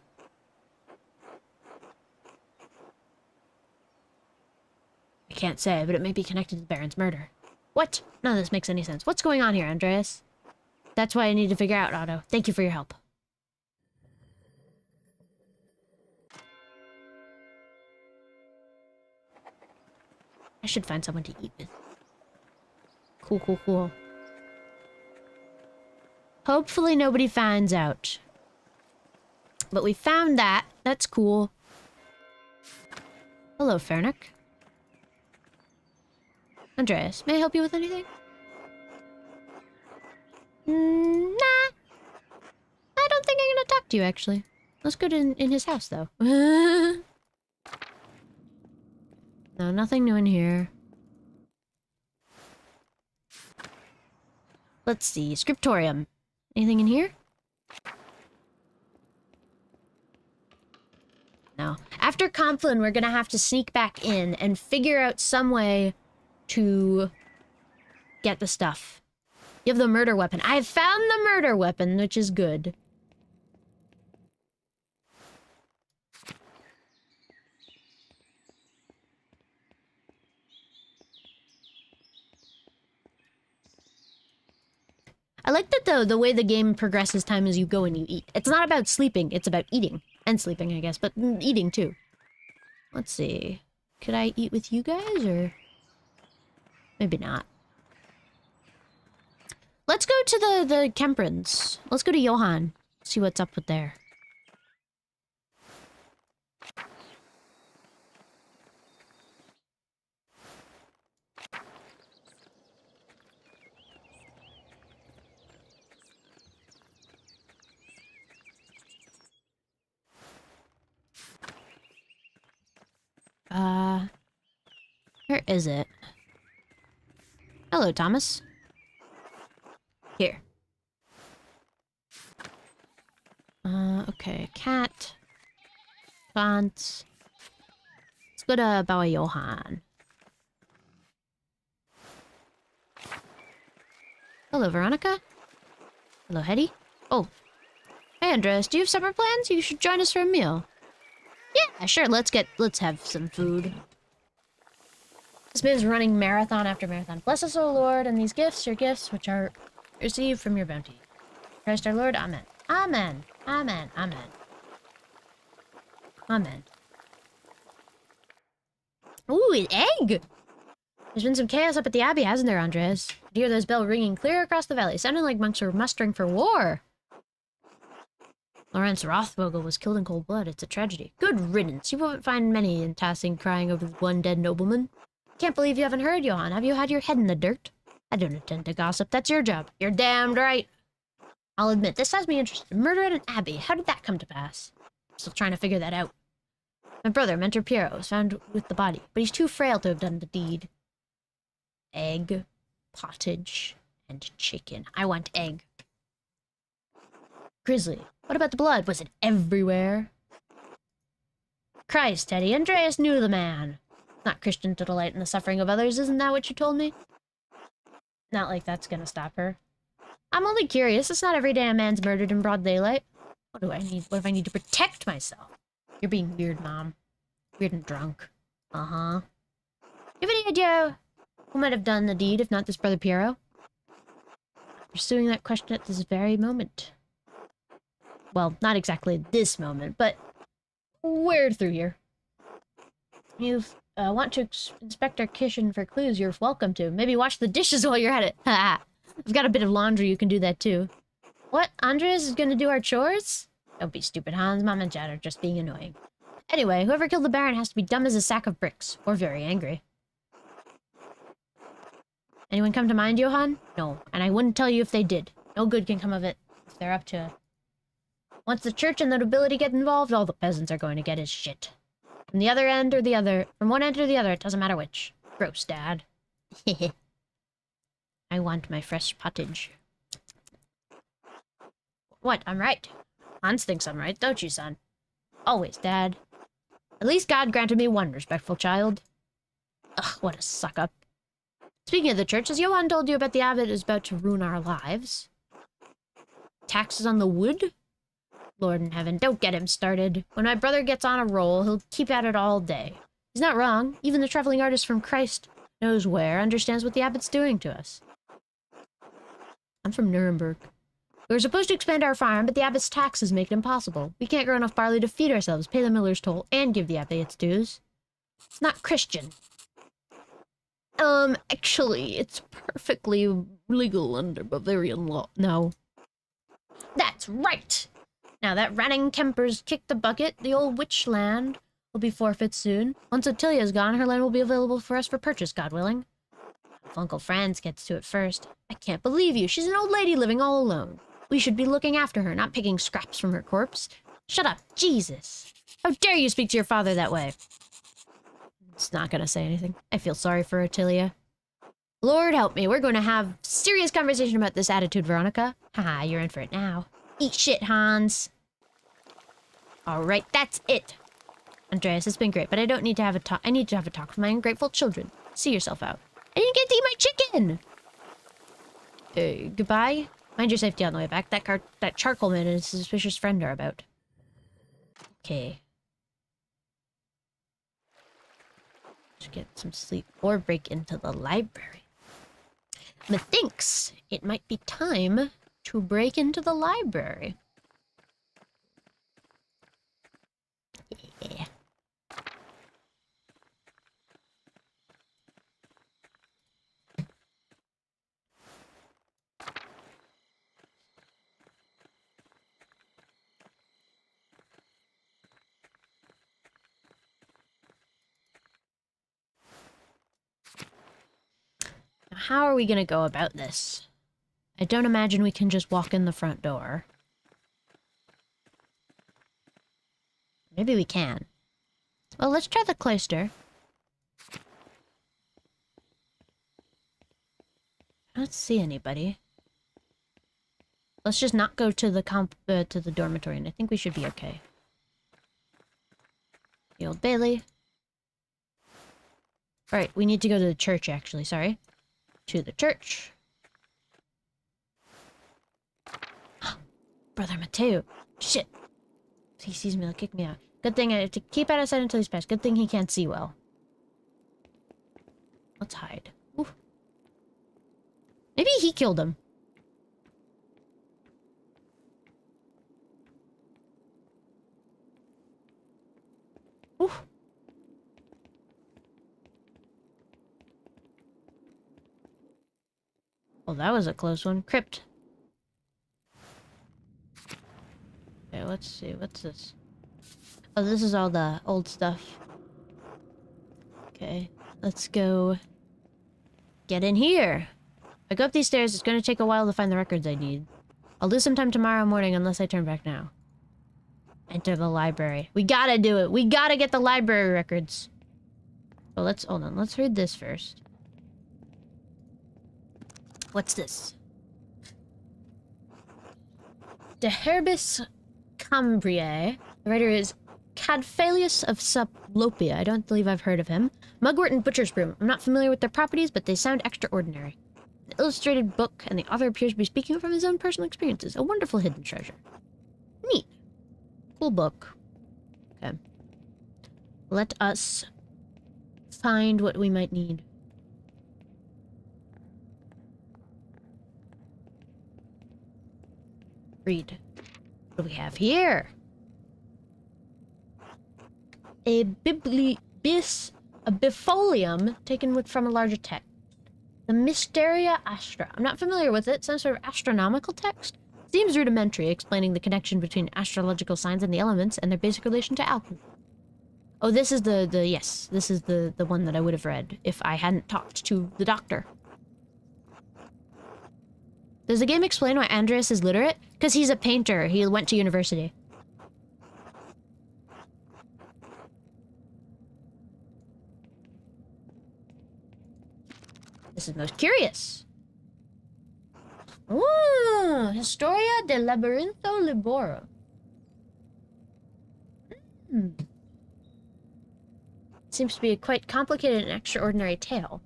Speaker 1: I can't say, but it may be connected to the Baron's murder. What? None of this makes any sense. What's going on here, Andreas? That's what I need to figure out, Otto. Thank you for your help. I should find someone to eat with. Cool, cool, cool. Hopefully nobody finds out. But we found that. That's cool. Hello, Fernick. Andreas, may I help you with anything? Nah. I don't think I'm gonna talk to you, actually. Let's go to in his house, though. No, nothing new in here. Let's see. Scriptorium. Anything in here? No. After Conflin, we're gonna have to sneak back in and figure out some way to get the stuff. You have the murder weapon. I have found the murder weapon, which is good. I like that the way the game progresses time as you go and you eat. It's not about sleeping, it's about eating. And sleeping, I guess, but eating too. Let's see. Could I eat with you guys, or... Maybe not. Let's go to the Kemprins. Let's go to Johann. See what's up with there. Where is it? Hello, Thomas. Here. Okay. Cat. Plants. Let's go to Bauer Johann. Hello, Veronica. Hello, Hetty. Oh. Hey, Andres, do you have supper plans? You should join us for a meal. Yeah, sure. Let's have some food. This man is running marathon after marathon. Bless us, O Lord, and these gifts, your gifts, which are received from your bounty. Christ our Lord, amen. Amen. Amen. Amen. Amen. Ooh, an egg! There's been some chaos up at the Abbey, hasn't there, Andres? I hear those bells ringing clear across the valley, sounding like monks were mustering for war. Lawrence Rothvogel was killed in cold blood. It's a tragedy. Good riddance. You won't find many in Tassing crying over one dead nobleman. Can't believe you haven't heard, Johann. Have you had your head in the dirt? I don't intend to gossip. That's your job. You're damned right. I'll admit, this has me interested. Murder at an abbey. How did that come to pass? I'm still trying to figure that out. My brother, Mentor Piero, was found with the body, but he's too frail to have done the deed. Egg, pottage, and chicken. I want egg. Grizzly, what about the blood? Was it everywhere? Christ, Teddy, Andreas knew the man. Not Christian to delight in the suffering of others, isn't that what you told me? Not like that's gonna stop her. I'm only curious. It's not every day a man's murdered in broad daylight. What do I need? What if I need to protect myself? You're being weird, Mom. Weird and drunk. Uh-huh. You have any idea who might have done the deed, if not this brother Piero? Pursuing that question at this very moment. Well, not exactly this moment, but we're through here. You want to inspect our kitchen for clues, you're welcome to. Maybe wash the dishes while you're at it. Ha! I've got a bit of laundry, you can do that too. What? Andres is gonna do our chores? Don't be stupid, Hans. Mom and Dad are just being annoying. Anyway, whoever killed the Baron has to be dumb as a sack of bricks. Or very angry. Anyone come to mind, Johann? No, and I wouldn't tell you if they did. No good can come of it if they're up to it. Once the church and the nobility get involved, all the peasants are going to get his shit. From the other end or the other, from one end or the other, it doesn't matter which. Gross, Dad. I want my fresh pottage. What? I'm right. Hans thinks I'm right, don't you, son? Always, Dad. At least God granted me one respectful child. Ugh, what a suck-up. Speaking of the church, has Johann told you about the abbot is about to ruin our lives? Taxes on the wood? Lord in heaven, don't get him started. When my brother gets on a roll, he'll keep at it all day. He's not wrong. Even the traveling artist from Christ knows where, understands what the abbot's doing to us. I'm from Nuremberg. We were supposed to expand our farm, but the abbot's taxes make it impossible. We can't grow enough barley to feed ourselves, pay the miller's toll, and give the abbey its dues. It's not Christian. Actually, it's perfectly legal under Bavarian law. No. That's right! Now that Ranning Kemper's kicked the bucket, the old witch land will be forfeit soon. Once Ottilia's gone, her land will be available for us for purchase, God willing. If Uncle Franz gets to it first. I can't believe you. She's an old lady living all alone. We should be looking after her, not picking scraps from her corpse. Shut up, Jesus. How dare you speak to your father that way? It's not gonna say anything. I feel sorry for Ottilia. Lord help me, we're going to have serious conversation about this attitude, Veronica. Haha, you're in for it now. Eat shit, Hans. Alright, that's it. Andreas, it's been great, but I don't need to have a talk. I need to have a talk with my ungrateful children. See yourself out. I didn't get to eat my chicken! Goodbye? Mind your safety on the way back. That charcoal man and his suspicious friend are about. Okay. Let's get some sleep or break into the library. Methinks it might be time to break into the library. Yeah. Now, how are we gonna go about this? I don't imagine we can just walk in the front door. Maybe we can. Well, let's try the cloister. I don't see anybody. Let's just not go to the dormitory, and I think we should be okay. The Old Bailey. Alright, we need to go to the church, actually, sorry. To the church. Brother Mateo. Shit. If he sees me, he'll kick me out. Good thing I have to keep out of sight until he's passed. Good thing he can't see well. Let's hide. Ooh. Maybe he killed him. Ooh. Well, that was a close one. Crypt. Okay, let's see. What's this? Oh, this is all the old stuff. Okay, let's go get in here. If I go up these stairs, it's going to take a while to find the records I need. I'll lose some time tomorrow morning unless I turn back now. Enter the library. We gotta do it. We gotta get the library records. Well, let's... hold on. Let's read this first. What's this? De Herbis Cambriae. The writer is Cadphalius of Sublopia. I don't believe I've heard of him. Mugwort and Butcher's Broom. I'm not familiar with their properties, but they sound extraordinary. An illustrated book, and the author appears to be speaking from his own personal experiences. A wonderful hidden treasure. Neat. Cool book. Okay. Let us find what we might need. Read. What do we have here? A bifolium taken from a larger text. The Mysteria Astra. I'm not familiar with it. Some sort of astronomical text? Seems rudimentary, explaining the connection between astrological signs and the elements and their basic relation to alchemy. Oh, this is yes. This is the one that I would have read if I hadn't talked to the doctor. Does the game explain why Andreas is literate? Because he's a painter. He went to university. This is most curious. Ooh, Historia de Labyrinto Liboro. Seems to be a quite complicated and extraordinary tale.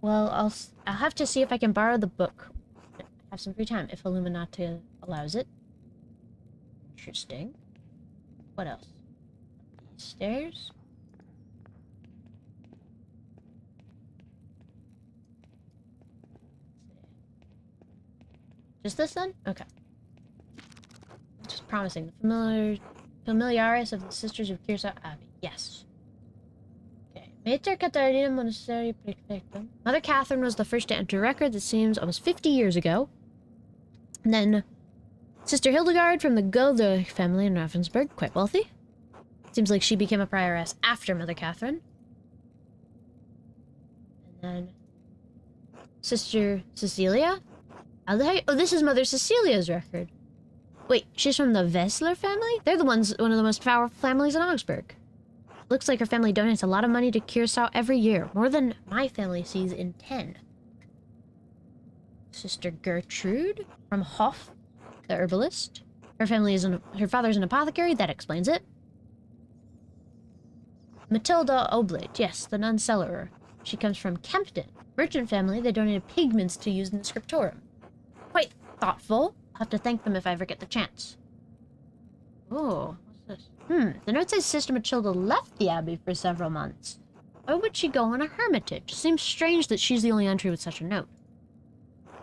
Speaker 1: Well, I'll have to see if I can borrow the book. Have some free time if Illuminati allows it. Interesting. What else? Stairs? Just this then? Okay. Just promising. The familiaris of the Sisters of Curacao Abbey. Yes. Okay. Mater Catarina Monastery Prefectum. Mother Catherine was the first to enter records, it seems, almost 50 years ago. And then Sister Hildegard from the Gulder family in Ravensburg, quite wealthy. Seems like she became a prioress after Mother Catherine. And then Sister Cecilia. Oh, this is Mother Cecilia's record. Wait, she's from the Wessler family? They're one of the most powerful families in Augsburg. Looks like her family donates a lot of money to Curacao every year. More than my family sees in 10. Sister Gertrude from Hoff, the herbalist. Her father's an apothecary, that explains it. Matilda Oblate, yes, the nun cellarer. She comes from Kempton. Merchant family, they donated pigments to use in the Scriptorium. Quite thoughtful. I'll have to thank them if I ever get the chance. Oh, what's this? The note says Sister Matilda left the abbey for several months. Why would she go on a hermitage? Seems strange that she's the only entry with such a note.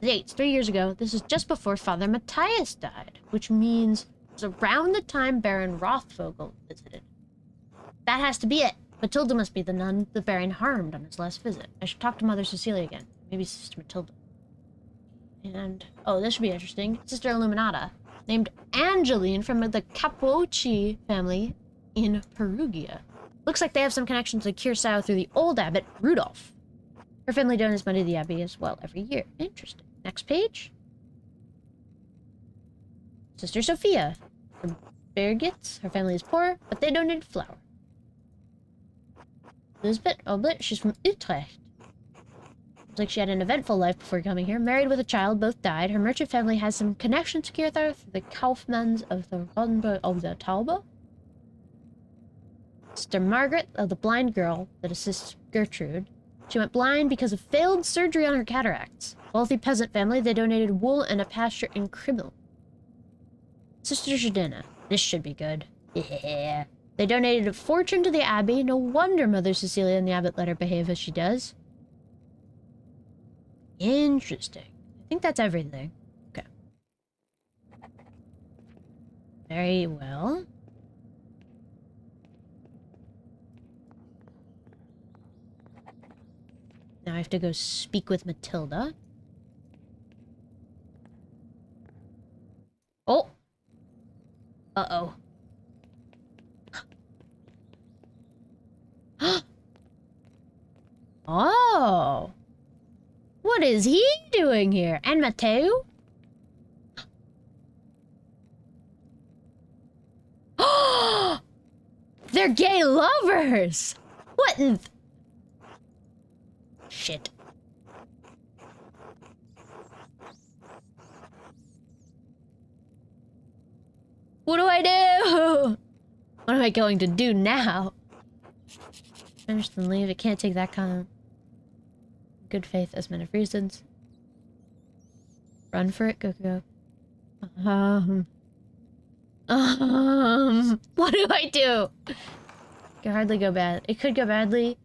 Speaker 1: The date's 3 years ago. This is just before Father Matthias died, which means it's around the time Baron Rothvogel visited. That has to be it. Matilda must be the nun the Baron harmed on his last visit. I should talk to Mother Cecilia again. Maybe Sister Matilda. And, oh, this should be interesting. Sister Illuminata, named Angeline from the Capocci family in Perugia. Looks like they have some connection to Curacao through the old abbot, Rudolph. Her family donates money to the abbey as well every year. Interesting. Next page. Sister Sophia from Bergitz. Her family is poor, but they donated flour. Elizabeth Oblit, she's from Utrecht. Looks like she had an eventful life before coming here. Married with a child, both died. Her merchant family has some connection to Curacao through the Kaufmanns of the Rodenburg of the Taube. Sister Margaret, the blind girl that assists Gertrude. She went blind because of failed surgery on her cataracts. Wealthy peasant family, they donated wool and a pasture in Krimmel. Sister Judena, this should be good. Yeah. They donated a fortune to the abbey. No wonder Mother Cecilia and the abbot let her behave as she does. Interesting. I think that's everything. Okay. Very well. Now I have to go speak with Matilda. Oh! Uh-oh. Oh! What is he doing here? And Mateo? Oh! They're gay lovers! What in... Shit. What do I do? What am I going to do now? Finish then leave. It can't take that kind of good faith as men of reasons. Run for it. Go, go. What do I do? It can hardly go bad. It could go badly.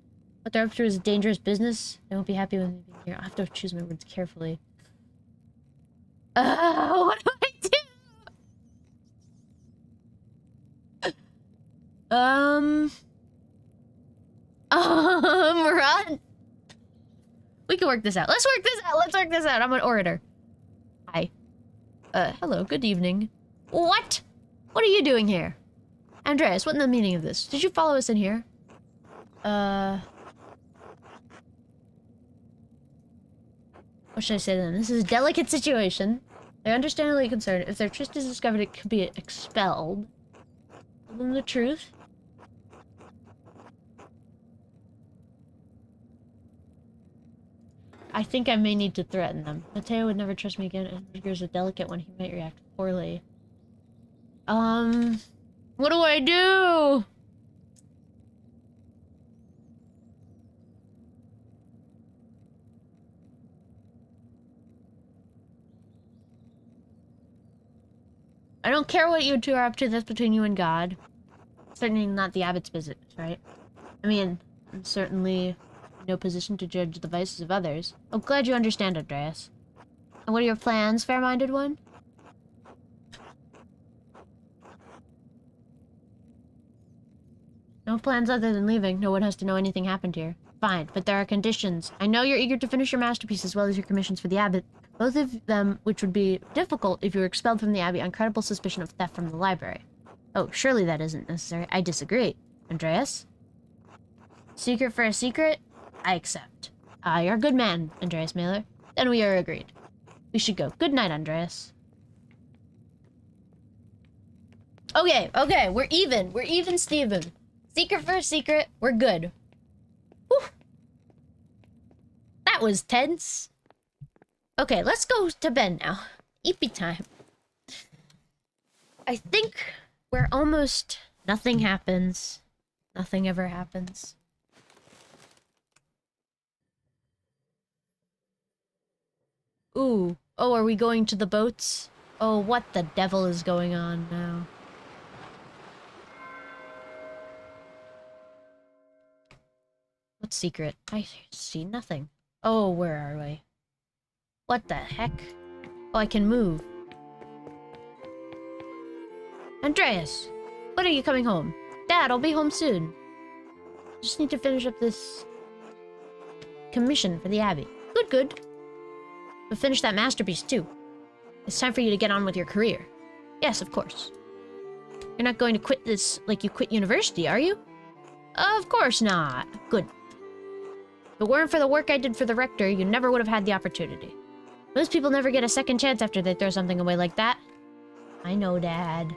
Speaker 1: What they're up to is dangerous business. They won't be happy with me being here. I have to choose my words carefully. What do I do? Run. We can work this out. Let's work this out. Let's work this out. I'm an orator. Hi. Hello. Good evening. What? What are you doing here? Andreas, what's the meaning of this? Did you follow us in here? What should I say then? This is a delicate situation. They're understandably concerned. If their truth is discovered, it could be expelled. Tell them the truth. I think I may need to threaten them. Mateo would never trust me again, and Edgar's a delicate one. He might react poorly. What do I do? I don't care what you two are up to. That's between you and God. Certainly not the abbot's business, right? I mean, I'm certainly in no position to judge the vices of others. I'm glad you understand, Andreas. And what are your plans, fair-minded one? No plans other than leaving. No one has to know anything happened here. Fine, but there are conditions. I know you're eager to finish your masterpiece as well as your commissions for the abbot. Both of them, which would be difficult if you were expelled from the abbey on credible suspicion of theft from the library. Oh, surely that isn't necessary. I disagree. Andreas? Secret for a secret? I accept. You're a good man, Andreas Mailer. Then we are agreed. We should go. Good night, Andreas. Okay, okay, we're even. We're even, Steven. Secret for a secret, we're good. Whew. That was tense. Okay, let's go to bed now. Eepy time. I think we're almost... Nothing happens. Nothing ever happens. Ooh. Oh, are we going to the boats? Oh, what the devil is going on now? What secret? I see nothing. Oh, where are we? What the heck? Oh, I can move. Andreas! When are you coming home? Dad, I'll be home soon. Just need to finish up this... commission for the abbey. Good, good. But finish that masterpiece, too. It's time for you to get on with your career. Yes, of course. You're not going to quit this like you quit university, are you? Of course not. Good. If it weren't for the work I did for the rector, you never would have had the opportunity. Most people never get a second chance after they throw something away like that. I know, Dad.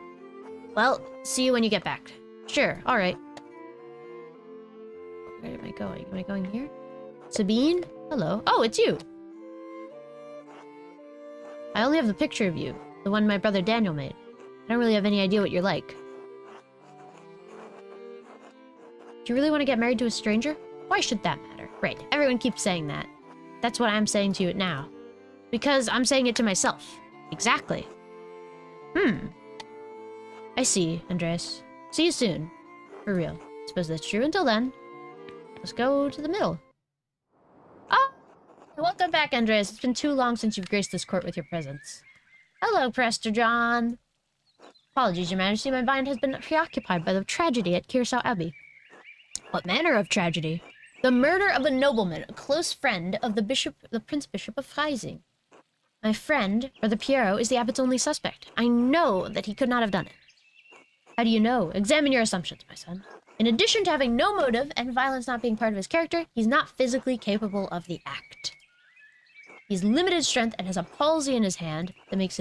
Speaker 1: Well, see you when you get back. Sure, alright. Where am I going? Am I going here? Sabine? Hello. Oh, it's you! I only have the picture of you. The one my brother Daniel made. I don't really have any idea what you're like. Do you really want to get married to a stranger? Why should that matter? Right, everyone keeps saying that. That's what I'm saying to you now. Because I'm saying it to myself. Exactly. I see, Andreas. See you soon. For real. Suppose that's true. Until then, let's go to the middle. Oh! Welcome back, Andreas. It's been too long since you've graced this court with your presence. Hello, Prester John. Apologies, Your Majesty. My mind has been preoccupied by the tragedy at Kearsau Abbey. What manner of tragedy? The murder of a nobleman, a close friend of the Prince Bishop of Freising. My friend, Brother Piero, is the abbot's only suspect. I know that he could not have done it. How do you know? Examine your assumptions, my son. In addition to having no motive and violence not being part of his character, he's not physically capable of the act. He's limited strength and has a palsy in his hand that makes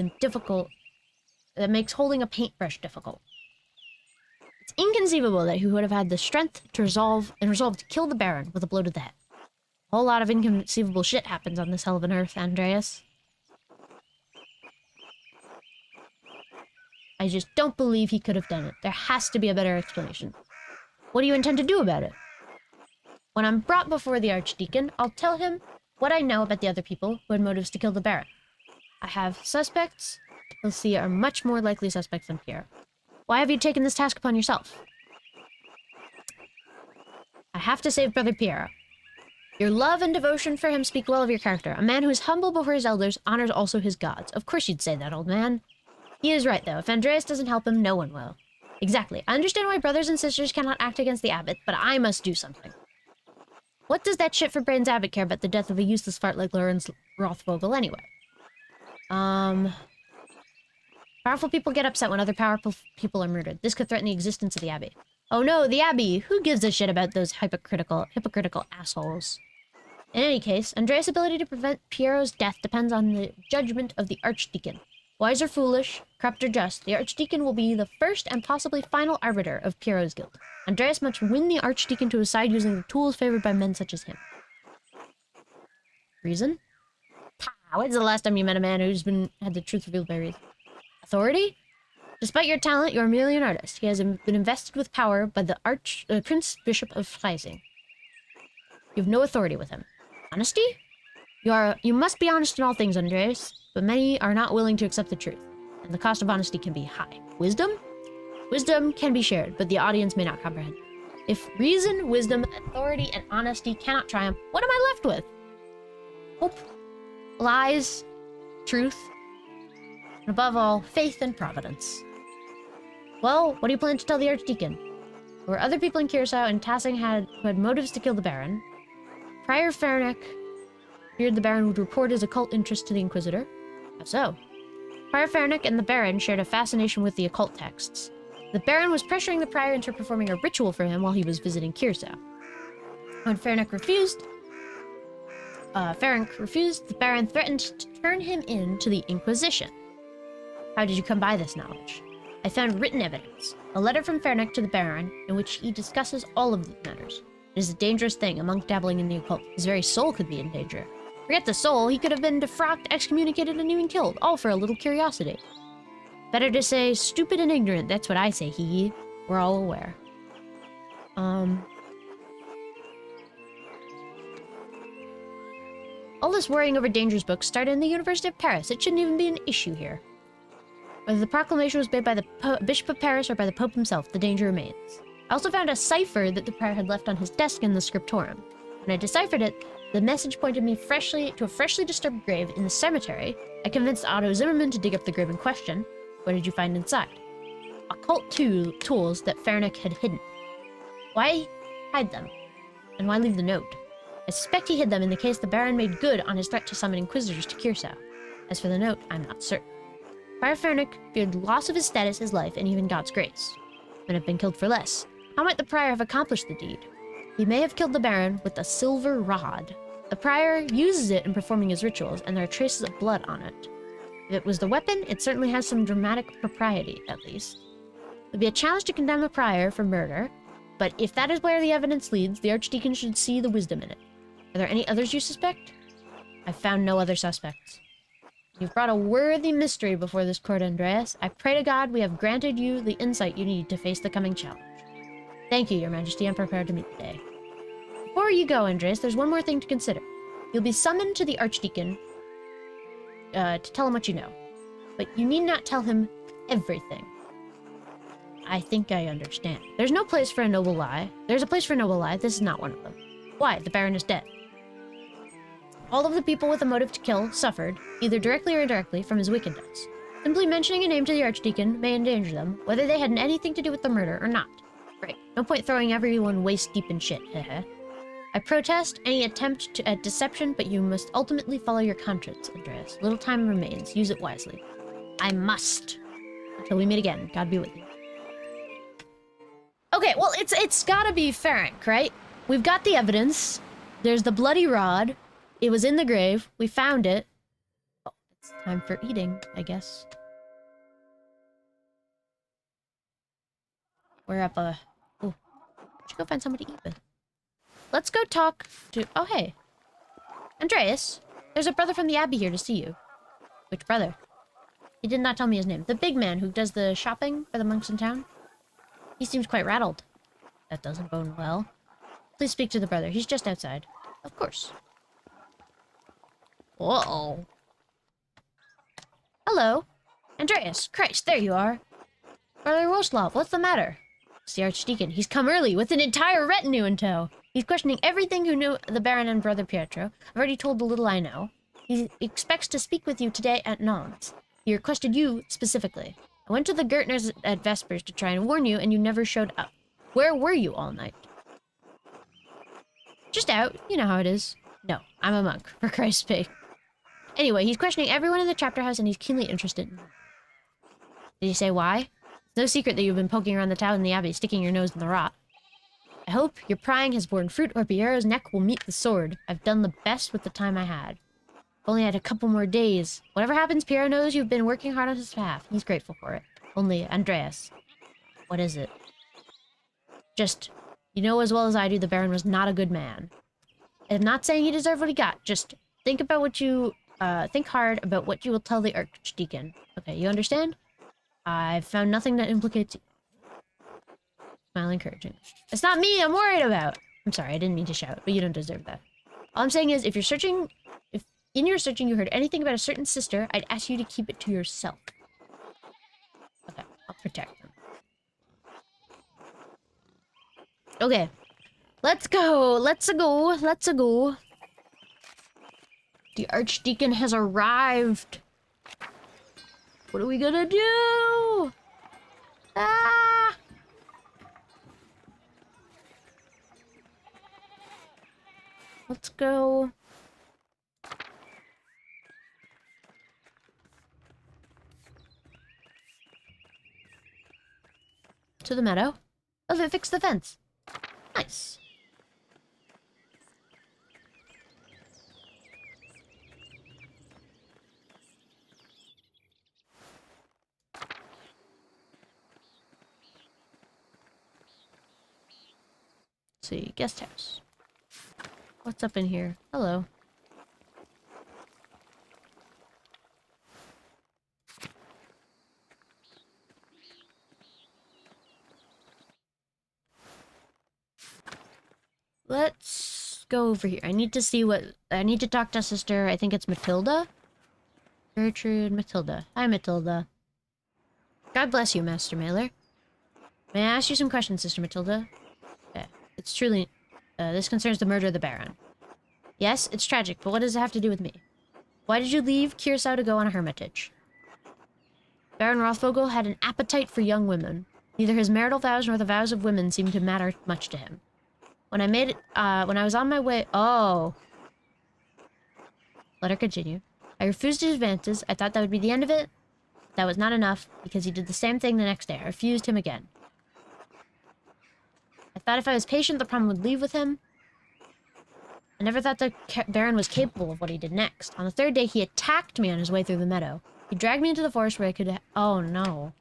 Speaker 1: holding a paintbrush difficult. It's inconceivable that he would have had the strength to resolve to kill the Baron with a blow to the head. A whole lot of inconceivable shit happens on this hell of an earth, Andreas. I just don't believe he could have done it. There has to be a better explanation. What do you intend to do about it? When I'm brought before the archdeacon, I'll tell him what I know about the other people who had motives to kill the Baron. I have suspects. He'll see are much more likely suspects than Piero. Why have you taken this task upon yourself? I have to save Brother Piero. Your love and devotion for him speak well of your character. A man who is humble before his elders honors also his gods. Of course you'd say that, old man. He is right, though. If Andreas doesn't help him, no one will. Exactly. I understand why brothers and sisters cannot act against the abbot, but I must do something. What does that shit-for-brains abbot care about the death of a useless fart like Lorenz Rothvogel anyway? Powerful people get upset when other powerful people are murdered. This could threaten the existence of the abbey. Oh no, the abbey! Who gives a shit about those hypocritical assholes? In any case, Andreas' ability to prevent Piero's death depends on the judgment of the archdeacon. Wise or foolish, corrupt or just, the archdeacon will be the first and possibly final arbiter of Piero's guilt. Andreas must win the archdeacon to his side using the tools favored by men such as him. Reason? When's the last time you met a man who's had the truth revealed by reason? Authority? Despite your talent, you're merely an artist. He has been invested with power by the Prince Bishop of Freising. You have no authority with him. Honesty? You must be honest in all things, Andreas, but many are not willing to accept the truth, and the cost of honesty can be high. Wisdom? Wisdom can be shared, but the audience may not comprehend. If reason, wisdom, authority, and honesty cannot triumph, what am I left with? Hope, lies, truth, and above all, faith and providence. Well, what do you plan to tell the archdeacon? There were other people in Curacao and Tassing who had motives to kill the Baron. Prior Fernick feared the Baron would report his occult interest to the Inquisitor. How so? Prior Fernick and the Baron shared a fascination with the occult texts. The Baron was pressuring the Prior into performing a ritual for him while he was visiting Curacao. When Fernick refused, the Baron threatened to turn him in to the Inquisition. How did you come by this knowledge? I found written evidence, a letter from Fernick to the Baron, in which he discusses all of these matters. It is a dangerous thing, a monk dabbling in the occult. His very soul could be in danger. Forget the soul, he could have been defrocked, excommunicated, and even killed, all for a little curiosity. Better to say stupid and ignorant, that's what I say, hee. We're all aware. All this worrying over dangerous books started in the University of Paris. It shouldn't even be an issue here. Whether the proclamation was made by the Bishop of Paris or by the Pope himself, the danger remains. I also found a cipher that the prior had left on his desk in the Scriptorium. When I deciphered it, the message pointed me to a freshly disturbed grave in the cemetery. I convinced Otto Zimmerman to dig up the grave in question. What did you find inside? Occult tools that Fernick had hidden. Why hide them? And why leave the note? I suspect he hid them in the case the Baron made good on his threat to summon inquisitors to Curacao. As for the note, I'm not certain. Prior Fernick feared loss of his status, his life, and even God's grace. Might have been killed for less. How might the Prior have accomplished the deed? He may have killed the Baron with a silver rod. The Prior uses it in performing his rituals, and there are traces of blood on it. If it was the weapon, it certainly has some dramatic propriety, at least. It would be a challenge to condemn a Prior for murder, but if that is where the evidence leads, the Archdeacon should see the wisdom in it. Are there any others you suspect? I've found no other suspects. You've brought a worthy mystery before this court, Andreas. I pray to God we have granted you the insight you need to face the coming challenge. Thank you, Your Majesty. I'm prepared to meet the day. Before you go, Andreas, there's one more thing to consider. You'll be summoned to the Archdeacon to tell him what you know. But you need not tell him everything. I think I understand. There's no place for a noble lie. There's a place for a noble lie. This is not one of them. Why? The Baron is dead. All of the people with a motive to kill suffered, either directly or indirectly, from his wickedness. Simply mentioning a name to the Archdeacon may endanger them, whether they had anything to do with the murder or not. Right. No point throwing everyone waist deep in shit, heh. I protest any attempt at deception, but you must ultimately follow your conscience, Andreas. Little time remains. Use it wisely. I must. Until we meet again. God be with you. Okay, well, it's gotta be Ferenc, right? We've got the evidence. There's the bloody rod. It was in the grave. We found it. Oh, it's time for eating, I guess. We're up a... Oh, we should go find somebody to eat with. Let's go talk to... Oh, hey. Andreas, there's a brother from the Abbey here to see you. Which brother? He did not tell me his name. The big man who does the shopping for the monks in town. He seems quite rattled. That doesn't bode well. Please speak to the brother. He's just outside. Of course. Uh-oh. Hello. Andreas. Christ, there you are. Brother Woslav, what's the matter? It's the archdeacon. He's come early with an entire retinue in tow. He's questioning everything who knew the Baron and Brother Pietro. I've already told the little I know. He expects to speak with you today at Nantes. He requested you specifically. I went to the Gertners at Vespers to try and warn you, and you never showed up. Where were you all night? Just out. You know how it is. No, I'm a monk, for Christ's sake. Anyway, he's questioning everyone in the chapter house, and he's keenly interested in you. Did he say why? It's no secret that you've been poking around the town in the Abbey, sticking your nose in the rot. I hope your prying has borne fruit, or Piero's neck will meet the sword. I've done the best with the time I had. Only had a couple more days. Whatever happens, Piero knows you've been working hard on his behalf. He's grateful for it. Only, Andreas. What is it? Just, you know as well as I do, the Baron was not a good man. I'm not saying he deserved what he got. Just think about what you, think hard about what you will tell the archdeacon. Okay, you understand? I've found nothing that implicates you. Smile encouraging. It's not me I'm worried about. I'm sorry, I didn't mean to shout, but you don't deserve that. All I'm saying is, if in your searching you heard anything about a certain sister, I'd ask you to keep it to yourself. Okay, I'll protect them. Okay. Let's go. Let's go. Let's go. The archdeacon has arrived. What are we gonna do? Ah! Let's go. To the meadow. Oh, they fixed the fence. Nice. Let's see, guest house. What's up in here? Hello. Let's go over here. I need to see what... I need to talk to sister. I think it's Matilda. Gertrude, Matilda. Hi, Matilda. God bless you, Master Mailer. May I ask you some questions, Sister Matilda? Yeah, it's truly... this concerns the murder of the Baron. Yes, it's tragic, but what does it have to do with me? Why did you leave Curacao to go on a hermitage? Baron Rothvogel had an appetite for young women. Neither his marital vows nor the vows of women seemed to matter much to him. When I was on my way... Oh. Let her continue. I refused his advances. I thought that would be the end of it. That was not enough, because he did the same thing the next day. I refused him again. I thought if I was patient, the problem would leave with him. I never thought the Baron was capable of what he did next. On the third day, he attacked me on his way through the meadow. He dragged me into the forest where I could... Oh, no.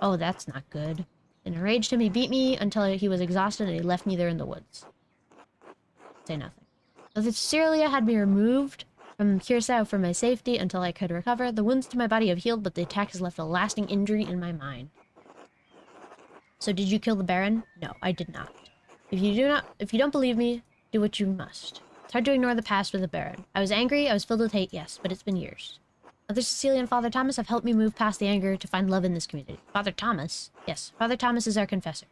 Speaker 1: Oh, that's not good. Enraged him, he beat me until he was exhausted and he left me there in the woods. Say nothing. Mother Cecilia had me removed from Curacao for my safety until I could recover. The wounds to my body have healed, but the attack has left a lasting injury in my mind. So did you kill the Baron? No, I did not. If you don't believe me, do what you must. It's hard to ignore the past with the Baron. I was angry, I was filled with hate, yes, but it's been years. Mother Cecilia and Father Thomas have helped me move past the anger to find love in this community. Father Thomas? Yes, Father Thomas is our confessor.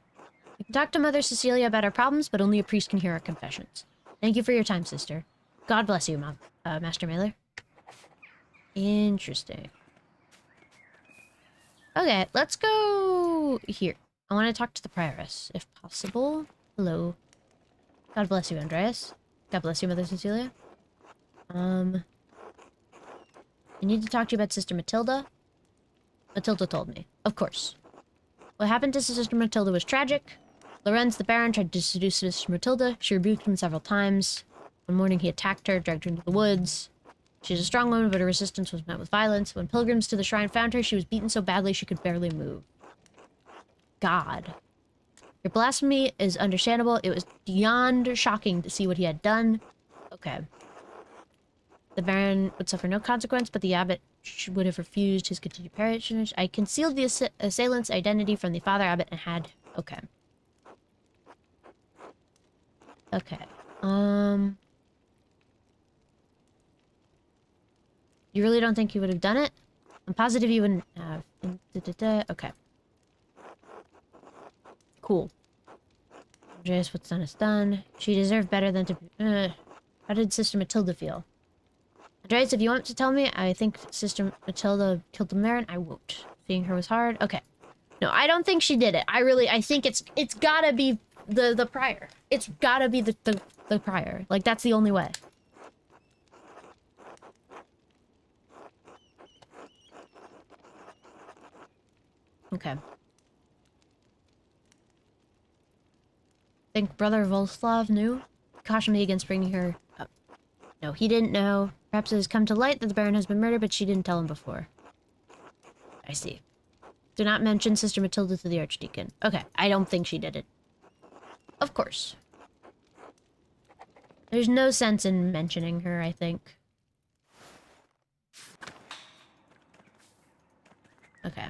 Speaker 1: We can talk to Mother Cecilia about our problems, but only a priest can hear our confessions. Thank you for your time, sister. God bless you, Master Mailer. Interesting. Okay, let's go here. I want to talk to the prioress, if possible. Hello. God bless you, Andreas. God bless you, Mother Cecilia. I need to talk to you about Sister Matilda. Matilda told me. Of course. What happened to Sister Matilda was tragic. Lorenz the Baron tried to seduce Sister Matilda. She rebuked him several times. One morning he attacked her, dragged her into the woods. She's a strong woman, but her resistance was met with violence. When pilgrims to the shrine found her, she was beaten so badly she could barely move. God. Your blasphemy is understandable. It was beyond shocking to see what he had done. Okay. The Baron would suffer no consequence, but the abbot would have refused his continued patronage. I concealed the assailant's identity from the Father Abbot and had... Okay. Okay. You really don't think he would have done it? I'm positive he wouldn't have. Okay. Cool. Andreas, what's done is done. She deserved better than to... How did Sister Matilda feel? Andreas, if you want to tell me, I think Sister Matilda killed the Baron, I won't. Seeing her was hard. Okay. No, I don't think she did it. I think it's gotta be the prior. It's gotta be the prior. Like, that's the only way. Okay. Think Brother Volslav knew? Cautioned me against bringing her up. No, he didn't know. Perhaps it has come to light that the Baron has been murdered, but she didn't tell him before. I see. Do not mention Sister Matilda to the archdeacon. Okay, I don't think she did it. Of course. There's no sense in mentioning her, I think. Okay.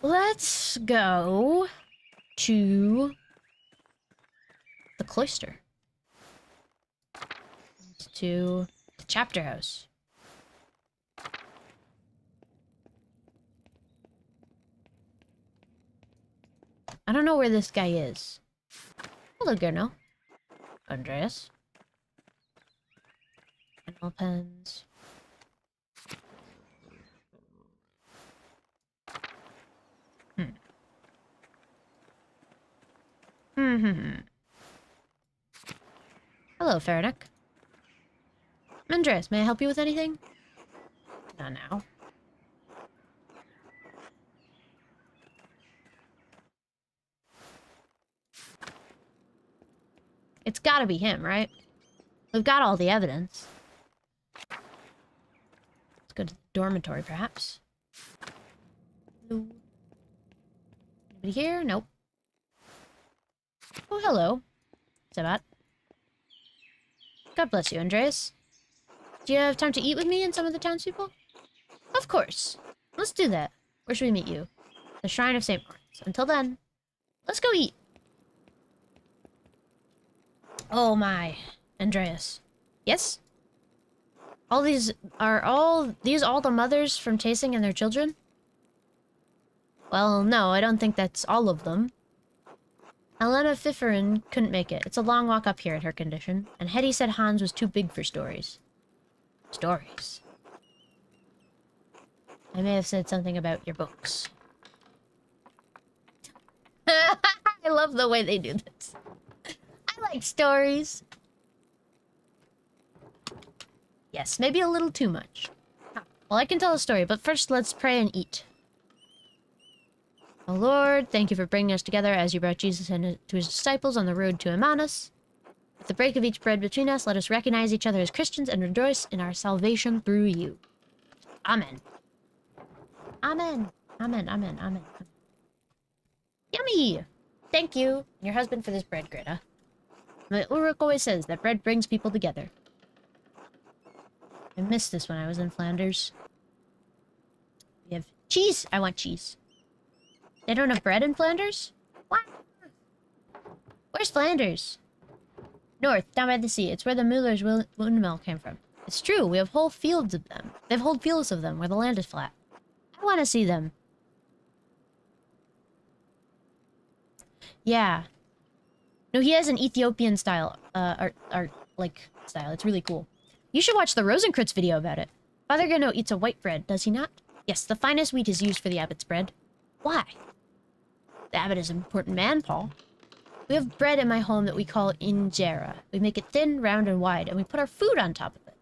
Speaker 1: Let's go to the cloister. To the chapter house. I don't know where this guy is. Hello, Gurno. Andreas. Animal pens. Hello, Faranek. Andreas, may I help you with anything? Not now. It's gotta be him, right? We've got all the evidence. Let's go to the dormitory, perhaps. Hello. Anybody here? Nope. Oh, hello. Sabat. God bless you, Andreas. Do you have time to eat with me and some of the townspeople? Of course. Let's do that. Where should we meet you? The Shrine of St. Martin's. Until then, let's go eat. Oh my, Andreas. Yes? All these all the mothers from Chasing and their children? Well, no, I don't think that's all of them. Helena Pfifferin couldn't make it. It's a long walk up here in her condition. And Hetty said Hans was too big for stories. Stories? I may have said something about your books. I love the way they do this. I like stories. Yes, maybe a little too much. Well, I can tell a story, but first let's pray and eat. Oh Lord, thank you for bringing us together as you brought Jesus and to his disciples on the road to Emmaus. With the break of each bread between us, let us recognize each other as Christians and rejoice in our salvation through you. Amen. Amen. Amen. Amen. Amen. Yummy! Thank you and your husband for this bread, Greta. My Ulrich always says that bread brings people together. I missed this when I was in Flanders. We have cheese! I want cheese. They don't have bread in Flanders? What? Where's Flanders? North, down by the sea. It's where the Muller's windmill came from. It's true, we have whole fields of them. They have whole fields of them where the land is flat. I want to see them. Yeah. No, he has an Ethiopian style, art style. It's really cool. You should watch the Rosenkreutz video about it. Father Gano eats a white bread, does he not? Yes, the finest wheat is used for the abbot's bread. Why? The abbot is an important man, Paul. We have bread in my home that we call injera. We make it thin, round, and wide, and we put our food on top of it.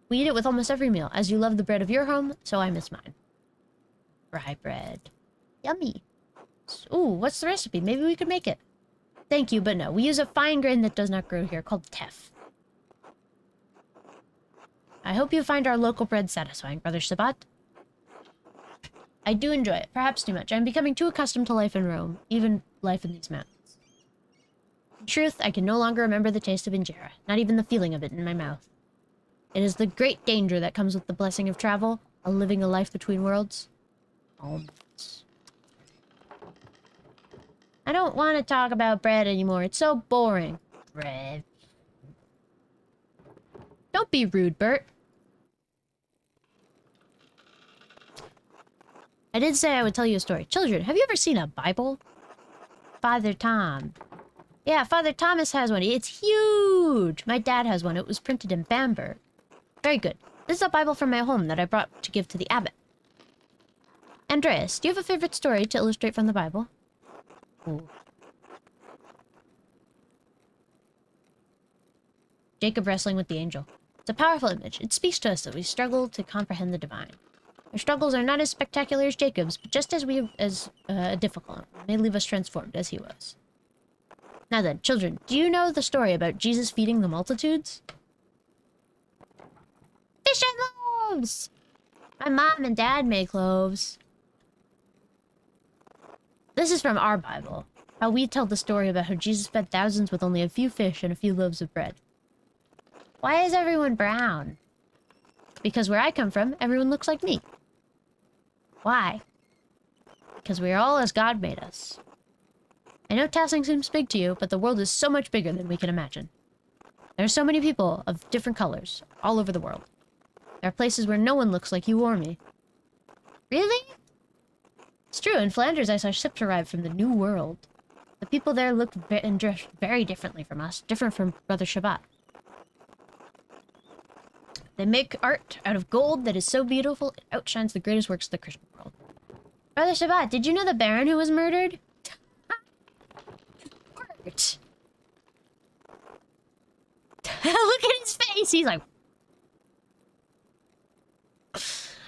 Speaker 1: We eat it with almost every meal. As you love the bread of your home, so I miss mine. Rye bread. Yummy. Ooh, what's the recipe? Maybe we could make it. Thank you, but no. We use a fine grain that does not grow here, called teff. I hope you find our local bread satisfying, Brother Sabat. I do enjoy it, perhaps too much. I'm becoming too accustomed to life in Rome, even life in these mountains. In truth, I can no longer remember the taste of injera, not even the feeling of it in my mouth. It is the great danger that comes with the blessing of travel, a living a life between worlds. Almonds. I don't want to talk about bread anymore. It's so boring. Bread. Don't be rude, Bert. I did say I would tell you a story. Children, have you ever seen a Bible? Father Tom. Yeah, Father Thomas has one. It's huge. My dad has one. It was printed in Bamberg. Very good. This is a Bible from my home that I brought to give to the abbot. Andreas, do you have a favorite story to illustrate from the Bible? Ooh. Jacob wrestling with the angel. It's a powerful image. It speaks to us that we struggle to comprehend the divine. Our struggles are not as spectacular as Jacob's, but just as difficult. They leave us transformed as he was. Now then, children, do you know the story about Jesus feeding the multitudes? Fish and loaves! My mom and dad make loaves. This is from our Bible. How we tell the story about how Jesus fed thousands with only a few fish and a few loaves of bread. Why is everyone brown? Because where I come from, everyone looks like me. Why? Because we are all as God made us. I know tasking seems big to you, but the world is so much bigger than we can imagine. There are so many people of different colors all over the world. There are places where no one looks like you or me. Really? It's true. In Flanders, I saw ships arrive from the New World. The people there looked and dressed very differently from us, different from Brother Shabbat. They make art out of gold that is so beautiful it outshines the greatest works of the Christian world. Brother Shabbat, did you know the Baron who was murdered? Bert. Look at his face! He's like...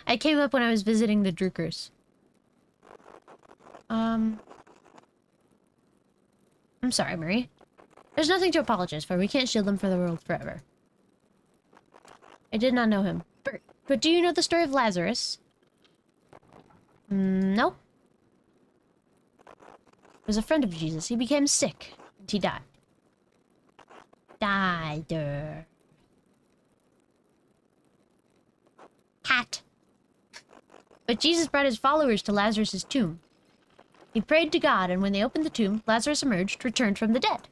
Speaker 1: I came up when I was visiting the Druckers. I'm sorry, Marie. There's nothing to apologize for. We can't shield them from the world forever. I did not know him. Bert, but do you know the story of Lazarus? No. He was a friend of Jesus. He became sick, and he died. Died. Hat. But Jesus brought his followers to Lazarus' tomb. He prayed to God, and when they opened the tomb, Lazarus emerged, returned from the dead.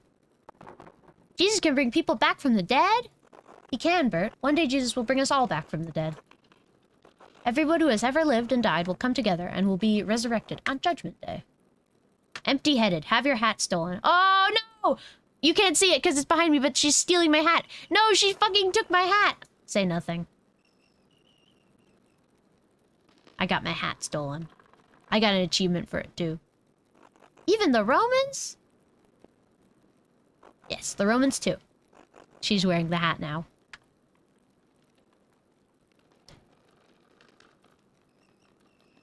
Speaker 1: Jesus can bring people back from the dead? He can, Bert. One day Jesus will bring us all back from the dead. Everyone who has ever lived and died will come together and will be resurrected on Judgment Day. Empty-headed. Have your hat stolen. Oh, no! You can't see it because it's behind me, but she's stealing my hat. No, she fucking took my hat! Say nothing. I got my hat stolen. I got an achievement for it, too. Even the Romans? Yes, the Romans, too. She's wearing the hat now.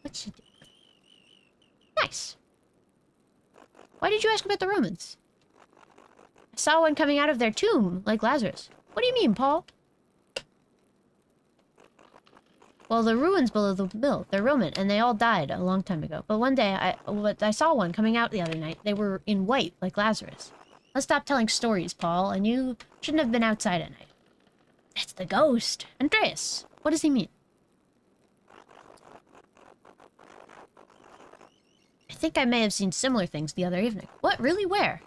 Speaker 1: What's she doing? Nice. Why did you ask about the Romans? I saw one coming out of their tomb, like Lazarus. What do you mean, Paul? Well, the ruins below the mill, they're Roman, and they all died a long time ago. But one day, I saw one coming out the other night. They were in white, like Lazarus. Let's stop telling stories, Paul, and you shouldn't have been outside at night. That's the ghost. Andreas, what does he mean? I think I may have seen similar things the other evening. What? Really? Where?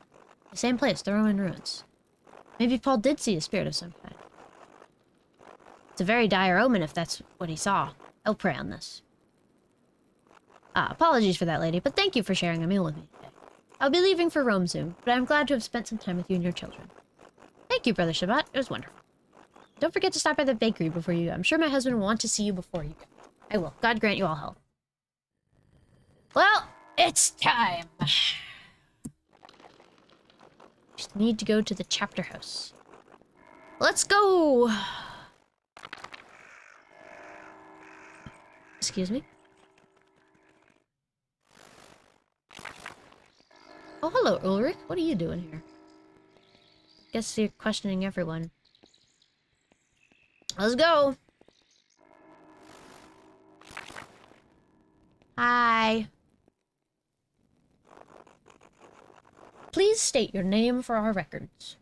Speaker 1: The same place, the Roman ruins. Maybe Paul did see a spirit of some kind. It's a very dire omen if that's what he saw. I'll pray on this. Apologies for that, lady, but thank you for sharing a meal with me today. I'll be leaving for Rome soon, but I'm glad to have spent some time with you and your children. Thank you, Brother Shabbat. It was wonderful. Don't forget to stop by the bakery before you go. I'm sure my husband will want to see you before you go. I will. God grant you all health. Well, it's time. Just need to go to the chapter house. Let's go! Excuse me. Oh, hello, Ulrich. What are you doing here? Guess you're questioning everyone. Let's go! Hi. Please state your name for our records.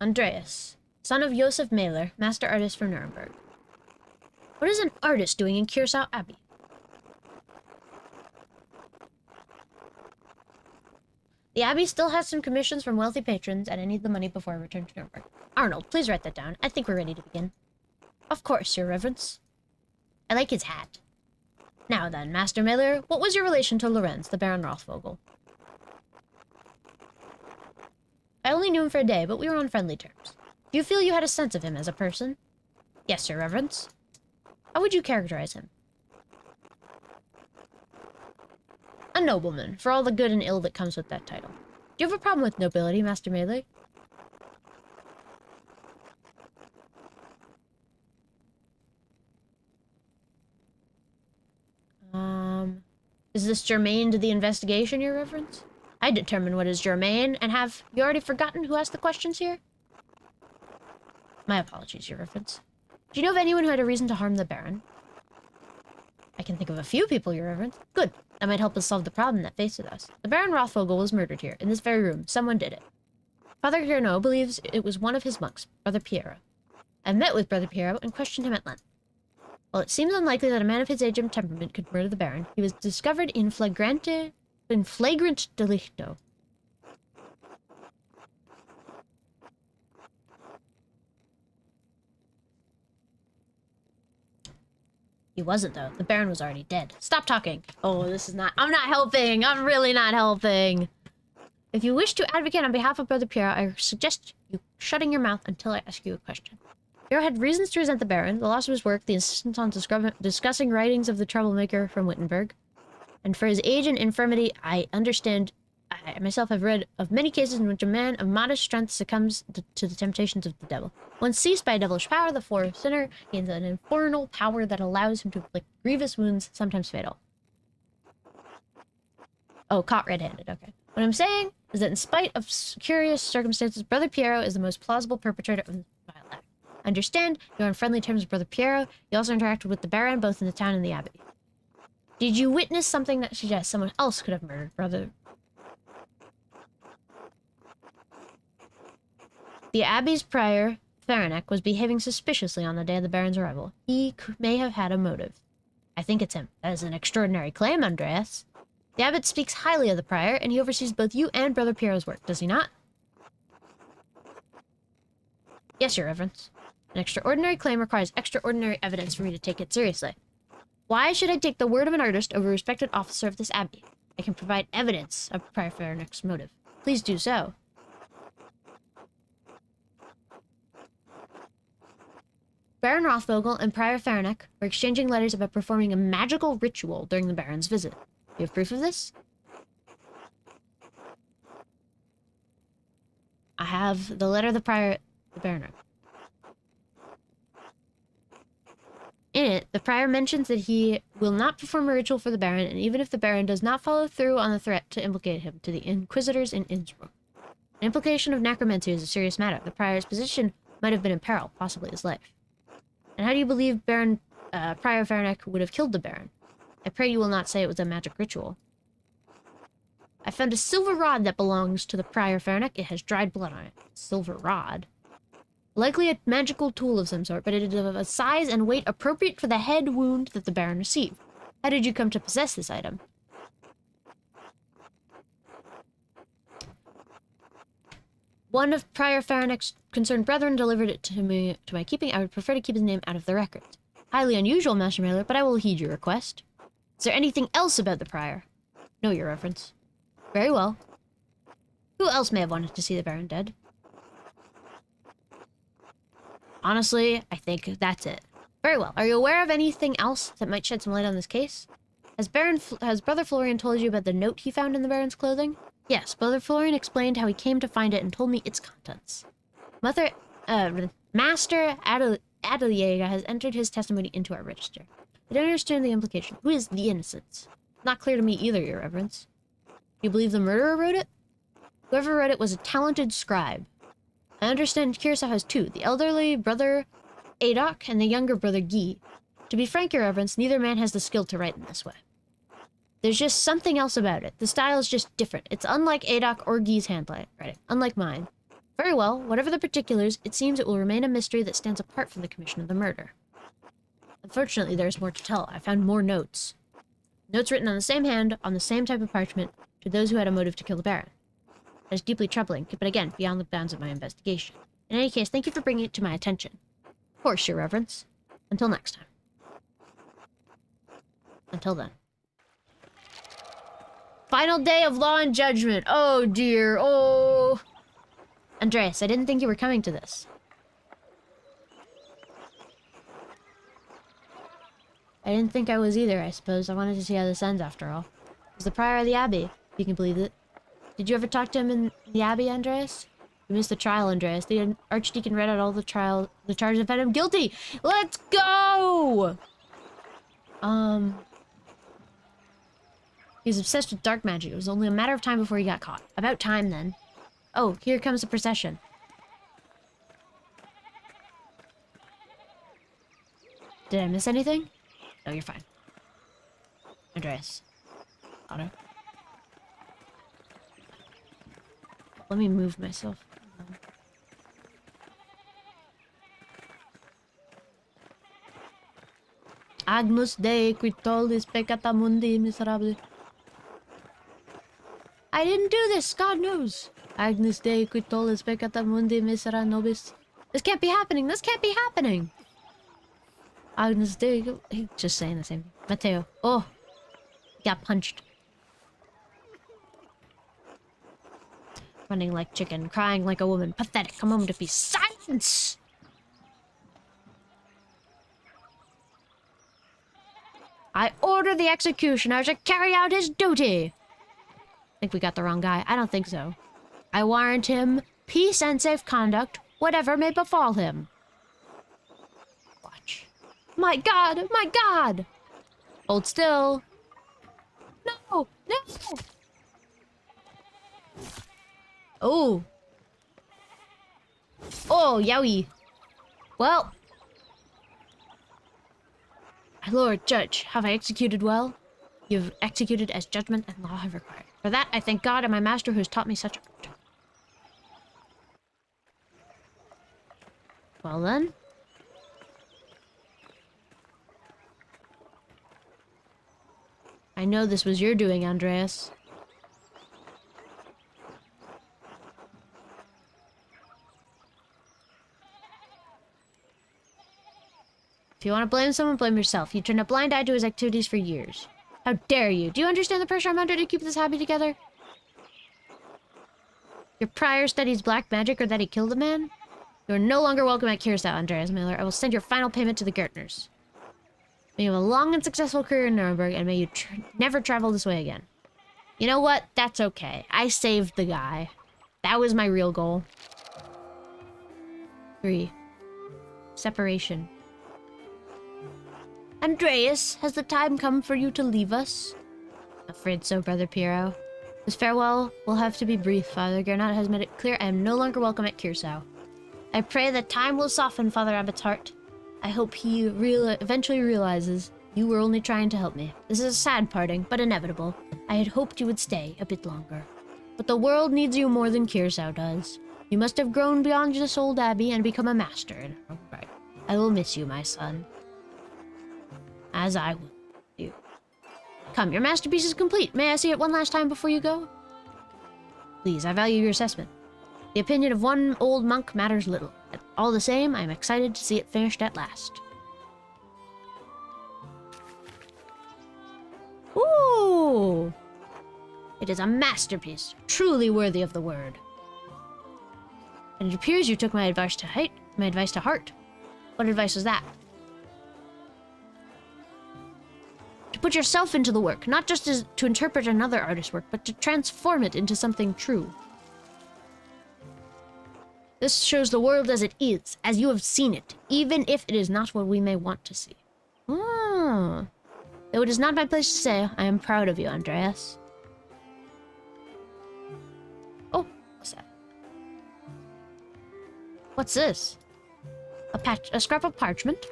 Speaker 1: Andreas, son of Josef Mahler, master artist from Nuremberg. What is an artist doing in Curacao Abbey? The Abbey still has some commissions from wealthy patrons, and I need the money before I return to Nuremberg. Arnold, please write that down. I think we're ready to begin. Of course, Your Reverence. I like his hat. Now then, Master Mahler, what was your relation to Lorenz, the Baron Rothvogel? I only knew him for a day, but we were on friendly terms. Do you feel you had a sense of him as a person? Yes, Your Reverence. How would you characterize him? A nobleman, for all the good and ill that comes with that title. Do you have a problem with nobility, Master Mahler? Is this germane to the investigation, Your Reverence? I determine what is germane, and have you already forgotten who asked the questions here? My apologies, Your Reverence. Do you know of anyone who had a reason to harm the Baron? I can think of a few people, Your Reverence. Good. That might help us solve the problem that faces us. The Baron Rothvogel was murdered here, in this very room. Someone did it. Father Carnot believes it was one of his monks, Brother Piero. I met with Brother Piero and questioned him at length. While it seems unlikely that a man of his age and temperament could murder the Baron, he was discovered in flagrant delicto. He wasn't, though. The Baron was already dead. Stop talking. Oh, this is not... I'm not helping. I'm really not helping. If you wish to advocate on behalf of Brother Piero, I suggest you shutting your mouth until I ask you a question. Piero had reasons to resent the Baron, the loss of his work, the insistence on discussing writings of the troublemaker from Wittenberg. And for his age and infirmity, I understand... I myself have read of many cases in which a man of modest strength succumbs to the temptations of the devil. Once seized by a devilish power, the poor sinner gains an infernal power that allows him to inflict grievous wounds, sometimes fatal. Oh, caught red-handed, okay. What I'm saying is that in spite of curious circumstances, Brother Piero is the most plausible perpetrator of this vile act. I understand you're on friendly terms with Brother Piero. You also interacted with the Baron, both in the town and the Abbey. Did you witness something that suggests someone else could have murdered Brother... The Abbey's prior, Faranek, was behaving suspiciously on the day of the Baron's arrival. He may have had a motive. I think it's him. That is an extraordinary claim, Andreas. The abbot speaks highly of the prior, and he oversees both you and Brother Piero's work, does he not? Yes, Your Reverence. An extraordinary claim requires extraordinary evidence for me to take it seriously. Why should I take the word of an artist over a respected officer of this abbey? I can provide evidence of Prior Faranek's motive. Please do so. Baron Rothvogel and Prior Faranek were exchanging letters about performing a magical ritual during the Baron's visit. Do you have proof of this? I have the letter of the Prior... the Baron. In it, the Prior mentions that he will not perform a ritual for the Baron, and even if the Baron does not follow through on the threat to implicate him to the Inquisitors in Innsbruck. An implication of necromancy is a serious matter. The Prior's position might have been in peril, possibly his life. And how do you believe Prior Faranek would have killed the Baron? I pray you will not say it was a magic ritual. I found a silver rod that belongs to the Prior Faranek. It has dried blood on it. Silver rod? Likely a magical tool of some sort, but it is of a size and weight appropriate for the head wound that the Baron received. How did you come to possess this item? One of Prior Faranek's concerned brethren delivered it to me to my keeping. I would prefer to keep his name out of the records. Highly unusual, Master Mailer, but I will heed your request. Is there anything else about the Prior? No, Your Reverence. Very well. Who else may have wanted to see the Baron dead? Honestly, I think that's it. Very well. Are you aware of anything else that might shed some light on this case? Has Brother Florian told you about the note he found in the Baron's clothing? Yes, Brother Florian explained how he came to find it and told me its contents. Master Adeliega has entered his testimony into our register. I don't understand the implication. Who is the innocent? Not clear to me either, Your Reverence. Do you believe the murderer wrote it? Whoever wrote it was a talented scribe. I understand Curacao has two, the elderly brother Adok and the younger brother Guy. To be frank, Your Reverence, neither man has the skill to write in this way. There's just something else about it. The style is just different. It's unlike Adok or Guy's handwriting, unlike mine. Very well, whatever the particulars, it seems it will remain a mystery that stands apart from the commission of the murder. Unfortunately, there is more to tell. I found more notes. Notes written on the same hand, on the same type of parchment, to those who had a motive to kill the Baron. That is deeply troubling, but again, beyond the bounds of my investigation. In any case, thank you for bringing it to my attention. Of course, Your Reverence. Until next time. Until then. Final day of Law and Judgment. Oh dear, oh. Andreas, I didn't think you were coming to this. I didn't think I was either, I suppose. I wanted to see how this ends, after all. He's the prior of the abbey, if you can believe it. Did you ever talk to him in the abbey, Andreas? You missed the trial, Andreas. The archdeacon read out all the charges and found him guilty! Let's go! He was obsessed with dark magic. It was only a matter of time before he got caught. About time, then. Oh, here comes the procession. Did I miss anything? No, you're fine. Andreas. Otto. Let me move myself. Agnus Dei qui tollis peccata mundi miserabili. I didn't do this, God knows. Agnus Dei qui tollis peccata mundi misera nobis. This can't be happening. This can't be happening. Agnus Dei. He's just saying the same thing. Matteo. Oh. He got punched. Running like chicken, crying like a woman. Pathetic. A moment of peace. Silence! I order the executioner to carry out his duty. I think we got the wrong guy. I don't think so. I warrant him peace and safe conduct, whatever may befall him. Watch. My God! My God! Hold still. No! No! Oh. Oh, yowie. Well. My Lord Judge, have I executed well? You have executed as judgment and law have required. For that, I thank God and my master who has taught me such art. Well then. I know this was your doing, Andreas. If you want to blame someone, blame yourself. You turned a blind eye to his activities for years. How dare you? Do you understand the pressure I'm under to keep this abbey together? Your prior studies black magic or that he killed a man? You are no longer welcome at Curacao, Andreas Miller. I will send your final payment to the Gärtners. May you have a long and successful career in Nuremberg, and may you never travel this way again. You know what? That's okay. I saved the guy. That was my real goal. 3. Separation. Andreas, has the time come for you to leave us? Afraid so, Brother Piero. This farewell will have to be brief, Father. Gernot has made it clear I am no longer welcome at Curacao. I pray that time will soften Father Abbott's heart. I hope he eventually realizes you were only trying to help me. This is a sad parting, but inevitable. I had hoped you would stay a bit longer. But the world needs you more than Curacao does. You must have grown beyond this old abbey and become a master in her own right. I will miss you, my son. As I will you. Come, your masterpiece is complete. May I see it one last time before you go? Please, I value your assessment. The opinion of one old monk matters little. All the same, I am excited to see it finished at last. Ooh! It is a masterpiece, truly worthy of the word. And it appears you took my advice to heart. What advice was that? To put yourself into the work, not just to interpret another artist's work, but to transform it into something true. This shows the world as it is, as you have seen it, even if it is not what we may want to see. Ah. Though it is not my place to say, I am proud of you, Andreas. Oh, what's that? What's this? A scrap of parchment?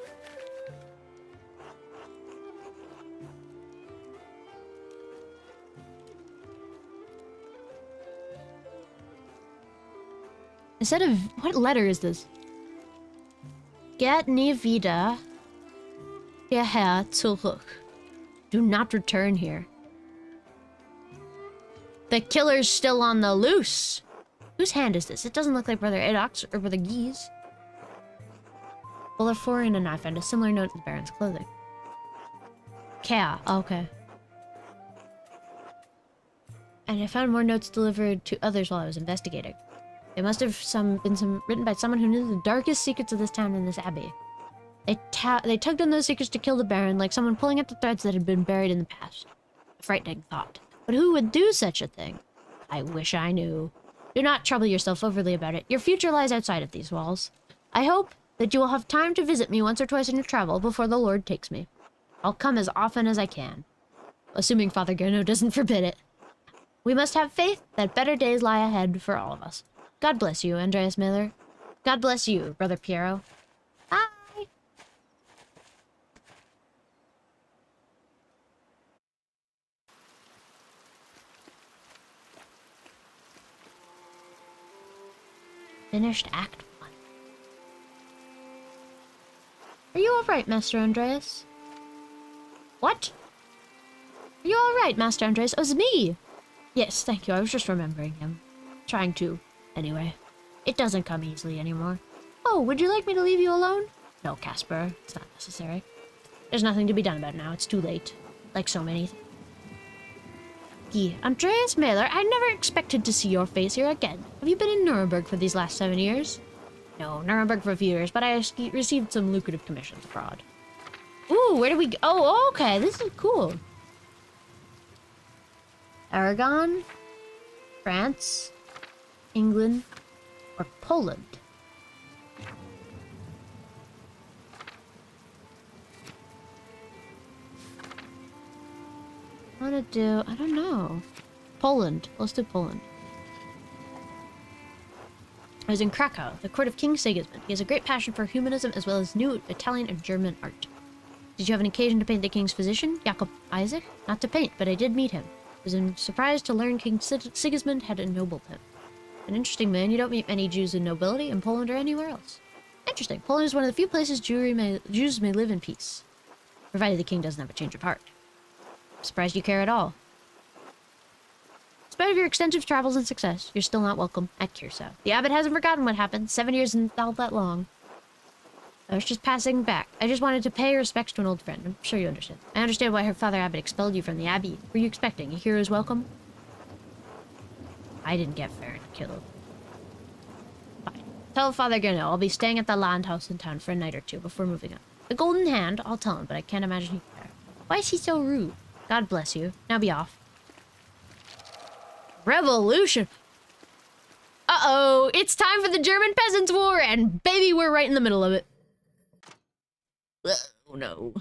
Speaker 1: Instead of... What letter is this? Get nie wieder hierher zurück. Do not return here. The killer's still on the loose. Whose hand is this? It doesn't look like Brother Adok's or Brother Guy's. Bullet 4 and a knife and a similar note in the Baron's clothing. Kea. Okay. And I found more notes delivered to others while I was investigating. They must have been written by someone who knew the darkest secrets of this town and this abbey. They tugged on those secrets to kill the Baron, like someone pulling at the threads that had been buried in the past. A frightening thought. But who would do such a thing? I wish I knew. Do not trouble yourself overly about it. Your future lies outside of these walls. I hope that you will have time to visit me once or twice in your travel before the Lord takes me. I'll come as often as I can. Assuming Father Gano doesn't forbid it. We must have faith that better days lie ahead for all of us. God bless you, Andreas Miller. God bless you, Brother Piero. Bye! Finished Act 1. Are you alright, Master Andreas? What? Are you alright, Master Andreas? Oh, it's me! Yes, thank you. I was just remembering him. Trying to. Anyway, it doesn't come easily anymore. Oh, would you like me to leave you alone? No, Casper. It's not necessary. There's nothing to be done about it now. It's too late. Like so many. Andreas Mailer, I never expected to see your face here again. Have you been in Nuremberg for these last 7 years? No, Nuremberg for a few years, but I received some lucrative commissions abroad. Ooh, where do we go? Oh, okay, this is cool. Aragon, France, England, or Poland? I want to do... I don't know. Poland. Let's do Poland. I was in Krakow, the court of King Sigismund. He has a great passion for humanism as well as new Italian and German art. Did you have an occasion to paint the king's physician, Jacob Isaac? Not to paint, but I did meet him. I was surprised to learn King Sigismund had ennobled him. An interesting man. You don't meet many Jews in nobility in Poland or anywhere else. Interesting. Poland is one of the few places Jews may live in peace. Provided the king doesn't have a change of heart. I'm surprised you care at all. In spite of your extensive travels and success, you're still not welcome at Curacao. The abbot hasn't forgotten what happened. 7 years isn't all that long. I was just passing back. I just wanted to pay respects to an old friend. I'm sure you understand. I understand why her father abbot expelled you from the abbey. Were you expecting a hero's welcome? I didn't get fair and killed. Fine. Tell Father Gano I'll be staying at the land house in town for a night or two before moving on. The Golden Hand, I'll tell him, but I can't imagine he'd care. Why is he so rude? God bless you. Now be off. Revolution! Uh-oh! It's time for the German Peasants' War, and baby, we're right in the middle of it. Oh, no.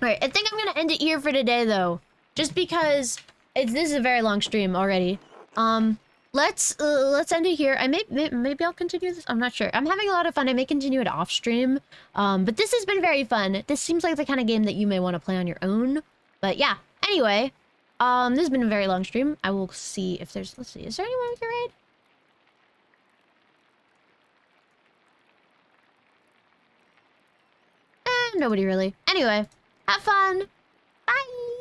Speaker 1: Alright, I think I'm gonna end it here for today, though. Just because this is a very long stream already. Let's end it here. Maybe I'll continue this. I'm not sure. I'm having a lot of fun. I may continue it off stream. But this has been very fun. This seems like the kind of game that you may want to play on your own. But yeah. Anyway, this has been a very long stream. I will see if there's... Let's see. Is there anyone we can raid? Nobody really. Anyway, have fun. Bye.